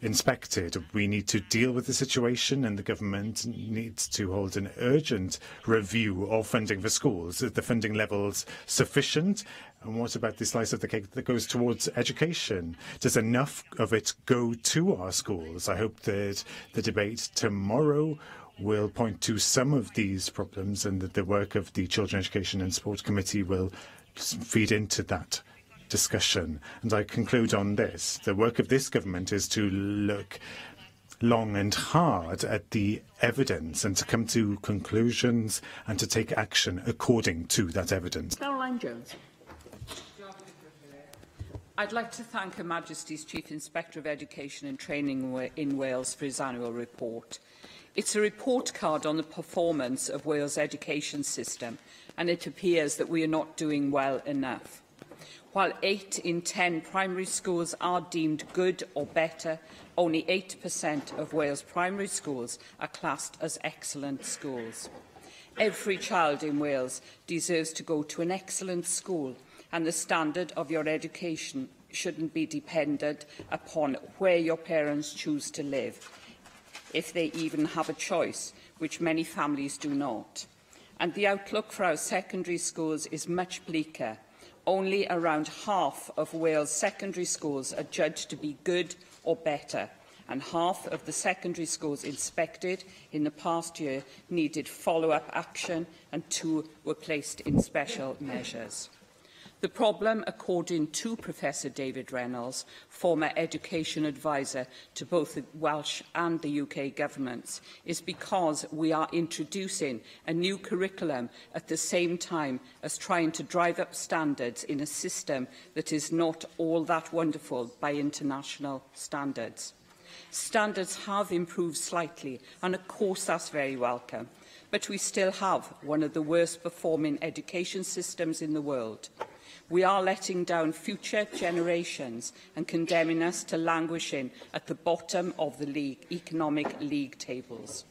inspected. We need to deal with the situation, and the government needs to hold an urgent review of funding for schools. Is the funding levels sufficient? And what about the slice of the cake that goes towards education? Does enough of it go to our schools? I hope that the debate tomorrow will point to some of these problems, and that the work of the Children Education and Sport Committee will feed into that discussion. And I conclude on this: the work of this government is to look long and hard at the evidence and to come to conclusions and to take action according to that evidence. Caroline Jones. I'd like to thank Her Majesty's Chief Inspector of Education and Training in Wales for his annual report. It's a report card on the performance of Wales' education system, and it appears that we are not doing well enough. While 8 in 10 primary schools are deemed good or better, only 8% of Wales primary schools are classed as excellent schools. Every child in Wales deserves to go to an excellent school, and the standard of your education shouldn't be dependent upon where your parents choose to live, if they even have a choice, which many families do not. And the outlook for our secondary schools is much bleaker. Only around half of Wales' secondary schools are judged to be good or better, and half of the secondary schools inspected in the past year needed follow-up action, and 2 were placed in special measures. The problem, according to Professor David Reynolds, former education advisor to both the Welsh and the UK governments, is because we are introducing a new curriculum at the same time as trying to drive up standards in a system that is not all that wonderful by international standards. Standards have improved slightly, and of course that's very welcome, but we still have one of the worst performing education systems in the world. We are letting down future generations and condemning us to languishing at the bottom of the economic league tables.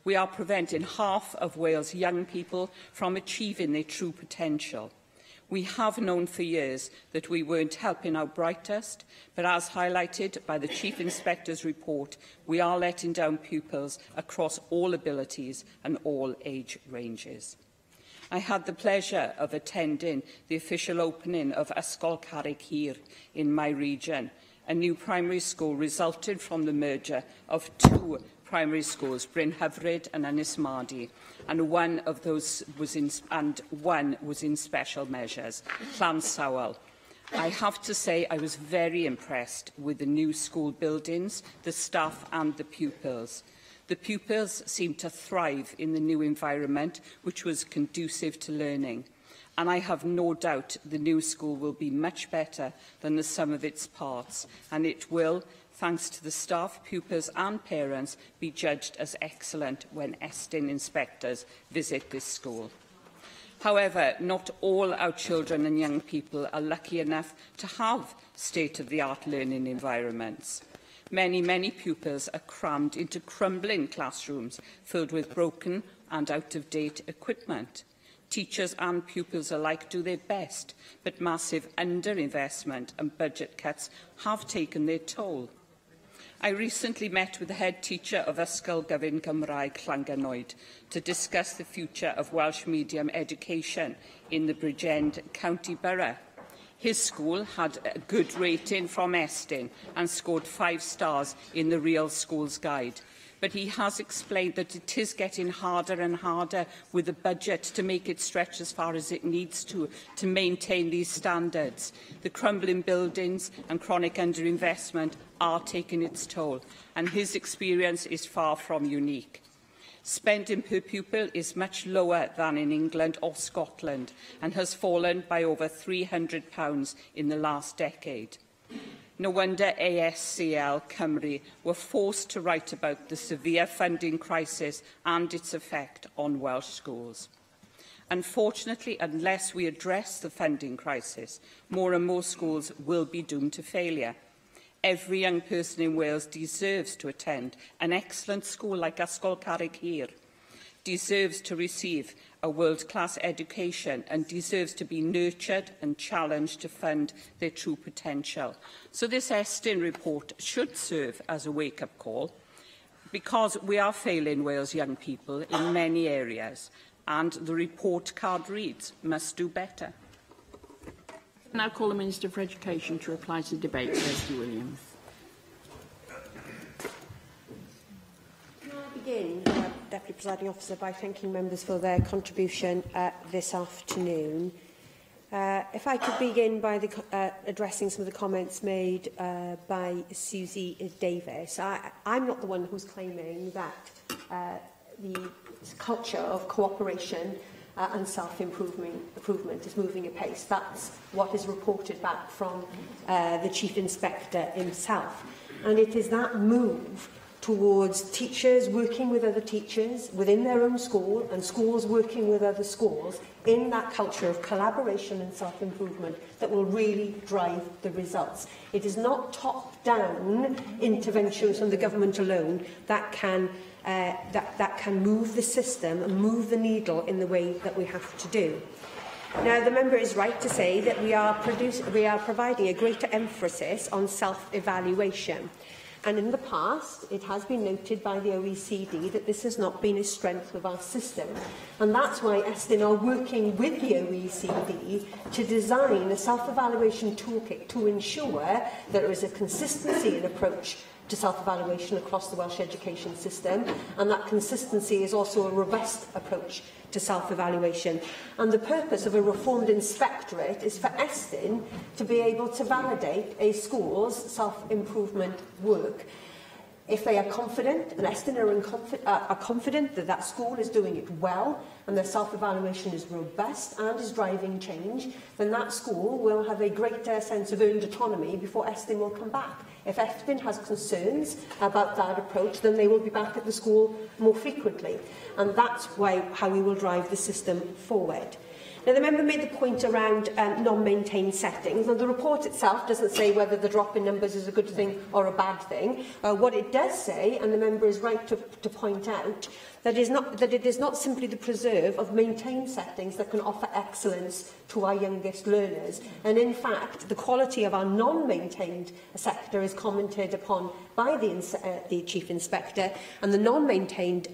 We are preventing half of Wales' young people from achieving their true potential. We have known for years that we weren't helping our brightest, but as highlighted by the Chief Inspector's report, we are letting down pupils across all abilities and all age ranges. I had the pleasure of attending the official opening of Ysgol Carreg Hir in my region, a new primary school resulted from the merger of 2 primary schools, Bryn Hyfryd and Ynys Madi, and one was in special measures, Llanssawel. I have to say I was very impressed with the new school buildings, the staff and the pupils. The pupils seemed to thrive in the new environment, which was conducive to learning. And I have no doubt the new school will be much better than the sum of its parts, and it will, thanks to the staff, pupils and parents, be judged as excellent when Estyn inspectors visit this school. However, not all our children and young people are lucky enough to have state-of-the-art learning environments. Many pupils are crammed into crumbling classrooms filled with broken and out-of-date equipment. Teachers and pupils alike do their best, but massive underinvestment and budget cuts have taken their toll. I recently met with the head teacher of Ysgol Gyfun Gymraeg Llanganoed to discuss the future of Welsh medium education in the Bridgend County Borough. His school had a good rating from Estyn and scored 5 stars in the Real Schools Guide. But he has explained that it is getting harder and harder with the budget to make it stretch as far as it needs to maintain these standards. The crumbling buildings and chronic underinvestment are taking its toll, and his experience is far from unique. Spending per pupil is much lower than in England or Scotland and has fallen by over £300 in the last decade. No wonder ASCL Cymru were forced to write about the severe funding crisis and its effect on Welsh schools. Unfortunately, unless we address the funding crisis, more and more schools will be doomed to failure. Every young person in Wales deserves to attend an excellent school like Ysgol Carreg Hir, deserves to receive a world-class education and deserves to be nurtured and challenged to fund their true potential. So this Estyn report should serve as a wake-up call, because we are failing Wales young people in many areas, and the report card reads, must do better. I now call the Minister for Education to reply to the debate. Kirsty Williams. Can I begin, Deputy Presiding Officer, by thanking members for their contribution this afternoon. If I could begin by addressing some of the comments made by Susie Davis. I'm not the one who's claiming that the culture of cooperation and self-improvement is moving apace. That's what is reported back from the Chief Inspector himself. And it is that move towards teachers working with other teachers within their own school and schools working with other schools in that culture of collaboration and self-improvement that will really drive the results. It is not top-down interventions from the government alone that can move the system and move the needle in the way that we have to do. Now, the member is right to say that we are providing a greater emphasis on self-evaluation. And in the past, it has been noted by the OECD that this has not been a strength of our system. And that's why Estyn are working with the OECD to design a self-evaluation toolkit to ensure that there is a consistency in approach to self-evaluation across the Welsh education system, and that consistency is also a robust approach to self-evaluation. And the purpose of a reformed inspectorate is for Estyn to be able to validate a school's self-improvement work. If they are confident, and Estyn are confident that that school is doing it well and their self-evaluation is robust and is driving change, then that school will have a greater sense of earned autonomy before Estyn will come back. If Estyn has concerns about that approach, then they will be back at the school more frequently. And that's how we will drive the system forward. Now, the member made the point around non-maintained settings. Now, the report itself doesn't say whether the drop in numbers is a good thing or a bad thing. What it does say, and the member is right to point out, that it is not simply the preserve of maintained settings that can offer excellence to our youngest learners. And in fact, the quality of our non-maintained sector is commented upon by the Chief Inspector, and the non-maintained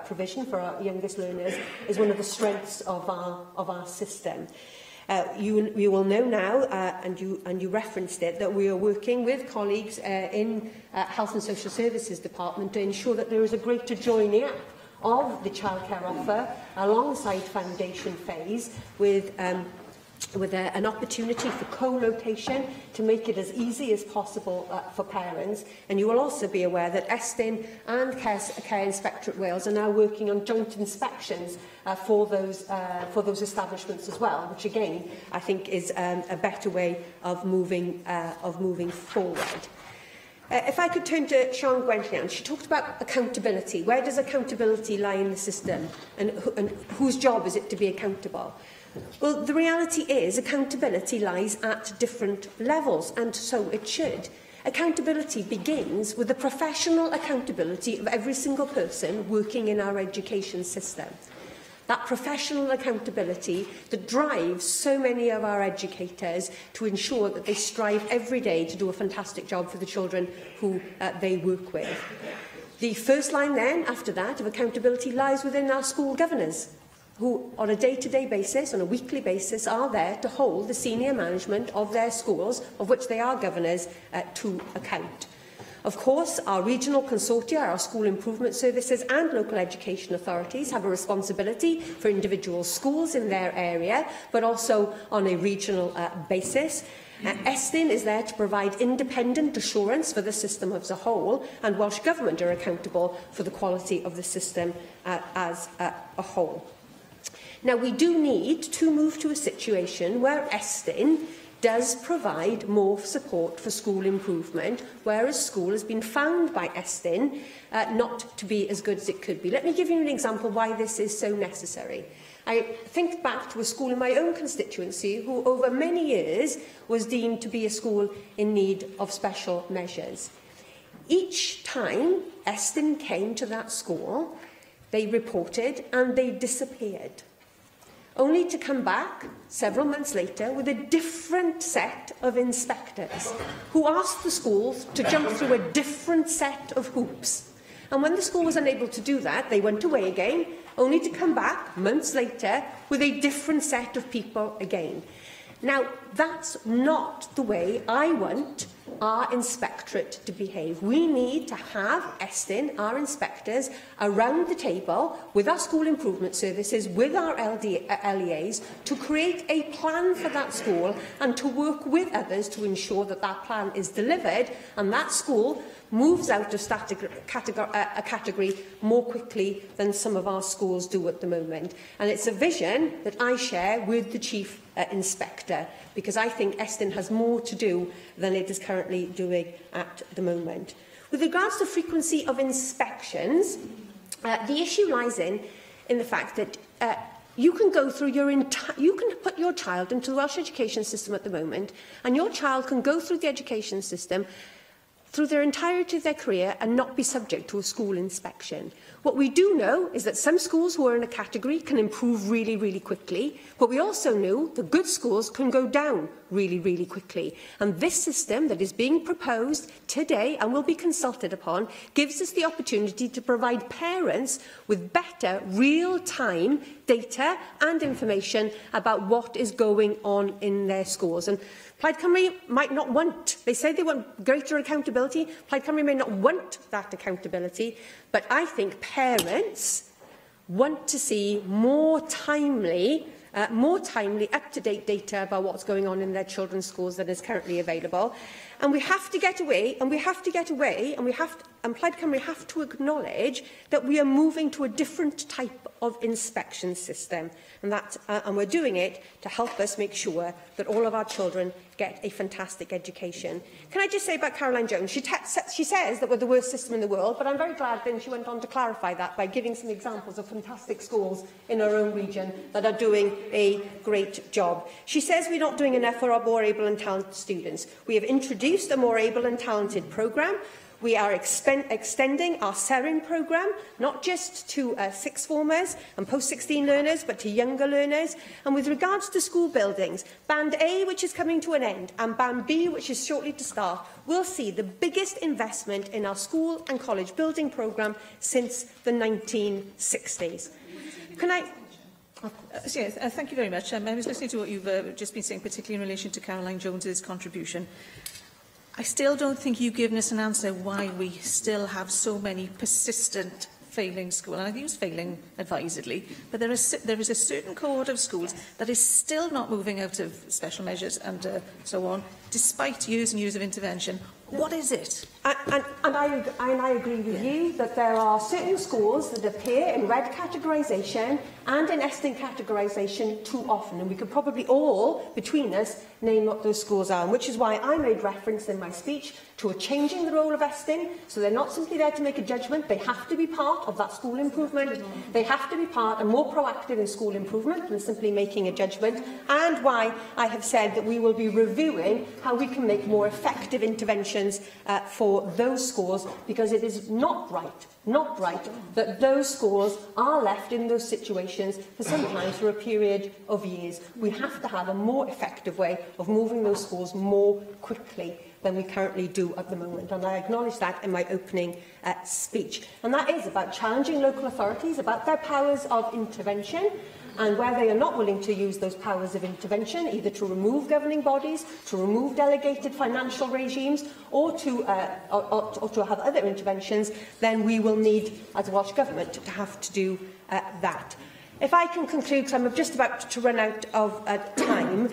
provision for our youngest learners is one of the strengths of our system. You will know now, and you referenced it, that we are working with colleagues in Health and Social Services Department to ensure that there is a greater joining up of the childcare offer alongside foundation phase with an opportunity for co-location to make it as easy as possible for parents. And you will also be aware that Estyn and Care Inspectorate Wales are now working on joint inspections for those establishments as well, which again I think is a better way of moving forward. If I could turn to Sian Gwenllian, she talked about accountability. Where does accountability lie in the system, and whose job is it to be accountable? Well, the reality is accountability lies at different levels, and so it should. Accountability begins with the professional accountability of every single person working in our education system. that professional accountability that drives so many of our educators to ensure that they strive every day to do a fantastic job for the children who they work with. The first line then, after that, of accountability lies within our school governors, who on a day-to-day basis, on a weekly basis, are there to hold the senior management of their schools, of which they are governors, to account. Of course, our regional consortia, our school improvement services and local education authorities have a responsibility for individual schools in their area, but also on a regional basis. Estyn is there to provide independent assurance for the system as a whole, and Welsh Government are accountable for the quality of the system as a whole. Now, we do need to move to a situation where Estyn does provide more support for school improvement, whereas school has been found by Estyn not to be as good as it could be. Let me give you an example why this is so necessary. I think back to a school in my own constituency who over many years was deemed to be a school in need of special measures. Each time Estyn came to that school, they reported and they disappeared, only to come back several months later with a different set of inspectors who asked the schools to jump through a different set of hoops. And when the school was unable to do that, they went away again, only to come back months later with a different set of people again. Now, that's not the way I want our inspectorate to behave. We need to have Estyn, our inspectors, around the table with our school improvement services, with our LEAs, to create a plan for that school and to work with others to ensure that that plan is delivered and that school moves out of a category more quickly than some of our schools do at the moment. And it's a vision that I share with the Chief Inspector, because I think Estyn has more to do than it is currently doing at the moment. With regards to frequency of inspections, the issue lies in the fact that you can go through you can put your child into the Welsh education system at the moment, and your child can go through the education system through their entirety of their career and not be subject to a school inspection. What we do know is that some schools who are in a category can improve really, really quickly, but we also know that good schools can go down really, really quickly. And this system that is being proposed today and will be consulted upon gives us the opportunity to provide parents with better real-time data and information about what is going on in their schools. And Plaid Cymru might not want, they say they want greater accountability. Plaid Cymru may not want that accountability, but I think parents want to see more timely, up-to-date data about what's going on in their children's schools than is currently available. And we have to get away, and Plaid Cymru have to acknowledge that we are moving to a different type of inspection system, and we're doing it to help us make sure that all of our children get a fantastic education. Can I just say about Caroline Jones, she says that we're the worst system in the world, but I'm very glad then she went on to clarify that by giving some examples of fantastic schools in her own region that are doing a great job. She says we're not doing enough for our more able and talented students. We have introduced a more able and talented programme. We are extending our SERIN programme, not just to sixth formers and post-16 learners, but to younger learners. And with regards to school buildings, Band A, which is coming to an end, and Band B, which is shortly to start, will see the biggest investment in our school and college building programme since the 1960s. Can I... Yes, thank you very much. I was listening to what you've just been saying, particularly in relation to Caroline Jones's contribution. I still don't think you've given us an answer why we still have so many persistent failing schools. And I use failing advisedly, but there is a certain cohort of schools that is still not moving out of special measures and so on, despite years and years of intervention. What is it? And I agree with you that there are certain schools that appear in red categorisation and in Estyn categorisation too often, and we could probably all, between us, name what those schools are, and which is why I made reference in my speech to a changing the role of Estyn, so they're not simply there to make a judgment, they have to be part of that school improvement, they have to be part and more proactive in school improvement than simply making a judgment, and why I have said that we will be reviewing how we can make more effective interventions for for those schools, because it is not right that those schools are left in those situations for sometimes for a period of years. We have to have a more effective way of moving those schools more quickly than we currently do at the moment, and I acknowledge that in my opening speech. And that is about challenging local authorities about their powers of intervention, and where they are not willing to use those powers of intervention, either to remove governing bodies, to remove delegated financial regimes, or to have other interventions, then we will need, as a Welsh Government, to have to do that. If I can conclude, because I'm just about to run out of time,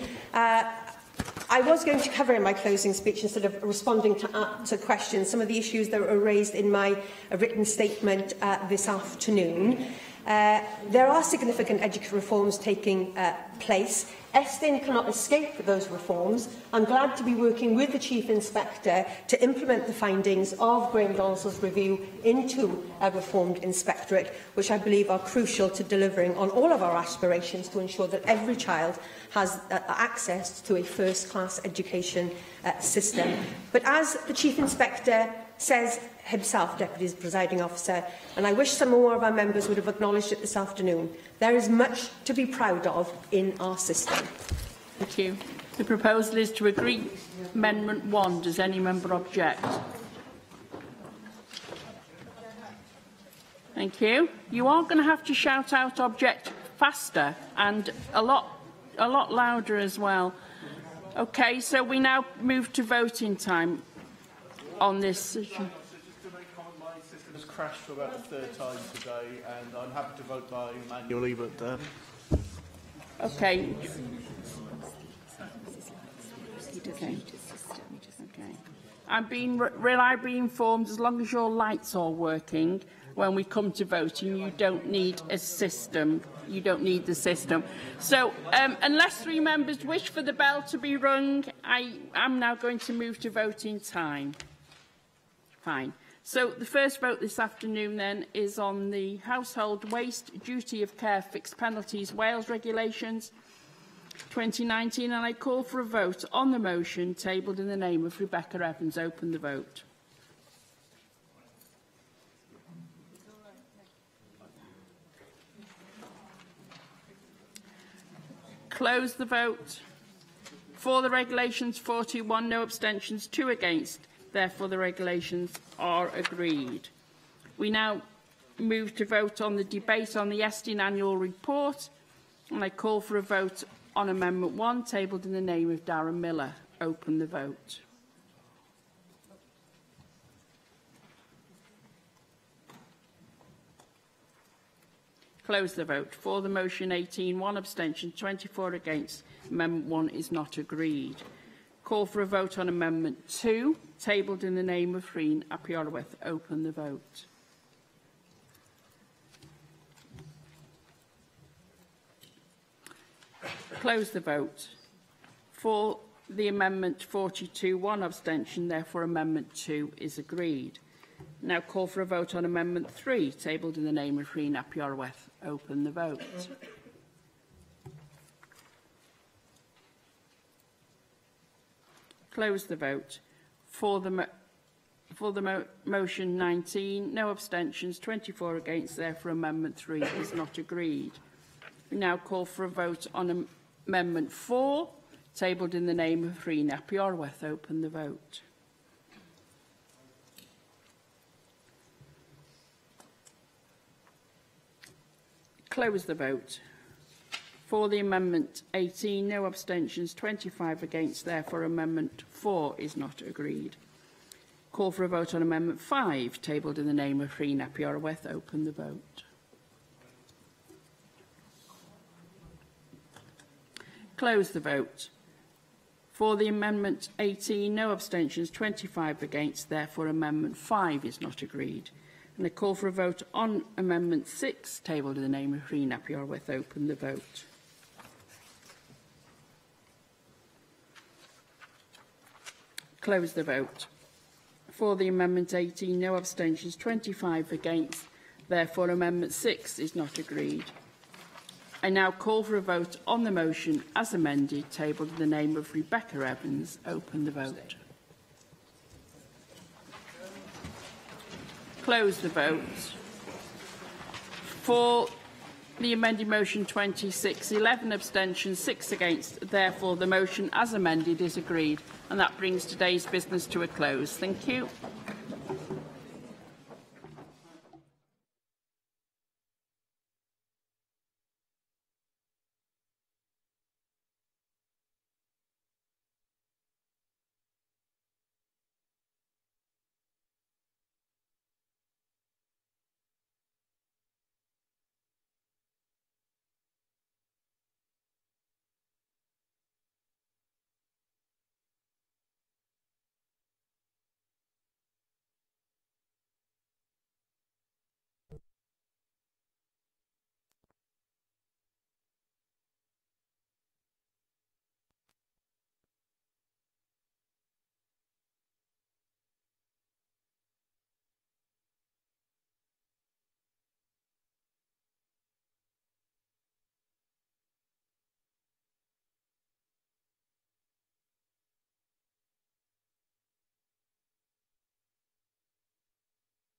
I was going to cover in my closing speech, instead of responding to questions, some of the issues that were raised in my written statement this afternoon. There are significant education reforms taking place. Estyn cannot escape those reforms. I'm glad to be working with the Chief Inspector to implement the findings of Graham Donaldson's review into a reformed inspectorate, which I believe are crucial to delivering on all of our aspirations to ensure that every child has access to a first-class education system. But as the Chief Inspector says himself, Deputy Presiding Officer, and I wish some more of our members would have acknowledged it this afternoon, there is much to be proud of in our system. Thank you. The proposal is to agree Amendment 1. Does any member object? Thank you. You are going to have to shout out object faster and a lot louder as well. Okay, so we now move to voting time on this issue. My system has crashed for about the third time today, and I'm happy to vote by manually, but... Okay. I'm being reliably informed, as long as your lights are working, when we come to voting, you don't need a system. You don't need the system. So, unless 3 members wish for the bell to be rung, I am now going to move to voting time. Fine. So, the first vote this afternoon, then, is on the Household Waste Duty of Care Fixed Penalties Wales Regulations 2019, and I call for a vote on the motion tabled in the name of Rebecca Evans. Open the vote. Close the vote. For the regulations, 41, no abstentions, 2 against. Therefore, the regulations are agreed. We now move to vote on the debate on the Estyn annual report, and I call for a vote on Amendment 1, tabled in the name of Darren Miller. Open the vote. Close the vote. For the motion, 18, 1 abstention, 24 against. Amendment 1 is not agreed. Call for a vote on Amendment 2, tabled in the name of Rhyn ap Iorwerth. Open the vote. Close the vote. For the amendment, 42, 1 abstention. Therefore, Amendment 2 is agreed. Now call for a vote on Amendment 3, tabled in the name of Rhyn ap Iorwerth. Open the vote. Close the vote. For the motion, 19, no abstentions, 24 against. Therefore, Amendment 3 is not agreed. We now call for a vote on Amendment 4, tabled in the name of Rhyn ap Iorwerth. Open the vote. Close the vote. For the amendment, 18, no abstentions, 25 against. Therefore, Amendment 4 is not agreed. Call for a vote on Amendment 5, tabled in the name of Rhyn ap Iorwerth. Open the vote. Close the vote. For the amendment, 18, no abstentions, 25 against. Therefore, Amendment 5 is not agreed. And I call for a vote on Amendment 6, tabled in the name of Rhyn ap Iorwerth. Open the vote. Close the vote. For the amendment, 18, no abstentions, 25 against. Therefore, Amendment 6 is not agreed. I now call for a vote on the motion as amended, tabled in the name of Rebecca Evans. Open the vote. close the vote. For the amended motion 26, 11 abstentions, 6 against. Therefore, the motion as amended is agreed. And that brings today's business to a close. Thank you.